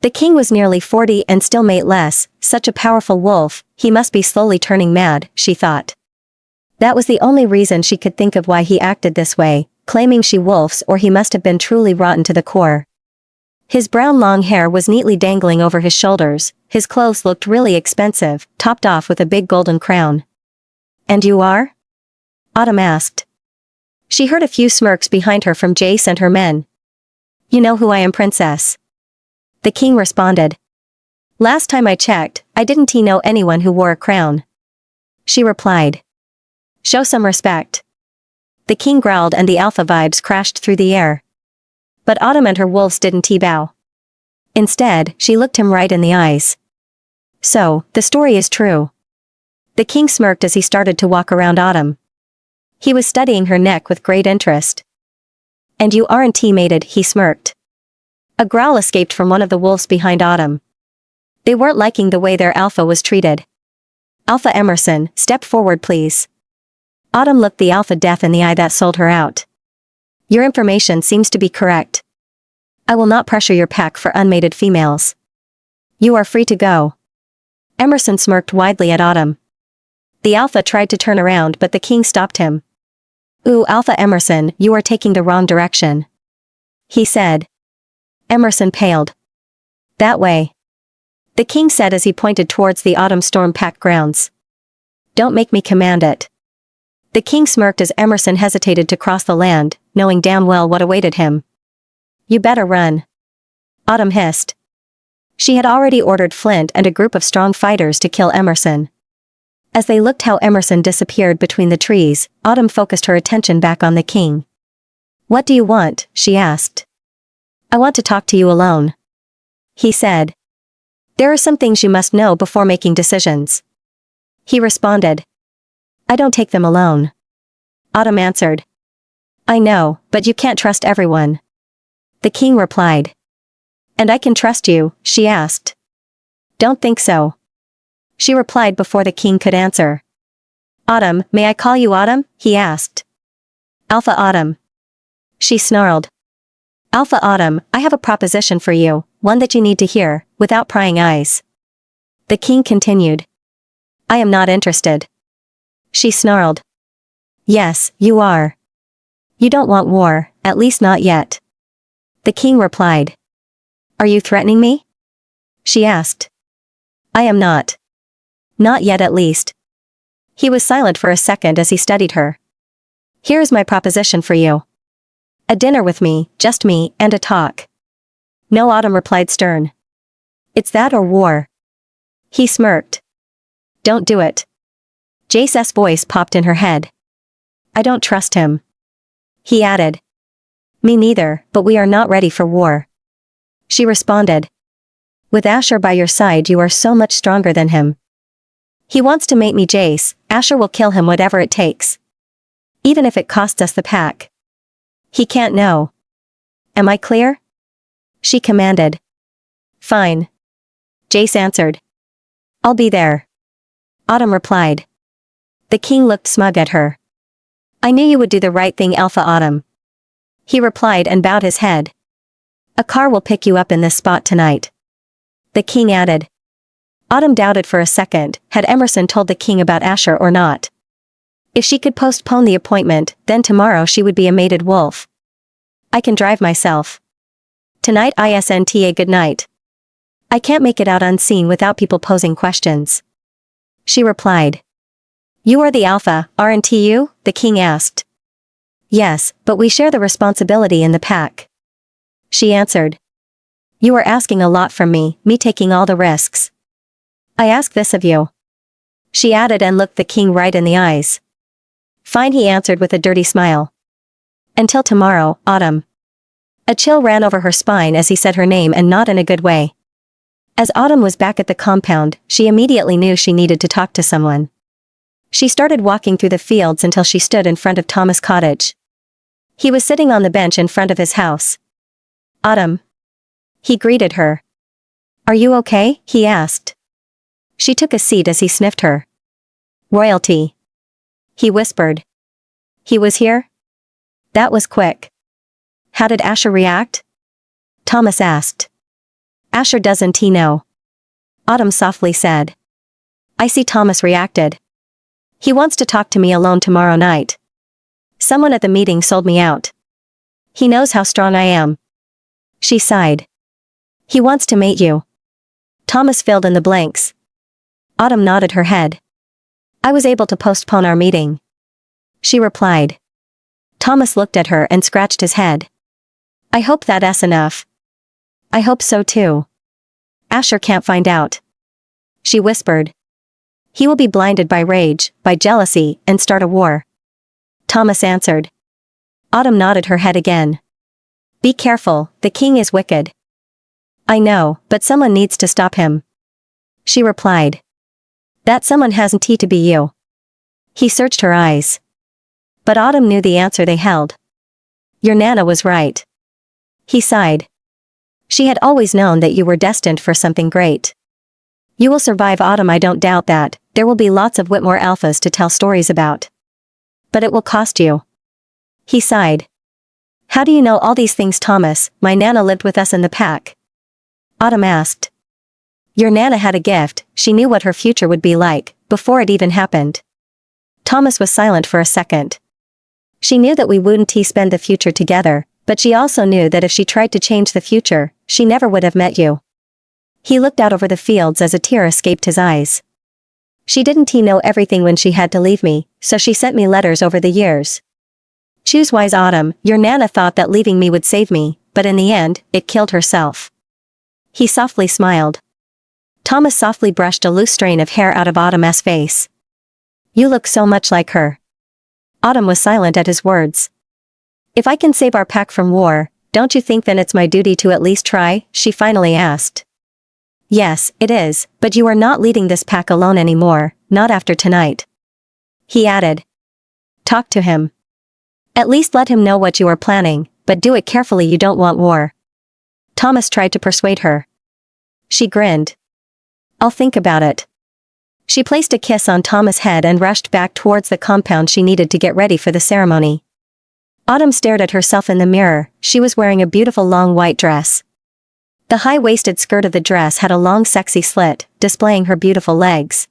Speaker 1: The king was nearly 40 and still mateless, such a powerful wolf, he must be slowly turning mad, she thought. That was the only reason she could think of why he acted this way, claiming she wolves, or he must have been truly rotten to the core. His brown long hair was neatly dangling over his shoulders, his clothes looked really expensive, topped off with a big golden crown. And you are? Autumn asked. She heard a few smirks behind her from Jace and her men. You know who I am, princess. The king responded. Last time I checked, I didn't know anyone who wore a crown. She replied. Show some respect. The king growled and the alpha vibes crashed through the air. But Autumn and her wolves didn't bow. Instead, she looked him right in the eyes. So, the story is true. The king smirked as he started to walk around Autumn. He was studying her neck with great interest. And you aren't mated, he smirked. A growl escaped from one of the wolves behind Autumn. They weren't liking the way their alpha was treated. Alpha Emerson, step forward please. Autumn looked the alpha death in the eye that sold her out. Your information seems to be correct. I will not pressure your pack for unmated females. You are free to go. Emerson smirked widely at Autumn. The alpha tried to turn around but the king stopped him. Ooh, Alpha Emerson, you are taking the wrong direction. He said. Emerson paled. That way. The king said as he pointed towards the Autumn Storm Pack grounds. Don't make me command it. The king smirked as Emerson hesitated to cross the land, knowing damn well what awaited him. You better run. Autumn hissed. She had already ordered Flint and a group of strong fighters to kill Emerson. As they looked how Emerson disappeared between the trees, Autumn focused her attention back on the king. What do you want? She asked. I want to talk to you alone. He said. There are some things you must know before making decisions. He responded. I don't take them alone. Autumn answered. I know, but you can't trust everyone. The king replied. And I can trust you, she asked. Don't think so. She replied before the king could answer. Autumn, may I call you Autumn? He asked. Alpha Autumn. She snarled. Alpha Autumn, I have a proposition for you, one that you need to hear, without prying eyes. The king continued. I am not interested. She snarled. Yes, you are. You don't want war, at least not yet. The king replied. Are you threatening me? She asked. I am not. Not yet at least. He was silent for a second as he studied her. Here is my proposition for you. A dinner with me, just me, and a talk. No, Autumn replied stern. It's that or war. He smirked. Don't do it. Jace's voice popped in her head. I don't trust him. He added. Me neither, but we are not ready for war. She responded. With Asher by your side you are so much stronger than him. He wants to mate me Jace, Asher will kill him whatever it takes. Even if it costs us the pack. He can't know. Am I clear? She commanded. Fine. Jace answered. I'll be there. Autumn replied. The king looked smug at her. I knew you would do the right thing, Alpha Autumn. He replied and bowed his head. A car will pick you up in this spot tonight. The king added. Autumn doubted for a second, had Emerson told the king about Asher or not. If she could postpone the appointment, then tomorrow she would be a mated wolf. I can drive myself. Tonight ISNTA good night. I can't make it out unseen without people posing questions. She replied. You are the alpha, aren't you? The king asked. Yes, but we share the responsibility in the pack. She answered. You are asking a lot from me taking all the risks. I ask this of you. She added and looked the king right in the eyes. Fine, he answered with a dirty smile. Until tomorrow, Autumn. A chill ran over her spine as he said her name and not in a good way. As Autumn was back at the compound, she immediately knew she needed to talk to someone. She started walking through the fields until she stood in front of Thomas' cottage. He was sitting on the bench in front of his house. Autumn. He greeted her. Are you okay? He asked. She took a seat as he sniffed her. Royalty. He whispered. He was here? That was quick. How did Asher react? Thomas asked. Asher doesn't he know? Autumn softly said. I see Thomas reacted. He wants to talk to me alone tomorrow night. Someone at the meeting sold me out. He knows how strong I am. She sighed. He wants to mate you. Thomas filled in the blanks. Autumn nodded her head. I was able to postpone our meeting. She replied. Thomas looked at her and scratched his head. I hope that's enough. I hope so too. Asher can't find out. She whispered. He will be blinded by rage, by jealousy, and start a war. Thomas answered. Autumn nodded her head again. Be careful, the king is wicked. I know, but someone needs to stop him. She replied. That someone hasn't to be you. He searched her eyes. But Autumn knew the answer they held. Your Nana was right. He sighed. She had always known that you were destined for something great. You will survive, Autumn, I don't doubt that. There will be lots of Whitmore alphas to tell stories about. but it will cost you. He sighed. How do you know all these things, Thomas? My Nana lived with us in the pack. Autumn asked. Your Nana had a gift, she knew what her future would be like, before it even happened. Thomas was silent for a second. She knew that we wouldn't spend the future together, but she also knew that if she tried to change the future, she never would have met you. He looked out over the fields as a tear escaped his eyes. She didn't know everything when she had to leave me, so she sent me letters over the years. Choose wise, Autumn. Your Nana thought that leaving me would save me, but in the end, it killed herself. He softly smiled. Thomas softly brushed a loose strain of hair out of Autumn's face. You look so much like her. Autumn was silent at his words. If I can save our pack from war, don't you think then it's my duty to at least try? She finally asked. Yes, it is, but you are not leading this pack alone anymore, not after tonight. He added. Talk to him. At least let him know what you are planning, but do it carefully, you don't want war. Thomas tried to persuade her. She grinned. I'll think about it. She placed a kiss on Thomas' head and rushed back towards the compound she needed to get ready for the ceremony. Autumn stared at herself in the mirror. She was wearing a beautiful long white dress. The high-waisted skirt of the dress had a long sexy slit, displaying her beautiful legs.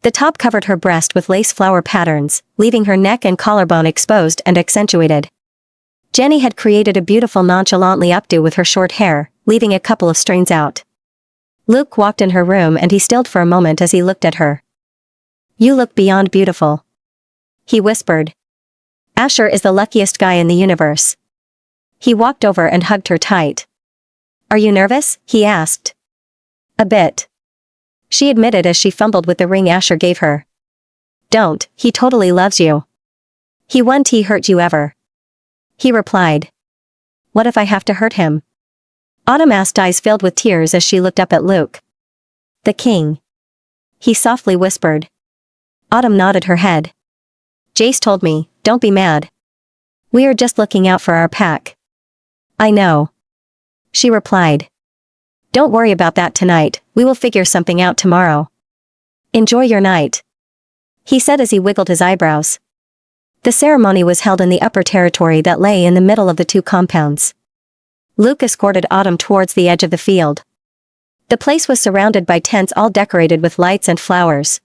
Speaker 1: The top covered her breast with lace flower patterns, leaving her neck and collarbone exposed and accentuated. Jenny had created a beautiful nonchalantly updo with her short hair, leaving a couple of strands out. Luke walked in her room and he stilled for a moment as he looked at her. You look beyond beautiful. He whispered. Asher is the luckiest guy in the universe. He walked over and hugged her tight. Are you nervous? He asked. A bit. She admitted as she fumbled with the ring Asher gave her. Don't, he totally loves you. He won't hurt you ever. He replied. What if I have to hurt him? Autumn asked, eyes filled with tears as she looked up at Luke. The king. He softly whispered. Autumn nodded her head. Jace told me, don't be mad. We are just looking out for our pack. I know. She replied. Don't worry about that tonight, we will figure something out tomorrow. Enjoy your night. He said as he wiggled his eyebrows. The ceremony was held in the upper territory that lay in the middle of the two compounds. Luke escorted Autumn towards the edge of the field. The place was surrounded by tents all decorated with lights and flowers.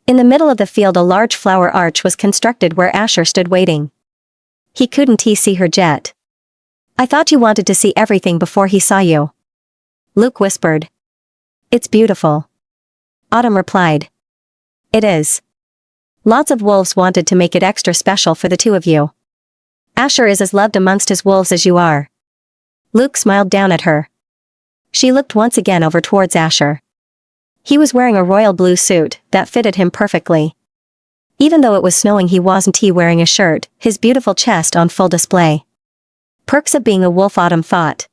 Speaker 1: In the middle of the field a large flower arch was constructed where Asher stood waiting. He couldn't see her jet. I thought you wanted to see everything before he saw you. Luke whispered. It's beautiful. Autumn replied. It is. Lots of wolves wanted to make it extra special for the two of you. Asher is as loved amongst his wolves as you are. Luke smiled down at her. She looked once again over towards Asher. He was wearing a royal blue suit that fitted him perfectly. Even though it was snowing he wasn't wearing a shirt, his beautiful chest on full display. Perks of being a wolf, Autumn thought.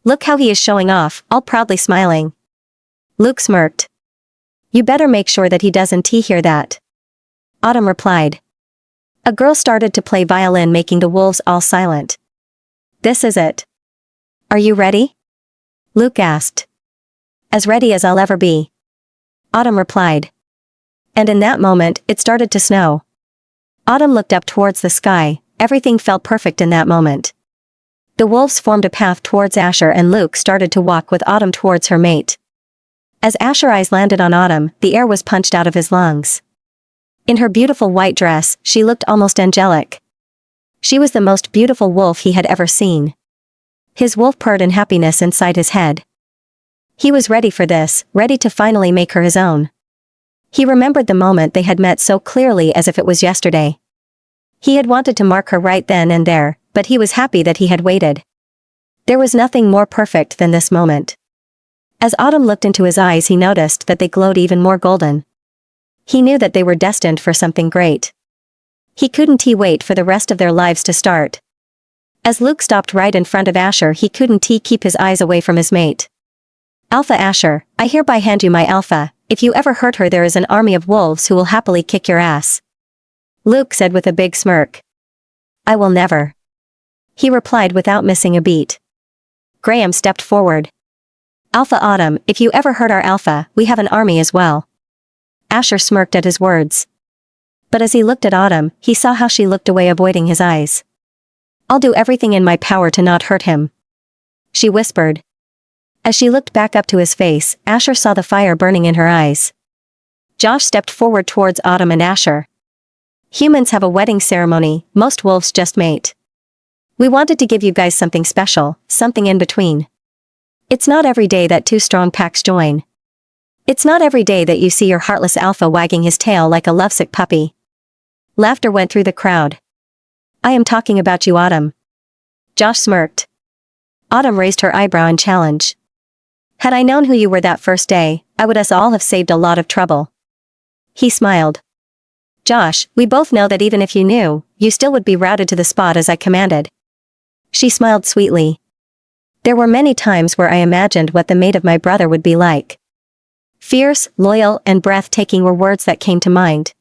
Speaker 1: Look how he is showing off, all proudly smiling. Luke smirked. You better make sure that he doesn't hear that. Autumn replied. A girl started to play violin, making the wolves all silent. This is it. Are you ready? Luke asked. As ready as I'll ever be. Autumn replied. And in that moment, it started to snow. Autumn looked up towards the sky, everything felt perfect in that moment. The wolves formed a path towards Asher and Luke started to walk with Autumn towards her mate. As Asher's eyes landed on Autumn, the air was punched out of his lungs. In her beautiful white dress, she looked almost angelic. She was the most beautiful wolf he had ever seen. His wolf purred in happiness inside his head. He was ready for this, ready to finally make her his own. He remembered the moment they had met so clearly as if it was yesterday. He had wanted to mark her right then and there, but he was happy that he had waited. There was nothing more perfect than this moment. As Autumn looked into his eyes he noticed that they glowed even more golden. He knew that they were destined for something great. He couldn't wait for the rest of their lives to start. As Luke stopped right in front of Asher he couldn't keep his eyes away from his mate. Alpha Asher, I hereby hand you my alpha, if you ever hurt her there is an army of wolves who will happily kick your ass. Luke said with a big smirk. I will never. He replied without missing a beat. Graham stepped forward. Alpha Autumn, if you ever hurt our alpha, we have an army as well. Asher smirked at his words. But as he looked at Autumn, he saw how she looked away, avoiding his eyes. "I'll do everything in my power to not hurt him," she whispered. As she looked back up to his face, Asher saw the fire burning in her eyes. Josh stepped forward towards Autumn and Asher. "Humans have a wedding ceremony, most wolves just mate. We wanted to give you guys something special, something in between. It's not every day that two strong packs join. It's not every day that you see your heartless alpha wagging his tail like a lovesick puppy." Laughter went through the crowd. "I am talking about you, Autumn." Josh smirked. Autumn raised her eyebrow in challenge. "Had I known who you were that first day, I would us all have saved a lot of trouble." He smiled. "Josh, we both know that even if you knew, you still would be routed to the spot as I commanded." She smiled sweetly. "There were many times where I imagined what the mate of my brother would be like. Fierce, loyal, and breathtaking were words that came to mind.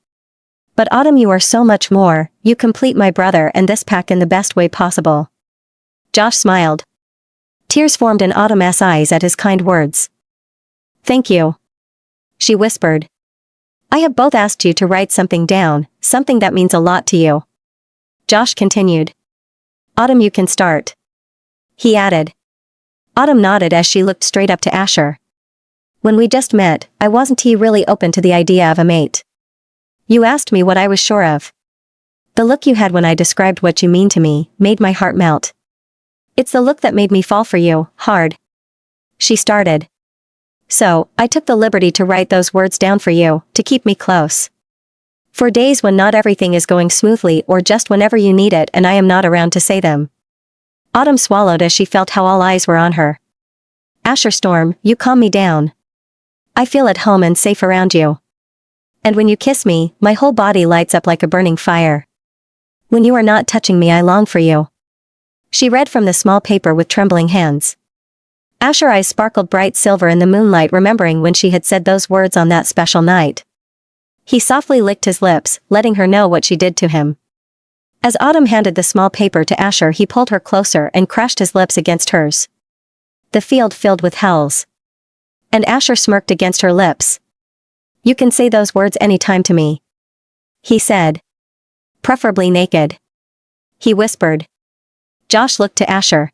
Speaker 1: But Autumn, you are so much more, you complete my brother and this pack in the best way possible." Josh smiled. Tears formed in Autumn's eyes at his kind words. "Thank you," she whispered. "I have both asked you to write something down, something that means a lot to you." Josh continued. "Autumn, you can start," he added. Autumn nodded as she looked straight up to Asher. "When we just met, I wasn't really open to the idea of a mate. You asked me what I was sure of. The look you had when I described what you mean to me made my heart melt. It's the look that made me fall for you, hard." She started. "So, I took the liberty to write those words down for you, to keep me close. For days when not everything is going smoothly or just whenever you need it and I am not around to say them." Autumn swallowed as she felt how all eyes were on her. "Asher Storm, you calm me down. I feel at home and safe around you. And when you kiss me, my whole body lights up like a burning fire. When you are not touching me, I long for you." She read from the small paper with trembling hands. Asher's eyes sparkled bright silver in the moonlight, remembering when she had said those words on that special night. He softly licked his lips, letting her know what she did to him. As Autumn handed the small paper to Asher, he pulled her closer and crashed his lips against hers. The field filled with howls. And Asher smirked against her lips. "You can say those words any time to me," he said. "Preferably naked," he whispered. Josh looked to Asher.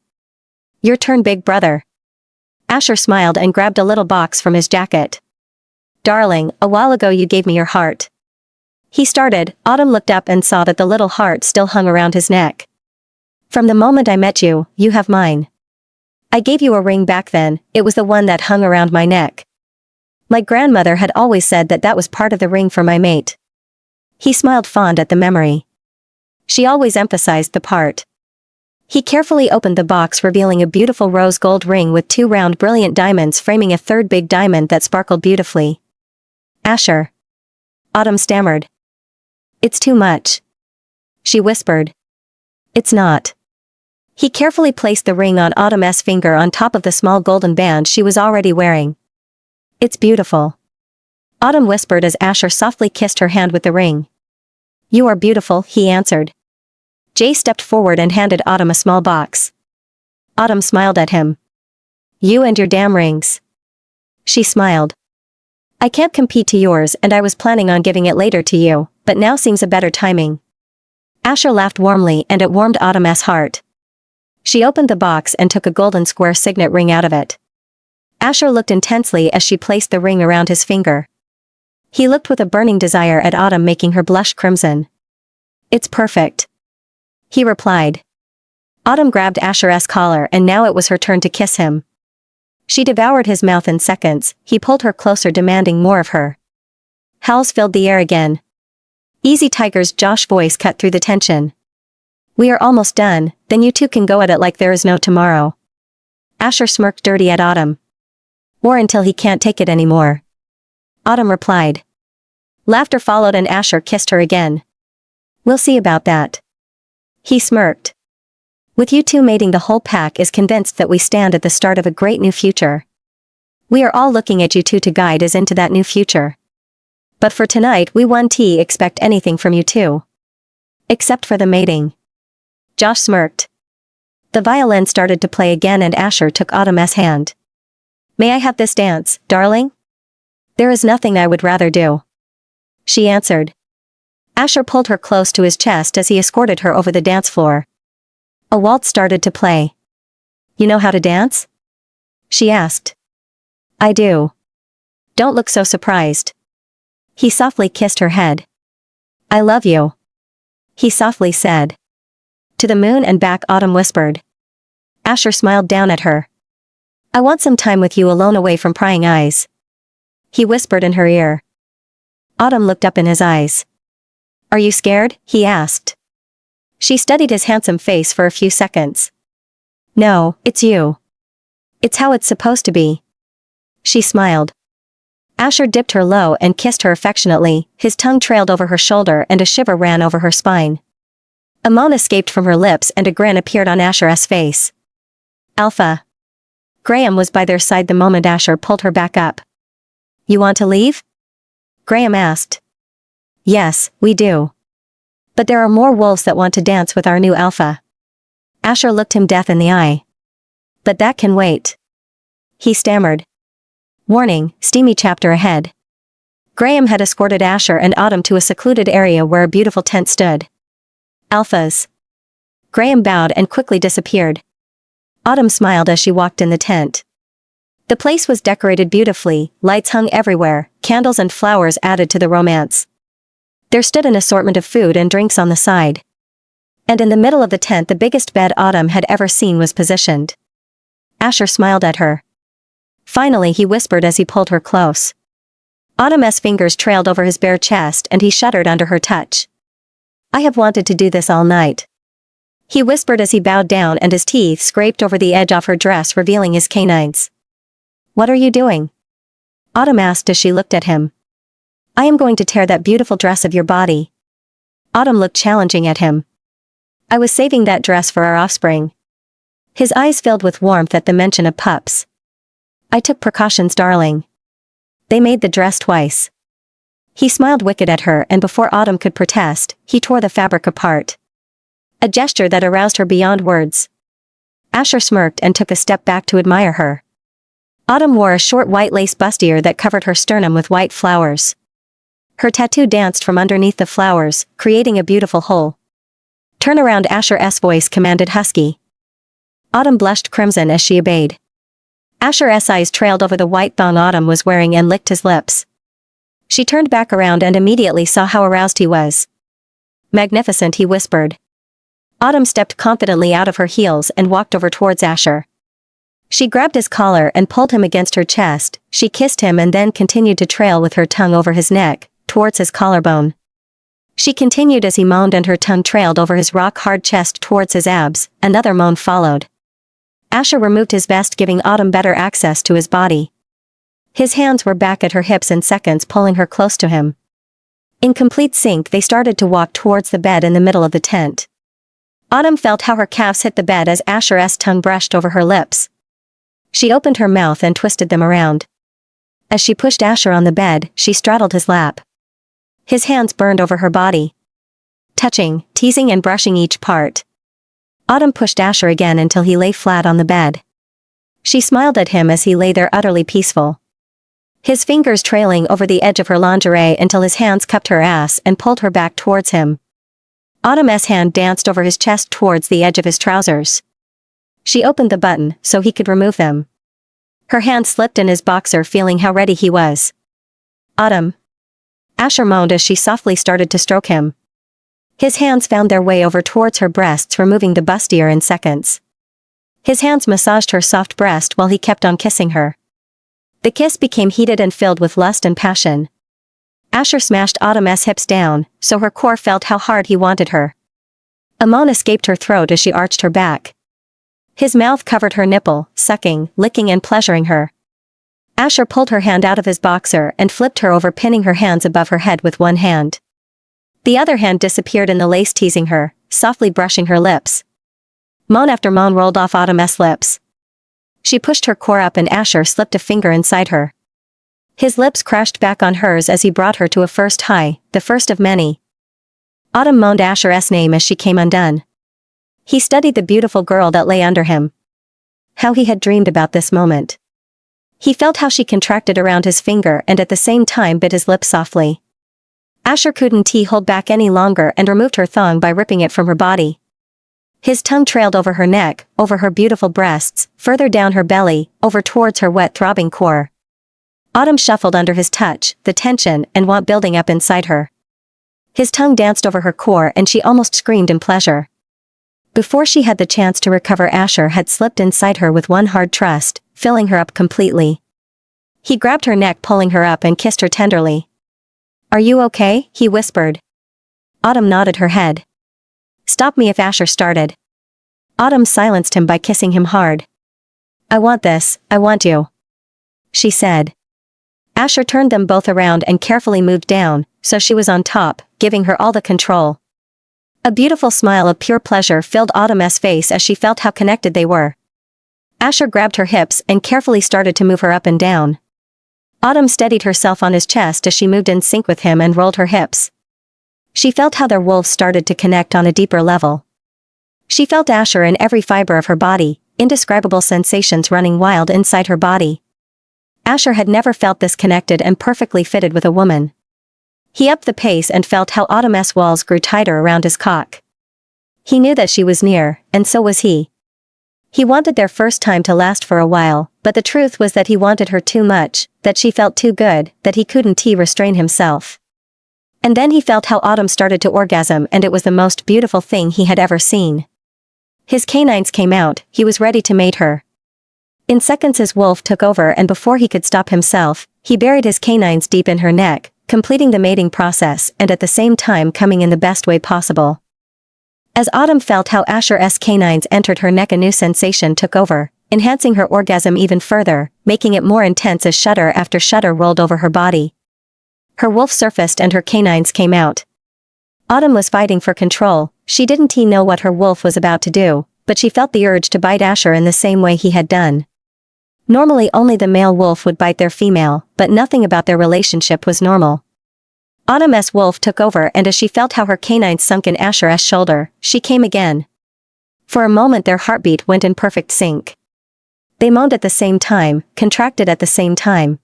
Speaker 1: "Your turn, big brother." Asher smiled and grabbed a little box from his jacket. "Darling, a while ago you gave me your heart." He started. Autumn looked up and saw that the little heart still hung around his neck. "From the moment I met you, you have mine. I gave you a ring back then, it was the one that hung around my neck. My grandmother had always said that that was part of the ring for my mate." He smiled fond at the memory. She always emphasized the part. He carefully opened the box, revealing a beautiful rose gold ring with two round brilliant diamonds framing a third big diamond that sparkled beautifully. "Asher," Autumn stammered. "It's too much," she whispered. "It's not." He carefully placed the ring on Autumn's finger on top of the small golden band she was already wearing. "It's beautiful," Autumn whispered as Asher softly kissed her hand with the ring. "You are beautiful," he answered. Jay stepped forward and handed Autumn a small box. Autumn smiled at him. "You and your damn rings." She smiled. "I can't compete to yours, and I was planning on giving it later to you, but now seems a better timing." Asher laughed warmly and it warmed Autumn's heart. She opened the box and took a golden square signet ring out of it. Asher looked intensely as she placed the ring around his finger. He looked with a burning desire at Autumn, making her blush crimson. "It's perfect," he replied. Autumn grabbed Asher's collar and now it was her turn to kiss him. She devoured his mouth in seconds. He pulled her closer, demanding more of her. Howls filled the air again. "Easy, Tiger's Josh voice cut through the tension. "We are almost done, then you two can go at it like there is no tomorrow." Asher smirked dirty at Autumn. "Or until he can't take it anymore," Autumn replied. Laughter followed and Asher kissed her again. "We'll see about that," he smirked. "With you two mating, the whole pack is convinced that we stand at the start of a great new future. We are all looking at you two to guide us into that new future. But for tonight we won't expect anything from you two. Except for the mating." Josh smirked. The violin started to play again and Asher took Autumn's hand. "May I have this dance, darling?" "There is nothing I would rather do," she answered. Asher pulled her close to his chest as he escorted her over the dance floor. A waltz started to play. "You know how to dance?" she asked. "I do. Don't look so surprised." He softly kissed her head. "I love you," he softly said. "To the moon and back," Autumn whispered. Asher smiled down at her. "I want some time with you alone away from prying eyes," he whispered in her ear. Autumn looked up in his eyes. "Are you scared?" he asked. She studied his handsome face for a few seconds. "No, it's you. It's how it's supposed to be," she smiled. Asher dipped her low and kissed her affectionately, his tongue trailed over her shoulder and a shiver ran over her spine. A moan escaped from her lips and a grin appeared on Asher's face. "Alpha." Graham was by their side the moment Asher pulled her back up. "You want to leave?" Graham asked. "Yes, we do. But there are more wolves that want to dance with our new alpha." Asher looked him death in the eye. "But that can wait," he stammered. Warning, steamy chapter ahead. Graham had escorted Asher and Autumn to a secluded area where a beautiful tent stood. "Alphas." Graham bowed and quickly disappeared. Autumn smiled as she walked in the tent. The place was decorated beautifully, lights hung everywhere, candles and flowers added to the romance. There stood an assortment of food and drinks on the side. And in the middle of the tent the biggest bed Autumn had ever seen was positioned. Asher smiled at her. Finally he whispered as he pulled her close. Autumn's fingers trailed over his bare chest and he shuddered under her touch. "I have wanted to do this all night," he whispered as he bowed down and his teeth scraped over the edge of her dress revealing his canines. "What are you doing?" Autumn asked as she looked at him. "I am going to tear that beautiful dress of your body." Autumn looked challenging at him. "I was saving that dress for our offspring." His eyes filled with warmth at the mention of pups. "I took precautions, darling. They made the dress twice." He smiled wicked at her and before Autumn could protest, he tore the fabric apart. A gesture that aroused her beyond words. Asher smirked and took a step back to admire her. Autumn wore a short white lace bustier that covered her sternum with white flowers. Her tattoo danced from underneath the flowers, creating a beautiful hole. "Turn around," Asher's voice commanded husky. Autumn blushed crimson as she obeyed. Asher's eyes trailed over the white thong Autumn was wearing and licked his lips. She turned back around and immediately saw how aroused he was. "Magnificent," he whispered. Autumn stepped confidently out of her heels and walked over towards Asher. She grabbed his collar and pulled him against her chest, she kissed him and then continued to trail with her tongue over his neck, towards his collarbone. She continued as he moaned and her tongue trailed over his rock-hard chest towards his abs, another moan followed. Asher removed his vest giving Autumn better access to his body. His hands were back at her hips in seconds pulling her close to him. In complete sync they started to walk towards the bed in the middle of the tent. Autumn felt how her calves hit the bed as Asher's tongue brushed over her lips. She opened her mouth and twisted them around. As she pushed Asher on the bed, she straddled his lap. His hands burned over her body, touching, teasing and brushing each part. Autumn pushed Asher again until he lay flat on the bed. She smiled at him as he lay there utterly peaceful. His fingers trailing over the edge of her lingerie until his hands cupped her ass and pulled her back towards him. Autumn's hand danced over his chest towards the edge of his trousers. She opened the button so he could remove them. Her hand slipped in his boxer feeling how ready he was. "Autumn." Asher moaned as she softly started to stroke him. His hands found their way over towards her breasts removing the bustier in seconds. His hands massaged her soft breast while he kept on kissing her. The kiss became heated and filled with lust and passion. Asher smashed Autumn's hips down, so her core felt how hard he wanted her. A moan escaped her throat as she arched her back. His mouth covered her nipple, sucking, licking and pleasuring her. Asher pulled her hand out of his boxer and flipped her over, pinning her hands above her head with one hand. The other hand disappeared in the lace, teasing her, softly brushing her lips. Moan after moan rolled off Autumn's lips. She pushed her core up and Asher slipped a finger inside her. His lips crashed back on hers as he brought her to a first high, the first of many. Autumn moaned Asher's name as she came undone. He studied the beautiful girl that lay under him. How he had dreamed about this moment. He felt how she contracted around his finger and at the same time bit his lips softly. Asher couldn't hold back any longer and removed her thong by ripping it from her body. His tongue trailed over her neck, over her beautiful breasts, further down her belly, over towards her wet throbbing core. Autumn shuffled under his touch, the tension and want building up inside her. His tongue danced over her core and she almost screamed in pleasure. Before she had the chance to recover, Asher had slipped inside her with one hard thrust, filling her up completely. He grabbed her neck, pulling her up and kissed her tenderly. "Are you okay?" he whispered. Autumn nodded her head. "Stop me if," Asher started. Autumn silenced him by kissing him hard. "I want this, I want you," she said. Asher turned them both around and carefully moved down, so she was on top, giving her all the control. A beautiful smile of pure pleasure filled Autumn's face as she felt how connected they were. Asher grabbed her hips and carefully started to move her up and down. Autumn steadied herself on his chest as she moved in sync with him and rolled her hips. She felt how their wolves started to connect on a deeper level. She felt Asher in every fiber of her body, indescribable sensations running wild inside her body. Asher had never felt this connected and perfectly fitted with a woman. He upped the pace and felt how Autumn's walls grew tighter around his cock. He knew that she was near, and so was he. He wanted their first time to last for a while, but the truth was that he wanted her too much, that she felt too good, that he couldn't restrain himself. And then he felt how Autumn started to orgasm, and it was the most beautiful thing he had ever seen. His canines came out, he was ready to mate her. In seconds his wolf took over, and before he could stop himself, he buried his canines deep in her neck, completing the mating process and at the same time coming in the best way possible. As Autumn felt how Asher's canines entered her neck, a new sensation took over, enhancing her orgasm even further, making it more intense as shudder after shudder rolled over her body. Her wolf surfaced and her canines came out. Autumn was fighting for control. She didn't know what her wolf was about to do, but she felt the urge to bite Asher in the same way he had done. Normally only the male wolf would bite their female, but nothing about their relationship was normal. Autumn's wolf took over, and as she felt how her canines sunk in Asher's shoulder, she came again. For a moment their heartbeat went in perfect sync. They moaned at the same time, contracted at the same time.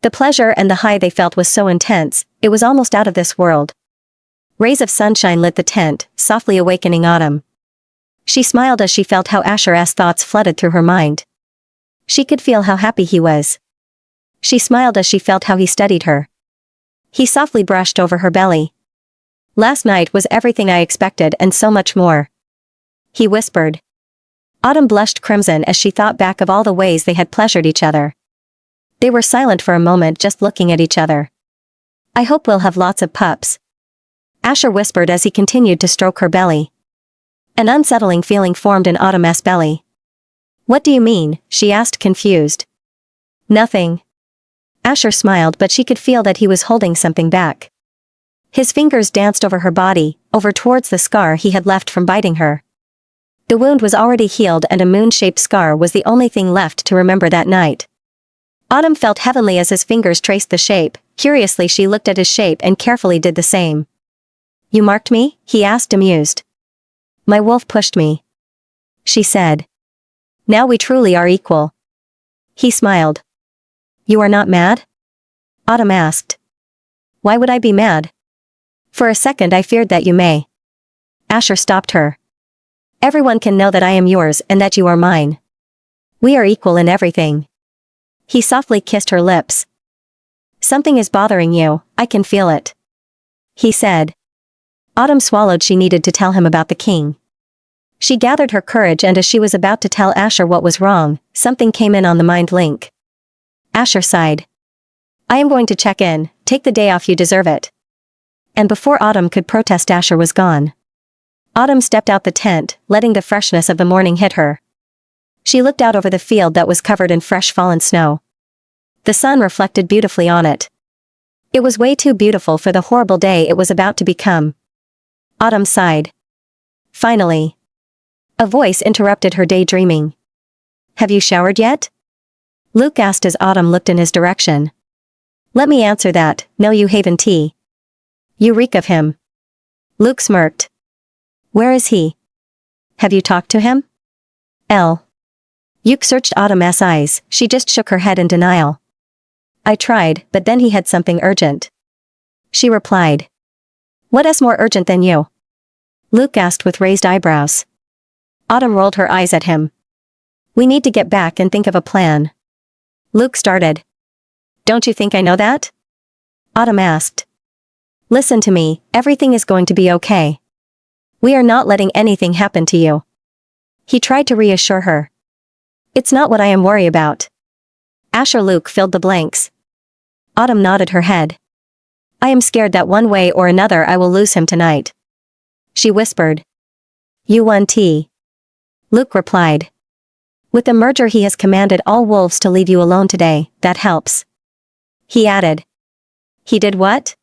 Speaker 1: The pleasure and the high they felt was so intense, it was almost out of this world. Rays of sunshine lit the tent, softly awakening Autumn. She smiled as she felt how Asher's thoughts flooded through her mind. She could feel how happy he was. She smiled as she felt how he studied her. He softly brushed over her belly. "Last night was everything I expected and so much more," he whispered. Autumn blushed crimson as she thought back of all the ways they had pleasured each other. They were silent for a moment, just looking at each other. "I hope we'll have lots of pups," Asher whispered as he continued to stroke her belly. An unsettling feeling formed in Autumn's belly. "What do you mean?" she asked, confused. "Nothing." Asher smiled, but she could feel that he was holding something back. His fingers danced over her body, over towards the scar he had left from biting her. The wound was already healed and a moon-shaped scar was the only thing left to remember that night. Autumn felt heavenly as his fingers traced the shape. Curiously she looked at his shape and carefully did the same. "You marked me?" he asked, amused. "My wolf pushed me," she said. "Now we truly are equal." He smiled. "You are not mad?" Autumn asked. "Why would I be mad?" "For a second I feared that you may." Asher stopped her. "Everyone can know that I am yours and that you are mine. We are equal in everything." He softly kissed her lips. "Something is bothering you, I can feel it," he said. Autumn swallowed. She needed to tell him about the king. She gathered her courage, and as she was about to tell Asher what was wrong, something came in on the mind link. Asher sighed. "I am going to check in, take the day off, you deserve it." And before Autumn could protest, Asher was gone. Autumn stepped out the tent, letting the freshness of the morning hit her. She looked out over the field that was covered in fresh fallen snow. The sun reflected beautifully on it. It was way too beautiful for the horrible day it was about to become. Autumn sighed. Finally. A voice interrupted her daydreaming. "Have you showered yet?" Luke asked as Autumn looked in his direction. "Let me answer that, no, you haven't tea. You reek of him." Luke smirked. "Where is he? Have you talked to him?" Luke searched Autumn's eyes. She just shook her head in denial. "I tried, but then he had something urgent." she replied. What more urgent than you? Luke asked with raised eyebrows. Autumn rolled her eyes at him. We need to get back and think of a plan. Luke started. Don't you think I know that? Autumn asked. Listen to me, everything is going to be okay. We are not letting anything happen to you. He tried to reassure her. It's not what I am worried about. Asher Luke filled the blanks. Autumn nodded her head. I am scared that one way or another I will lose him tonight. She whispered. You. Luke replied. With the merger he has commanded all wolves to leave you alone today, that helps. He added. He did what?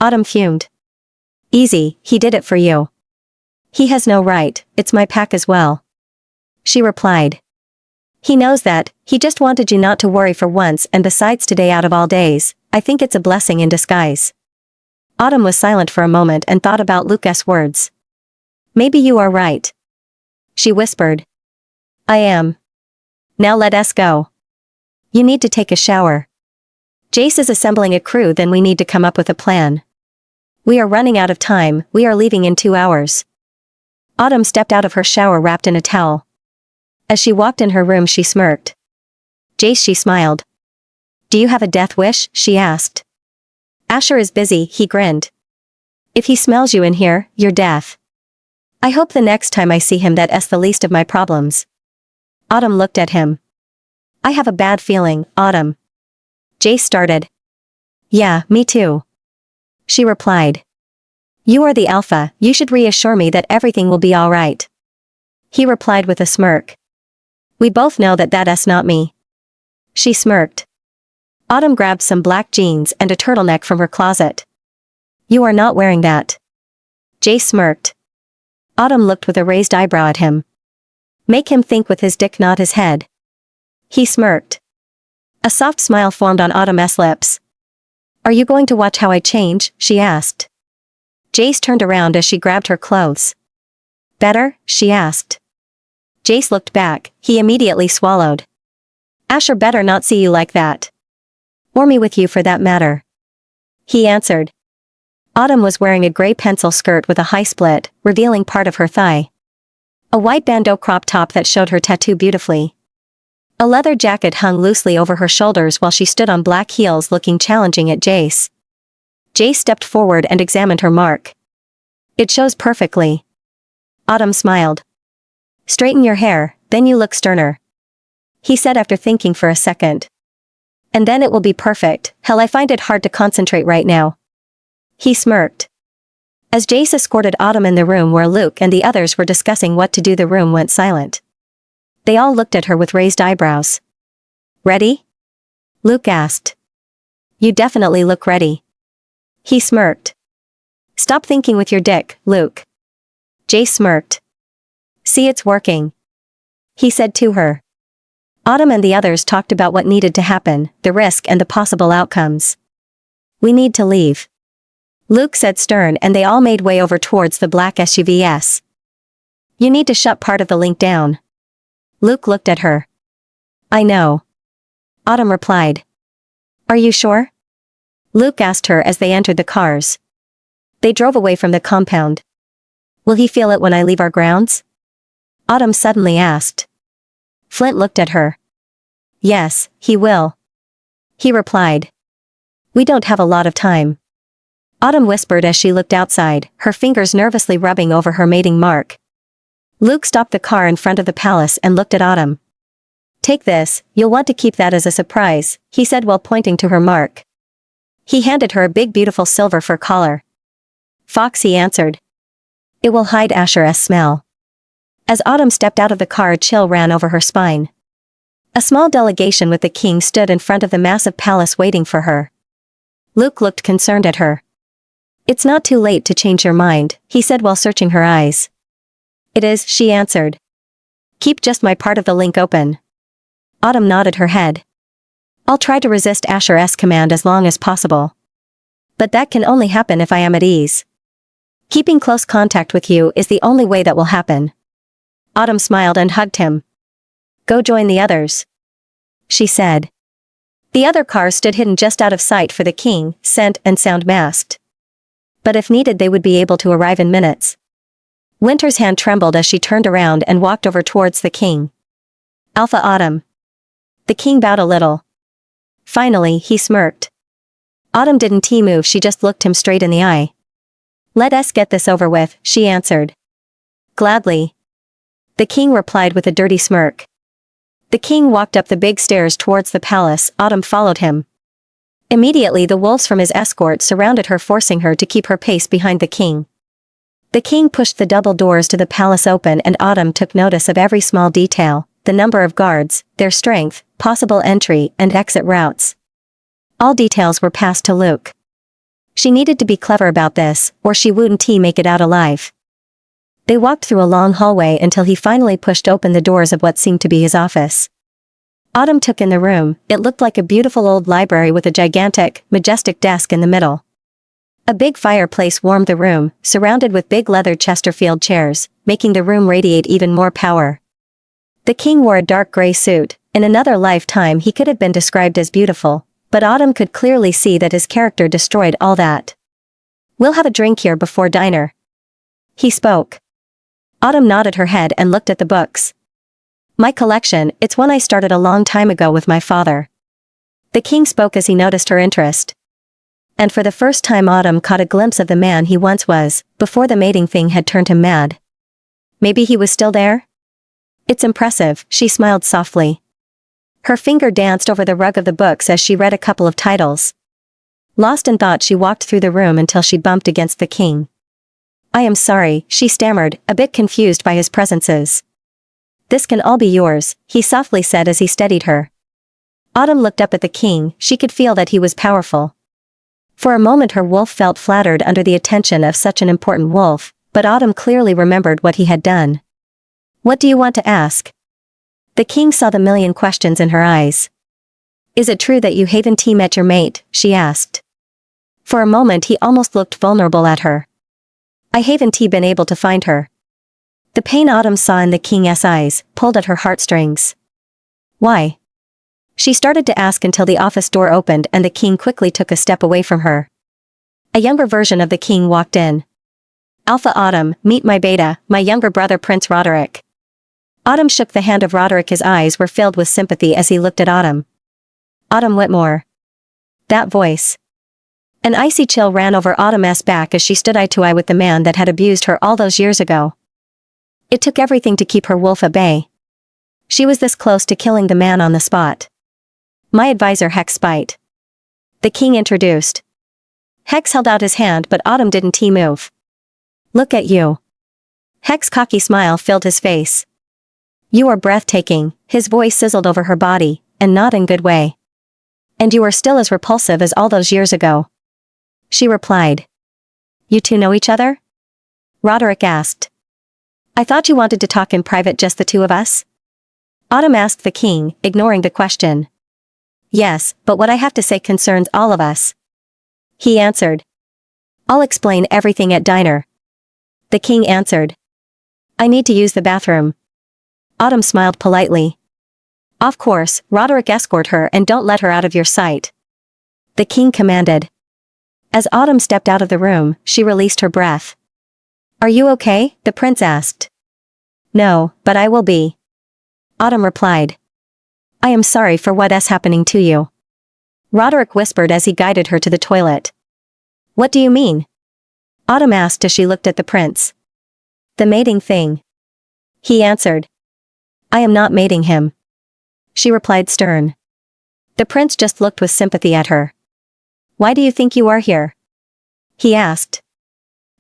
Speaker 1: Autumn fumed. Easy, he did it for you. He has no right, it's my pack as well. She replied. He knows that, he just wanted you not to worry for once, and besides today out of all days, I think it's a blessing in disguise. Autumn was silent for a moment and thought about Luke's words. Maybe you are right. She whispered. I am. Now let us go. You need to take a shower. Jace is assembling a crew, then we need to come up with a plan. We are running out of time, we are leaving in 2 hours. Autumn stepped out of her shower wrapped in a towel. As she walked in her room she smirked. Jace, she smiled. Do you have a death wish? She asked. Asher is busy, he grinned. If he smells you in here, you're death. I hope the next time I see him that's the least of my problems. Autumn looked at him. I have a bad feeling, Autumn. Jace started. Yeah, me too. She replied. You are the alpha, you should reassure me that everything will be alright. He replied with a smirk. We both know that that's not me. She smirked. Autumn grabbed some black jeans and a turtleneck from her closet. You are not wearing that. Jace smirked. Autumn looked with a raised eyebrow at him. Make him think with his dick, not his head. He smirked. A soft smile formed on Autumn's lips. Are you going to watch how I change? She asked. Jace turned around as she grabbed her clothes. Better? She asked. Jace looked back, he immediately swallowed. Asher better not see you like that. Or me with you for that matter. He answered. Autumn was wearing a gray pencil skirt with a high split, revealing part of her thigh. A white bandeau crop top that showed her tattoo beautifully. A leather jacket hung loosely over her shoulders while she stood on black heels looking challenging at Jace. Jace stepped forward and examined her mark. It shows perfectly. Autumn smiled. Straighten your hair, then you look sterner. He said after thinking for a second. And then it will be perfect, hell I find it hard to concentrate right now. He smirked. As Jace escorted Autumn in the room where Luke and the others were discussing what to do, the room went silent. They all looked at her with raised eyebrows. Ready? Luke asked. You definitely look ready. He smirked. Stop thinking with your dick, Luke. Jace smirked. See, it's working. He said to her. Autumn and the others talked about what needed to happen, the risk and the possible outcomes. We need to leave. Luke said stern, and they all made way over towards the black SUVs. You need to shut part of the link down. Luke looked at her. I know. Autumn replied. Are you sure? Luke asked her as they entered the cars. They drove away from the compound. Will he feel it when I leave our grounds? Autumn suddenly asked. Flint looked at her. Yes, he will. He replied. We don't have a lot of time. Autumn whispered as she looked outside, her fingers nervously rubbing over her mating mark. Luke stopped the car in front of the palace and looked at Autumn. Take this, you'll want to keep that as a surprise, he said while pointing to her mark. He handed her a big beautiful silver fur collar. Fox, he answered. It will hide Asher's smell. As Autumn stepped out of the car, a chill ran over her spine. A small delegation with the king stood in front of the massive palace waiting for her. Luke looked concerned at her. It's not too late to change your mind, he said while searching her eyes. It is, she answered. Keep just my part of the link open. Autumn nodded her head. I'll try to resist Asher's command as long as possible. But that can only happen if I am at ease. Keeping close contact with you is the only way that will happen. Autumn smiled and hugged him. Go join the others. She said. The other cars stood hidden just out of sight for the king, scent and sound masked. But if needed they would be able to arrive in minutes. Winter's hand trembled as she turned around and walked over towards the king. Alpha Autumn. The king bowed a little. Finally, he smirked. Autumn didn't move, she just looked him straight in the eye. Let us get this over with, she answered. Gladly. The king replied with a dirty smirk. The king walked up the big stairs towards the palace, Autumn followed him. Immediately the wolves from his escort surrounded her, forcing her to keep her pace behind the king. The king pushed the double doors to the palace open and Autumn took notice of every small detail, the number of guards, their strength, possible entry and exit routes. All details were passed to Luke. She needed to be clever about this, or she wouldn't make it out alive. They walked through a long hallway until he finally pushed open the doors of what seemed to be his office. Autumn took in the room. It looked like a beautiful old library with a gigantic, majestic desk in the middle. A big fireplace warmed the room, surrounded with big leather Chesterfield chairs, making the room radiate even more power. The king wore a dark gray suit. In another lifetime he could have been described as beautiful, but Autumn could clearly see that his character destroyed all that. We'll have a drink here before dinner. He spoke. Autumn nodded her head and looked at the books. My collection, it's one I started a long time ago with my father. The king spoke as he noticed her interest. And for the first time Autumn caught a glimpse of the man he once was, before the mating thing had turned him mad. Maybe he was still there? It's impressive, she smiled softly. Her finger danced over the rug of the books as she read a couple of titles. Lost in thought she walked through the room until she bumped against the king. I am sorry, she stammered, a bit confused by his presences. This can all be yours, he softly said as he steadied her. Autumn looked up at the king, she could feel that he was powerful. For a moment her wolf felt flattered under the attention of such an important wolf, but Autumn clearly remembered what he had done. What do you want to ask? The king saw the million questions in her eyes. Is it true that you haven't met your mate, she asked. For a moment he almost looked vulnerable at her. I haven't been able to find her. The pain Autumn saw in the king's eyes pulled at her heartstrings. Why? She started to ask until the office door opened and the king quickly took a step away from her. A younger version of the king walked in. Alpha Autumn, meet my beta, my younger brother Prince Roderick. Autumn shook the hand of Roderick, his eyes were filled with sympathy as he looked at Autumn. Autumn Whitmore. That voice. An icy chill ran over Autumn's back as she stood eye to eye with the man that had abused her all those years ago. It took everything to keep her wolf at bay. She was this close to killing the man on the spot. My advisor Hex Spite. The king introduced. Hex held out his hand but Autumn didn't move. Look at you. Hex's cocky smile filled his face. You are breathtaking, his voice sizzled over her body, and not in good way. And you are still as repulsive as all those years ago. She replied. You two know each other? Roderick asked. I thought you wanted to talk in private, just the two of us? Autumn asked the king, ignoring the question. Yes, but what I have to say concerns all of us. He answered. I'll explain everything at dinner. The king answered. I need to use the bathroom. Autumn smiled politely. Of course, Roderick, escort her and don't let her out of your sight. The king commanded. As Autumn stepped out of the room, she released her breath. Are you okay? The prince asked. No, but I will be. Autumn replied. I am sorry for what is happening to you. Roderick whispered as he guided her to the toilet. What do you mean? Autumn asked as she looked at the prince. The mating thing. He answered. I am not mating him. She replied stern. The prince just looked with sympathy at her. Why do you think you are here? He asked.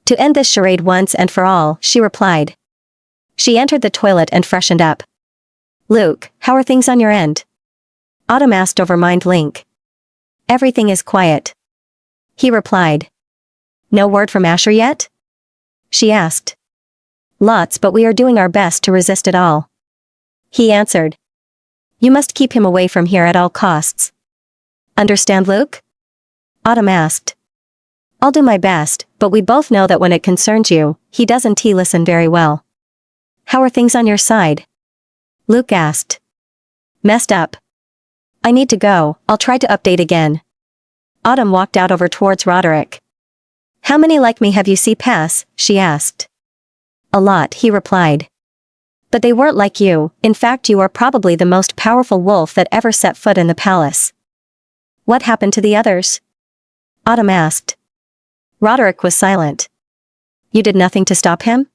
Speaker 1: To end this charade once and for all, she replied. She entered the toilet and freshened up. Luke, how are things on your end? Autumn asked over Mind Link. Everything is quiet. He replied. No word from Asher yet? She asked. Lots, but we are doing our best to resist it all. He answered. You must keep him away from here at all costs. Understand, Luke? Autumn asked. I'll do my best, but we both know that when it concerns you, he doesn't listen very well. How are things on your side? Luke asked. Messed up. I need to go, I'll try to update again. Autumn walked out over towards Roderick. How many like me have you seen pass? She asked. A lot, he replied. But they weren't like you, in fact you are probably the most powerful wolf that ever set foot in the palace. What happened to the others? Autumn asked. Roderick was silent. You did nothing to stop him?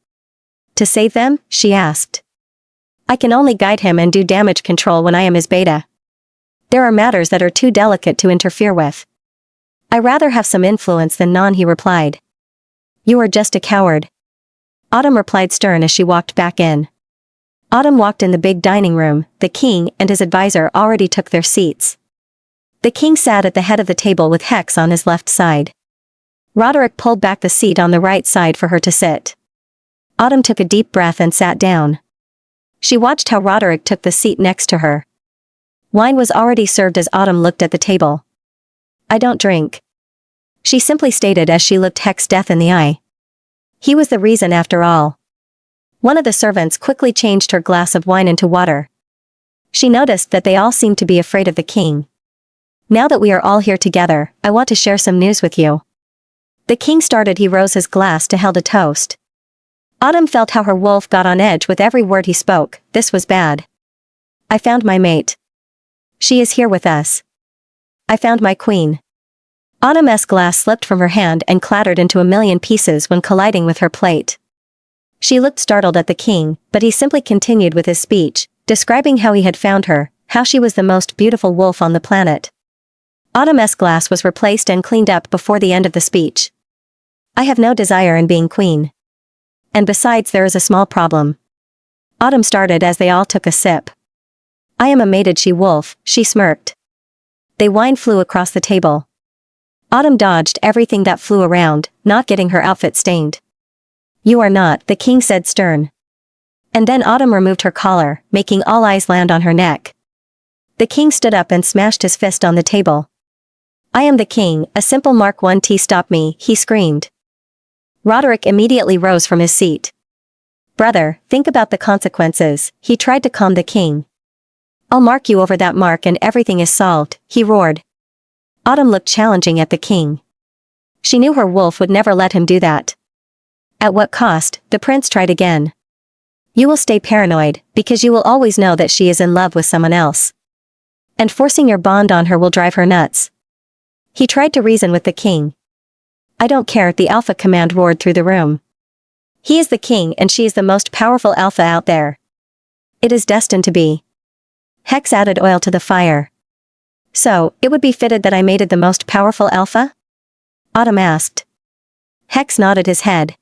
Speaker 1: To save them? She asked. I can only guide him and do damage control when I am his beta. There are matters that are too delicate to interfere with. I rather have some influence than none, he replied. You are just a coward. Autumn replied stern as she walked back in. Autumn walked in the big dining room, the king and his advisor already took their seats. The king sat at the head of the table with Hex on his left side. Roderick pulled back the seat on the right side for her to sit. Autumn took a deep breath and sat down. She watched how Roderick took the seat next to her. Wine was already served as Autumn looked at the table. I don't drink. She simply stated as she looked Hex death in the eye. He was the reason after all. One of the servants quickly changed her glass of wine into water. She noticed that they all seemed to be afraid of the king. Now that we are all here together, I want to share some news with you. The king started. He rose his glass to held a toast. Autumn felt how her wolf got on edge with every word he spoke. This was bad. I found my mate. She is here with us. I found my queen. Autumn's glass slipped from her hand and clattered into a million pieces when colliding with her plate. She looked startled at the king, but he simply continued with his speech, describing how he had found her, how she was the most beautiful wolf on the planet. Autumn's glass was replaced and cleaned up before the end of the speech. I have no desire in being queen. And besides, there is a small problem. Autumn started as they all took a sip. I am a mated she-wolf, she smirked. The wine flew across the table. Autumn dodged everything that flew around, not getting her outfit stained. You are not, the king said stern. And then Autumn removed her collar, making all eyes land on her neck. The king stood up and smashed his fist on the table. I am the king, a simple Mark 1T stop me, he screamed. Roderick immediately rose from his seat. Brother, think about the consequences, he tried to calm the king. I'll mark you over that mark and everything is solved, he roared. Autumn looked challenging at the king. She knew her wolf would never let him do that. At what cost? The prince tried again. You will stay paranoid, because you will always know that she is in love with someone else. And forcing your bond on her will drive her nuts. He tried to reason with the king. I don't care, the alpha command roared through the room. He is the king and she is the most powerful alpha out there. It is destined to be. Hex added oil to the fire. So, it would be fitted that I mated the most powerful alpha? Autumn asked. Hex nodded his head.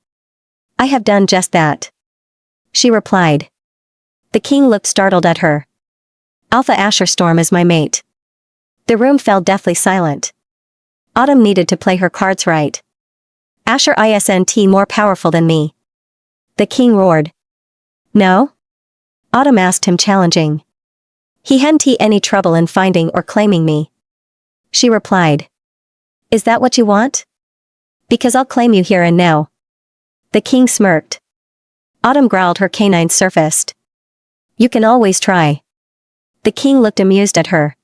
Speaker 1: I have done just that. She replied. The king looked startled at her. Alpha Asher Storm is my mate. The room fell deathly silent. Autumn needed to play her cards right. Asher isn't more powerful than me. The king roared. No? Autumn asked him challenging. He hadn't any trouble in finding or claiming me. She replied. Is that what you want? Because I'll claim you here and now. The king smirked. Autumn growled, her canines surfaced. You can always try. The king looked amused at her.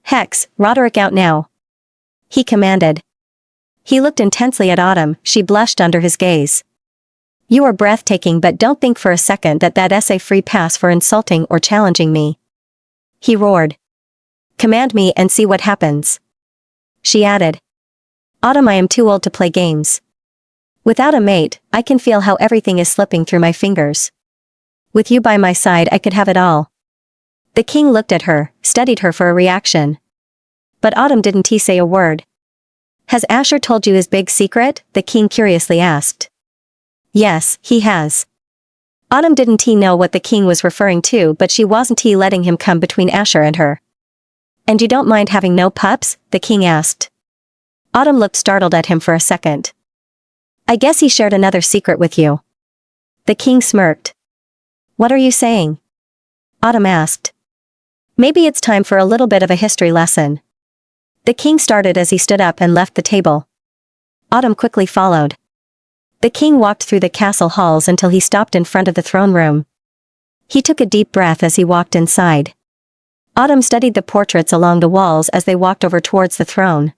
Speaker 1: Hex, Roderick out now. He commanded. He looked intensely at Autumn, she blushed under his gaze. You are breathtaking, but don't think for a second that that's a free pass for insulting or challenging me. He roared. Command me and see what happens. She added. Autumn, I am too old to play games. Without a mate, I can feel how everything is slipping through my fingers. With you by my side I could have it all. The king looked at her, studied her for a reaction. But Autumn didn't say a word. Has Asher told you his big secret? The king curiously asked. Yes, he has. Autumn didn't know what the king was referring to, but she wasn't letting him come between Asher and her. And you don't mind having no pups? The king asked. Autumn looked startled at him for a second. I guess he shared another secret with you. The king smirked. What are you saying? Autumn asked. Maybe it's time for a little bit of a history lesson. The king started as he stood up and left the table. Autumn quickly followed. The king walked through the castle halls until he stopped in front of the throne room. He took a deep breath as he walked inside. Autumn studied the portraits along the walls as they walked over towards the throne.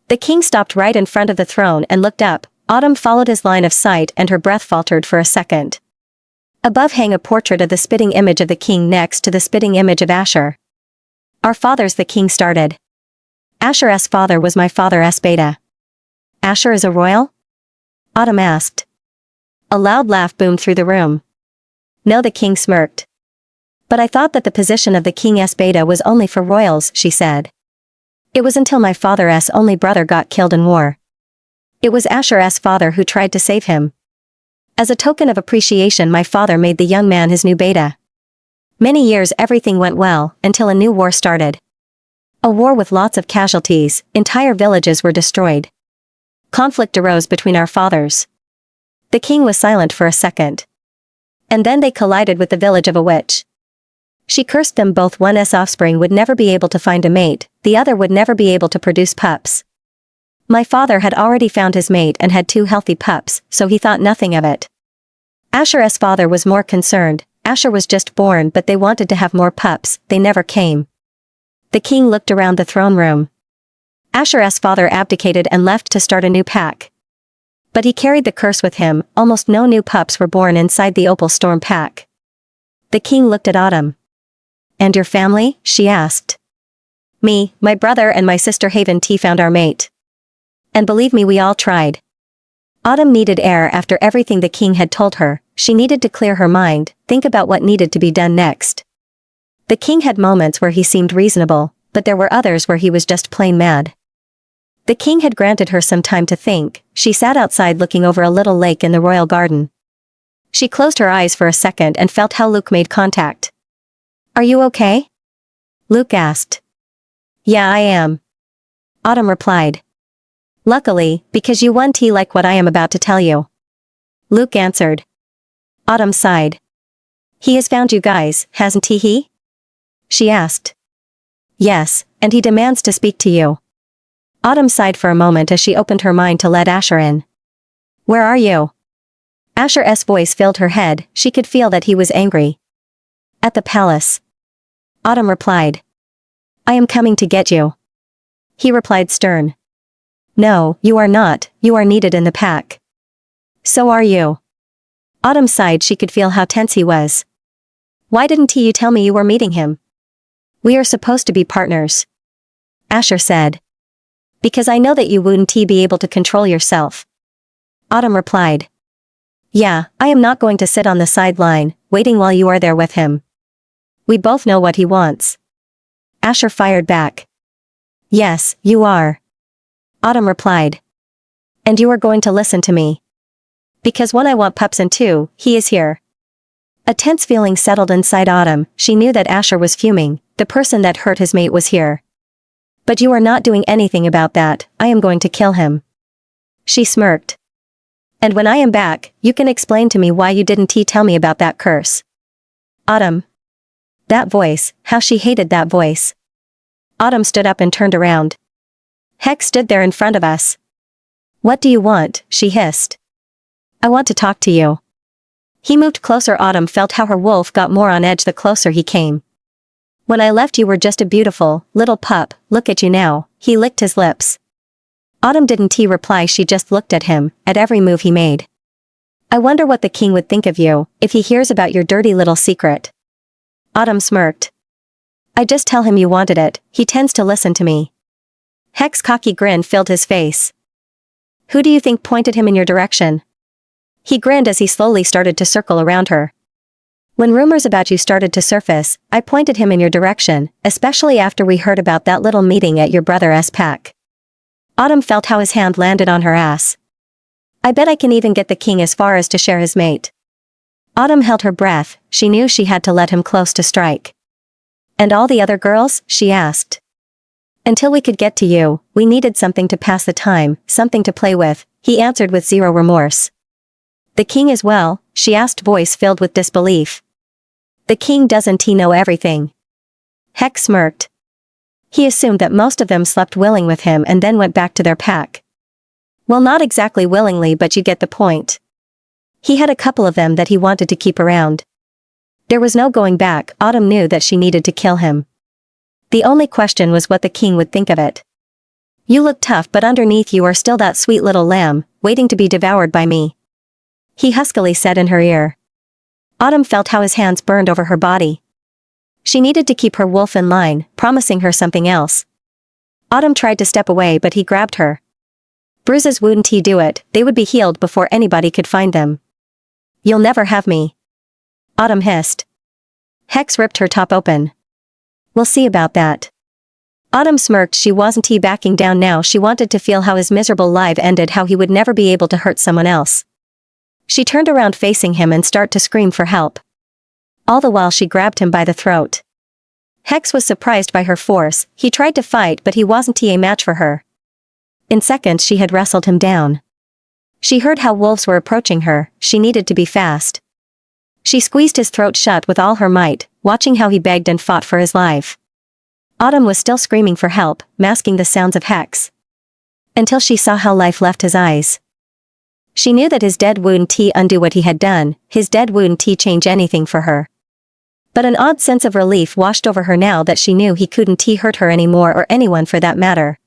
Speaker 1: The king stopped right in front of the throne and looked up. Autumn followed his line of sight and her breath faltered for a second. Above hang a portrait of the spitting image of the king next to the spitting image of Asher. Our fathers, the king started. Asher's father was my father's beta. Asher is a royal? Autumn asked. A loud laugh boomed through the room. No, the king smirked. But I thought that the position of the king's beta was only for royals, she said. It was until my father's only brother got killed in war. It was Asher's father who tried to save him. As a token of appreciation, my father made the young man his new beta. Many years everything went well, until a new war started. A war with lots of casualties, entire villages were destroyed. Conflict arose between our fathers. The king was silent for a second. And then they collided with the village of a witch. She cursed them both. One's offspring would never be able to find a mate, the other would never be able to produce pups. My father had already found his mate and had 2 healthy pups, so he thought nothing of it. Asher's father was more concerned. Asher was just born, but they wanted to have more pups, they never came. The king looked around the throne room. Asher's father abdicated and left to start a new pack. But he carried the curse with him. Almost no new pups were born inside the Opal Storm pack. The king looked at Autumn. And your family? She asked. Me, my brother and my sister Haven T found our mate. And believe me, we all tried. Autumn needed air after everything the king had told her. She needed to clear her mind, think about what needed to be done next. The king had moments where he seemed reasonable, but there were others where he was just plain mad. The king had granted her some time to think. She sat outside looking over a little lake in the royal garden. She closed her eyes for a second and felt how Luke made contact. Are you okay? Luke asked. Yeah, I am. Autumn replied. Luckily, because you won tea like what I am about to tell you. Luke answered. Autumn sighed. He has found you guys, hasn't he? She asked. Yes, and he demands to speak to you. Autumn sighed for a moment as she opened her mind to let Asher in. Where are you? Asher's voice filled her head. She could feel that he was angry. At the palace. Autumn replied. I am coming to get you. He replied stern. No, you are not, you are needed in the pack. So are you. Autumn sighed. She could feel how tense he was. Why didn't you tell me you were meeting him? We are supposed to be partners. Asher said. Because I know that you wouldn't be able to control yourself. Autumn replied. Yeah, I am not going to sit on the sideline, waiting while you are there with him. We both know what he wants. Asher fired back. Yes, you are. Autumn replied. And you are going to listen to me. Because when I want pups and 2, he is here. A tense feeling settled inside Autumn. She knew that Asher was fuming. The person that hurt his mate was here. But you are not doing anything about that. I am going to kill him. She smirked. And when I am back, you can explain to me why you didn't tell me about that curse. Autumn. That voice, how she hated that voice. Autumn stood up and turned around. Hex stood there in front of us. What do you want? She hissed. I want to talk to you. He moved closer. Autumn felt how her wolf got more on edge the closer he came. When I left you were just a beautiful, little pup, look at you now. He licked his lips. Autumn didn't reply. She just looked at him, at every move he made. I wonder what the king would think of you, if he hears about your dirty little secret. Autumn smirked. I just tell him you wanted it, he tends to listen to me. Hex's cocky grin filled his face. Who do you think pointed him in your direction? He grinned as he slowly started to circle around her. When rumors about you started to surface, I pointed him in your direction, especially after we heard about that little meeting at your brother's pack. Autumn felt how his hand landed on her ass. I bet I can even get the king as far as to share his mate. Autumn held her breath. She knew she had to let him close to strike. And all the other girls? She asked. Until we could get to you, we needed something to pass the time, something to play with, he answered with zero remorse. The king as well? She asked, voice filled with disbelief. The king doesn't know everything. Hex smirked. He assumed that most of them slept willing with him and then went back to their pack. Well, not exactly willingly, but you get the point. He had a couple of them that he wanted to keep around. There was no going back. Autumn knew that she needed to kill him. The only question was what the king would think of it. You look tough, but underneath you are still that sweet little lamb, waiting to be devoured by me, he huskily said in her ear. Autumn felt how his hands burned over her body. She needed to keep her wolf in line, promising her something else. Autumn tried to step away, but he grabbed her. Bruises wouldn't he do it, they would be healed before anybody could find them. You'll never have me, Autumn hissed. Hex ripped her top open. We'll see about that. Autumn smirked. She wasn't backing down now. She wanted to feel how his miserable life ended, how he would never be able to hurt someone else. She turned around facing him and started to scream for help. All the while she grabbed him by the throat. Hex was surprised by her force. He tried to fight, but he wasn't a match for her. In seconds she had wrestled him down. She heard how wolves were approaching her. She needed to be fast. She squeezed his throat shut with all her might, watching how he begged and fought for his life. Autumn was still screaming for help, masking the sounds of Hex. Until she saw how life left his eyes. She knew that his dead wouldn't undo what he had done, his dead wouldn't change anything for her. But an odd sense of relief washed over her now that she knew he couldn't hurt her anymore, or anyone for that matter.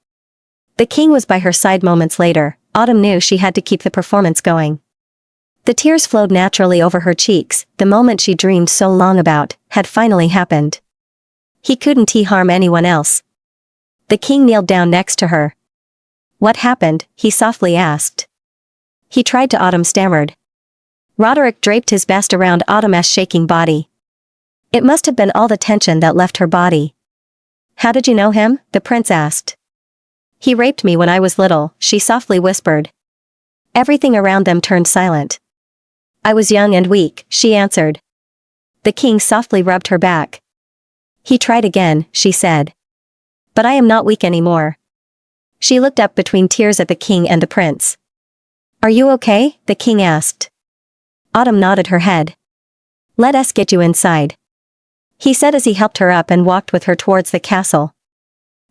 Speaker 1: The king was by her side moments later. Autumn knew she had to keep the performance going. The tears flowed naturally over her cheeks. The moment she dreamed so long about had finally happened. He couldn't harm anyone else. The king kneeled down next to her. What happened? He softly asked. He tried to. Autumn stammered. Roderick draped his vest around Autumn's shaking body. It must have been all the tension that left her body. How did you know him? The prince asked. He raped me when I was little, she softly whispered. Everything around them turned silent. I was young and weak, she answered. The king softly rubbed her back. He tried again, she said. But I am not weak anymore. She looked up between tears at the king and the prince. Are you okay? The king asked. Autumn nodded her head. Let us get you inside, he said as he helped her up and walked with her towards the castle.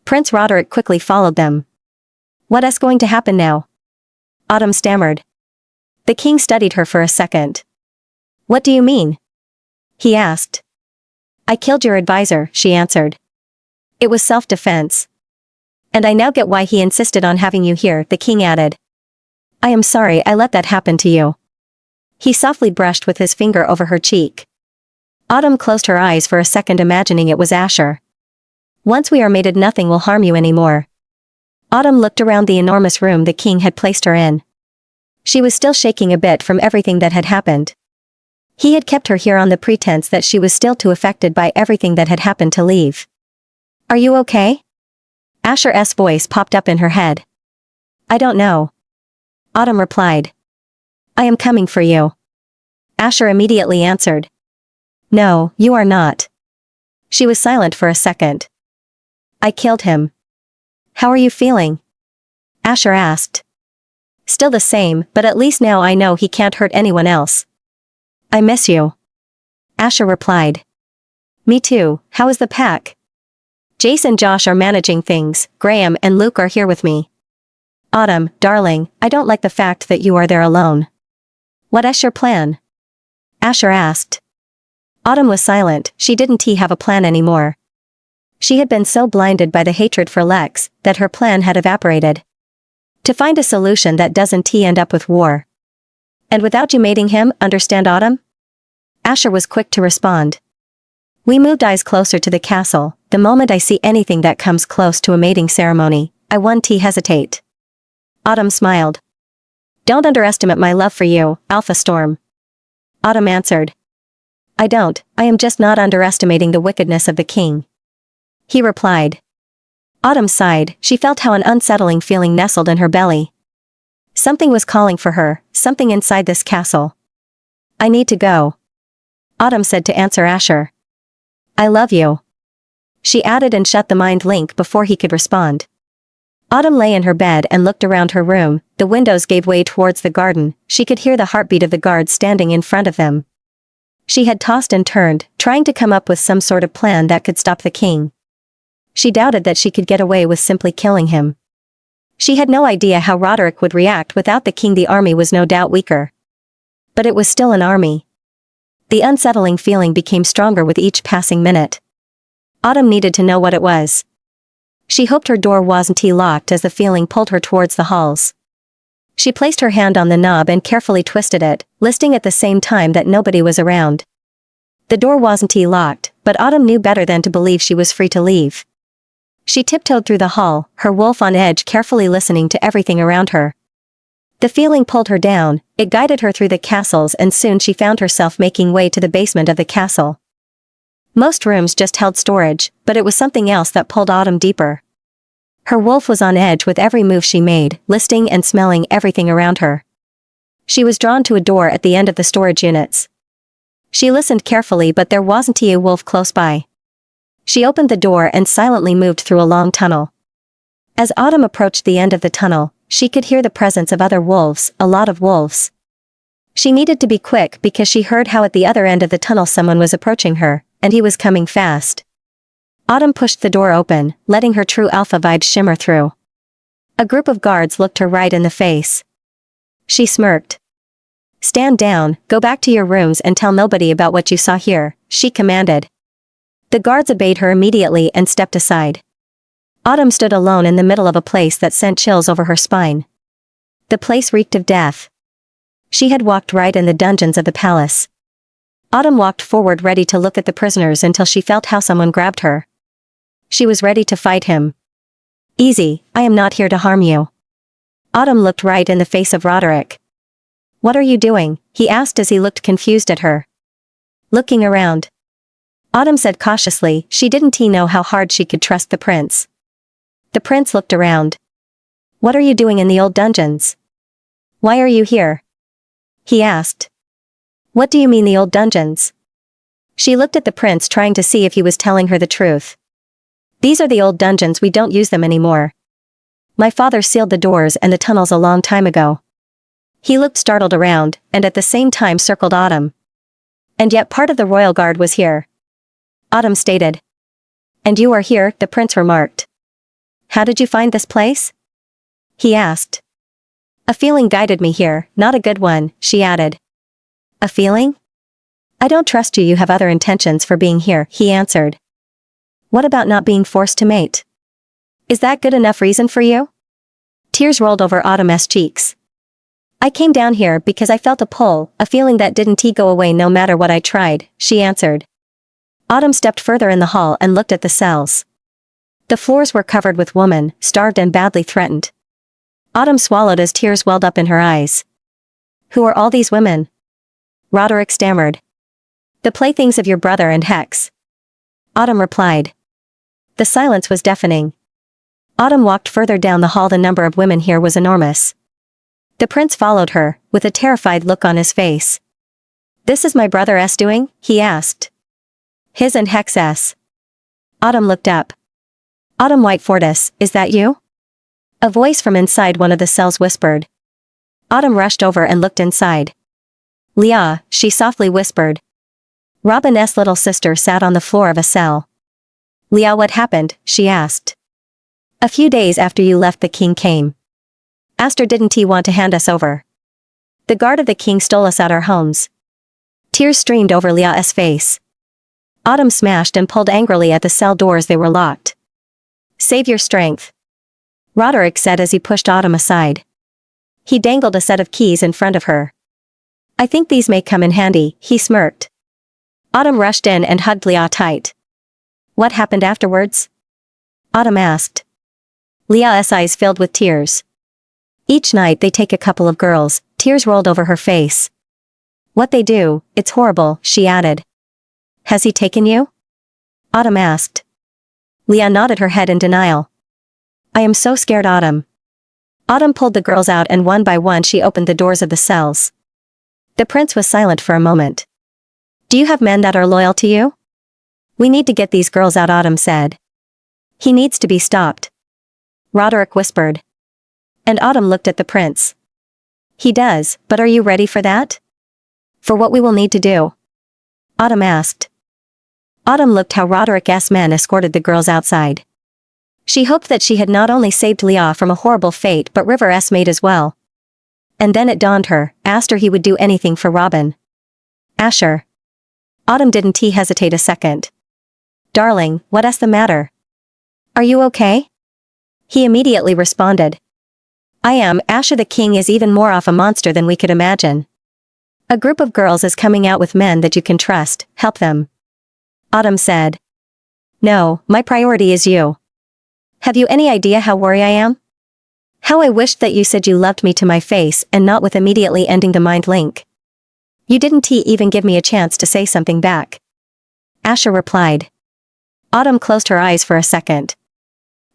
Speaker 1: Prince Roderick quickly followed them. What's going to happen now? Autumn stammered. The king studied her for a second. What do you mean? He asked. I killed your advisor, she answered. It was self-defense. And I now get why he insisted on having you here, the king added. I am sorry I let that happen to you. He softly brushed with his finger over her cheek. Autumn closed her eyes for a second, imagining it was Asher. Once we are mated, nothing will harm you anymore. Autumn looked around the enormous room the king had placed her in. She was still shaking a bit from everything that had happened. He had kept her here on the pretense that she was still too affected by everything that had happened to leave. Are you okay? Asher's voice popped up in her head. I don't know. Autumn replied. I am coming for you. Asher immediately answered. No, you are not. She was silent for a second. I killed him. How are you feeling? Asher asked. Still the same, but at least now I know he can't hurt anyone else. I miss you. Asher replied. Me too. How is the pack? Jace and Josh are managing things. Graham and Luke are here with me. Autumn, darling, I don't like the fact that you are there alone. What's your plan? Asher asked. Autumn was silent. She didn't have a plan anymore. She had been so blinded by the hatred for Lex that her plan had evaporated. To find a solution that doesn't end up with war. And without you mating him, understand, Autumn? Asher was quick to respond. We moved eyes closer to the castle. The moment I see anything that comes close to a mating ceremony, I won't hesitate. Autumn smiled. Don't underestimate my love for you, Alpha Storm. Autumn answered. I don't, I am just not underestimating the wickedness of the king. He replied. Autumn sighed. She felt how an unsettling feeling nestled in her belly. Something was calling for her, something inside this castle. I need to go. Autumn said to answer Asher. I love you. She added and shut the mind link before he could respond. Autumn lay in her bed and looked around her room. The windows gave way towards the garden. She could hear the heartbeat of the guards standing in front of them. She had tossed and turned, trying to come up with some sort of plan that could stop the king. She doubted that she could get away with simply killing him. She had no idea how Roderick would react without the king. The army was no doubt weaker. But it was still an army. The unsettling feeling became stronger with each passing minute. Autumn needed to know what it was. She hoped her door wasn't locked as the feeling pulled her towards the halls. She placed her hand on the knob and carefully twisted it, listening at the same time that nobody was around. The door wasn't locked, but Autumn knew better than to believe she was free to leave. She tiptoed through the hall, her wolf on edge, carefully listening to everything around her. The feeling pulled her down, it guided her through the castles, and soon she found herself making way to the basement of the castle. Most rooms just held storage, but it was something else that pulled Autumn deeper. Her wolf was on edge with every move she made, listening and smelling everything around her. She was drawn to a door at the end of the storage units. She listened carefully, but there wasn't a wolf close by. She opened the door and silently moved through a long tunnel. As Autumn approached the end of the tunnel, she could hear the presence of other wolves, a lot of wolves. She needed to be quick because she heard how at the other end of the tunnel someone was approaching her, and he was coming fast. Autumn pushed the door open, letting her true alpha vibe shimmer through. A group of guards looked her right in the face. She smirked. "Stand down, go back to your rooms and tell nobody about what you saw here," she commanded. The guards obeyed her immediately and stepped aside. Autumn stood alone in the middle of a place that sent chills over her spine. The place reeked of death. She had walked right in the dungeons of the palace. Autumn walked forward, ready to look at the prisoners, until she felt how someone grabbed her. She was ready to fight him. "Easy, I am not here to harm you." Autumn looked right in the face of Roderick. "What are you doing?" he asked as he looked confused at her. "Looking around." Autumn said cautiously. She didn't know how hard she could trust the prince. The prince looked around. "What are you doing in the old dungeons? Why are you here?" he asked. "What do you mean the old dungeons?" She looked at the prince, trying to see if he was telling her the truth. "These are the old dungeons, we don't use them anymore. My father sealed the doors and the tunnels a long time ago." He looked startled around, and at the same time circled Autumn. "And yet part of the royal guard was here," Autumn stated. "And you are here," the prince remarked. "How did you find this place?" he asked. "A feeling guided me here, not a good one," she added. "A feeling? I don't trust you have other intentions for being here," he answered. "What about not being forced to mate? Is that good enough reason for you?" Tears rolled over Autumn's cheeks. "I came down here because I felt a pull, a feeling that didn't go away no matter what I tried," she answered. Autumn stepped further in the hall and looked at the cells. The floors were covered with women, starved and badly threatened. Autumn swallowed as tears welled up in her eyes. "Who are all these women?" Roderick stammered. "The playthings of your brother and Hex," Autumn replied. The silence was deafening. Autumn walked further down the hall. The number of women here was enormous. The prince followed her, with a terrified look on his face. "This is my brother's doing?" he asked. "His and Hex's." Autumn looked up. "Autumn Whitefortis, is that you?" A voice from inside one of the cells whispered. Autumn rushed over and looked inside. "Leah," she softly whispered. Robin's little sister sat on the floor of a cell. "Leah, what happened?" she asked. "A few days after you left, the king came. Aster didn't he want to hand us over? The guard of the king stole us out our homes." Tears streamed over Leah's face. Autumn smashed and pulled angrily at the cell doors. They were locked. "Save your strength," Roderick said as he pushed Autumn aside. He dangled a set of keys in front of her. "I think these may come in handy," he smirked. Autumn rushed in and hugged Leah tight. "What happened afterwards?" Autumn asked. Leah's eyes filled with tears. "Each night they take a couple of girls," tears rolled over her face. "What they do, it's horrible," she added. "Has he taken you?" Autumn asked. Leah nodded her head in denial. "I am so scared, Autumn." Autumn pulled the girls out and one by one she opened the doors of the cells. The prince was silent for a moment. "Do you have men that are loyal to you?" "We need to get these girls out," Autumn said. "He needs to be stopped," Roderick whispered. And Autumn looked at the prince. "He does, but are you ready for that? For what we will need to do?" Autumn asked. Autumn looked how Roderick's men escorted the girls outside. She hoped that she had not only saved Leah from a horrible fate but River's mate as well. And then it dawned her, Aster, he would do anything for Robin. Asher. Autumn didn't hesitate a second. Darling, what's the matter? Are you okay? He immediately responded. I am. Asher, the king is even more of a monster than we could imagine. A group of girls is coming out with men that you can trust, help them. Autumn said. No, my priority is you. Have you any idea how worried I am? How I wished that you said you loved me to my face and not with immediately ending the mind link. You didn't even give me a chance to say something back. Asher replied. Autumn closed her eyes for a second.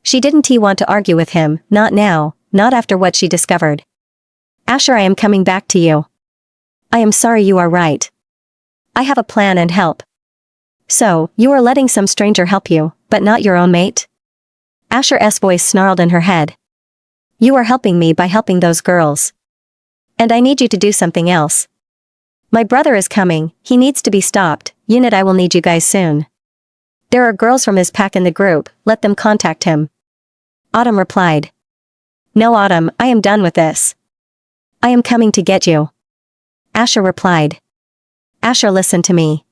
Speaker 1: She didn't want to argue with him, not now, not after what she discovered. Asher, I am coming back to you. I am sorry, you are right. I have a plan and help. So, you are letting some stranger help you, but not your own mate? Asher's voice snarled in her head. You are helping me by helping those girls. And I need you to do something else. My brother is coming, he needs to be stopped, Unit, I will need you guys soon. There are girls from his pack in the group, let them contact him. Autumn replied. No, Autumn, I am done with this. I am coming to get you. Asher replied. Asher, listen to me.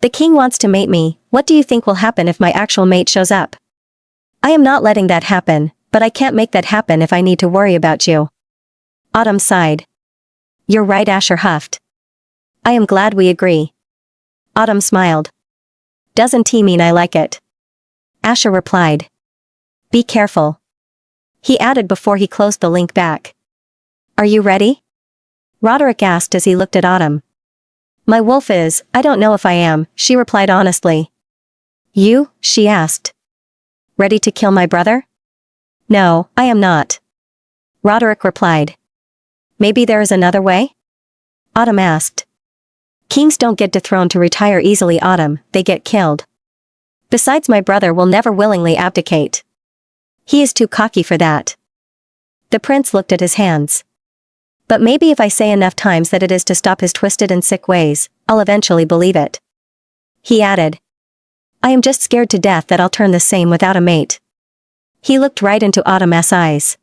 Speaker 1: The king wants to mate me, what do you think will happen if my actual mate shows up? I am not letting that happen, but I can't make that happen if I need to worry about you. Autumn sighed. You're right, Asher huffed. I am glad we agree. Autumn smiled. Doesn't he mean I like it? Asher replied. Be careful. He added before he closed the link back. Are you ready? Roderick asked as he looked at Autumn. My wolf is, I don't know if I am, she replied honestly. You? She asked. Ready to kill my brother? No, I am not. Roderick replied. Maybe there is another way? Autumn asked. Kings don't get dethroned to retire easily, Autumn, they get killed. Besides, my brother will never willingly abdicate. He is too cocky for that. The prince looked at his hands. But maybe if I say enough times that it is to stop his twisted and sick ways, I'll eventually believe it. He added. I am just scared to death that I'll turn the same without a mate. He looked right into Autumn's eyes.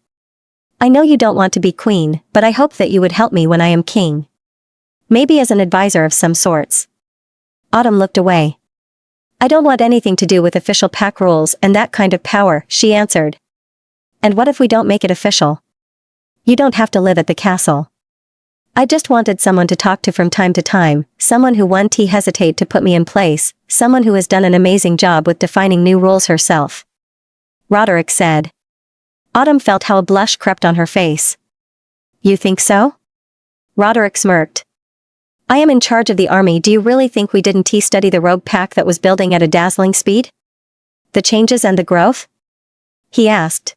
Speaker 1: I know you don't want to be queen, but I hope that you would help me when I am king. Maybe as an advisor of some sorts. Autumn looked away. I don't want anything to do with official pack rules and that kind of power, she answered. And what if we don't make it official? You don't have to live at the castle. I just wanted someone to talk to from time to time, someone who won't hesitate to put me in place, someone who has done an amazing job with defining new rules herself. Roderick said. Autumn felt how a blush crept on her face. You think so? Roderick smirked. I am in charge of the army. Do you really think we didn't study the rogue pack that was building at a dazzling speed? The changes and the growth? He asked.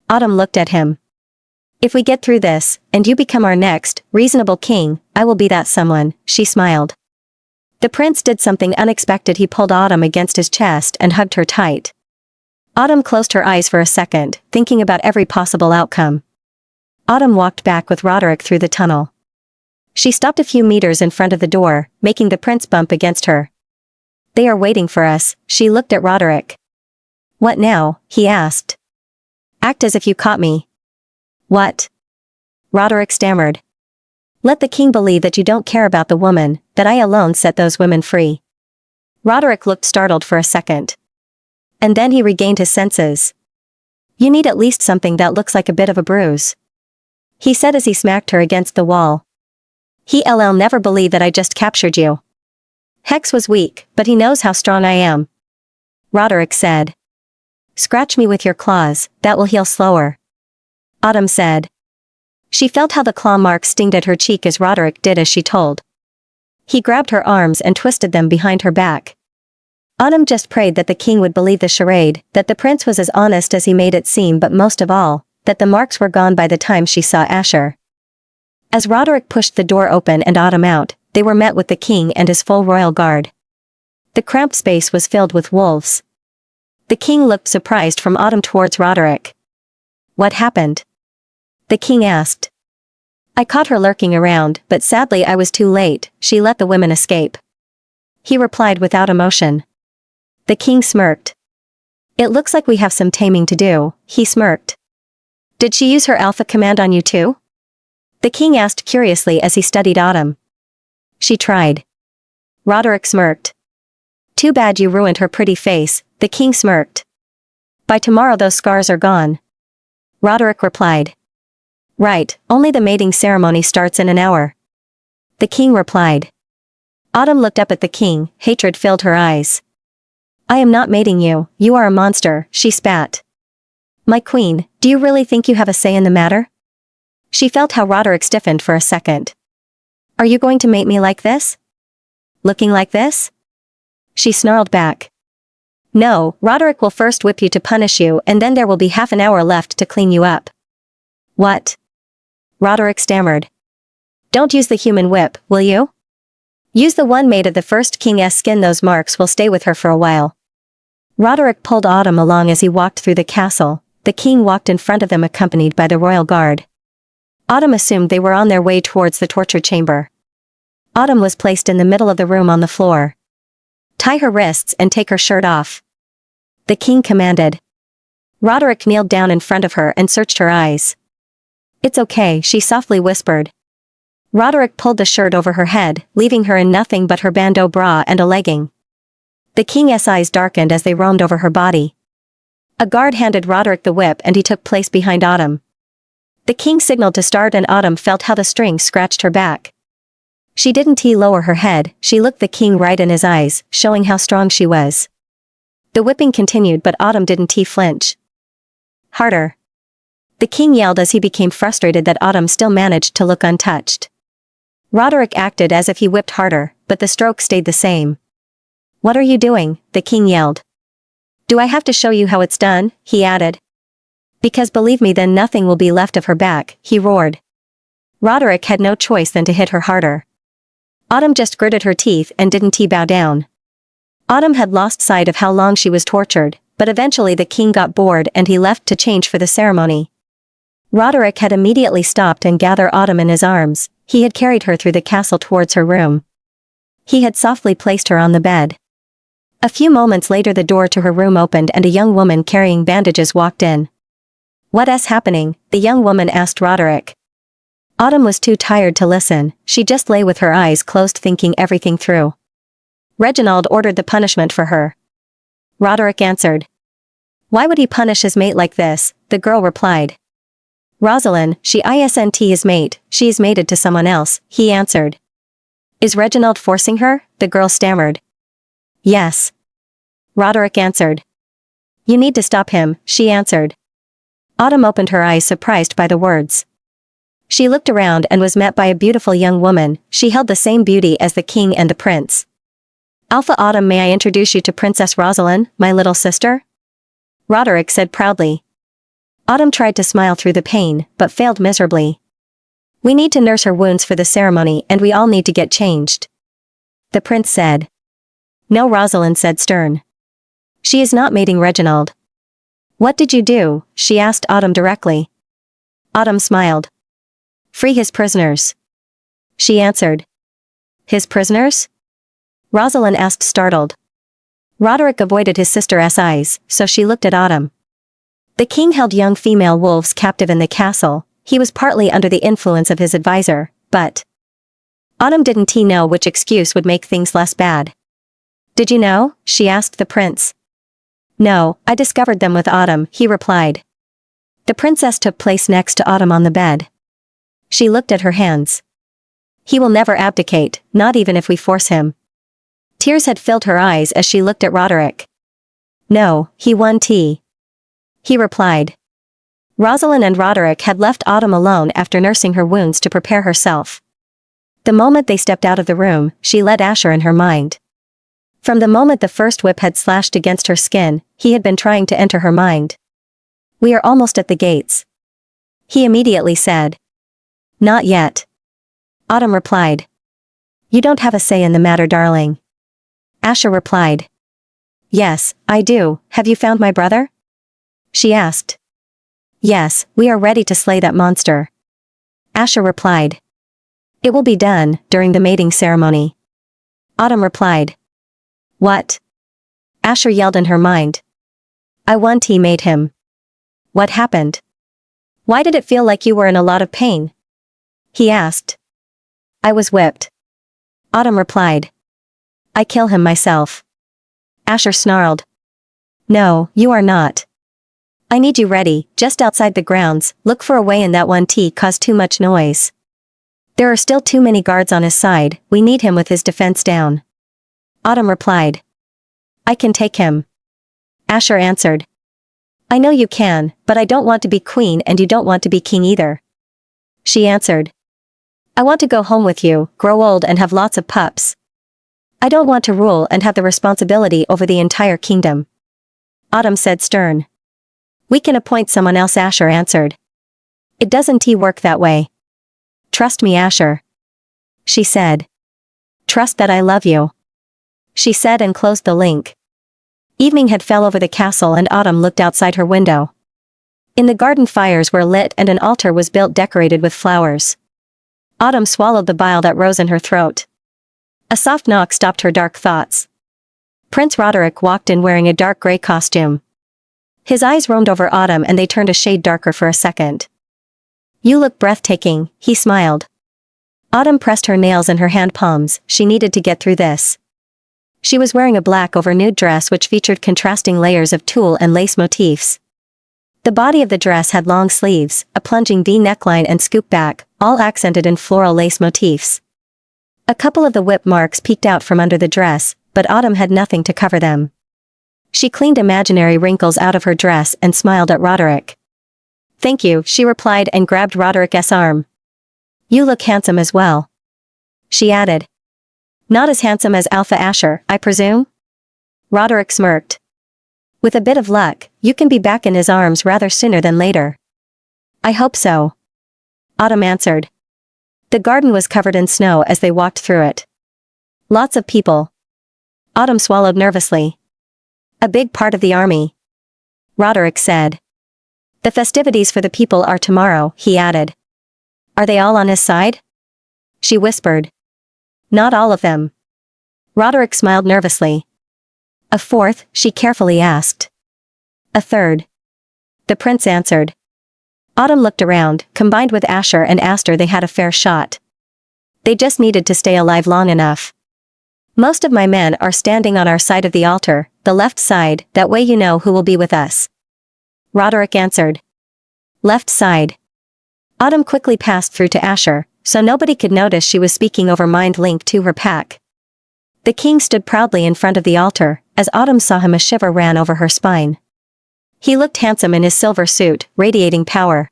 Speaker 1: Autumn looked at him. If we get through this, and you become our next, reasonable king, I will be that someone, she smiled. The prince did something unexpected. He pulled Autumn against his chest and hugged her tight. Autumn closed her eyes for a second, thinking about every possible outcome. Autumn walked back with Roderick through the tunnel. She stopped a few meters in front of the door, making the prince bump against her. They are waiting for us, she looked at Roderick. What now? He asked. Act as if you caught me. What? Roderick stammered. Let the king believe that you don't care about the woman, that I alone set those women free. Roderick looked startled for a second. And then he regained his senses. You need at least something that looks like a bit of a bruise. He said as he smacked her against the wall. He'll never believe that I just captured you. Hex was weak, but he knows how strong I am. Roderick said. Scratch me with your claws, that will heal slower. Autumn said. She felt how the claw marks stinged at her cheek as Roderick did as she told. He grabbed her arms and twisted them behind her back. Autumn just prayed that the king would believe the charade, that the prince was as honest as he made it seem, but most of all, that the marks were gone by the time she saw Asher. As Roderick pushed the door open and Autumn out, they were met with the king and his full royal guard. The cramped space was filled with wolves. The king looked surprised from Autumn towards Roderick. What happened? The king asked. I caught her lurking around, but sadly I was too late, she let the women escape. He replied without emotion. The king smirked. It looks like we have some taming to do, he smirked. Did she use her alpha command on you too? The king asked curiously as he studied Autumn. She tried. Roderick smirked. too bad you ruined her pretty face, the king smirked. By tomorrow those scars are gone. Roderick replied. Right, only the mating ceremony starts in an hour. The king replied. Autumn looked up at the king, hatred filled her eyes. I am not mating you, you are a monster, she spat. My queen, do you really think you have a say in the matter? She felt how Roderick stiffened for a second. Are you going to mate me like this? Looking like this? She snarled back. No, Roderick will first whip you to punish you and then there will be half an hour left to clean you up. What? Roderick stammered. Don't use the human whip, will you? Use the one made of the first king's skin, those marks will stay with her for a while. Roderick pulled Autumn along as he walked through the castle. The king walked in front of them accompanied by the royal guard. Autumn assumed they were on their way towards the torture chamber. Autumn was placed in the middle of the room on the floor. Tie her wrists and take her shirt off. The king commanded. Roderick kneeled down in front of her and searched her eyes. It's okay, she softly whispered. Roderick pulled the shirt over her head, leaving her in nothing but her bandeau bra and a legging. The king's eyes darkened as they roamed over her body. A guard handed Roderick the whip and he took place behind Autumn. The king signaled to start and Autumn felt how the strings scratched her back. She didn't lower her head, she looked the king right in his eyes, showing how strong she was. The whipping continued but Autumn didn't flinch. Harder. The king yelled as he became frustrated that Autumn still managed to look untouched. Roderick acted as if he whipped harder, but the stroke stayed the same. What are you doing? The king yelled. Do I have to show you how it's done? He added. Because believe me then nothing will be left of her back, he roared. Roderick had no choice than to hit her harder. Autumn just gritted her teeth and didn't bow down. Autumn had lost sight of how long she was tortured, but eventually the king got bored and he left to change for the ceremony. Roderick had immediately stopped and gathered Autumn in his arms. He had carried her through the castle towards her room. He had softly placed her on the bed. A few moments later the door to her room opened and a young woman carrying bandages walked in. What's happening? The young woman asked Roderick. Autumn was too tired to listen, she just lay with her eyes closed thinking everything through. Reginald ordered the punishment for her. Roderick answered. Why would he punish his mate like this? The girl replied. Rosalind, she isn't his mate, she is mated to someone else, he answered. Is Reginald forcing her? The girl stammered. Yes. Roderick answered. You need to stop him, she answered. Autumn opened her eyes surprised by the words. She looked around and was met by a beautiful young woman, she held the same beauty as the king and the prince. Alpha Autumn, may I introduce you to Princess Rosalind, my little sister? Roderick said proudly. Autumn tried to smile through the pain, but failed miserably. We need to nurse her wounds for the ceremony and we all need to get changed. The prince said. No, Rosalind said stern. She is not mating Reginald. What did you do? She asked Autumn directly. Autumn smiled. Free his prisoners. She answered. His prisoners? Rosalind asked startled. Roderick avoided his sister's eyes, so she looked at Autumn. The king held young female wolves captive in the castle. He was partly under the influence of his advisor, but Autumn didn't know which excuse would make things less bad. Did you know? She asked the prince. No, I discovered them with Autumn, he replied. The princess took place next to Autumn on the bed. She looked at her hands. He will never abdicate, not even if we force him. Tears had filled her eyes as she looked at Roderick. No, he won't. He replied. Rosalind and Roderick had left Autumn alone after nursing her wounds to prepare herself. The moment they stepped out of the room, she led Asher in her mind. From the moment the first whip had slashed against her skin, he had been trying to enter her mind. We are almost at the gates. He immediately said. Not yet. Autumn replied. You don't have a say in the matter, darling. Asher replied. Yes, I do. Have you found my brother? She asked. Yes, we are ready to slay that monster. Asher replied. It will be done during the mating ceremony. Autumn replied. What? Asher yelled in her mind. I want he made him. What happened? Why did it feel like you were in a lot of pain? He asked. I was whipped. Autumn replied. I kill him myself. Asher snarled. No, you are not. I need you ready, just outside the grounds. Look for a way in, that one T caused too much noise. There are still too many guards on his side, we need him with his defense down. Autumn replied. I can take him. Asher answered. I know you can, but I don't want to be queen and you don't want to be king either. She answered. I want to go home with you, grow old and have lots of pups. I don't want to rule and have the responsibility over the entire kingdom. Autumn said stern. We can appoint someone else, Asher answered. It doesn't work that way. Trust me, Asher. She said. Trust that I love you. She said and closed the link. Evening had fell over the castle and Autumn looked outside her window. In the garden fires were lit and an altar was built decorated with flowers. Autumn swallowed the bile that rose in her throat. A soft knock stopped her dark thoughts. Prince Roderick walked in wearing a dark gray costume. His eyes roamed over Autumn and they turned a shade darker for a second. You look breathtaking, he smiled. Autumn pressed her nails in her hand palms, she needed to get through this. She was wearing a black over nude dress which featured contrasting layers of tulle and lace motifs. The body of the dress had long sleeves, a plunging V neckline and scoop back, all accented in floral lace motifs. A couple of the whip marks peeked out from under the dress, but Autumn had nothing to cover them. She cleaned imaginary wrinkles out of her dress and smiled at Roderick. Thank you, she replied and grabbed Roderick's arm. You look handsome as well. She added. Not as handsome as Alpha Asher, I presume? Roderick smirked. With a bit of luck, you can be back in his arms rather sooner than later. I hope so. Autumn answered. The garden was covered in snow as they walked through it. Lots of people. Autumn swallowed nervously. A big part of the army. Roderick said. The festivities for the people are tomorrow, he added. Are they all on his side? She whispered. Not all of them. Roderick smiled nervously. A fourth, she carefully asked. A third. The prince answered. Autumn looked around, combined with Asher and Aster they had a fair shot. They just needed to stay alive long enough. Most of my men are standing on our side of the altar, the left side, that way you know who will be with us. Roderick answered. Left side. Autumn quickly passed through to Asher, so nobody could notice she was speaking over mind link to her pack. The king stood proudly in front of the altar, as Autumn saw him a shiver ran over her spine. He looked handsome in his silver suit, radiating power.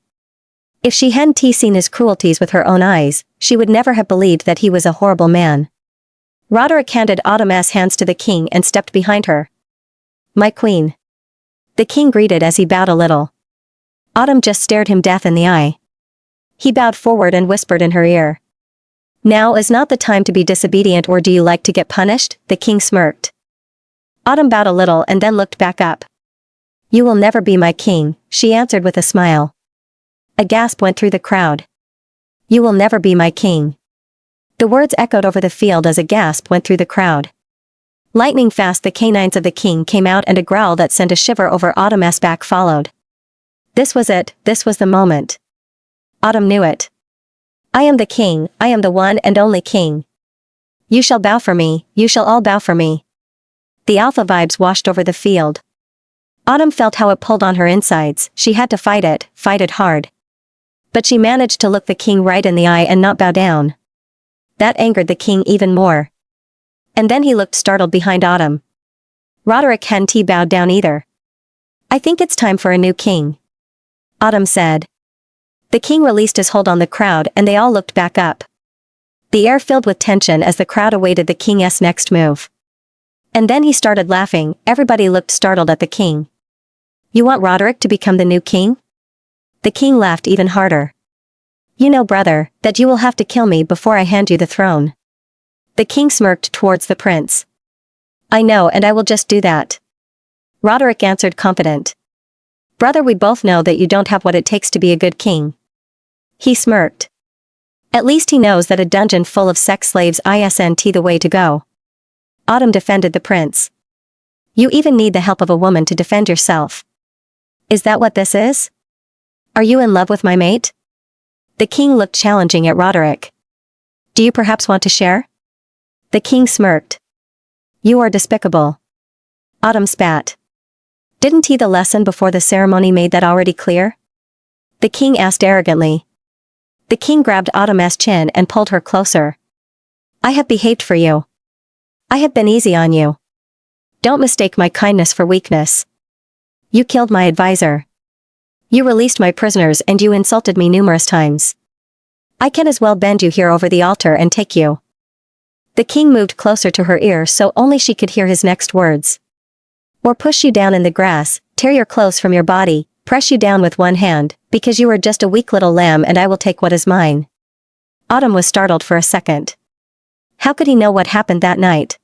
Speaker 1: If she hadn't seen his cruelties with her own eyes, she would never have believed that he was a horrible man. Roderick handed Autumn's hands to the king and stepped behind her. My queen. The king greeted as he bowed a little. Autumn just stared him death in the eye. He bowed forward and whispered in her ear. Now is not the time to be disobedient, or do you like to get punished? The king smirked. Autumn bowed a little and then looked back up. You will never be my king, she answered with a smile. A gasp went through the crowd. You will never be my king. The words echoed over the field as a gasp went through the crowd. Lightning fast the canines of the king came out and a growl that sent a shiver over Autumn's back followed. This was it, this was the moment. Autumn knew it. I am the king, I am the one and only king. You shall bow for me, you shall all bow for me. The alpha vibes washed over the field. Autumn felt how it pulled on her insides, she had to fight it hard. But she managed to look the king right in the eye and not bow down. That angered the king even more. And then he looked startled behind Autumn. Roderick hadn't bowed down either. I think it's time for a new king. Autumn said. The king released his hold on the crowd and they all looked back up. The air filled with tension as the crowd awaited the king's next move. And then he started laughing, everybody looked startled at the king. You want Roderick to become the new king? The king laughed even harder. You know, brother, that you will have to kill me before I hand you the throne. The king smirked towards the prince. I know, and I will just do that. Roderick answered confident. Brother, we both know that you don't have what it takes to be a good king. He smirked. At least he knows that a dungeon full of sex slaves isn't the way to go. Autumn defended the prince. You even need the help of a woman to defend yourself. Is that what this is? Are you in love with my mate? The king looked challenging at Roderick. Do you perhaps want to share? The king smirked. You are despicable. Autumn spat. Didn't he the lesson before the ceremony made that already clear? The king asked arrogantly. The king grabbed Autumn's chin and pulled her closer. I have behaved for you. I have been easy on you. Don't mistake my kindness for weakness. You killed my advisor. You released my prisoners and you insulted me numerous times. I can as well bend you here over the altar and take you. The king moved closer to her ear so only she could hear his next words. Or push you down in the grass, tear your clothes from your body, press you down with one hand, because you are just a weak little lamb and I will take what is mine. Autumn was startled for a second. How could he know what happened that night?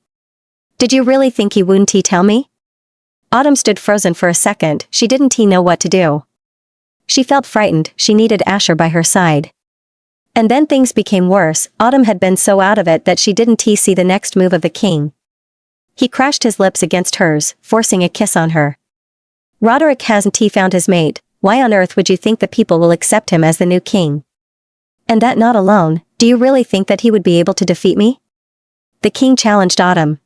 Speaker 1: Did you really think he wouldn't tell me? Autumn stood frozen for a second, she didn't know what to do. She felt frightened, she needed Asher by her side. And then things became worse. Autumn had been so out of it that she didn't see the next move of the king. He crashed his lips against hers, forcing a kiss on her. Roderick hasn't found his mate, why on earth would you think the people will accept him as the new king? And that not alone, do you really think that he would be able to defeat me? The king challenged Autumn.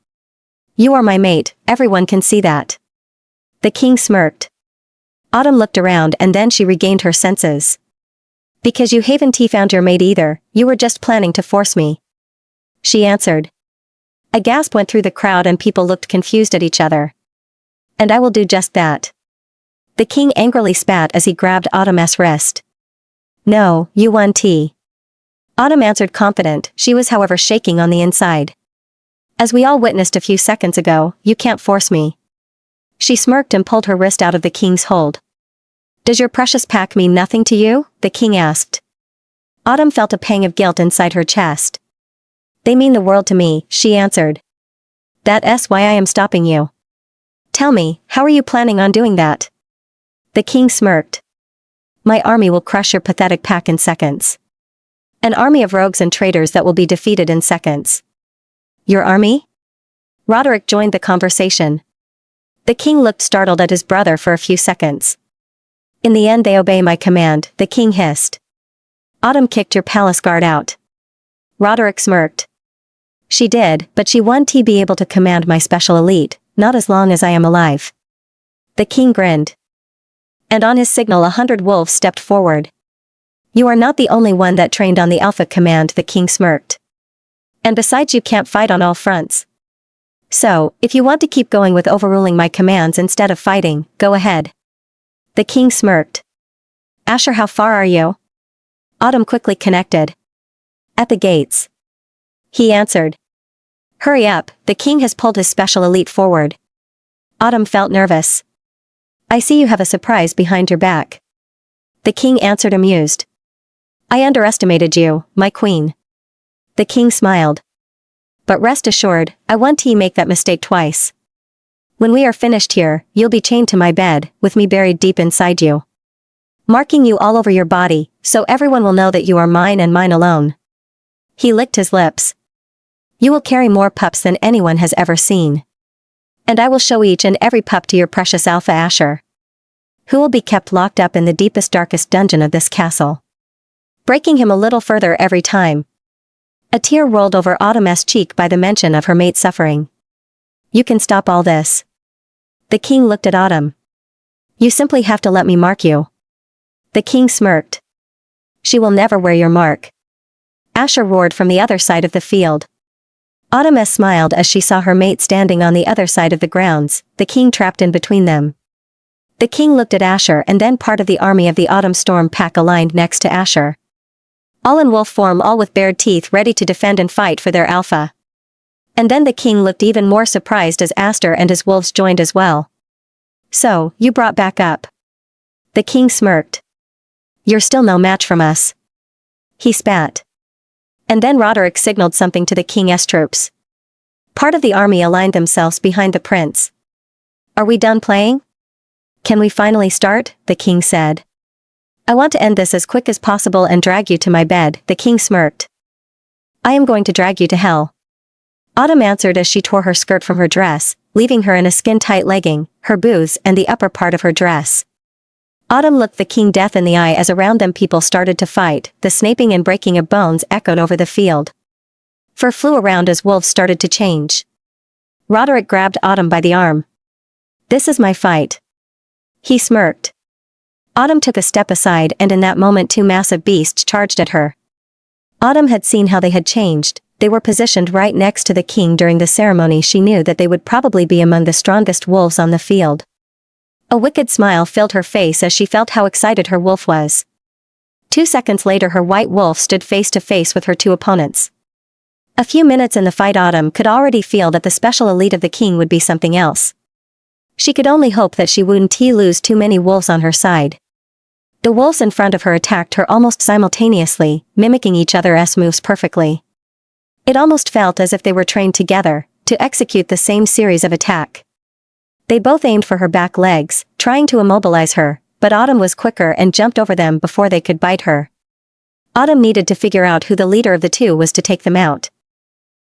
Speaker 1: You are my mate, everyone can see that. The king smirked. Autumn looked around and then she regained her senses. Because you haven't found your mate either, you were just planning to force me. She answered. A gasp went through the crowd and people looked confused at each other. And I will do just that. The king angrily spat as he grabbed Autumn's wrist. No, you won't. Autumn answered confident, she was however shaking on the inside. As we all witnessed a few seconds ago, you can't force me. She smirked and pulled her wrist out of the king's hold. Does your precious pack mean nothing to you? The king asked. Autumn felt a pang of guilt inside her chest. They mean the world to me, she answered. That's why I am stopping you. Tell me, how are you planning on doing that? The king smirked. My army will crush your pathetic pack in seconds. An army of rogues and traitors that will be defeated in seconds. Your army? Roderick joined the conversation. The king looked startled at his brother for a few seconds. In the end they obey my command, the king hissed. Autumn kicked your palace guard out. Roderick smirked. She did, but she won't be able to command my special elite, not as long as I am alive. The king grinned. And on his signal 100 wolves stepped forward. You are not the only one that trained on the Alpha command, the king smirked. And besides you can't fight on all fronts. So, if you want to keep going with overruling my commands instead of fighting, go ahead. The king smirked. Asher, how far are you? Autumn quickly connected. At the gates. He answered. Hurry up, the king has pulled his special elite forward. Autumn felt nervous. I see you have a surprise behind your back. The king answered amused. I underestimated you, my queen. The king smiled. But rest assured, I won't make that mistake twice. When we are finished here, you'll be chained to my bed, with me buried deep inside you. Marking you all over your body, so everyone will know that you are mine and mine alone. He licked his lips. You will carry more pups than anyone has ever seen. And I will show each and every pup to your precious Alpha Asher. Who will be kept locked up in the deepest darkest dungeon of this castle. Breaking him a little further every time. A tear rolled over Autumn's cheek by the mention of her mate's suffering. You can stop all this. The king looked at Autumn. You simply have to let me mark you. The king smirked. She will never wear your mark. Asher roared from the other side of the field. Autumn smiled as she saw her mate standing on the other side of the grounds, the king trapped in between them. The king looked at Asher and then part of the army of the Autumn Storm pack aligned next to Asher. All in wolf form, all with bared teeth ready to defend and fight for their alpha. And then the king looked even more surprised as Asher and his wolves joined as well. So, you brought back up. The king smirked. You're still no match from us. He spat. And then Roderick signaled something to the king's troops. Part of the army aligned themselves behind the prince. Are we done playing? Can we finally start? The king said. I want to end this as quick as possible and drag you to my bed, the king smirked. I am going to drag you to hell. Autumn answered as she tore her skirt from her dress, leaving her in a skin-tight legging, her boobs and the upper part of her dress. Autumn looked the king death in the eye as around them people started to fight, the snapping and breaking of bones echoed over the field. Fur flew around as wolves started to change. Roderick grabbed Autumn by the arm. This is my fight. He smirked. Autumn took a step aside, and in that moment two massive beasts charged at her. Autumn had seen how they had changed. They were positioned right next to the king during the ceremony. She knew that they would probably be among the strongest wolves on the field. A wicked smile filled her face as she felt how excited her wolf was. 2 seconds later her white wolf stood face to face with her two opponents. A few minutes in the fight, Autumn could already feel that the special elite of the king would be something else. She could only hope that she wouldn't lose too many wolves on her side. The wolves in front of her attacked her almost simultaneously, mimicking each other's moves perfectly. It almost felt as if they were trained together to execute the same series of attack. They both aimed for her back legs, trying to immobilize her, but Autumn was quicker and jumped over them before they could bite her. Autumn needed to figure out who the leader of the two was to take them out.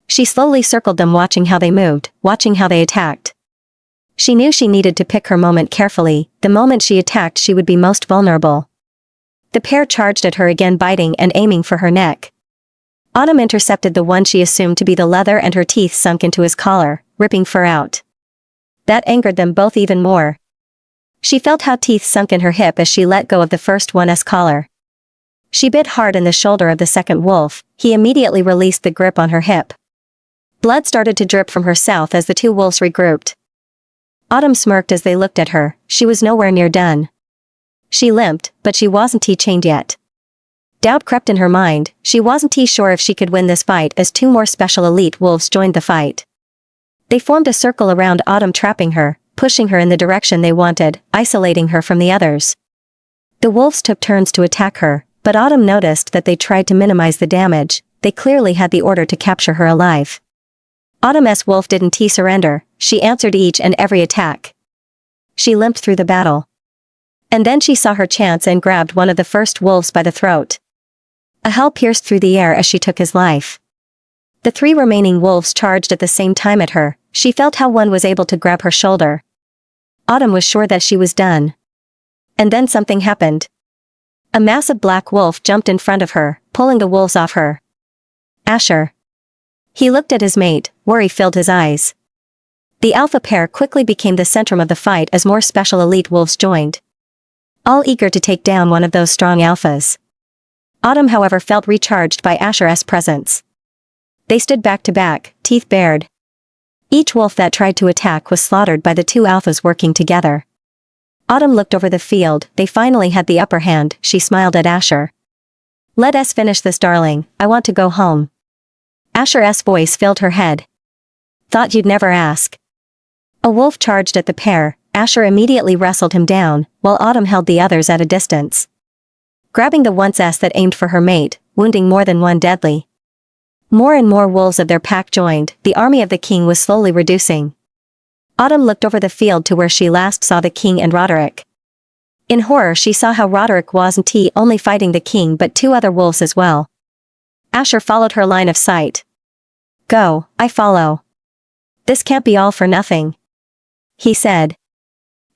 Speaker 1: She slowly circled them, watching how they moved, watching how they attacked. She knew she needed to pick her moment carefully. The moment she attacked she would be most vulnerable. The pair charged at her again, biting and aiming for her neck. Autumn intercepted the one she assumed to be the leather, and her teeth sunk into his collar, ripping fur out. That angered them both even more. She felt how teeth sunk in her hip as she let go of the first one's collar. She bit hard in the shoulder of the second wolf. He immediately released the grip on her hip. Blood started to drip from her mouth as the two wolves regrouped. Autumn smirked as they looked at her. She was nowhere near done. She limped, but she wasn't chained yet. Doubt crept in her mind. She wasn't sure if she could win this fight as two more special elite wolves joined the fight. They formed a circle around Autumn, trapping her, pushing her in the direction they wanted, isolating her from the others. The wolves took turns to attack her, but Autumn noticed that they tried to minimize the damage. They clearly had the order to capture her alive. Autumn's wolf didn't surrender. She answered each and every attack. She limped through the battle. And then she saw her chance and grabbed one of the first wolves by the throat. A howl pierced through the air as she took his life. The 3 remaining wolves charged at the same time at her. She felt how one was able to grab her shoulder. Autumn was sure that she was done. And then something happened. A massive black wolf jumped in front of her, pulling the wolves off her. Asher. He looked at his mate. Worry filled his eyes. The alpha pair quickly became the centrum of the fight as more special elite wolves joined, all eager to take down one of those strong alphas. Autumn, however, felt recharged by Asher's presence. They stood back to back, teeth bared. Each wolf that tried to attack was slaughtered by the 2 alphas working together. Autumn looked over the field. They finally had the upper hand. She smiled at Asher. "Let us finish this, darling. I want to go home." Asher's voice filled her head. "Thought you'd never ask." A wolf charged at the pair. Asher immediately wrestled him down, while Autumn held the others at a distance, grabbing the one's that aimed for her mate, wounding more than one deadly. More and more wolves of their pack joined. The army of the king was slowly reducing. Autumn looked over the field to where she last saw the king and Roderick. In horror she saw how Roderick wasn't only fighting the king but 2 other wolves as well. Asher followed her line of sight. "Go, I follow. This can't be all for nothing," he said.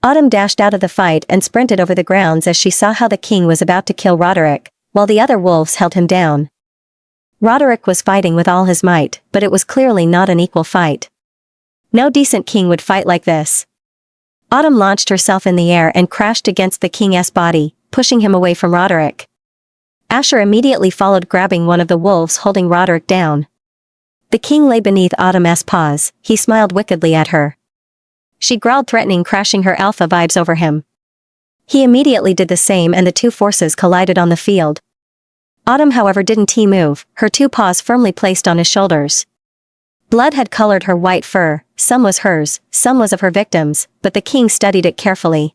Speaker 1: Autumn dashed out of the fight and sprinted over the grounds as she saw how the king was about to kill Roderick, while the other wolves held him down. Roderick was fighting with all his might, but it was clearly not an equal fight. No decent king would fight like this. Autumn launched herself in the air and crashed against the king's body, pushing him away from Roderick. Asher immediately followed, grabbing one of the wolves holding Roderick down. The king lay beneath Autumn's paws. He smiled wickedly at her. She growled, threatening, crashing her alpha vibes over him. He immediately did the same and the 2 forces collided on the field. Autumn, however, didn't move, her 2 paws firmly placed on his shoulders. Blood had colored her white fur. Some was hers, some was of her victims, but the king studied it carefully.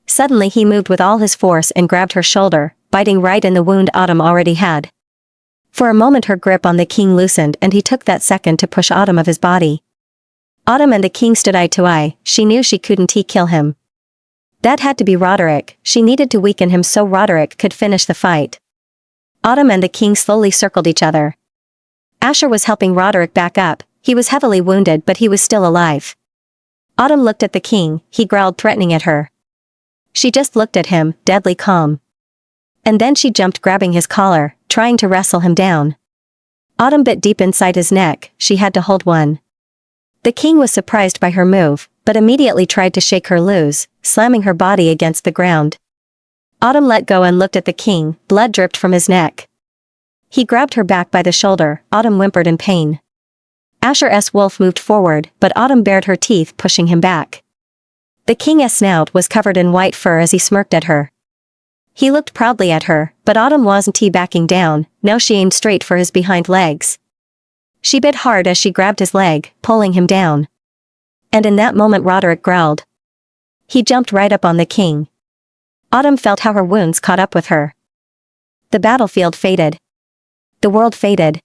Speaker 1: Suddenly he moved with all his force and grabbed her shoulder, biting right in the wound Autumn already had. For a moment her grip on the king loosened and he took that second to push Autumn of his body. Autumn and the king stood eye to eye. She knew she couldn't kill him. That had to be Roderick. She needed to weaken him so Roderick could finish the fight. Autumn and the king slowly circled each other. Asher was helping Roderick back up. He was heavily wounded but he was still alive. Autumn looked at the king. He growled, threatening at her. She just looked at him, deadly calm. And then she jumped, grabbing his collar, trying to wrestle him down. Autumn bit deep inside his neck. She had to hold one. The king was surprised by her move, but immediately tried to shake her loose, slamming her body against the ground. Autumn let go and looked at the king, blood dripped from his neck. He grabbed her back by the shoulder. Autumn whimpered in pain. Asher's wolf moved forward, but Autumn bared her teeth, pushing him back. The king's snout was covered in white fur as he smirked at her. He looked proudly at her, but Autumn wasn't backing down. Now she aimed straight for his behind legs. She bit hard as she grabbed his leg, pulling him down. And in that moment Roderick growled. He jumped right up on the king. Autumn felt how her wounds caught up with her. The battlefield faded. The world faded.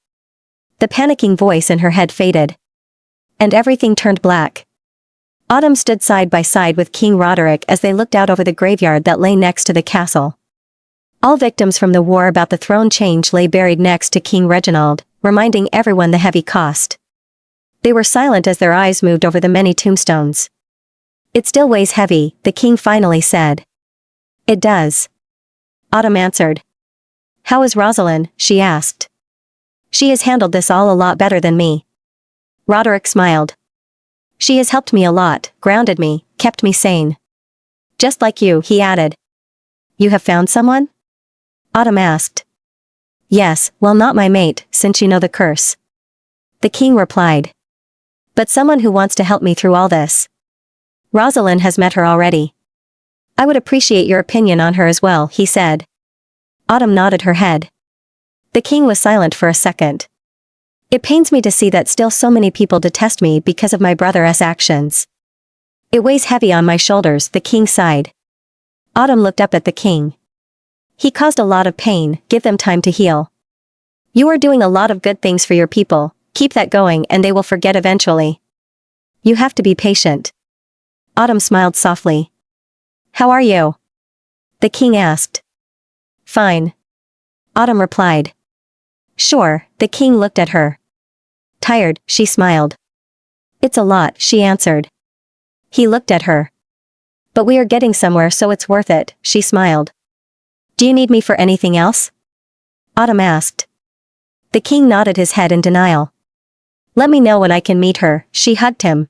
Speaker 1: The panicking voice in her head faded. And everything turned black. Autumn stood side by side with King Roderick as they looked out over the graveyard that lay next to the castle. All victims from the war about the throne change lay buried next to King Reginald, reminding everyone the heavy cost. They were silent as their eyes moved over the many tombstones. It still weighs heavy, the king finally said. It does. Autumn answered. How is Rosalind? She asked. She has handled this all a lot better than me. Roderick smiled. She has helped me a lot, grounded me, kept me sane. Just like you, he added. You have found someone? Autumn asked. Yes, well, not my mate, since you know the curse. The king replied. But someone who wants to help me through all this. Rosalind has met her already. I would appreciate your opinion on her as well, he said. Autumn nodded her head. The king was silent for a second. It pains me to see that still so many people detest me because of my brother's actions. It weighs heavy on my shoulders, the king sighed. Autumn looked up at the king. He caused a lot of pain, give them time to heal. You are doing a lot of good things for your people, keep that going and they will forget eventually. You have to be patient. Autumn smiled softly. How are you? The king asked. Fine. Autumn replied. Sure, the king looked at her. Tired, she smiled. It's a lot, she answered. He looked at her. But we are getting somewhere, so it's worth it, she smiled. Do you need me for anything else? Autumn asked. The king nodded his head in denial. Let me know when I can meet her, she hugged him.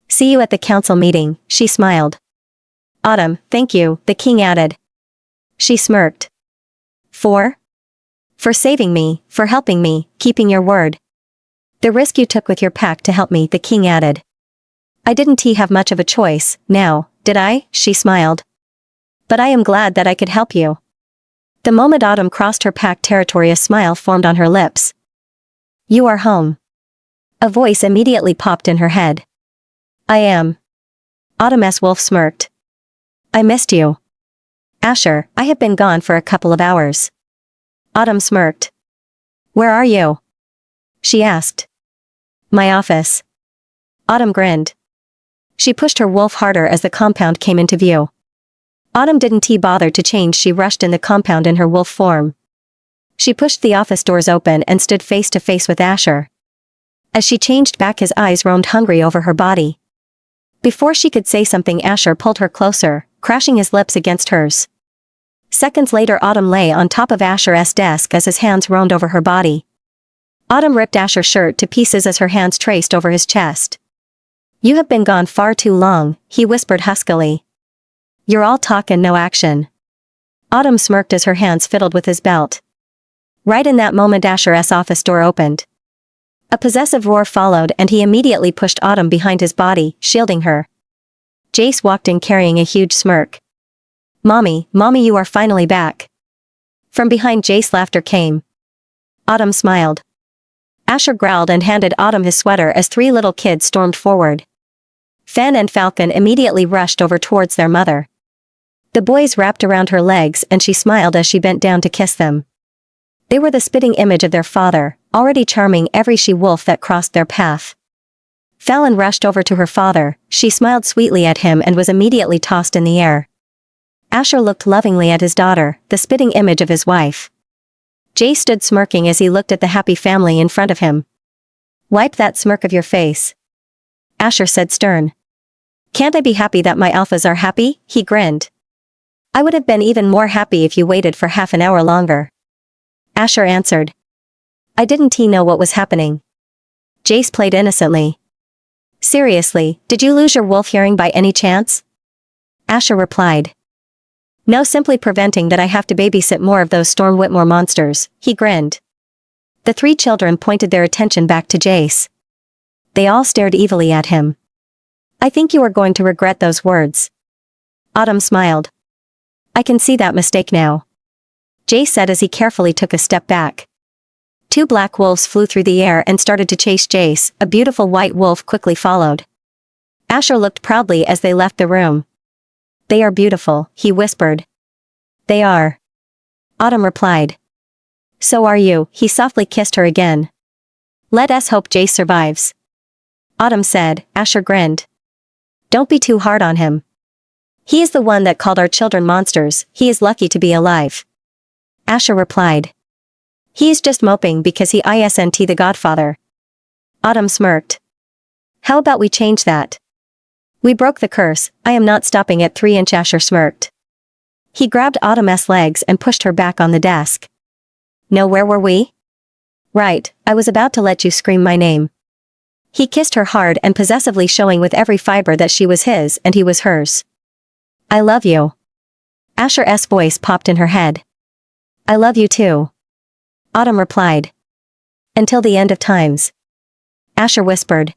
Speaker 1: See you at the council meeting, she smiled. Autumn, thank you, the king added. She smirked. For saving me, for helping me, keeping your word. The risk you took with your pact to help me, the king added. I didn't have much of a choice, now, did I? She smiled. But I am glad that I could help you. The moment Autumn crossed her pact territory, a smile formed on her lips. You are home. A voice immediately popped in her head. I am. Autumn's wolf smirked. I missed you. Asher, I have been gone for a couple of hours. Autumn smirked. Where are you? She asked. My office. Autumn grinned. She pushed her wolf harder as the compound came into view. Autumn didn't bother to change, she rushed in the compound in her wolf form. She pushed the office doors open and stood face to face with Asher. As she changed back, his eyes roamed hungry over her body. Before she could say something, Asher pulled her closer, crashing his lips against hers. Seconds later, Autumn lay on top of Asher's desk as his hands roamed over her body. Autumn ripped Asher's shirt to pieces as her hands traced over his chest. You have been gone far too long, he whispered huskily. You're all talk and no action. Autumn smirked as her hands fiddled with his belt. Right in that moment, Asher's office door opened. A possessive roar followed and he immediately pushed Autumn behind his body, shielding her. Jace walked in carrying a huge smirk. Mommy, you are finally back. From behind Jace, laughter came. Autumn smiled. Asher growled and handed Autumn his sweater as three little kids stormed forward. Fan and Falcon immediately rushed over towards their mother. The boys wrapped around her legs and she smiled as she bent down to kiss them. They were the spitting image of their father, already charming every she-wolf that crossed their path. Fallon rushed over to her father, she smiled sweetly at him and was immediately tossed in the air. Asher looked lovingly at his daughter, the spitting image of his wife. Jay stood smirking as he looked at the happy family in front of him. Wipe that smirk of your face. Asher said stern. Can't I be happy that my alphas are happy? He grinned. I would have been even more happy if you waited for half an hour longer. Asher answered. I didn't know what was happening. Jace played innocently. Seriously, did you lose your wolf hearing by any chance? Asher replied. No, simply preventing that I have to babysit more of those Storm Whitmore monsters, he grinned. The three children pointed their attention back to Jace. They all stared evilly at him. I think you are going to regret those words. Autumn smiled. I can see that mistake now. Jace said as he carefully took a step back. Two black wolves flew through the air and started to chase Jace, a beautiful white wolf quickly followed. Asher looked proudly as they left the room. They are beautiful, he whispered. They are. Autumn replied. So are you, he softly kissed her again. Let us hope Jace survives. Autumn said. Asher grinned. Don't be too hard on him. He is the one that called our children monsters, he is lucky to be alive. Asher replied. He is just moping because he isn't the godfather. Autumn smirked. How about we change that? We broke the curse, I am not stopping at 3-inch. Asher smirked. He grabbed Autumn's legs and pushed her back on the desk. No, where were we? Right, I was about to let you scream my name. He kissed her hard and possessively, showing with every fiber that she was his and he was hers. I love you. Asher's voice popped in her head. I love you too. Autumn replied. Until the end of times. Asher whispered.